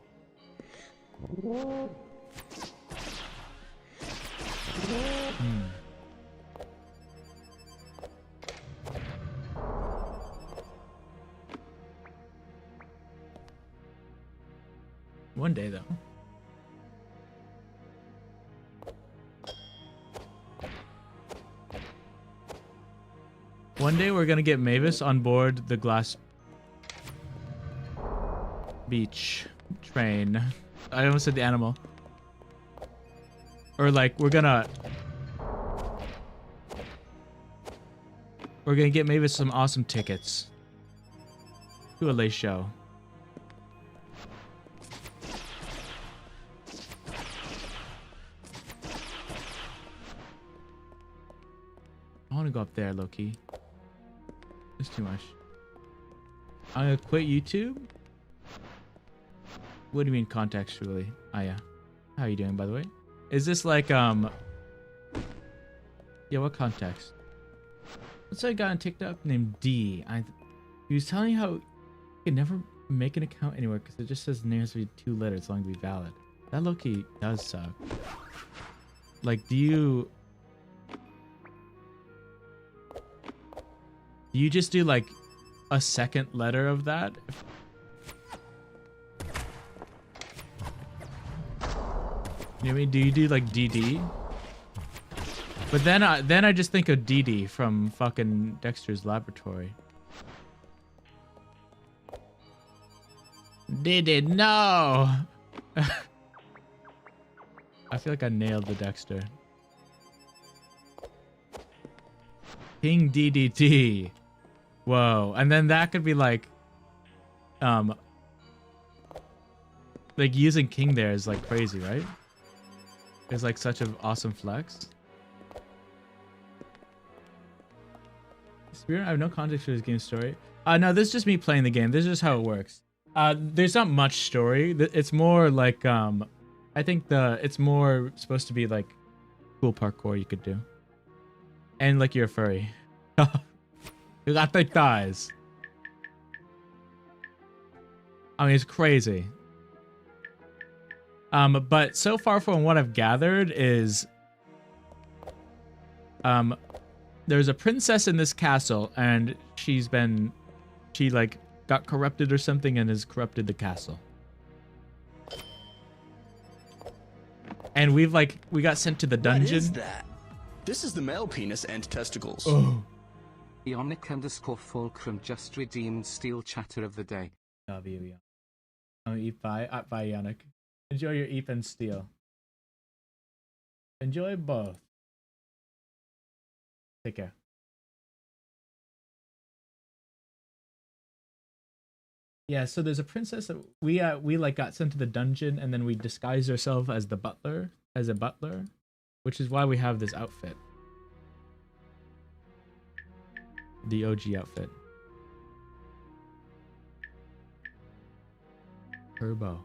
One day, though. One day we're gonna get Mavis on board the Glass Beach train. I almost said the animal. Or like we're gonna get Mavis some awesome tickets to a late show. I want to go up there, low-key. It's too much. I'm gonna quit YouTube. What do you mean contextually? Oh yeah. How are you doing, by the way? Is this like yeah, what context? What's that guy on TikTok named D? He was telling you how you can never make an account anywhere because it just says the name has to be 2 letters long to be valid. That low-key does suck. Like, do you just do like a second letter of that? You know what I mean? Do you do like DD? But then I just think of DD from fucking Dexter's Laboratory. DD, no! I feel like I nailed the Dexter. King DDT. Whoa. And then that could be like using King there is like crazy, right? It's like such an awesome flex. Spirit, I have no context for this game story. No, this is just me playing the game. This is just how it works. There's not much story. It's more like I think it's more supposed to be like cool parkour you could do. And like you're a furry. You got thick thighs. I mean, it's crazy. But so far from what I've gathered is there's a princess in this castle and she like got corrupted or something and has corrupted the castle. And we got sent to the dungeon. What is that? This is the male penis and testicles. Oh. Ionic_Fulcrum just redeemed Steel Chatter of the Day. Love you, Ionic. I'm gonna eat bye, Ionic. Enjoy your Eep and Steel. Enjoy both. Take care. Yeah, so there's a princess that we like got sent to the dungeon and then we disguised ourselves as a butler, which is why we have this outfit. The OG outfit. Turbo.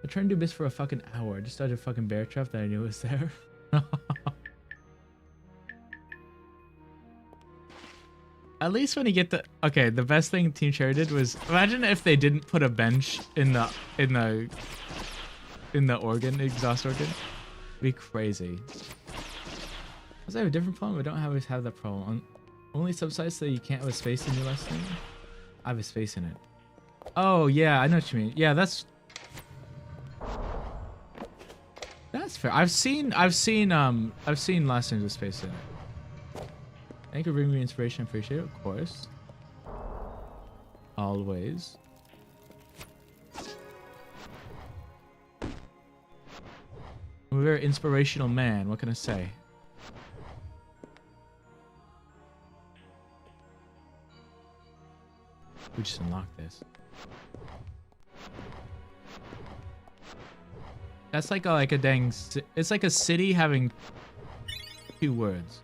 I tried to do this for a fucking hour. Just started a fucking bear trap that I knew was there. At least when you get the the best thing Team Cherry did was imagine if they didn't put a bench in the organ, exhaust organ. Be crazy. Does I have a different problem? I don't always have that problem. Only subsides say you can't have a space in your lesson. I have a space in it. Oh yeah, I know what you mean. Yeah, that's fair. I've seen lessons with space in it. Thank you for bringing me inspiration. Appreciate it, of course. Always. I'm a very inspirational man. What can I say? We just unlocked this. That's like a dang. It's like a city having 2 words.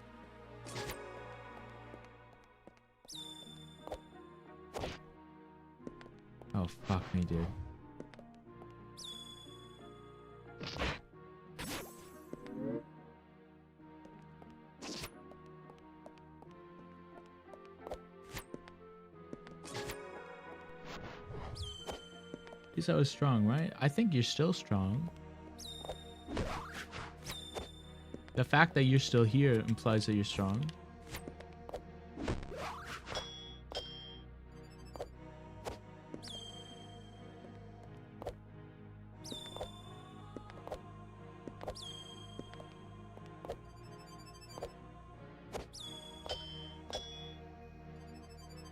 Oh fuck me, dude. You said I was strong, right? I think you're still strong. The fact that you're still here implies that you're strong.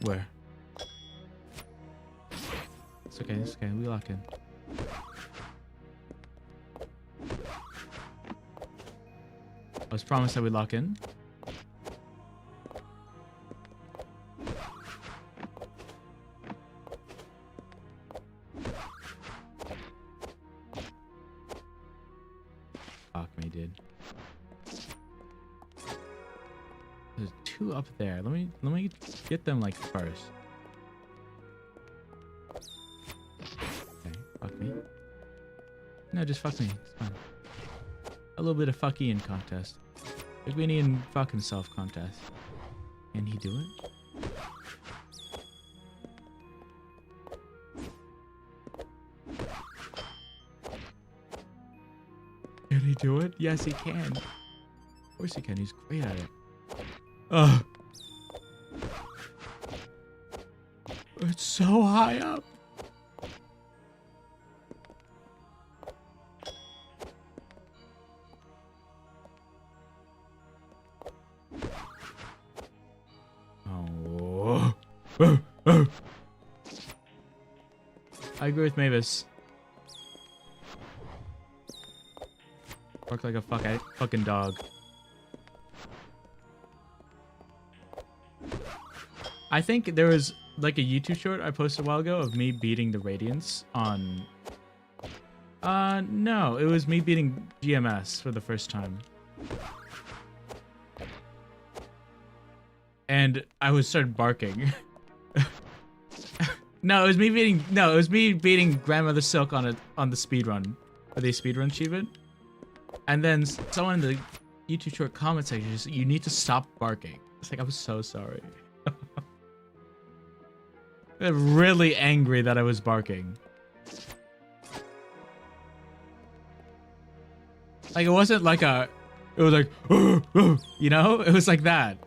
Where? It's okay, it's okay. We lock in. I was promised that we'd lock in. Fuck me, dude. There's 2 up there. Let me get them like first. Okay, fuck me. No, just fuck me. It's fine. A little bit of fuck Ian contest. Like we need fuck himself contest. Can he do it? Can he do it? Yes, he can. Of course he can. He's great at it. Ugh. It's so high up. I agree with Mavis. Bark like a fucking dog. I think there was like a YouTube short I posted a while ago of me beating the Radiance on... no, it was me beating GMS for the first time. And I started barking. No, it was me beating Grandmother Silk on the speedrun. For the speedrun achievement. And then someone in the YouTube short comment section just, you need to stop barking. It's like, I'm so sorry. I'm really angry that I was barking. Like, it wasn't like it was like, you know? It was like that.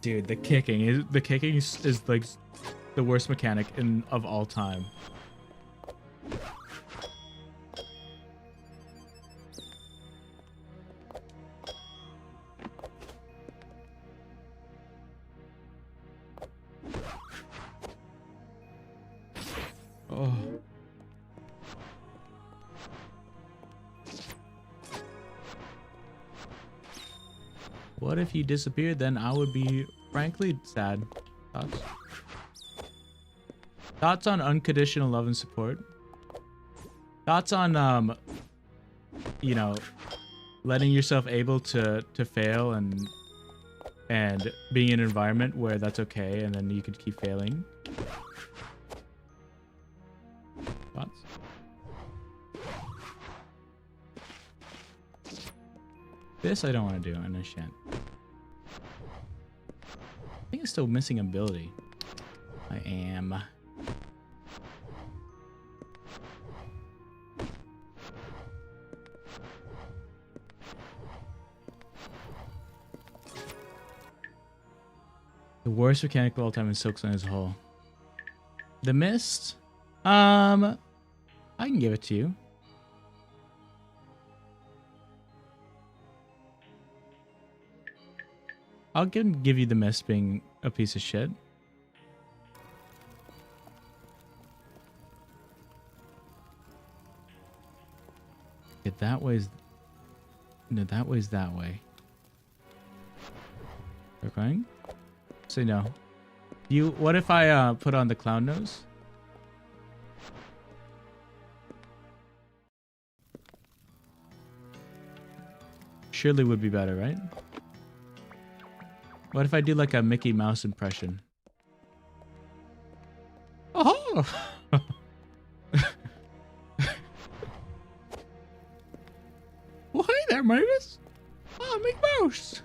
Dude, the kicking is like the worst mechanic of all time. Oh. What if you disappeared? Then I would be frankly sad. Thoughts? Thoughts on unconditional love and support? Thoughts on you know, letting yourself able to fail and being in an environment where that's okay and then you could keep failing? Thoughts? This I don't want to do, and I shan't. I think it's still missing ability. I am. The worst mechanic of all time in Silksong as a whole. The Mist? I can give it to you. I'll give you the Mist being a piece of shit. Okay, that way's... No, that way's that way. They're going? Say no. What if I put on the clown nose? Surely would be better, right? What if I do like a Mickey Mouse impression? Oh! Well, hey there, Mavis. Oh, Mickey Mouse.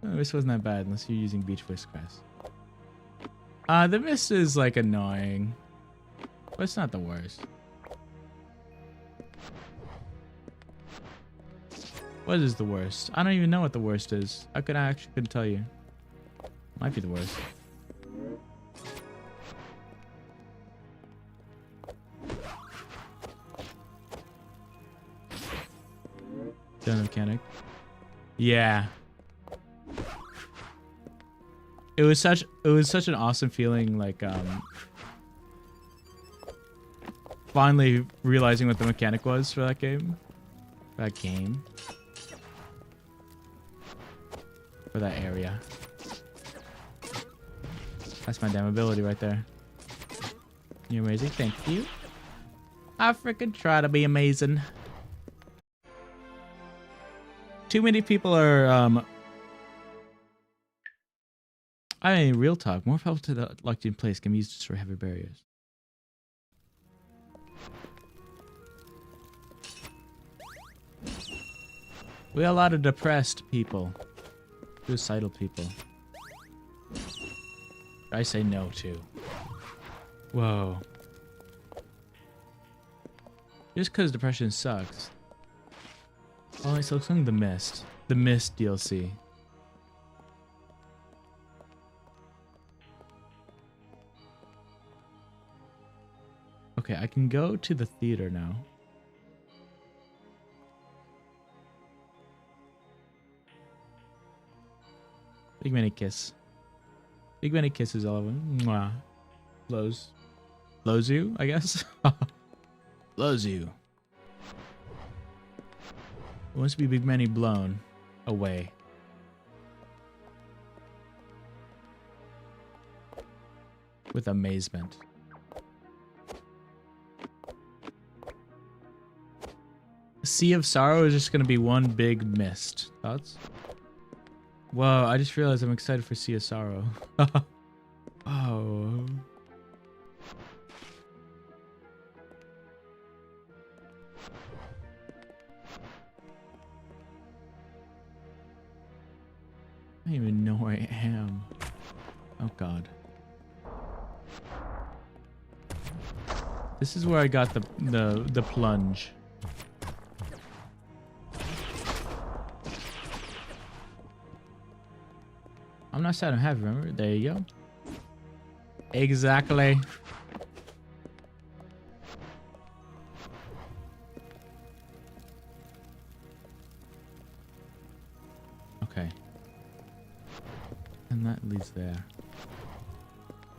Oh, this wasn't that bad unless you're using beach whiskers. The mist is like annoying, but it's not the worst. What is the worst? I don't even know what the worst is. I actually couldn't tell you. Might be the worst. Done mechanic. Yeah. It was such an awesome feeling, like finally realizing what the mechanic was for that game. For that area. That's my damn ability right there. You're amazing, thank you. I freaking try to be amazing. Too many people are I mean, real talk. More power to the locked in place can be used to destroy heavy barriers. We have a lot of depressed people. Suicidal people. I say no to. Whoa. Just because depression sucks. Oh, it's looking the Mist. The Mist DLC. Okay, I can go to the theater now. Big many kiss. Big many kisses all of them. Mwah. Blows you, I guess. Blows you. It wants to be big many blown away. With amazement. Sea of Sorrow is just going to be one big mist. Thoughts? Whoa, I just realized I'm excited for Sea of Sorrow. Oh. I don't even know where I am. Oh god. This is where I got the plunge. I'm not sad, I'm happy, remember? There you go. Exactly. Okay. And that leads there.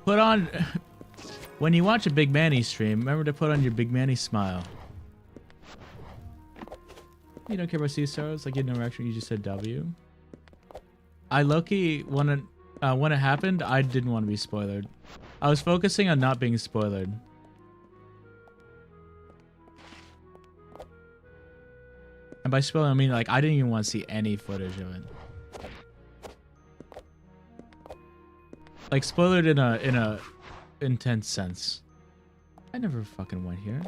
Put on... When you watch a Big Manny stream, remember to put on your Big Manny smile. You don't care about Sea Stars? Like you never actually, you just said W. I low-key, when it happened, I didn't want to be spoiled. I was focusing on not being spoiled. And by spoiling, I mean like I didn't even want to see any footage of it. Like spoiled in a intense sense. I never fucking went here.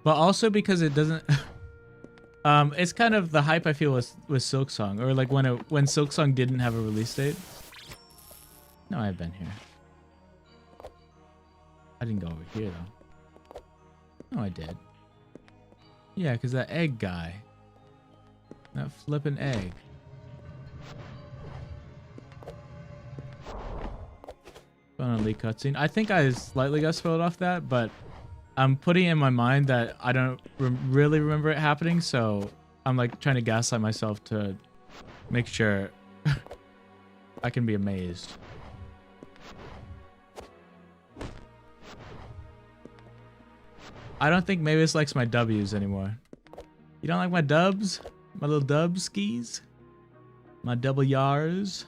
but also because it doesn't. It's kind of the hype I feel with Silksong, or like when Silksong didn't have a release date. No, I've been here. I didn't go over here though. No, I did. Yeah, because that egg guy. That flippin' egg. On a leak cutscene. I think I slightly got spoiled off that, but I'm putting in my mind that I don't really remember it happening, so I'm like trying to gaslight myself to make sure I can be amazed. I don't think Mavis likes my W's anymore. You don't like my dubs? My little dub skis? My double yars?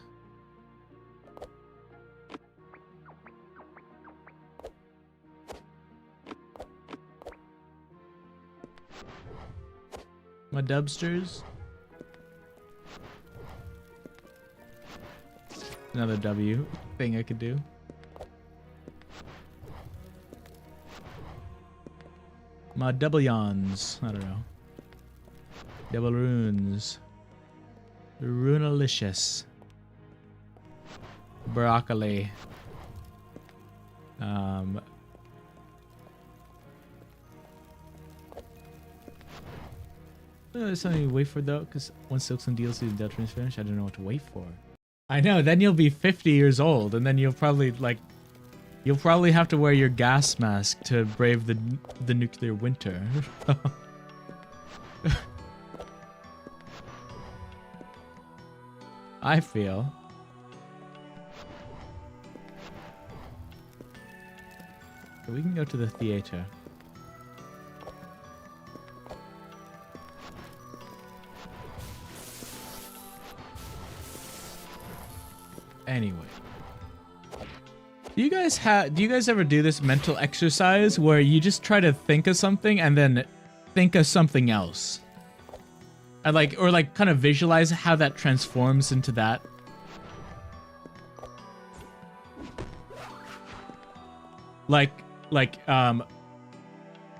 My dubsters? Another W thing I could do. My double yawns. I don't know. Double runes. Runalicious. Broccoli. There's something to wait for though, because once Silksong DLC and Delta is finished, I don't know what to wait for. I know, then you'll be 50 years old, and then you'll probably have to wear your gas mask to brave the nuclear winter. I feel. So we can go to the theater. Anyway. Do you guys ever do this mental exercise where you just try to think of something and then think of something else? And or kind of visualize how that transforms into that?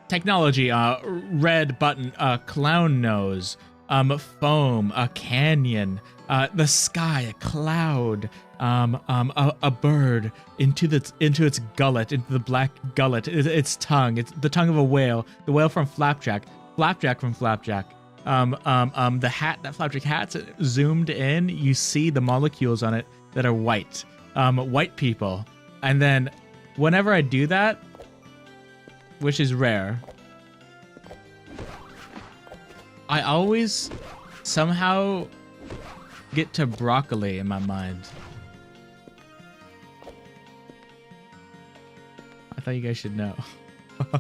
Technology, red button, clown nose, foam, a canyon, the sky, a cloud, a bird into its gullet, into the black gullet, its tongue, it's the tongue of a whale, the whale from Flapjack from Flapjack, the hat that Flapjack hat's zoomed in, you see the molecules on it that are white, white people, and then whenever I do that, which is rare, I always somehow get to broccoli in my mind. I thought you guys should know. I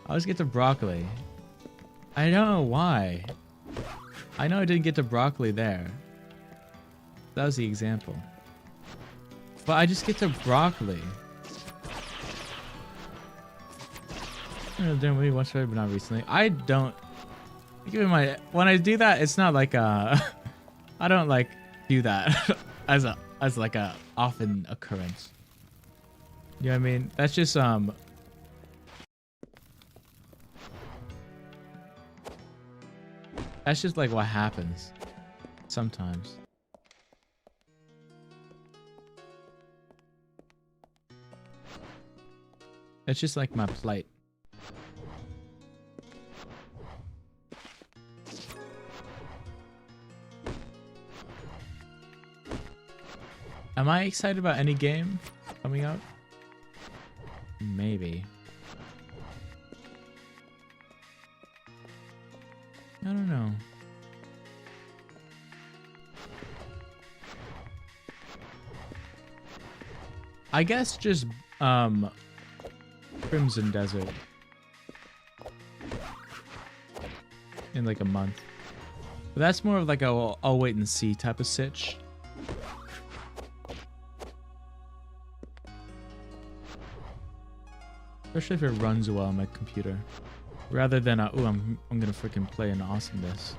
always get to broccoli. I don't know why. I know I didn't get to broccoli there. That was the example. But I just get to broccoli. I didn't really watch it, but not recently. I don't. When I do that, it's not like I don't do that as a often occurrence. You know what I mean? That's just that's just what happens sometimes. It's just my plight. Am I excited about any game coming up? Maybe. I don't know. I guess just Crimson Desert in a month. But that's more of I'll wait and see type of sitch. Especially if it runs well on my computer. Rather than ooh, I'm gonna freaking play an awesomeness.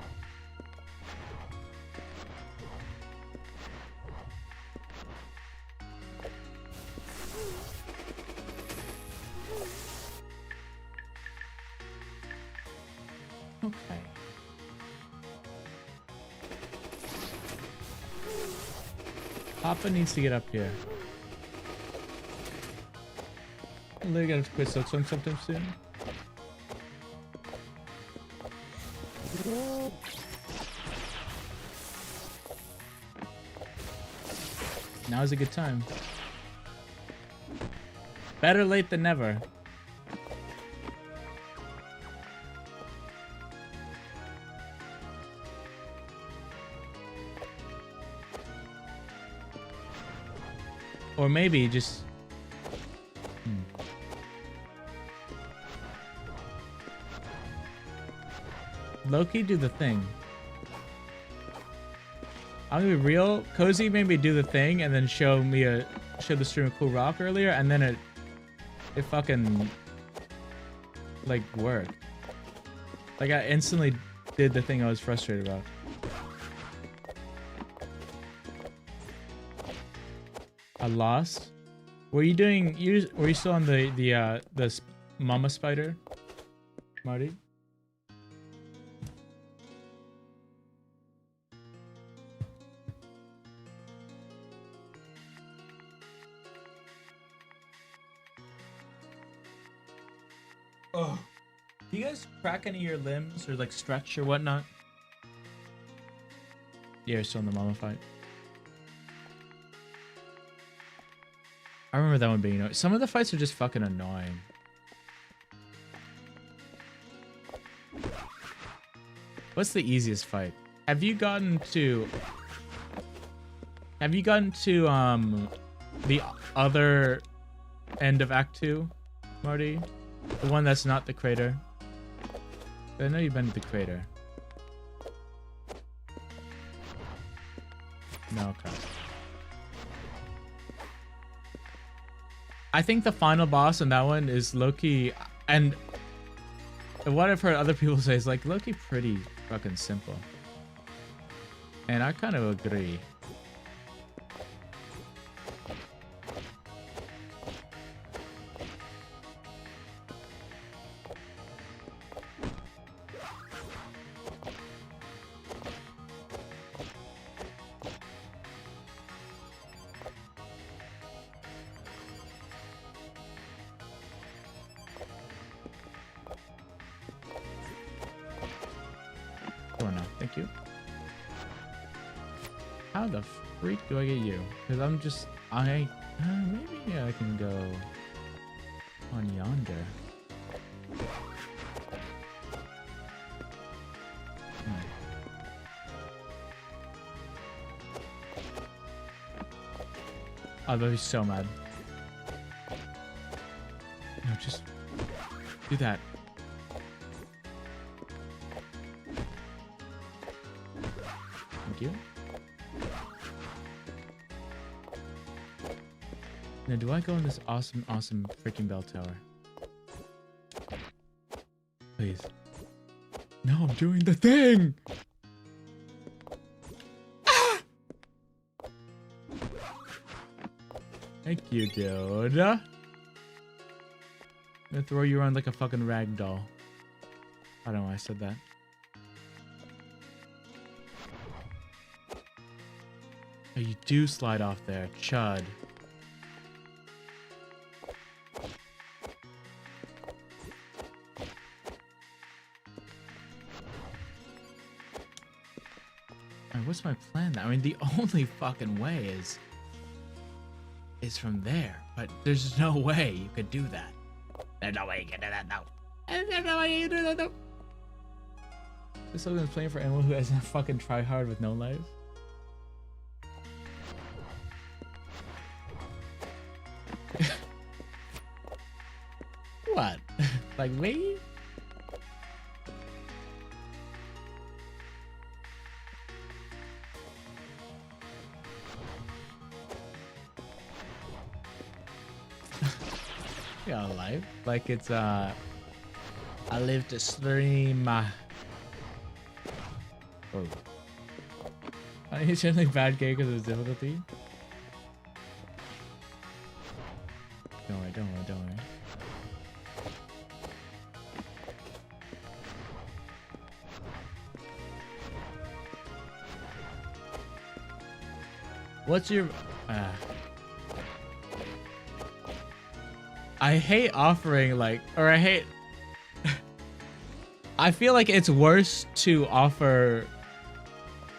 Okay. Papa needs to get up here. They gotta quit Silk Song sometime soon. Now's a good time. Better late than never. Or maybe just... Loki, do the thing. I'm gonna be real. Cozy made me do the thing and then show the stream of Cool Rock earlier, and then it fucking like worked. Like I instantly did the thing I was frustrated about. I lost. Were you doing? Were you still on the mama spider, Marty? Oh, do you guys crack any of your limbs or like stretch or whatnot? Yeah, you're still in the mama fight. I remember that one being annoying. Some of the fights are just fucking annoying. What's the easiest fight? Have you gotten to the other end of Act 2, Marty? The one that's not the crater. I know you've been to the crater. No, okay. I think the final boss in that one is Loki, and what I've heard other people say is like Loki pretty fucking simple. And I kind of agree. Thank you. How the freak do I get you? Because I'm just... maybe I can go on yonder. Oh, they'll be so mad. No, just do that. Thank you. Now, do I go in this awesome freaking bell tower? Please. No, I'm doing the thing! Ah! Thank you, dude. I'm gonna throw you around like a fucking rag doll. I don't know why I said that. Oh, you do slide off there, chud. Alright, what's my plan? I mean, the only fucking way is from there, but there's no way you could do that. There's no way you can do that, no. There's no way you can do that, no. This slogan's playing for anyone who hasn't fucking try hard with no life. What? Like me? Yeah, life. Like it's I live to stream. Oh. I think it's bad game because of the difficulty. Don't worry, don't worry, don't worry. What's your... I hate offering, like... Or I hate... I feel like it's worse to offer...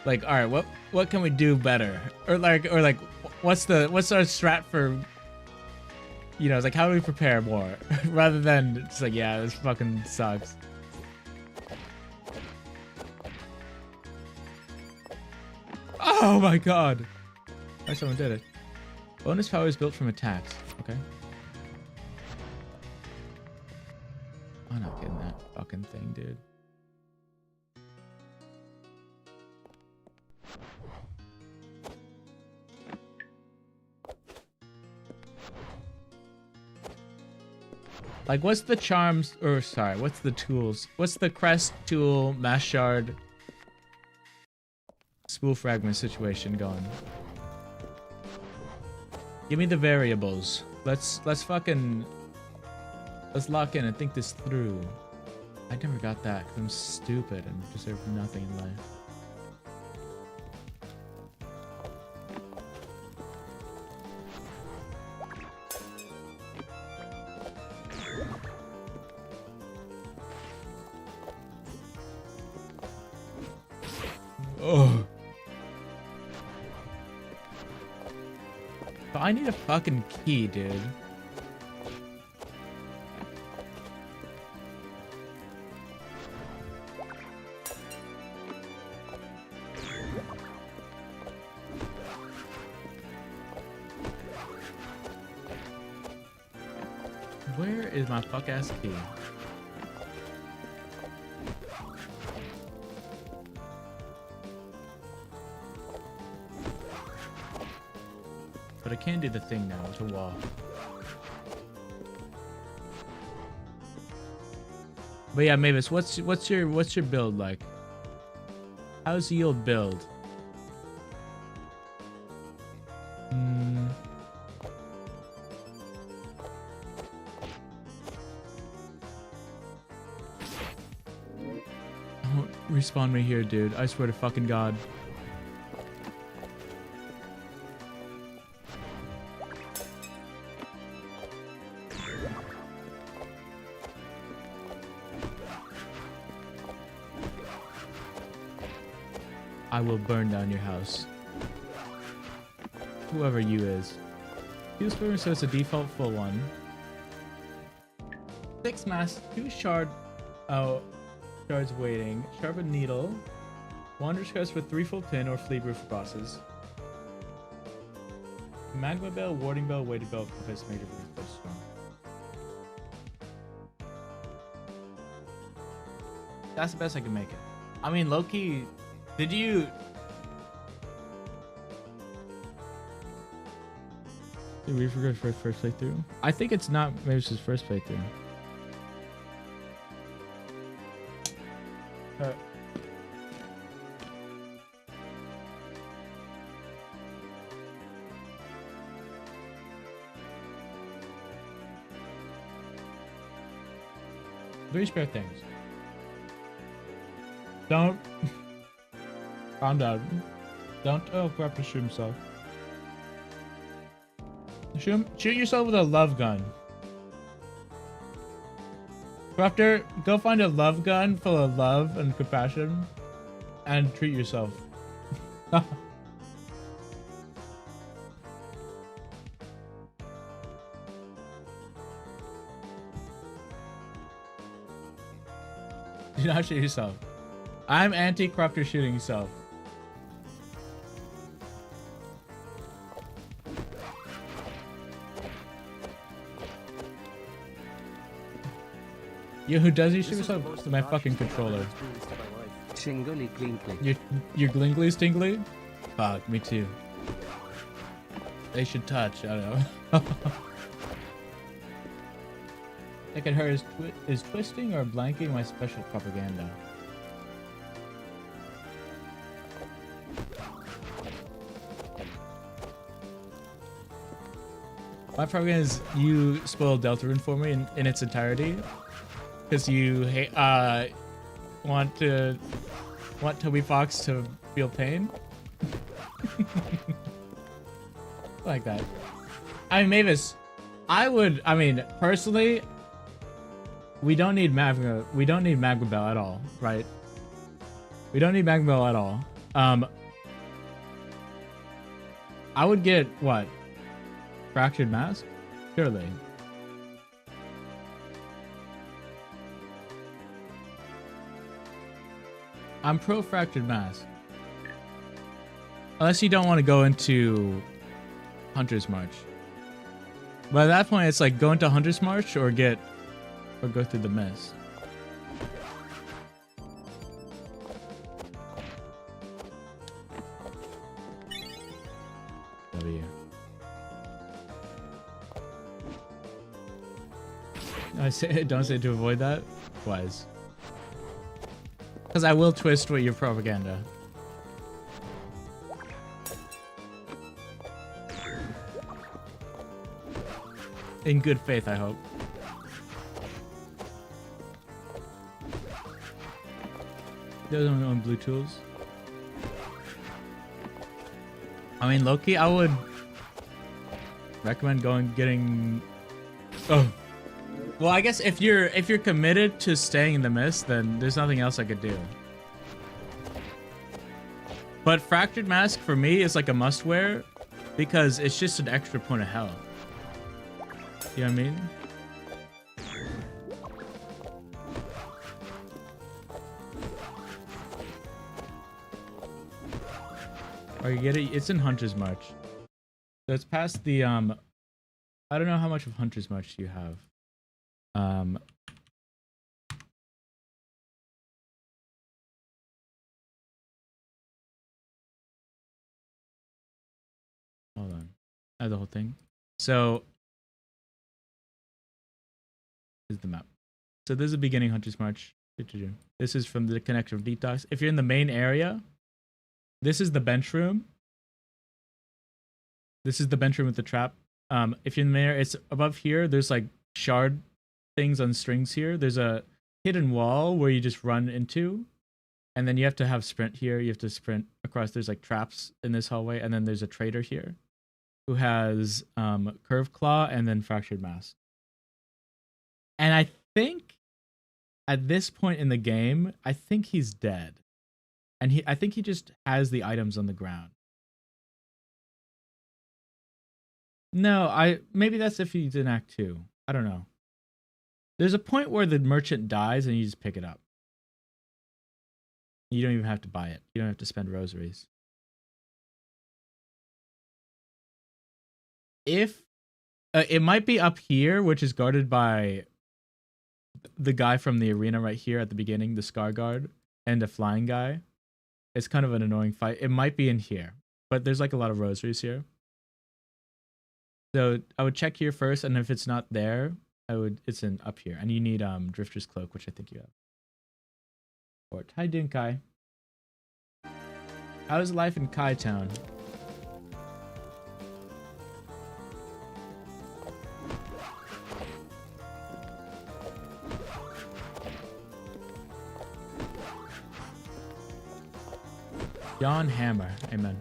Like, alright, what can we do better? Or like, what's our strat for... You know, it's like, how do we prepare more? Rather than, it's like, yeah, this fucking sucks. Oh my god! Why someone did it. Bonus power is built from attacks. Okay. I'm not getting that fucking thing, dude. Like, what's the charms, or sorry, what's the tools? What's the crest tool, mass shard, spool fragment situation going? Give me the variables. Let's lock in and think this through. I never got that because I'm stupid and deserve nothing in life. Oh. But I need a fucking key, dude. Where is my fuck ass key? But I can do the thing now with the wall. But yeah, Mavis, what's your build like? How's the old build? Don't respawn me here, dude. I swear to fucking God. I will burn down your house. Whoever you is. Use furry, so it's a default full one. 6 mass, 2 shard. Oh, shards waiting. Sharpened needle. Wanderer's crest for 3 full pin or fleet roof bosses. Magma bell, warding bell, weighted bell, compass major roof storm. That's the best I can make it. I mean, low-key. Did you we forgot first playthrough? I think it's not Mavis' first playthrough. Three spare things. Don't calm down. Don't crap to shoot himself. Shoot yourself with a love gun. Crafter, go find a love gun full of love and compassion and treat yourself. Do not shoot yourself. I'm anti-crafter shooting yourself. Yo, who does he shoot himself? To my fucking controller. Tingly glinkly. Your glinglies tingly? Fuck, me too. They should touch, I don't know. I can hear is twisting or blanking my special propaganda. My propaganda is you spoiled Deltarune for me in its entirety. Because you want Toby Fox to feel pain. Like that. I mean, Mavis, I mean, personally, we don't need Magma Bell at all, right? We don't need Magma Bell at all. I would get, what? Fractured Mask? Surely. I'm pro Fractured Mask. Unless you don't want to go into Hunter's March. But at that point, it's like go into Hunter's March or go through the mist. W. Don't say to avoid that. Wise. Because I will twist with your propaganda. In good faith, I hope. Those don't own blue tools. I mean, Loki, I would recommend getting. Oh, well, I guess if you're committed to staying in the mist, then there's nothing else I could do. But Fractured Mask for me is like a must-wear because it's just an extra point of health. You know what I mean? Or you get it? It's in Hunter's March. So it's past the I don't know how much of Hunter's March you have. Hold on. I have the whole thing. So is the map. So this is the beginning Hunter's March. This is from the connection of Detox. If you're in the main area, this is the bench room. This is the bench room with the trap. If you're in the main area, it's above here. There's like shard things on strings here. There's a hidden wall where you just run into. And then you have to have sprint here. You have to sprint across. There's like traps in this hallway. And then there's a trader here who has Curve Claw and then Fractured Mask. And I think at this point in the game, I think he's dead. And I think he just has the items on the ground. No, maybe that's if he's in Act 2. I don't know. There's a point where the merchant dies and you just pick it up. You don't even have to buy it. You don't have to spend rosaries. If it might be up here, which is guarded by the guy from the arena right here at the beginning, the Scar Guard, and a flying guy. It's kind of an annoying fight. It might be in here, but there's like a lot of rosaries here. So I would check here first, and if it's not there, it's in up here. And you need Drifter's Cloak, which I think you have. Or hi doing, Kai. How's life in Kai Town? John Hammer, amen.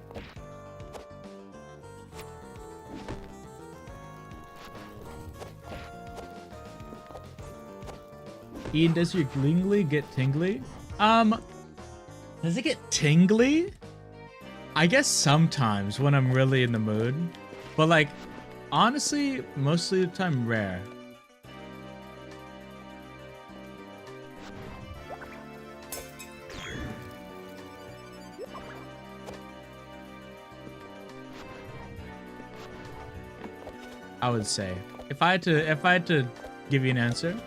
Ian, does your glingly get tingly? Does it get tingly? I guess sometimes when I'm really in the mood. But like, honestly, most of the time rare. I would say. If I had to give you an answer.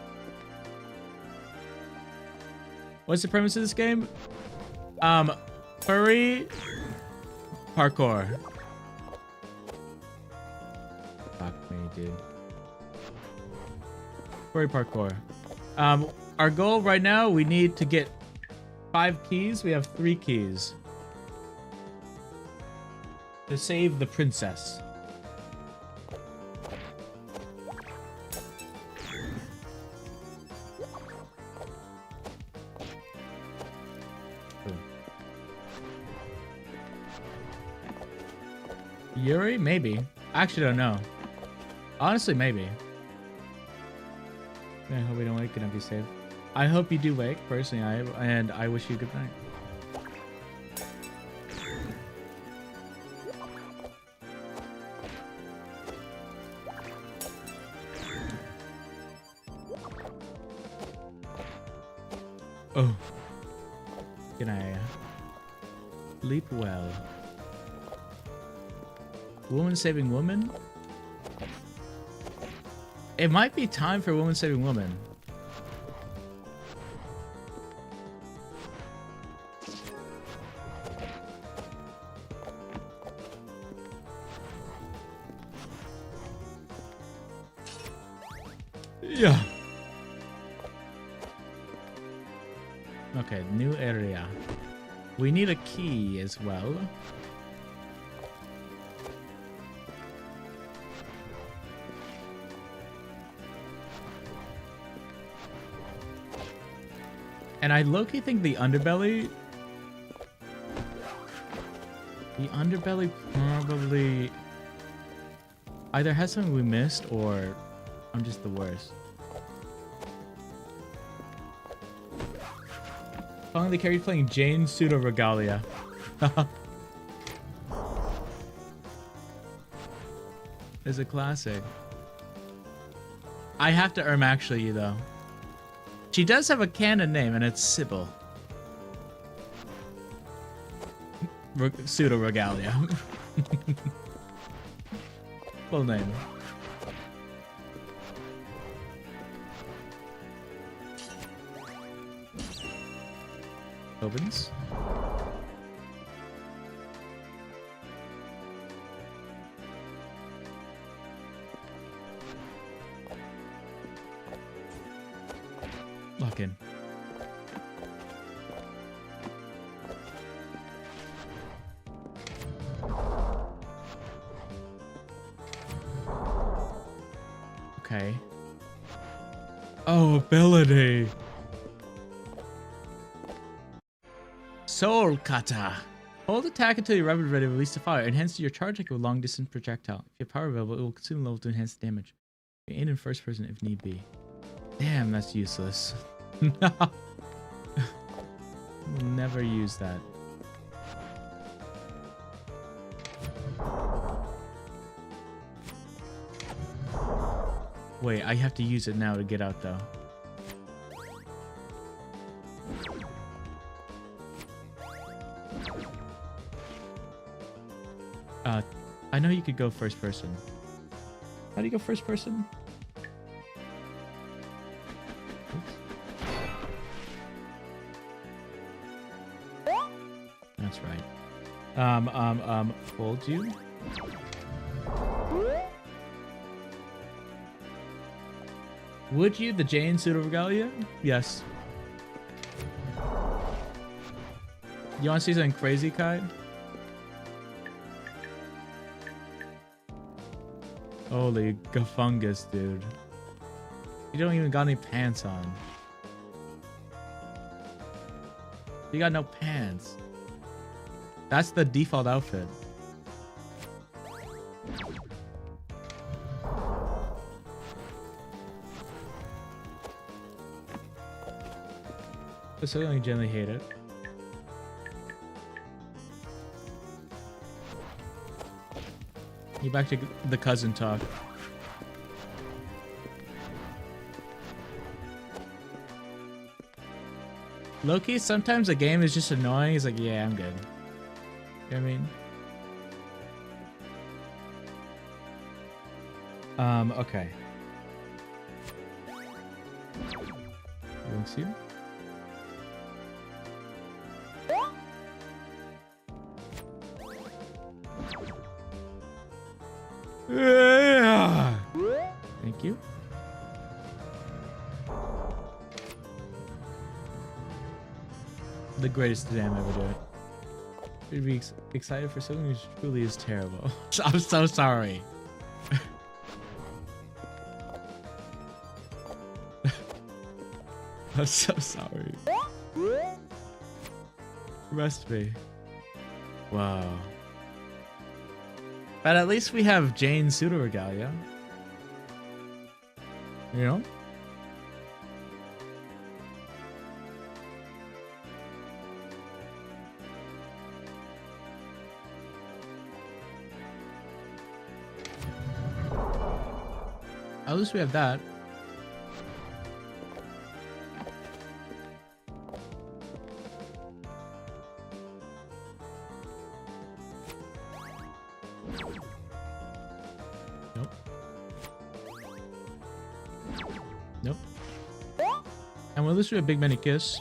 What's the premise of this game? Furry parkour. Fuck me, dude. Furry parkour. Our goal right now, we need to get 5 keys. We have 3 keys. To save the princess. Yuri? Maybe. I actually don't know. Honestly, maybe. I hope we don't wake and be safe. I hope you do wake, personally, and I wish you a good night. Oh. Can I sleep well? Woman saving woman? It might be time for woman saving woman. Yeah. Okay, new area. We need a key as well. And I low-key think the underbelly probably either has something we missed or I'm just the worst. Following the character playing Jane Pseudoregalia. It's a classic. I have to actually you though. She does have a canon name and it's Sybil. Pseudoregalia. Full name. Opens. Lock in. Okay. Oh, ability. Soul Kata. Hold attack until your weapon is ready to release the fire. Enhance your charge like a long distance projectile. If you have power available, it will consume level to enhance damage. You can aim in first person if need be. Damn, that's useless. We'll never use that. Wait, I have to use it now to get out though. I know you could go first person. How do you go first person? Oops. That's right. Hold you. Would you, the Jane Pseudoregalia? Yes. You want to see something crazy, Kai? Holy gafungus, dude. You don't even got any pants on. You got no pants. That's the default outfit. I certainly generally hate it. You back to the cousin talk. Loki, sometimes a game is just annoying. He's like, yeah, I'm good. You know what I mean? Okay. Links you. Thank you. The greatest damn ever do it. You'd be excited for something which truly is terrible. I'm so sorry. I'm so sorry. Rest me. Wow. But at least we have Jane's Pseudoregalia. You know? At least we have that. Nope. Nope. And well, at least we have Big Many Kiss.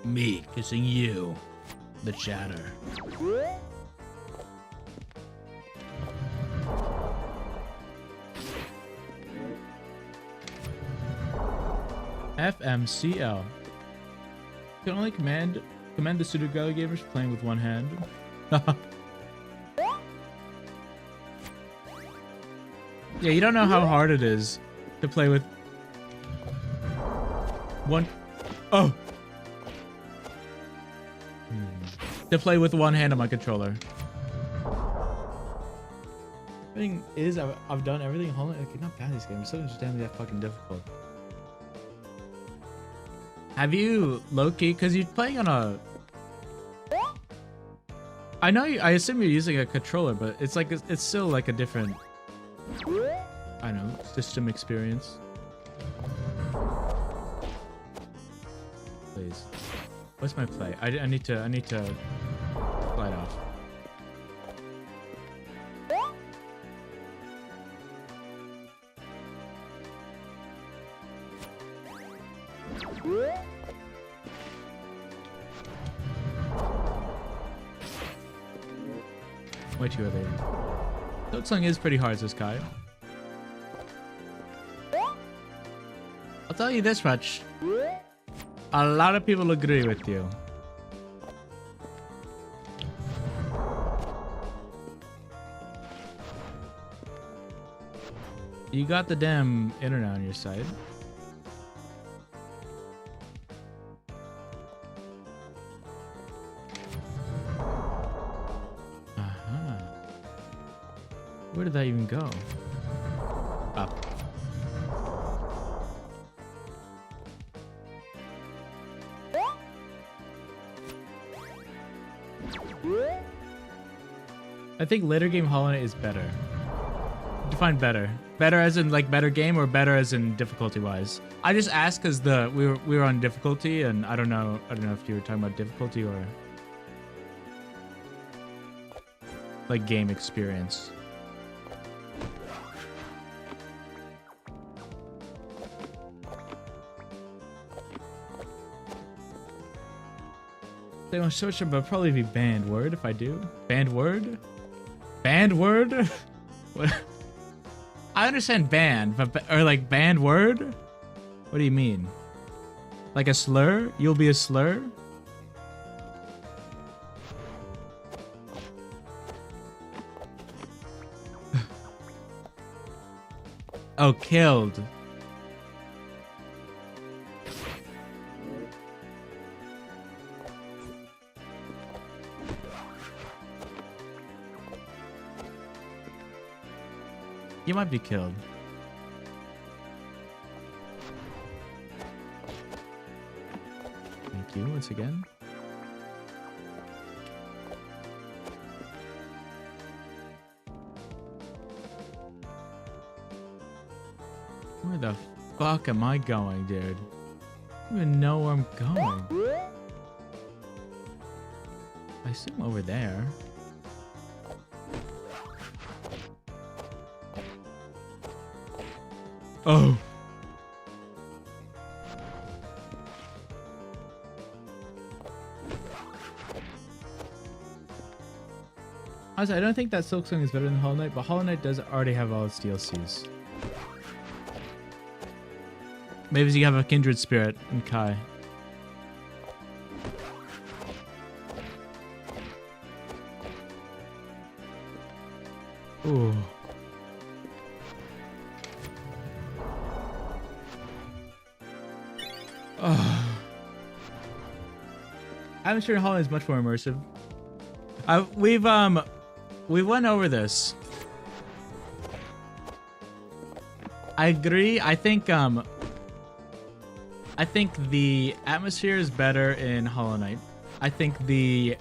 Me kissing you, the chatter. FMCL. You can only commend the Pseudoregalia gamers for playing with one hand. Yeah, you don't know how hard it is to play with one. Oh. To play with one hand on my controller. The thing is, I've done everything. Like, not bad these games. It's so understandably that fucking difficult. Have you Loki? Because you're playing on a. I know. I assume you're using a controller, but it's like it's still like a different. I don't know, system experience. Please. What's my play? I need to slide off. Way too early. Silksong is pretty hard, this guy. I'll tell you this much. A lot of people agree with you. You got the damn internet on your side. Uh-huh. Where did that even go? Up. I think later game Hollow Knight is better. Define better. Better as in like better game or better as in difficulty wise? I just asked because we were on difficulty and I don't know if you were talking about difficulty or like game experience. They won't search, but I'll probably be banned. Word if I do. Banned word? Banned word? What? I understand banned, but or like banned word? What do you mean? Like a slur? You'll be a slur? Oh, killed. You might be killed. Thank you once again. Where the fuck am I going, dude? I don't even know where I'm going. I assume over there. Oh. Honestly, I don't think that Silksong is better than Hollow Knight, but Hollow Knight does already have all its DLCs. Maybe you have a kindred spirit in Kai. Ooh. Atmosphere in Hollow Knight is much more immersive. We went over this. I agree. I think the atmosphere is better in Hollow Knight. I think the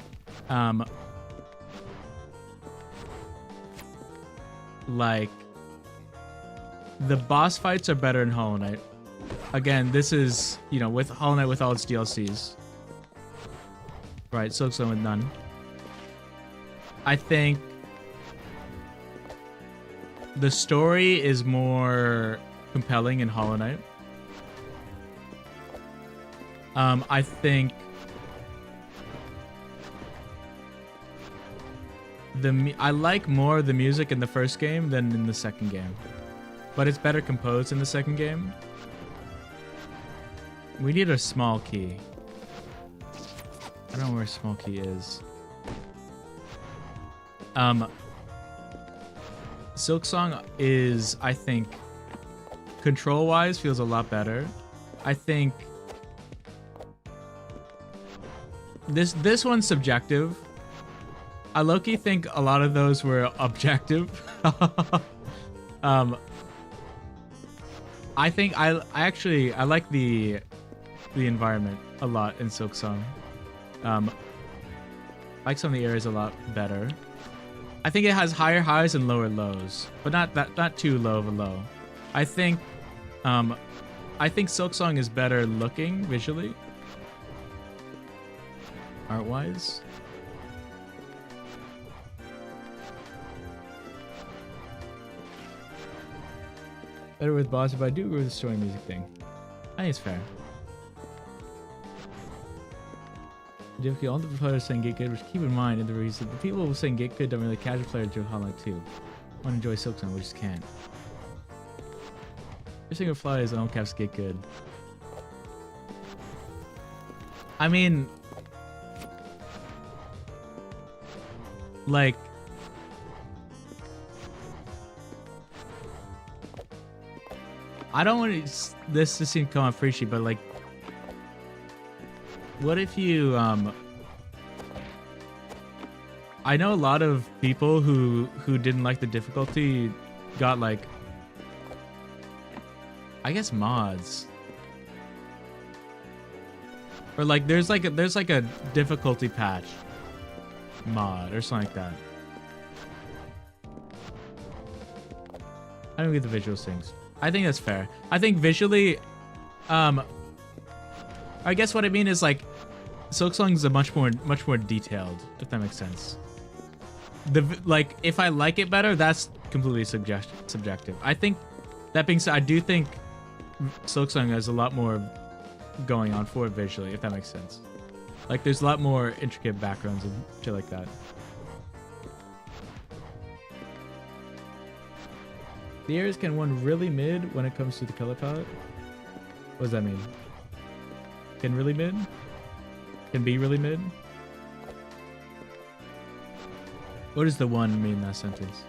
like the boss fights are better in Hollow Knight. Again, this is, you know, with Hollow Knight with all its DLCs. Right, Silksong with none. I think the story is more compelling in Hollow Knight. I think I like more of the music in the first game than in the second game, but it's better composed in the second game. We need a small key. I don't know where a small key is. Silksong is, I think, control-wise feels a lot better. I think this one's subjective. I low-key think a lot of those were objective. I think I like the environment a lot in Silksong. I like some of the areas a lot better. I think it has higher highs and lower lows, but not too low of a low. I think Silksong is better looking visually, art-wise. Better with boss, but I do agree with the story music thing. I think it's fair. Difficult. All the players saying get good, which keep in mind in the reason the people who saying get good don't really casual players do Hollow Knight 2. Want to enjoy Silksong, we just can't. Your single fly is all caps get good. I mean, like, I don't want this to seem come off preachy, but like, what if you I know a lot of people who didn't like the difficulty got like, I guess, mods, or like there's like a difficulty patch mod or something like that. I don't get the visual things. I think that's fair. I think visually, I guess what I mean is like, Silksong is a much more detailed, if that makes sense. Like, if I like it better, that's completely subjective. I think, that being said, I do think Silksong has a lot more going on for it visually, if that makes sense. Like, there's a lot more intricate backgrounds and shit like that. The areas can one really mid when it comes to the color palette? What does that mean? Can really mid? Can be really mid? What does the one mean in that sentence?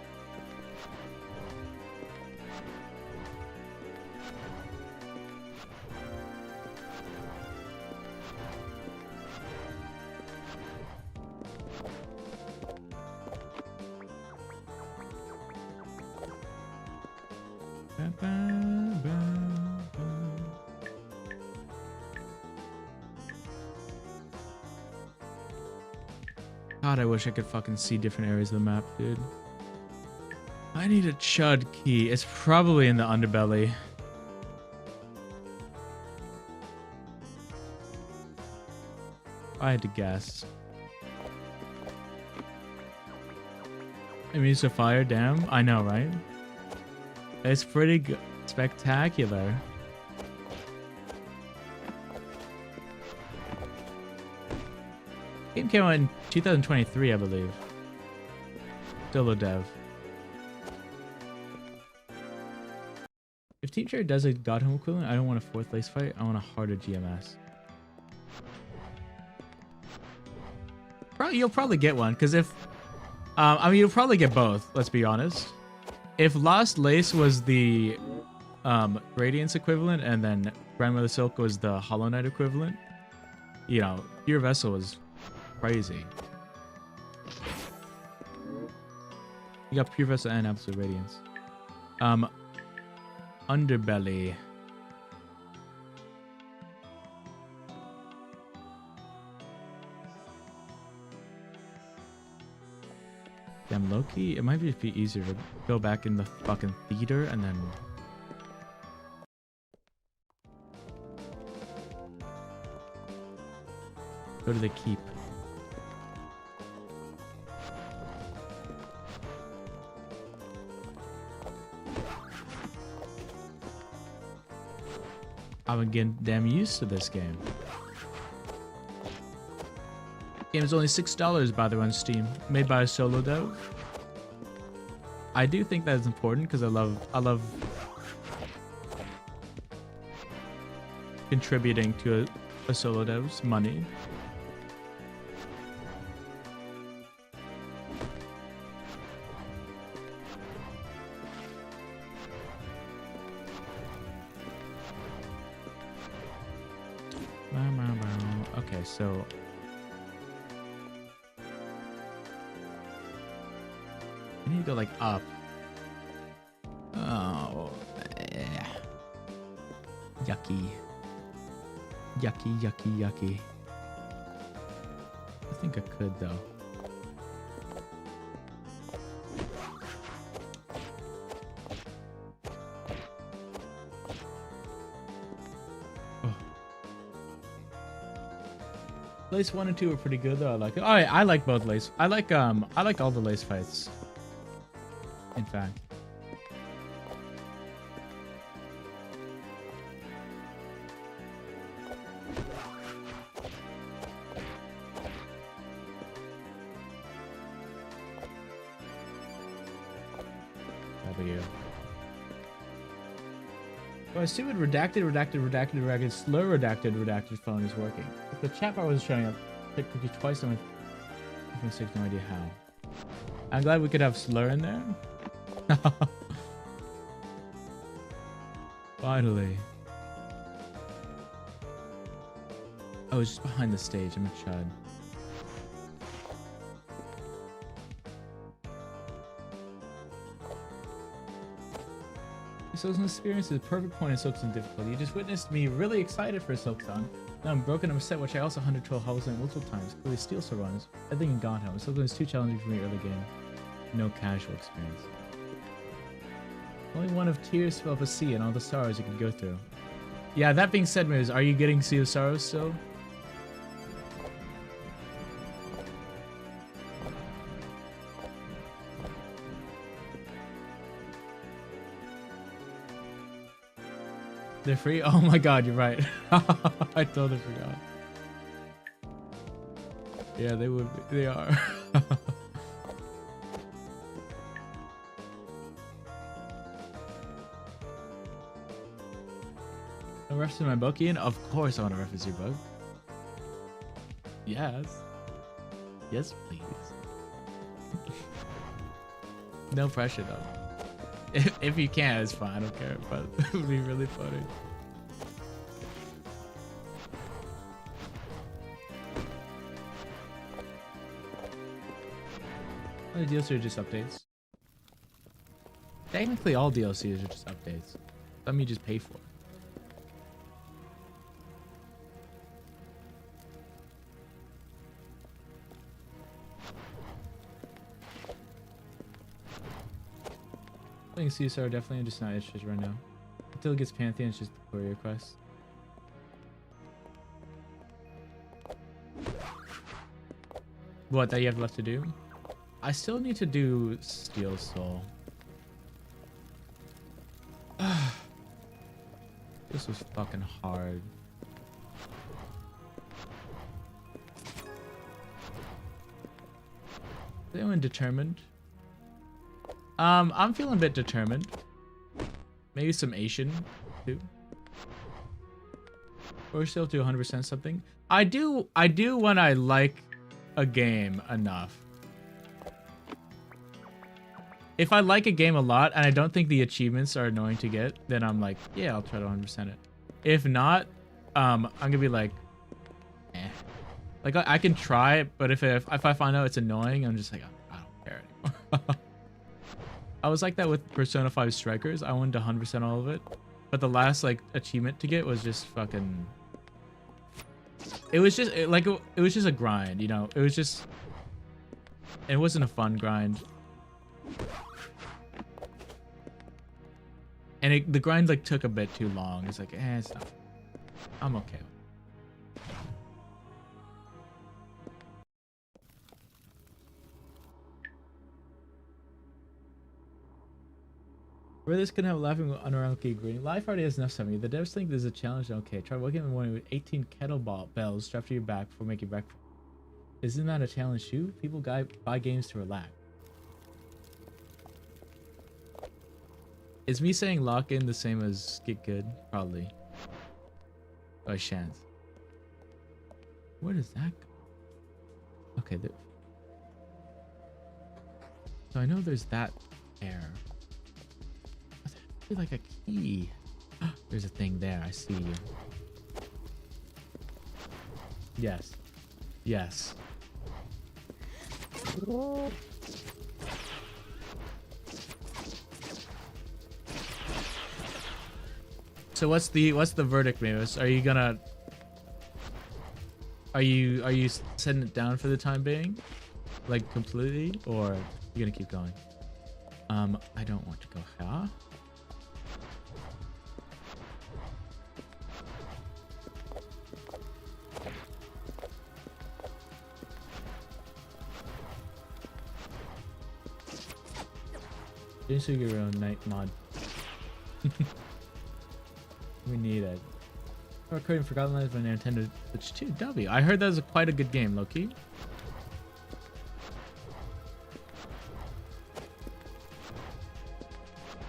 God, I wish I could fucking see different areas of the map, dude. I need a chud key. It's probably in the underbelly. I had to guess. I mean, it's a fire dam. I know, right? It's pretty good. Spectacular. Game came out in 2023, I believe. Still a dev. If Team Cherry does a Godhome equivalent, I don't want a fourth lace fight. I want a harder GMS. You'll probably get one, because if... I mean, you'll probably get both, let's be honest. If Lost Lace was the Radiance equivalent, and then Grandmother Silk was the Hollow Knight equivalent, you know, Pure Vessel was crazy. You got Pure Vessel and Absolute Radiance. Underbelly. Damn, low-key, it might be easier to go back in the fucking theater and then... go to the keep. I'm getting damn used to this game. Game is only $6 by the way on Steam, made by a solo dev. I do think that is important because I love contributing to a solo dev's money. Okay, so I need to go like up. Oh, yeah. Yucky. Yucky, yucky, yucky. I think I could though. Lace 1 and 2 are pretty good though. I like it. Oh, yeah, I like both lace. I like all the lace fights. In fact. W. Oh, I assume it redacted, slow redacted phone is working. If the chat bar wasn't showing up, click cookie twice on my mistake, no idea how. I'm glad we could have slur in there. Finally. Oh, it's just behind the stage. I'm a chud. Silksong experience is a perfect point in Silksong difficulty. You just witnessed me really excited for Silksong. Now I'm broken, I'm upset, which I also 112 levels in multiple times. Clearly Steel Sword runs. I think in Gone Home. Silksong is too challenging for me early game. No casual experience. Only one of tears fell of a sea and all the sorrows you could go through. Yeah, that being said, Miz, are you getting Sea of Sorrows still? They're free? Oh my god, you're right. I totally forgot. Yeah, they would be. They are. A reference to my book, Ian? Of course I want to reference your book. Yes. Yes, please. No pressure though. If you can, it's fine. I don't care, but it would be really funny. All the DLCs are just updates. Technically, all DLCs are just updates. Some you just pay for. Playing CSR definitely, I'm just not interested right now. Until it gets Pantheon, it's just the query request. What, that you have left to do? I still need to do Steel Soul. This was fucking hard. Is anyone determined? I'm feeling a bit determined. Maybe some Asian too. Or still do 100% something. I do when I like a game enough. If I like a game a lot and I don't think the achievements are annoying to get, then I'm like, yeah, I'll try to 100% it. If not, I'm gonna be like, eh. Like I can try it, but if I find out it's annoying, I'm just like I don't care anymore. I was like that with Persona 5 Strikers. I wanted to 100% all of it, but the last like achievement to get was just fucking. It was just it was just a grind, you know. It was just. It wasn't a fun grind. And the grind like took a bit too long. It's like, it's not. I'm okay. Where this can have laughing unironically green. Life already has enough something. The devs think there's a challenge. Okay, try waking up in the morning with 18 kettlebell bells strapped to your back before making breakfast. Isn't that a challenge too? People buy games to relax. Is me saying lock in the same as get good? Probably. Oh, chance. Where does that go? Okay, so I know there's that there. Like a key. There's a thing there. I see you. Yes. Yes. So what's the verdict, Mavis? Are you gonna are you setting it down for the time being? Like completely, or you gonna keep going? I don't want to go here. Just so your own night mod. We need it. I couldn't forgotten that when Nintendo Switch 2 W. I heard that was quite a good game, Loki.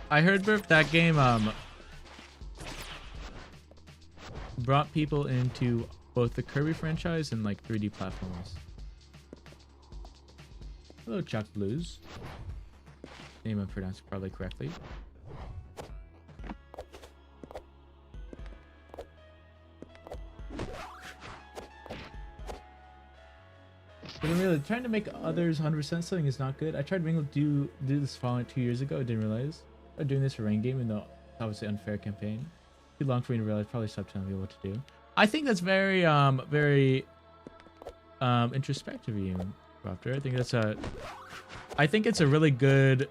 I heard that game brought people into both the Kirby franchise and like 3D platforms. Hello, Chuck Blues. Name I pronounced probably correctly. But really, trying to make others 100% something is not good. I tried to do this Fallout 2 years ago. I didn't realize. I'm doing this for rain game, even though it's obviously unfair campaign. Too long for me to realize. Probably stop telling people what to do. I think that's very introspective of you, Raptor. I think it's a really good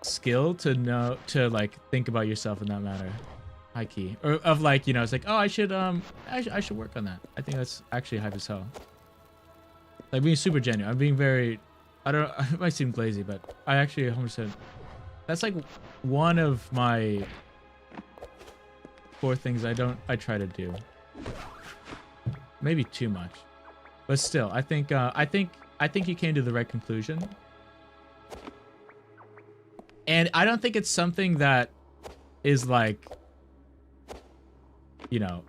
skill to know to like think about yourself in that matter. High key, or of like, you know, it's like, oh, I should work on that. I think that's actually hype as hell. Like being super genuine. I'm being very, I might seem lazy, but I actually 100%. That's like one of my 4 things I try to do. Maybe too much, but still, I think you came to the right conclusion. And I don't think it's something that is like, you know,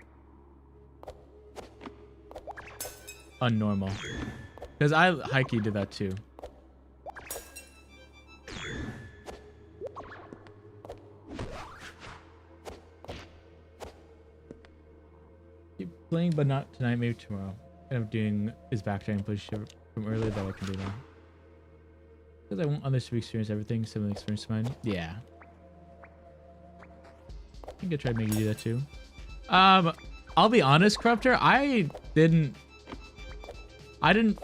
unnormal. Because I high-key did that too. Keep playing, but not tonight, maybe tomorrow. And I'm doing is backtracking push from earlier that I can do now. Because I want others to experience everything, similar experience to mine. Yeah. I think I tried to make you do that too. I'll be honest, Corruptor, I didn't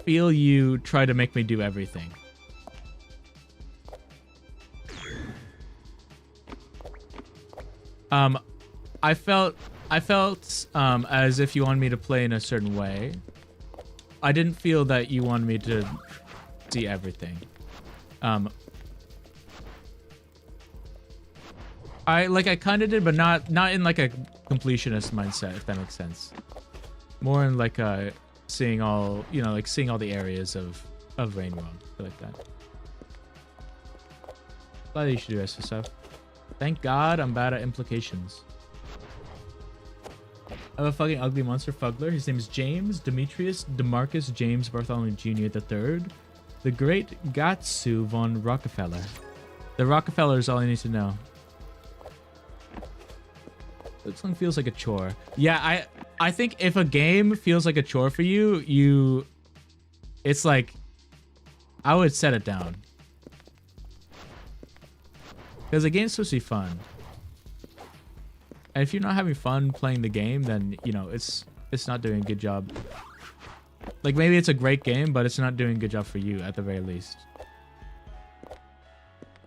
feel you try to make me do everything. I felt as if you wanted me to play in a certain way. I didn't feel that you wanted me to see everything. I kind of did, but not in like a completionist mindset, if that makes sense. More in like seeing all, you know, like seeing all the areas of Rain World, like that. Glad you should do extra stuff. Thank God I'm bad at implications. I have a fucking ugly monster fuggler. His name is James Demetrius DeMarcus James Bartholomew Jr. III, the great Gatsu von Rockefeller. The Rockefeller is all I need to know. This one feels like a chore. Yeah, I think if a game feels like a chore for you, it's like, I would set it down. Because the game's supposed to be fun. And if you're not having fun playing the game, then, you know, it's not doing a good job. Like, maybe it's a great game, but it's not doing a good job for you, at the very least.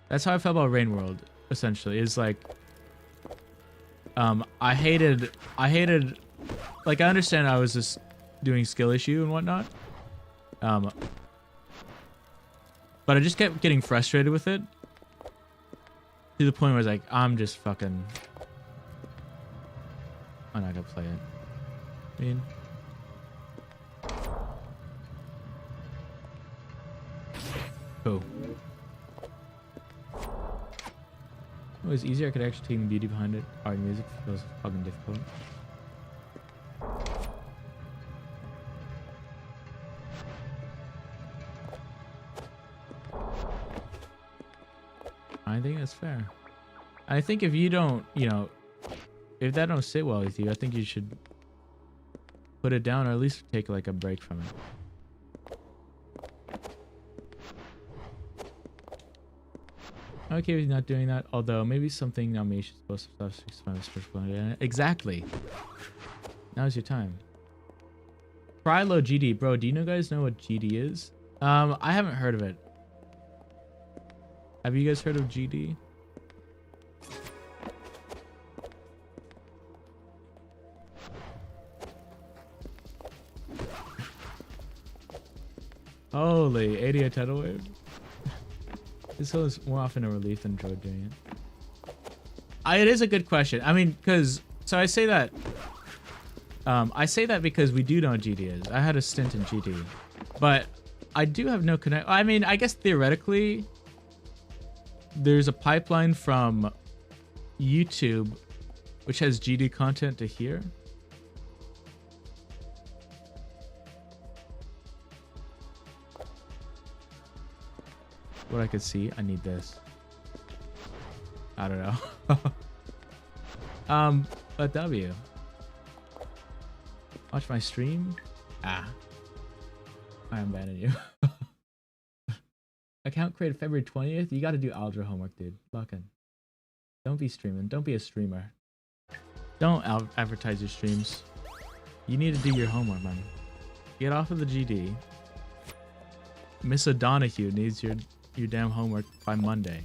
That's how I felt about Rain World, essentially. It's like, I hated, like, I understand I was just doing skill issue and whatnot. But I just kept getting frustrated with it. To the point where I was like, I'm just fucking... I'm not gonna play it. I mean... Oh. It was easier. I could actually take the beauty behind it. Art music feels fucking difficult. I think that's fair. I think if you don't, you know, if that don't sit well with you, I think you should put it down or at least take like a break from it. Okay, with not doing that, although maybe something nomination is supposed to explain this. Exactly. Now's your time. Prilo GD, bro. Do you guys know what GD is? I haven't heard of it. Have you guys heard of GD? Holy, 88 tidal wave. This is more often a relief than joy doing it. It is a good question. I mean, because so I say that because we do know what GD is. I had a stint in GD, but I do have no connect. I mean, I guess theoretically, there's a pipeline from YouTube, which has GD content to here. What I could see, I need this. I don't know. But W. Watch my stream? Ah. I am banning you. Account created February 20th? You gotta do algebra homework, dude. Fucking. Don't be streaming. Don't be a streamer. Don't advertise your streams. You need to do your homework, man. Get off of the GD. Miss O'Donoghue needs your damn homework by Monday.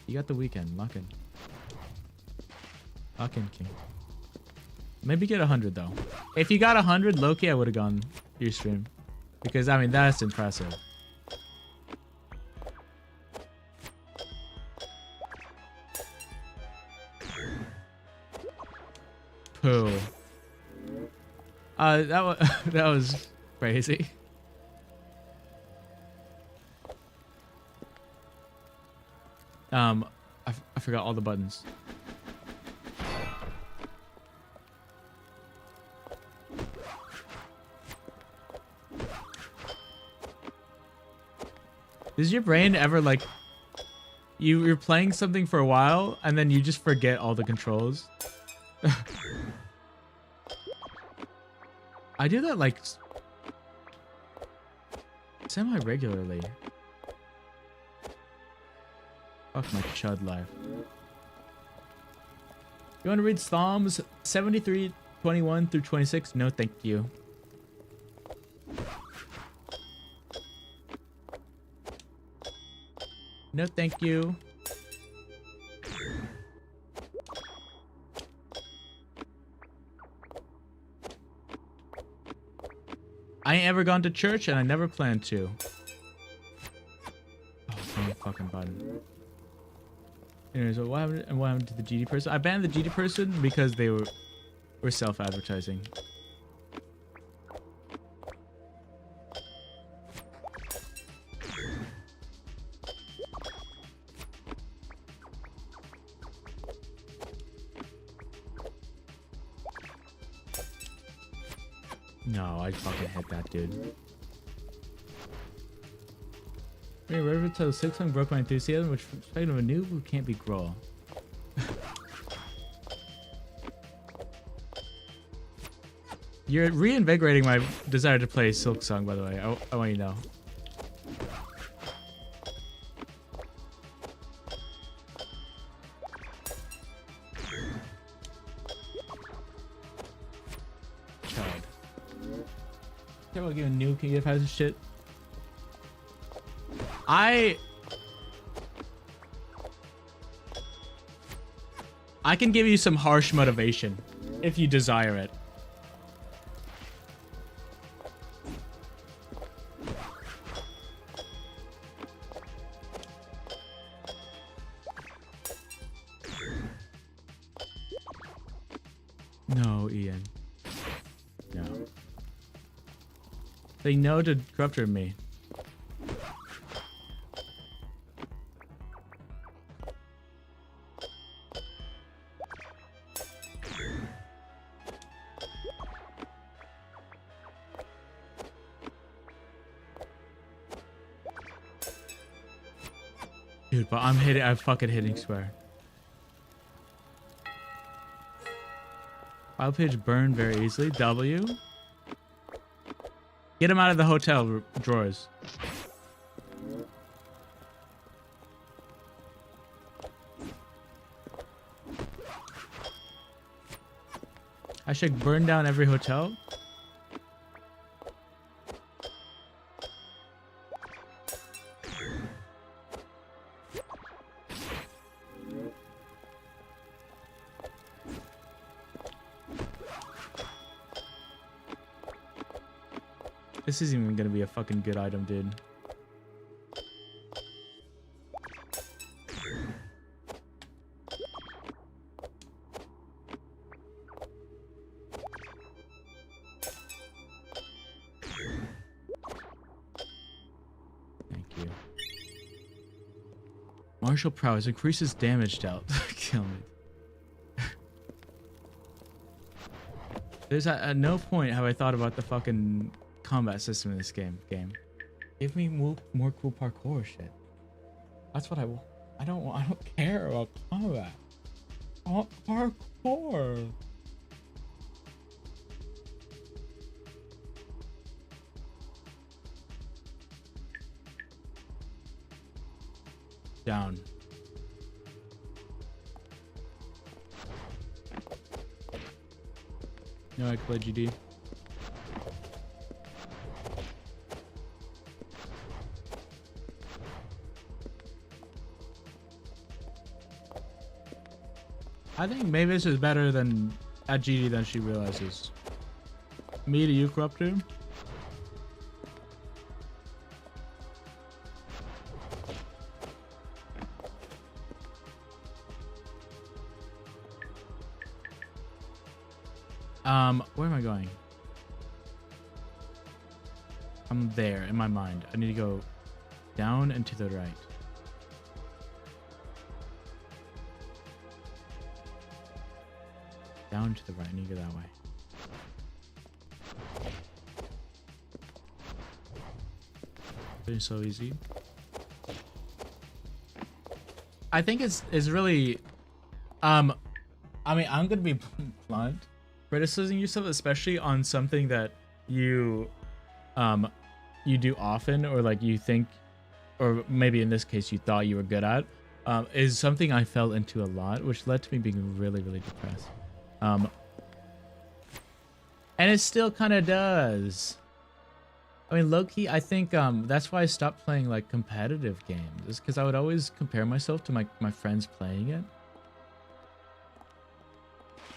You got the weekend. Lock in. Lock in, King. Maybe get 100 though. If you got 100, Loki, I would have gone your stream. Because, I mean, that's impressive. Poo. That was crazy. I forgot all the buttons. Does your brain ever like you're playing something for a while and then you just forget all the controls? I do that like semi-regularly. Fuck my chud life. You want to read Psalms 73, 21 through 26? No, thank you. No, thank you. I ain't ever gone to church and I never plan to. Oh, wrong fucking button. Anyways, what happened to the GD person? I banned the GD person because they were self-advertising. No, I fucking hit that dude. Hey, River to 6 one broke my enthusiasm, which perspective of a noob who can't be Grohl. You're reinvigorating my desire to play Silk Song, by the way. I want you to know. Child. Yeah, we'll give a new King of Houses shit. I can give you some harsh motivation if you desire it. No, Ian. No. Say no to corruptor me. Dude, but I'm fucking hitting swear. File page burn very easily. W. Get him out of the hotel drawers. I should burn down every hotel. This isn't even gonna be a fucking good item, dude. Thank you. Martial prowess increases damage dealt. Kill me. There's at no point have I thought about the fucking combat system in this game. Give me more cool parkour shit. That's what I want. I don't care about combat. I want parkour. Down. No, I play GD. I think Mavis is better than at GD than she realizes. Me to you, Corruptor? Where am I going? I'm there in my mind. I need to go down and to the right. Down to the right. I need to go that way. It's so easy. I think it's really I mean, I'm gonna be blunt. Criticizing yourself, especially on something that you do often, or like you think, or maybe in this case you thought you were good at, is something I fell into a lot, which led to me being really depressed. And it still kind of does. I mean, low-key, I think that's why I stopped playing like competitive games, is because I would always compare myself to my friends playing it.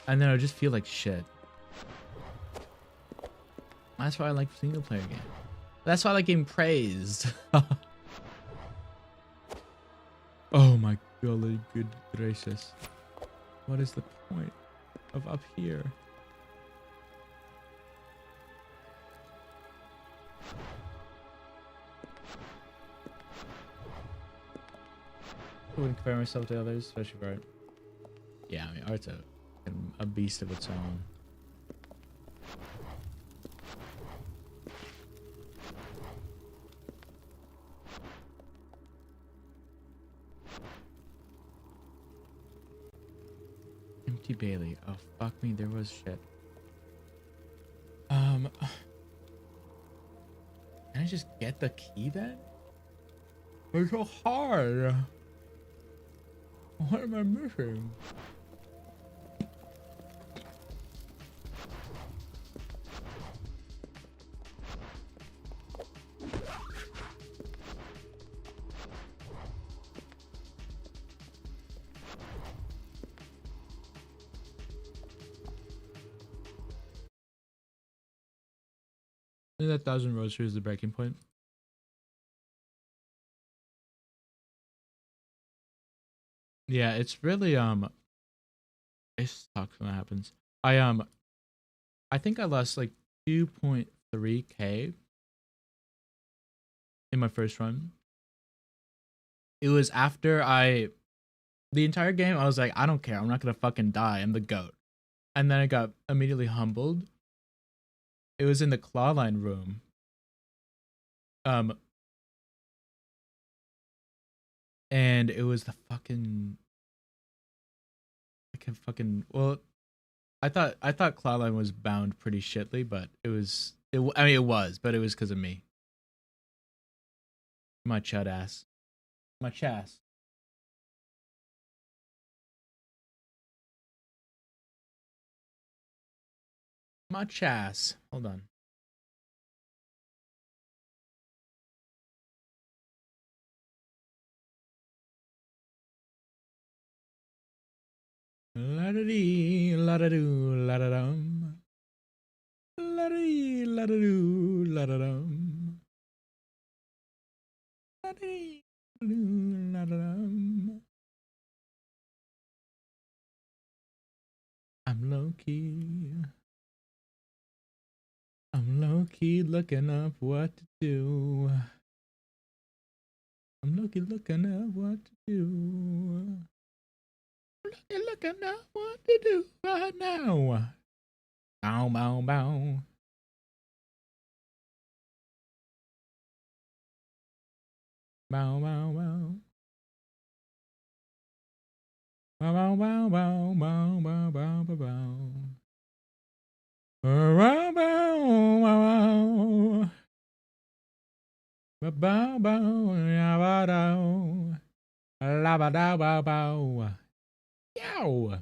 And then I would just feel like shit. That's why I like single player games. That's why I like getting praised. Oh my golly good gracious. What is the point of up here? I wouldn't compare myself to others, especially for art. Yeah, I mean, art's a beast of its own. Empty Bailey. Oh, fuck me, there was shit. Can I just get the key then? It's so hard. What am I missing? I think that 1,000 roaster is the breaking point. Yeah, it's really it sucks when that happens. I think I lost like 2.3k in my first run. It was after the entire game I was like, I don't care, I'm not gonna fucking die, I'm the GOAT. And then I got immediately humbled. It was in the clawline room. And it was the fucking well, I thought clawline was bound pretty shitly, but it was I mean it was, but it was because of me. My chud ass. My chass. My chass. Hold on. La da dee, la da doo, la da dum. La da dee, la da doo, la da dum. La da dee, la da doo, la da dum. I'm low key. I'm low key looking up what to do. I'm low key looking up what to do. Looking up what to do right now. Bow, bow, bow. Bow, bow, bow. Bow, bow, bow, bow, bow, bow, bow, bow, bow. Bow, bow, bow, bow. Bow, bow, ya, ba, dow. La, ba, da, bow, bow. Yow.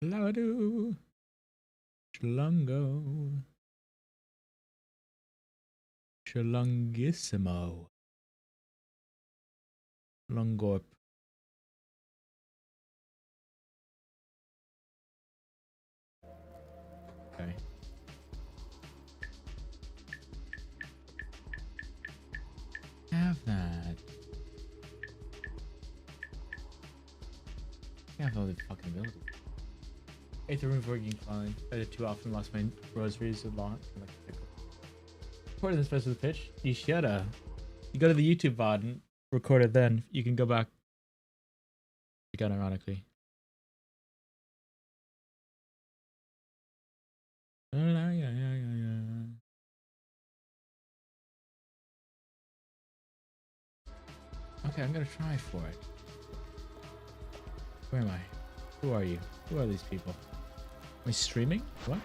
La, ba, doo. Shlungo. Shlungissimo. Longorp. Okay. Have that. I have all the fucking abilities. Ate the room for working fine. I did too often, lost my rosaries a lot. Recorded this best of the pitch? You shoulda. You go to the YouTube VOD and record it then. You can go back. Again, ironically. Okay, I'm gonna try for it. Where am I? Who are you? Who are these people? Am I streaming? What?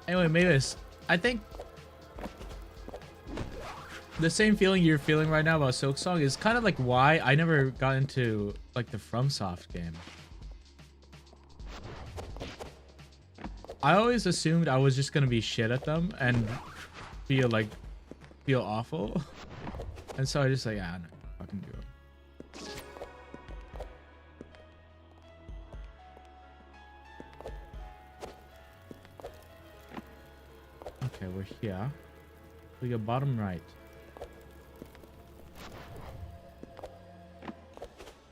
Anyway, Mavis, I think the same feeling you're feeling right now about Silk Song is kind of like why I never got into like the FromSoft game. I always assumed I was just gonna be shit at them and feel awful, and so I just like, ah, no, fucking do it. Okay, we're here. We go bottom right.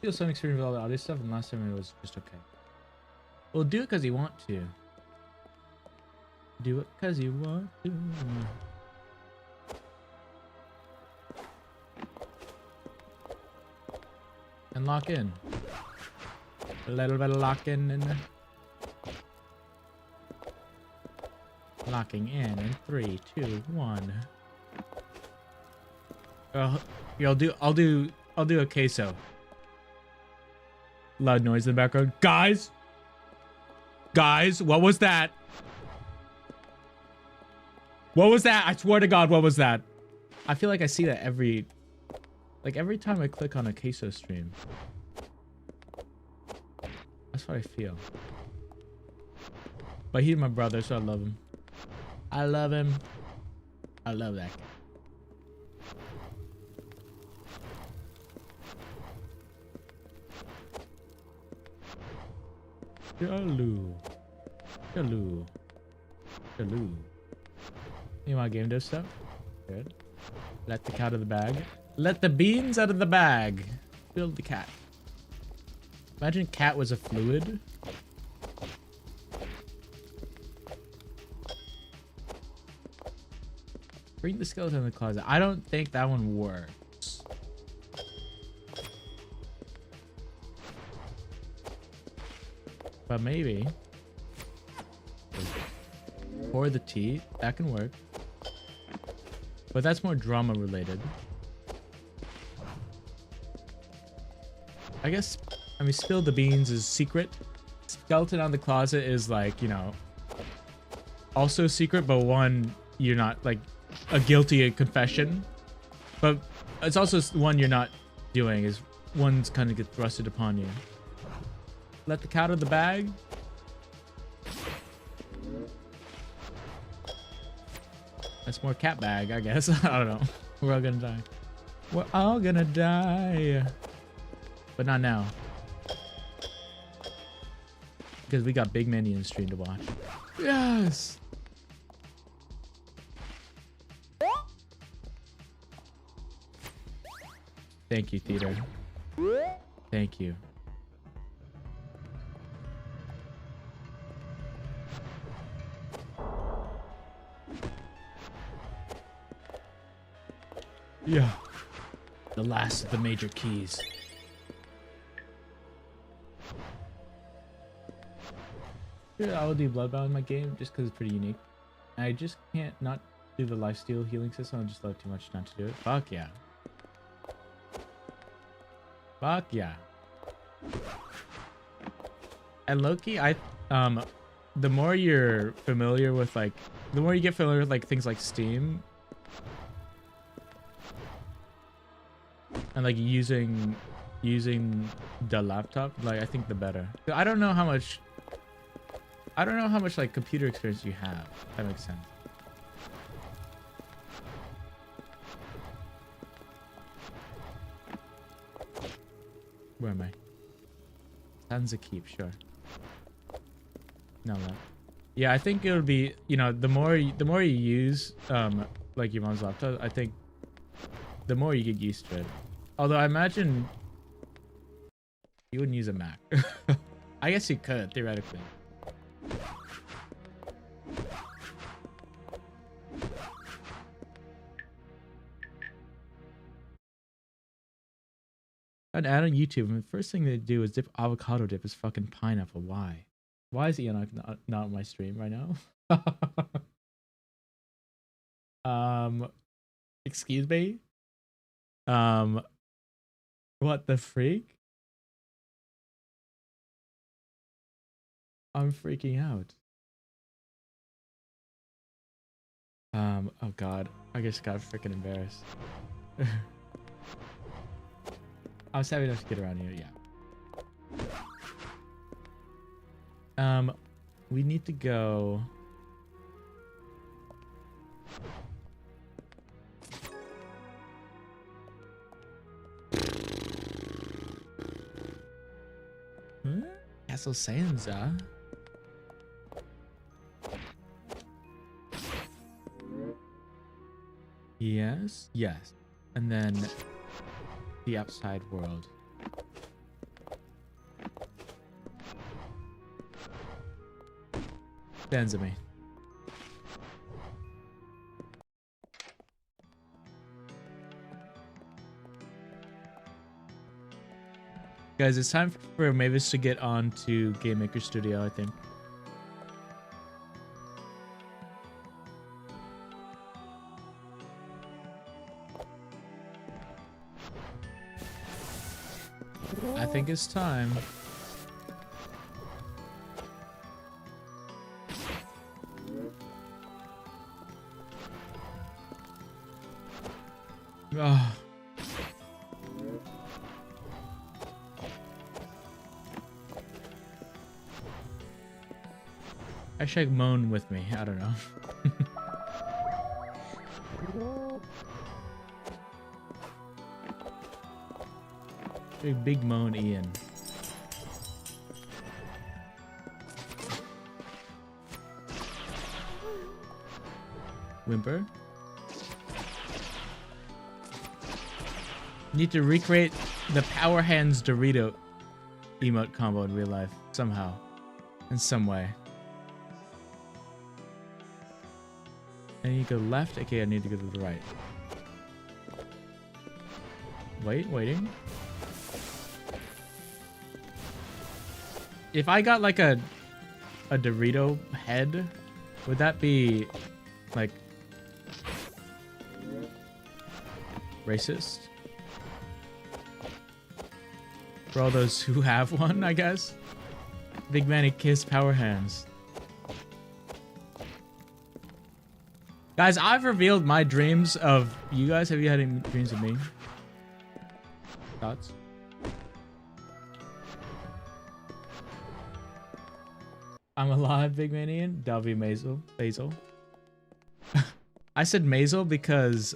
Feel some experience with all the audio stuff, and last time it was just okay. Well, do it because you want to. Do it because you want to. And lock in. A little bit of lock in there. Locking in 3, 2, 1. Here, I'll do a queso. Loud noise in the background. Guys, what was that? What was that? I swear to God, what was that? I feel like I see that every time I click on a queso stream. That's what I feel. But he's my brother, so I love him. I love him. I love that guy. Hello. Hello. Hello. You want game dev stuff? Good. Let the cat out of the bag. Let the beans out of the bag. Build the cat. Imagine cat was a fluid. Bring the skeleton in the closet. I don't think that one works. But maybe. Pour the tea. That can work. But that's more drama related. I guess, I mean, spill the beans is secret. Skeleton on the closet is like, you know, also secret, but one you're not, like, a guilty confession. But it's also one you're not doing, is one's kind of get thrusted upon you. Let the cat out of the bag. That's more cat bag, I guess. I don't know. We're all gonna die. We're all gonna die. But not now. Because we got Big Manny in the stream to watch. Yes! Thank you, Theater. Thank you. Yeah. The last of the major keys. Yeah, I will do Bloodbound in my game just because it's pretty unique. I just can't not do the lifesteal healing system. I just love too much not to do it. Fuck yeah. Fuck yeah. And Loki, the more you're familiar with, like, the more you get familiar with, like, things like Steam and, like, using the laptop, like, I think the better. I don't know how much like computer experience you have, if that makes sense. Where am I? Stanza keep, sure. No, no. Yeah, I think it'll be, you know, the more you use like your mom's laptop, I think the more you get used to it. Although I imagine you wouldn't use a Mac. I guess you could theoretically. An ad on YouTube, and the first thing they do is dip avocado dip is fucking pineapple. Why? Why is he not on my stream right now? Excuse me? What the freak? I'm freaking out. Oh god. I just got freaking embarrassed. I was happy enough to get around here, yeah. We need to go. Huh? Castle Sansa. Yes, yes. And then the outside world. Stands at me. Guys, it's time for Mavis to get on to Game Maker Studio, I think. I think it's time. Oh. Hashtag moan with me. I don't know. Big moan Ian. Whimper. Need to recreate the Power Hands Dorito emote combo in real life somehow, in some way. I need to go left. Okay, I need to go to the right. Waiting. If I got like a Dorito head, would that be like racist? For all those who have one, I guess. Big Manny Kiss Power Hands. Guys, I've revealed my dreams of you guys. Have you had any dreams of me? Thoughts? I'm alive, Big Manian. That'll be Basil. I said Maisel because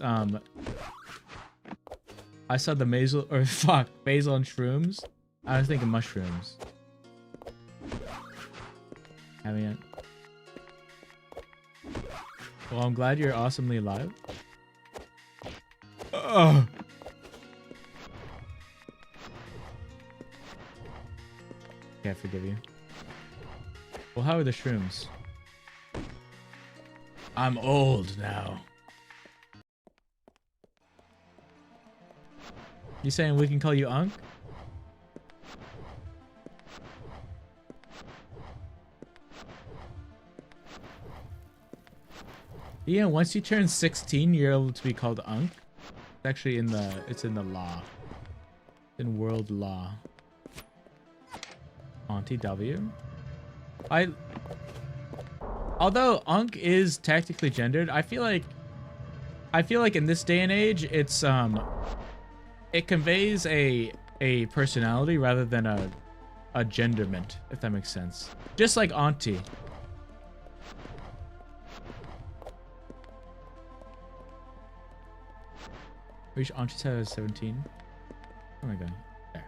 I saw the basil and shrooms. I was thinking mushrooms. Having it. Well, I'm glad you're awesomely alive. Ugh. Okay, I forgive you. Well, how are the shrooms? I'm old now. You saying we can call you Unc? Yeah, once you turn 16, you're able to be called Unc. It's actually in the law. In world law. Auntie W. Although Unc is technically gendered, I feel like in this day and age it's it conveys a personality rather than a genderment, if that makes sense. Just like Auntie. Reach Auntie's house 17. Oh my god. There.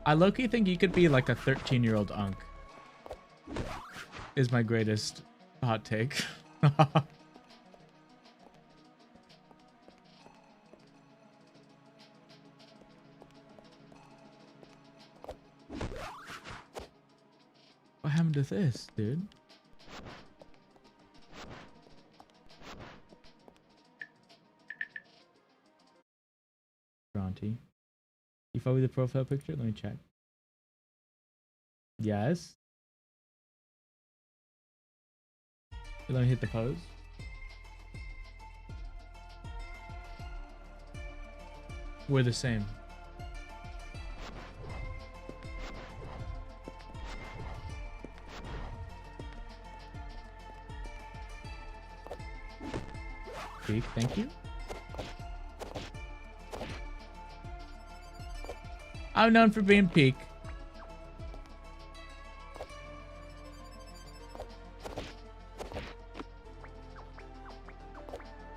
I low-key think you could be like a 13-year-old Unc. Is my greatest hot take. What happened to this, dude? Auntie. You follow the profile picture? Let me check. Yes. Let me hit the pose. We're the same. Peak, thank you. I'm known for being peak.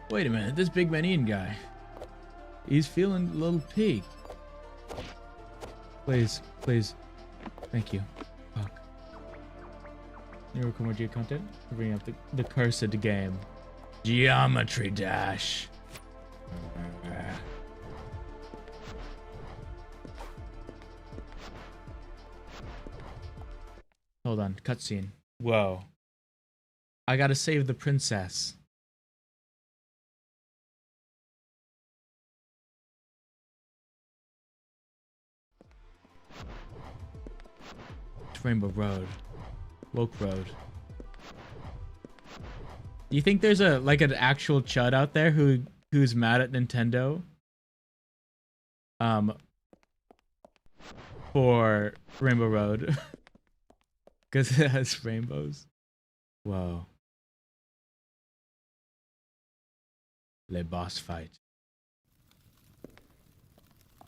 Wait a minute, this Big Manian guy. He's feeling a little peak. Please, please. Thank you. Fuck. You record more G content? Bring up the cursed game. Geometry Dash. Hold on, cutscene. Whoa. I gotta save the princess. Rainbow Road. Woke Road. Do you think there's a like an actual chud out there who's mad at Nintendo? For Rainbow Road. Because it has rainbows. Whoa. Le boss fight.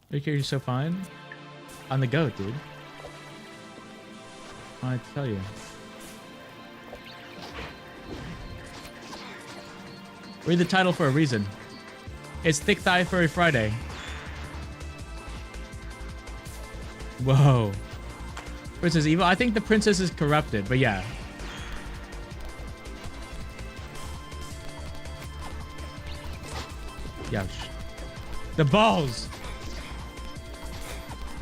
You're so fine? On the go, dude. I wanted to tell you. Read the title for a reason. It's Thick Thigh Furry Friday. Whoa. Princess Evil? I think the princess is corrupted, but yeah. Youch. The balls!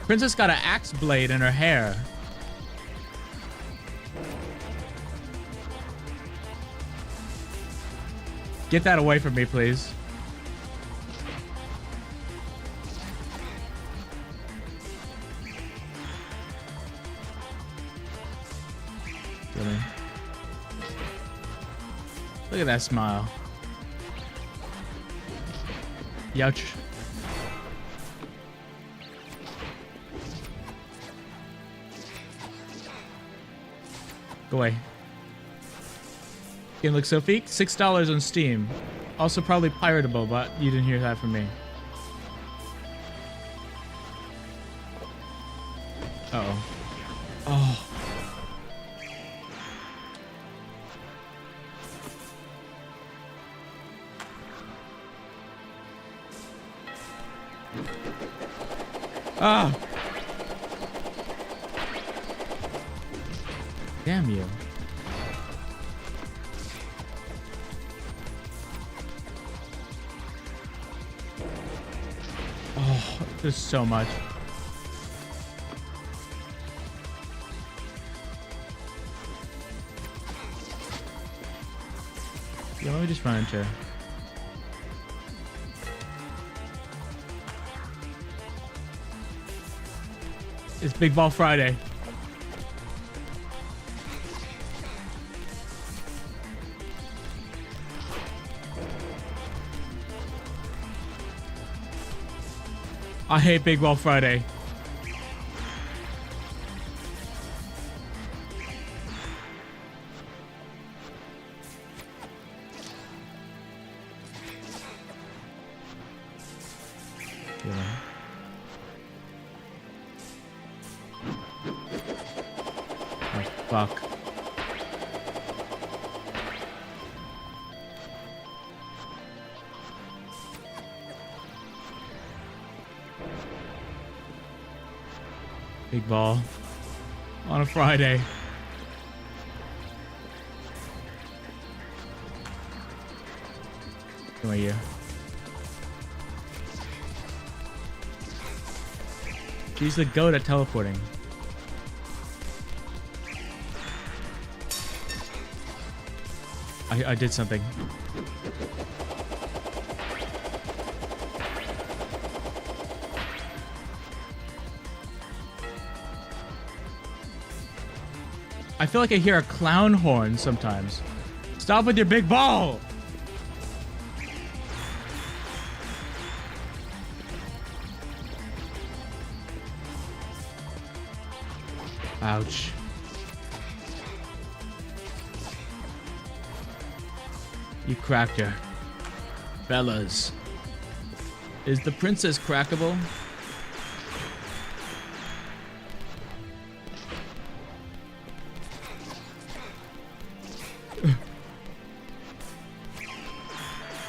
Princess got an axe blade in her hair. Get that away from me, please. Really? Look at that smile. Youch. Go away. Game looks so feek. $6 on Steam. Also probably piratable, but you didn't hear that from me. Uh-oh. Oh. Ah! Damn you. Oh, there's so much. Yeah, let me just run into her. It's Big Ball Friday. I hate Big Ball Friday. Yeah. Oh, fuck. Big ball on a Friday. Who are you? She's the goat at teleporting. I did something. I feel like I hear a clown horn sometimes. Stop with your big ball! Ouch. You cracked her. Fellas. Is the princess crackable?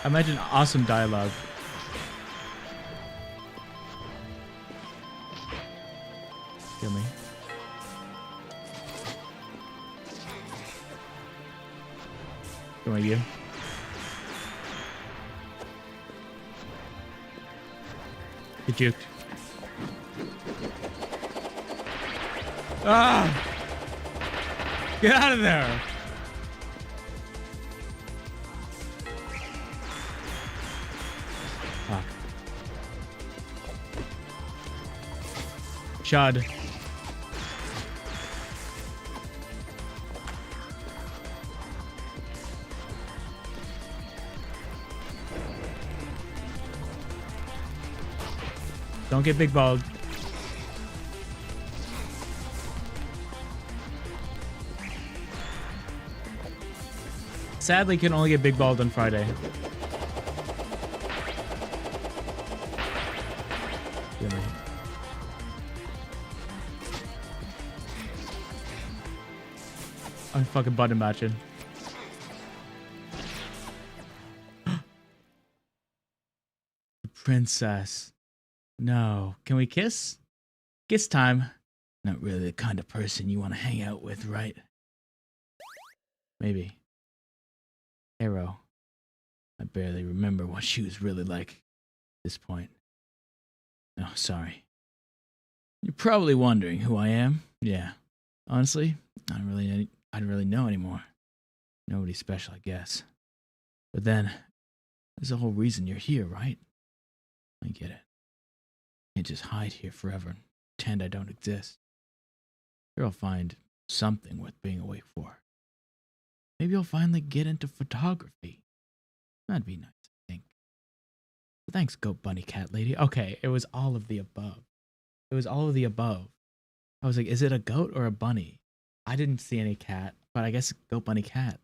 Imagine awesome dialogue. Kill me. Who are you? Get juked. Ah! Get out of there! Fuck. Chud. Don't get big balled. Sadly, can only get big balled on Friday. Really. I'm fucking button matching. The princess. No. Can we kiss? Kiss time. Not really the kind of person you want to hang out with, right? Maybe. Arrow. I barely remember what she was really like at this point. No, sorry. You're probably wondering who I am. Yeah. Honestly, I don't really know anymore. Nobody special, I guess. But then, there's the whole reason you're here, right? I get it. Can't just hide here forever and pretend I don't exist. Sure, I'll find something worth being awake for. Maybe I'll finally get into photography. That'd be nice, I think. But thanks, Goat Bunny Cat Lady. Okay, it was all of the above. It was all of the above. I was like, is it a goat or a bunny? I didn't see any cat, but I guess Goat Bunny Cat.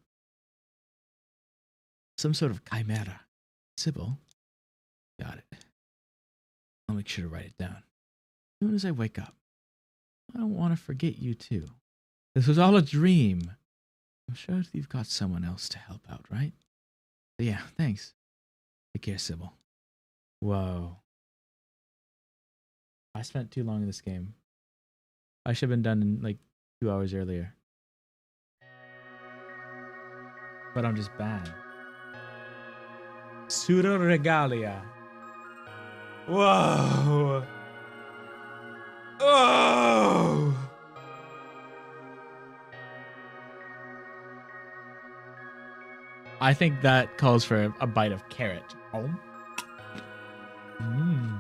Some sort of chimera. Sybil. Got it. I'll make sure to write it down. As soon as I wake up. I don't want to forget you too. This was all a dream. I'm sure you've got someone else to help out, right? But yeah, thanks. Take care, Sybil. Whoa. I spent too long in this game. I should have been done in like 2 hours earlier. But I'm just bad. Pseudoregalia. Whoa. Oh. I think that calls for a bite of carrot. Oh. Mm.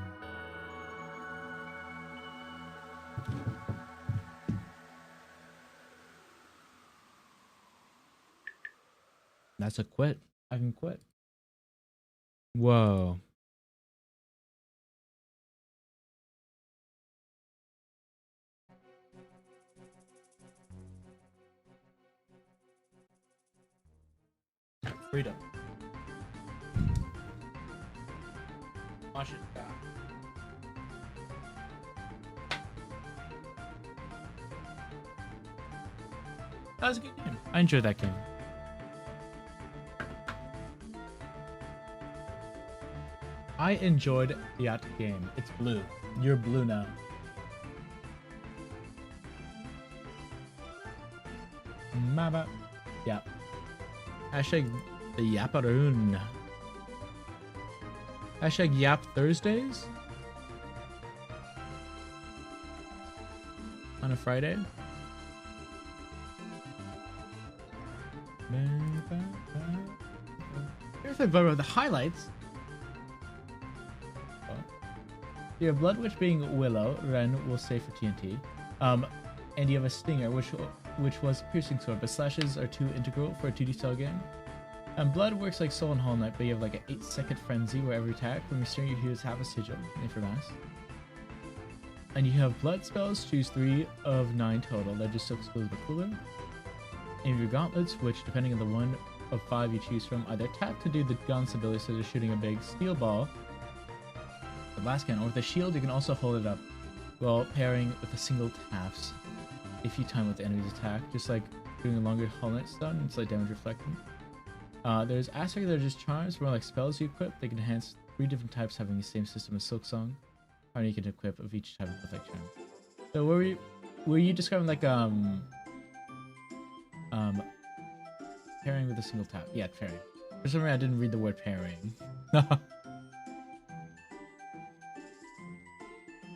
That's a quit. I can quit. Whoa. Freedom. Watch it. That was a good game. I enjoyed that game. I enjoyed that game. It's blue. You're blue now. Mama. Yeah. Hashtag Yaparoon. Hashtag Yap Thursdays. On a Friday. Here's the highlights. You have Blood Witch being Willow. Ren will stay for TNT. And you have a Stinger, which was Piercing Sword, but slashes are too integral for a 2D style game. Blood works like Soul and Hollow Knight, but you have like an 8-second frenzy where every attack from your Stinger you use half a sigil, for mass. And you have Blood spells, choose 3 of 9 total. That just looks a little bit cooler. And your Gauntlets, which depending on the 1 of 5 you choose from, either tap to do the Gaunt's ability, such as shooting a big steel ball, the last can, or with a shield you can also hold it up while pairing with a single taps if you time with the enemy's attack, just like doing a longer Hollow Knight stun. It's like damage reflecting. There's aspects that are just charms, more like spells you equip. They can enhance 3 different types having the same system as Silk Song. Or you can equip of each type of like charm. So were you describing like pairing with a single tap? Yeah, pairing. For some reason I didn't read the word pairing.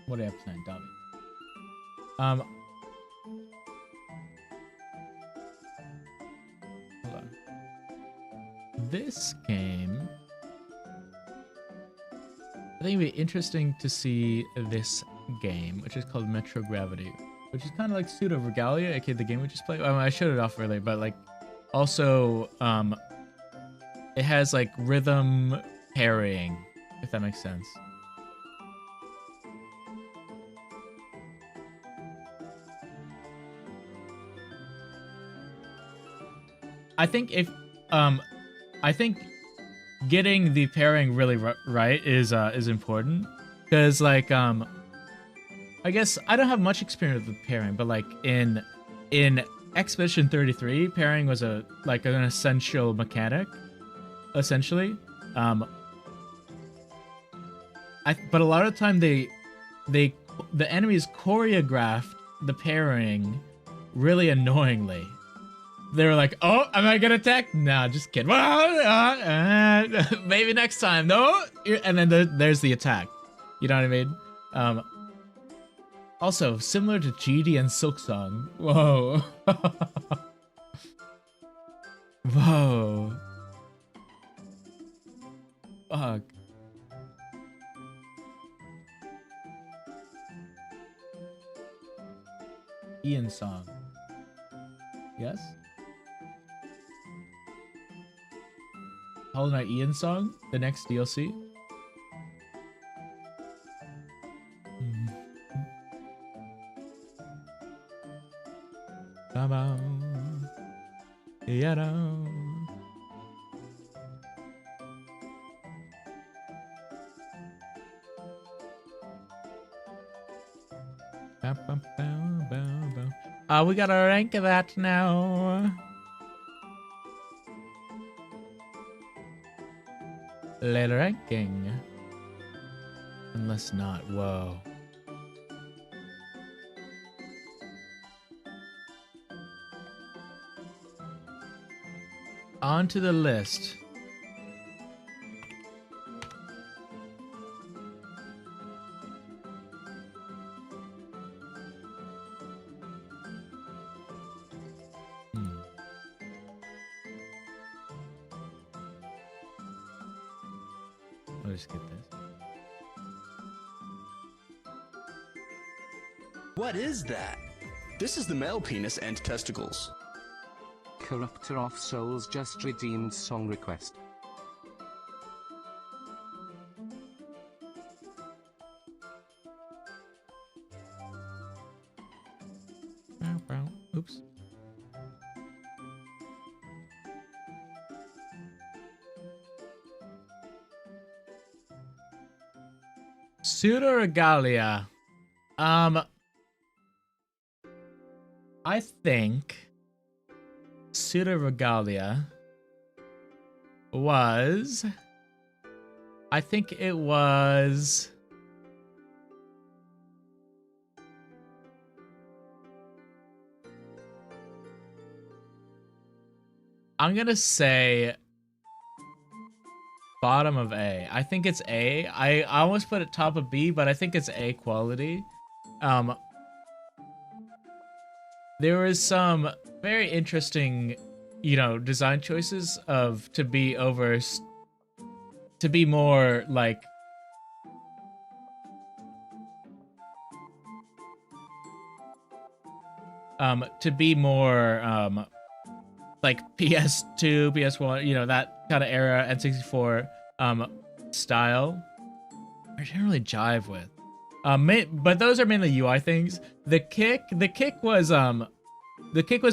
What do I have planned, Dobby? Hold on. This game, I think it'd be interesting to see this game, which is called Metro Gravity, which is kind of like Pseudoregalia, aka the game we just played. I showed it off earlier, but like also it has like rhythm parrying, if that makes sense. I think if I think getting the pairing really right is important, because like I guess I don't have much experience with pairing, but like in Expedition 33, pairing was an essential mechanic, essentially. But a lot of the time the enemies choreographed the pairing really annoyingly. They were like, "Oh, am I gonna attack? Nah, just kidding. Maybe next time. No." And then there's the attack. You know what I mean? Also, similar to GD and Silksong. Whoa. Whoa. Fuck. Ian song. Yes? Hollow Knight Ian song? The next DLC? Come on. Yeah, no. We gotta rank that now. Later ranking. Unless not, whoa. Onto the list. I'll just get this. What is that? This is the male penis and testicles. Corruptor of Souls just redeemed song request. Oops. Pseudoregalia. I think Pseudoregalia was... I think it was... I'm gonna say bottom of A. I think it's A. I almost put it top of B, but I think it's A quality. There was some very interesting, you know, design choices of to be more like like PS2, PS1, you know, that kind of era, N64 style. I didn't really jive with. But those are mainly UI things. The kick was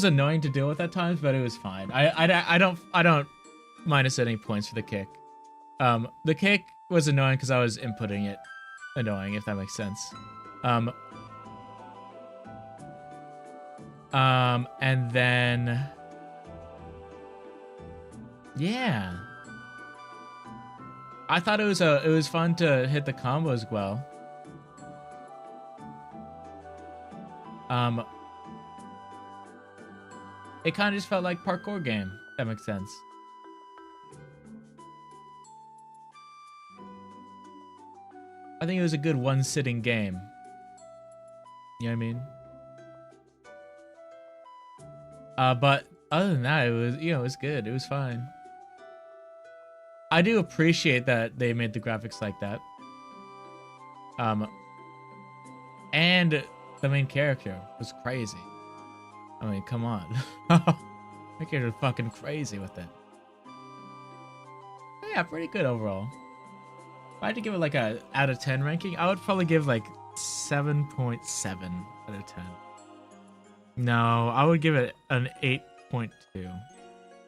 annoying to deal with at times, but it was fine. I don't minus any points for the kick. The kick was annoying because I was inputting it. Annoying, if that makes sense. And then yeah, I thought it was fun to hit the combos well. It kind of just felt like parkour game. If that makes sense. I think it was a good one-sitting game. You know what I mean? But other than that, it was, you know, it was good. It was fine. I do appreciate that they made the graphics like that. And the main character was crazy. I mean, come on. My character was fucking crazy with it. Yeah, pretty good overall. If I had to give it like a out of 10 ranking, I would probably give like 7.7 out of 10. No, I would give it an 8.2.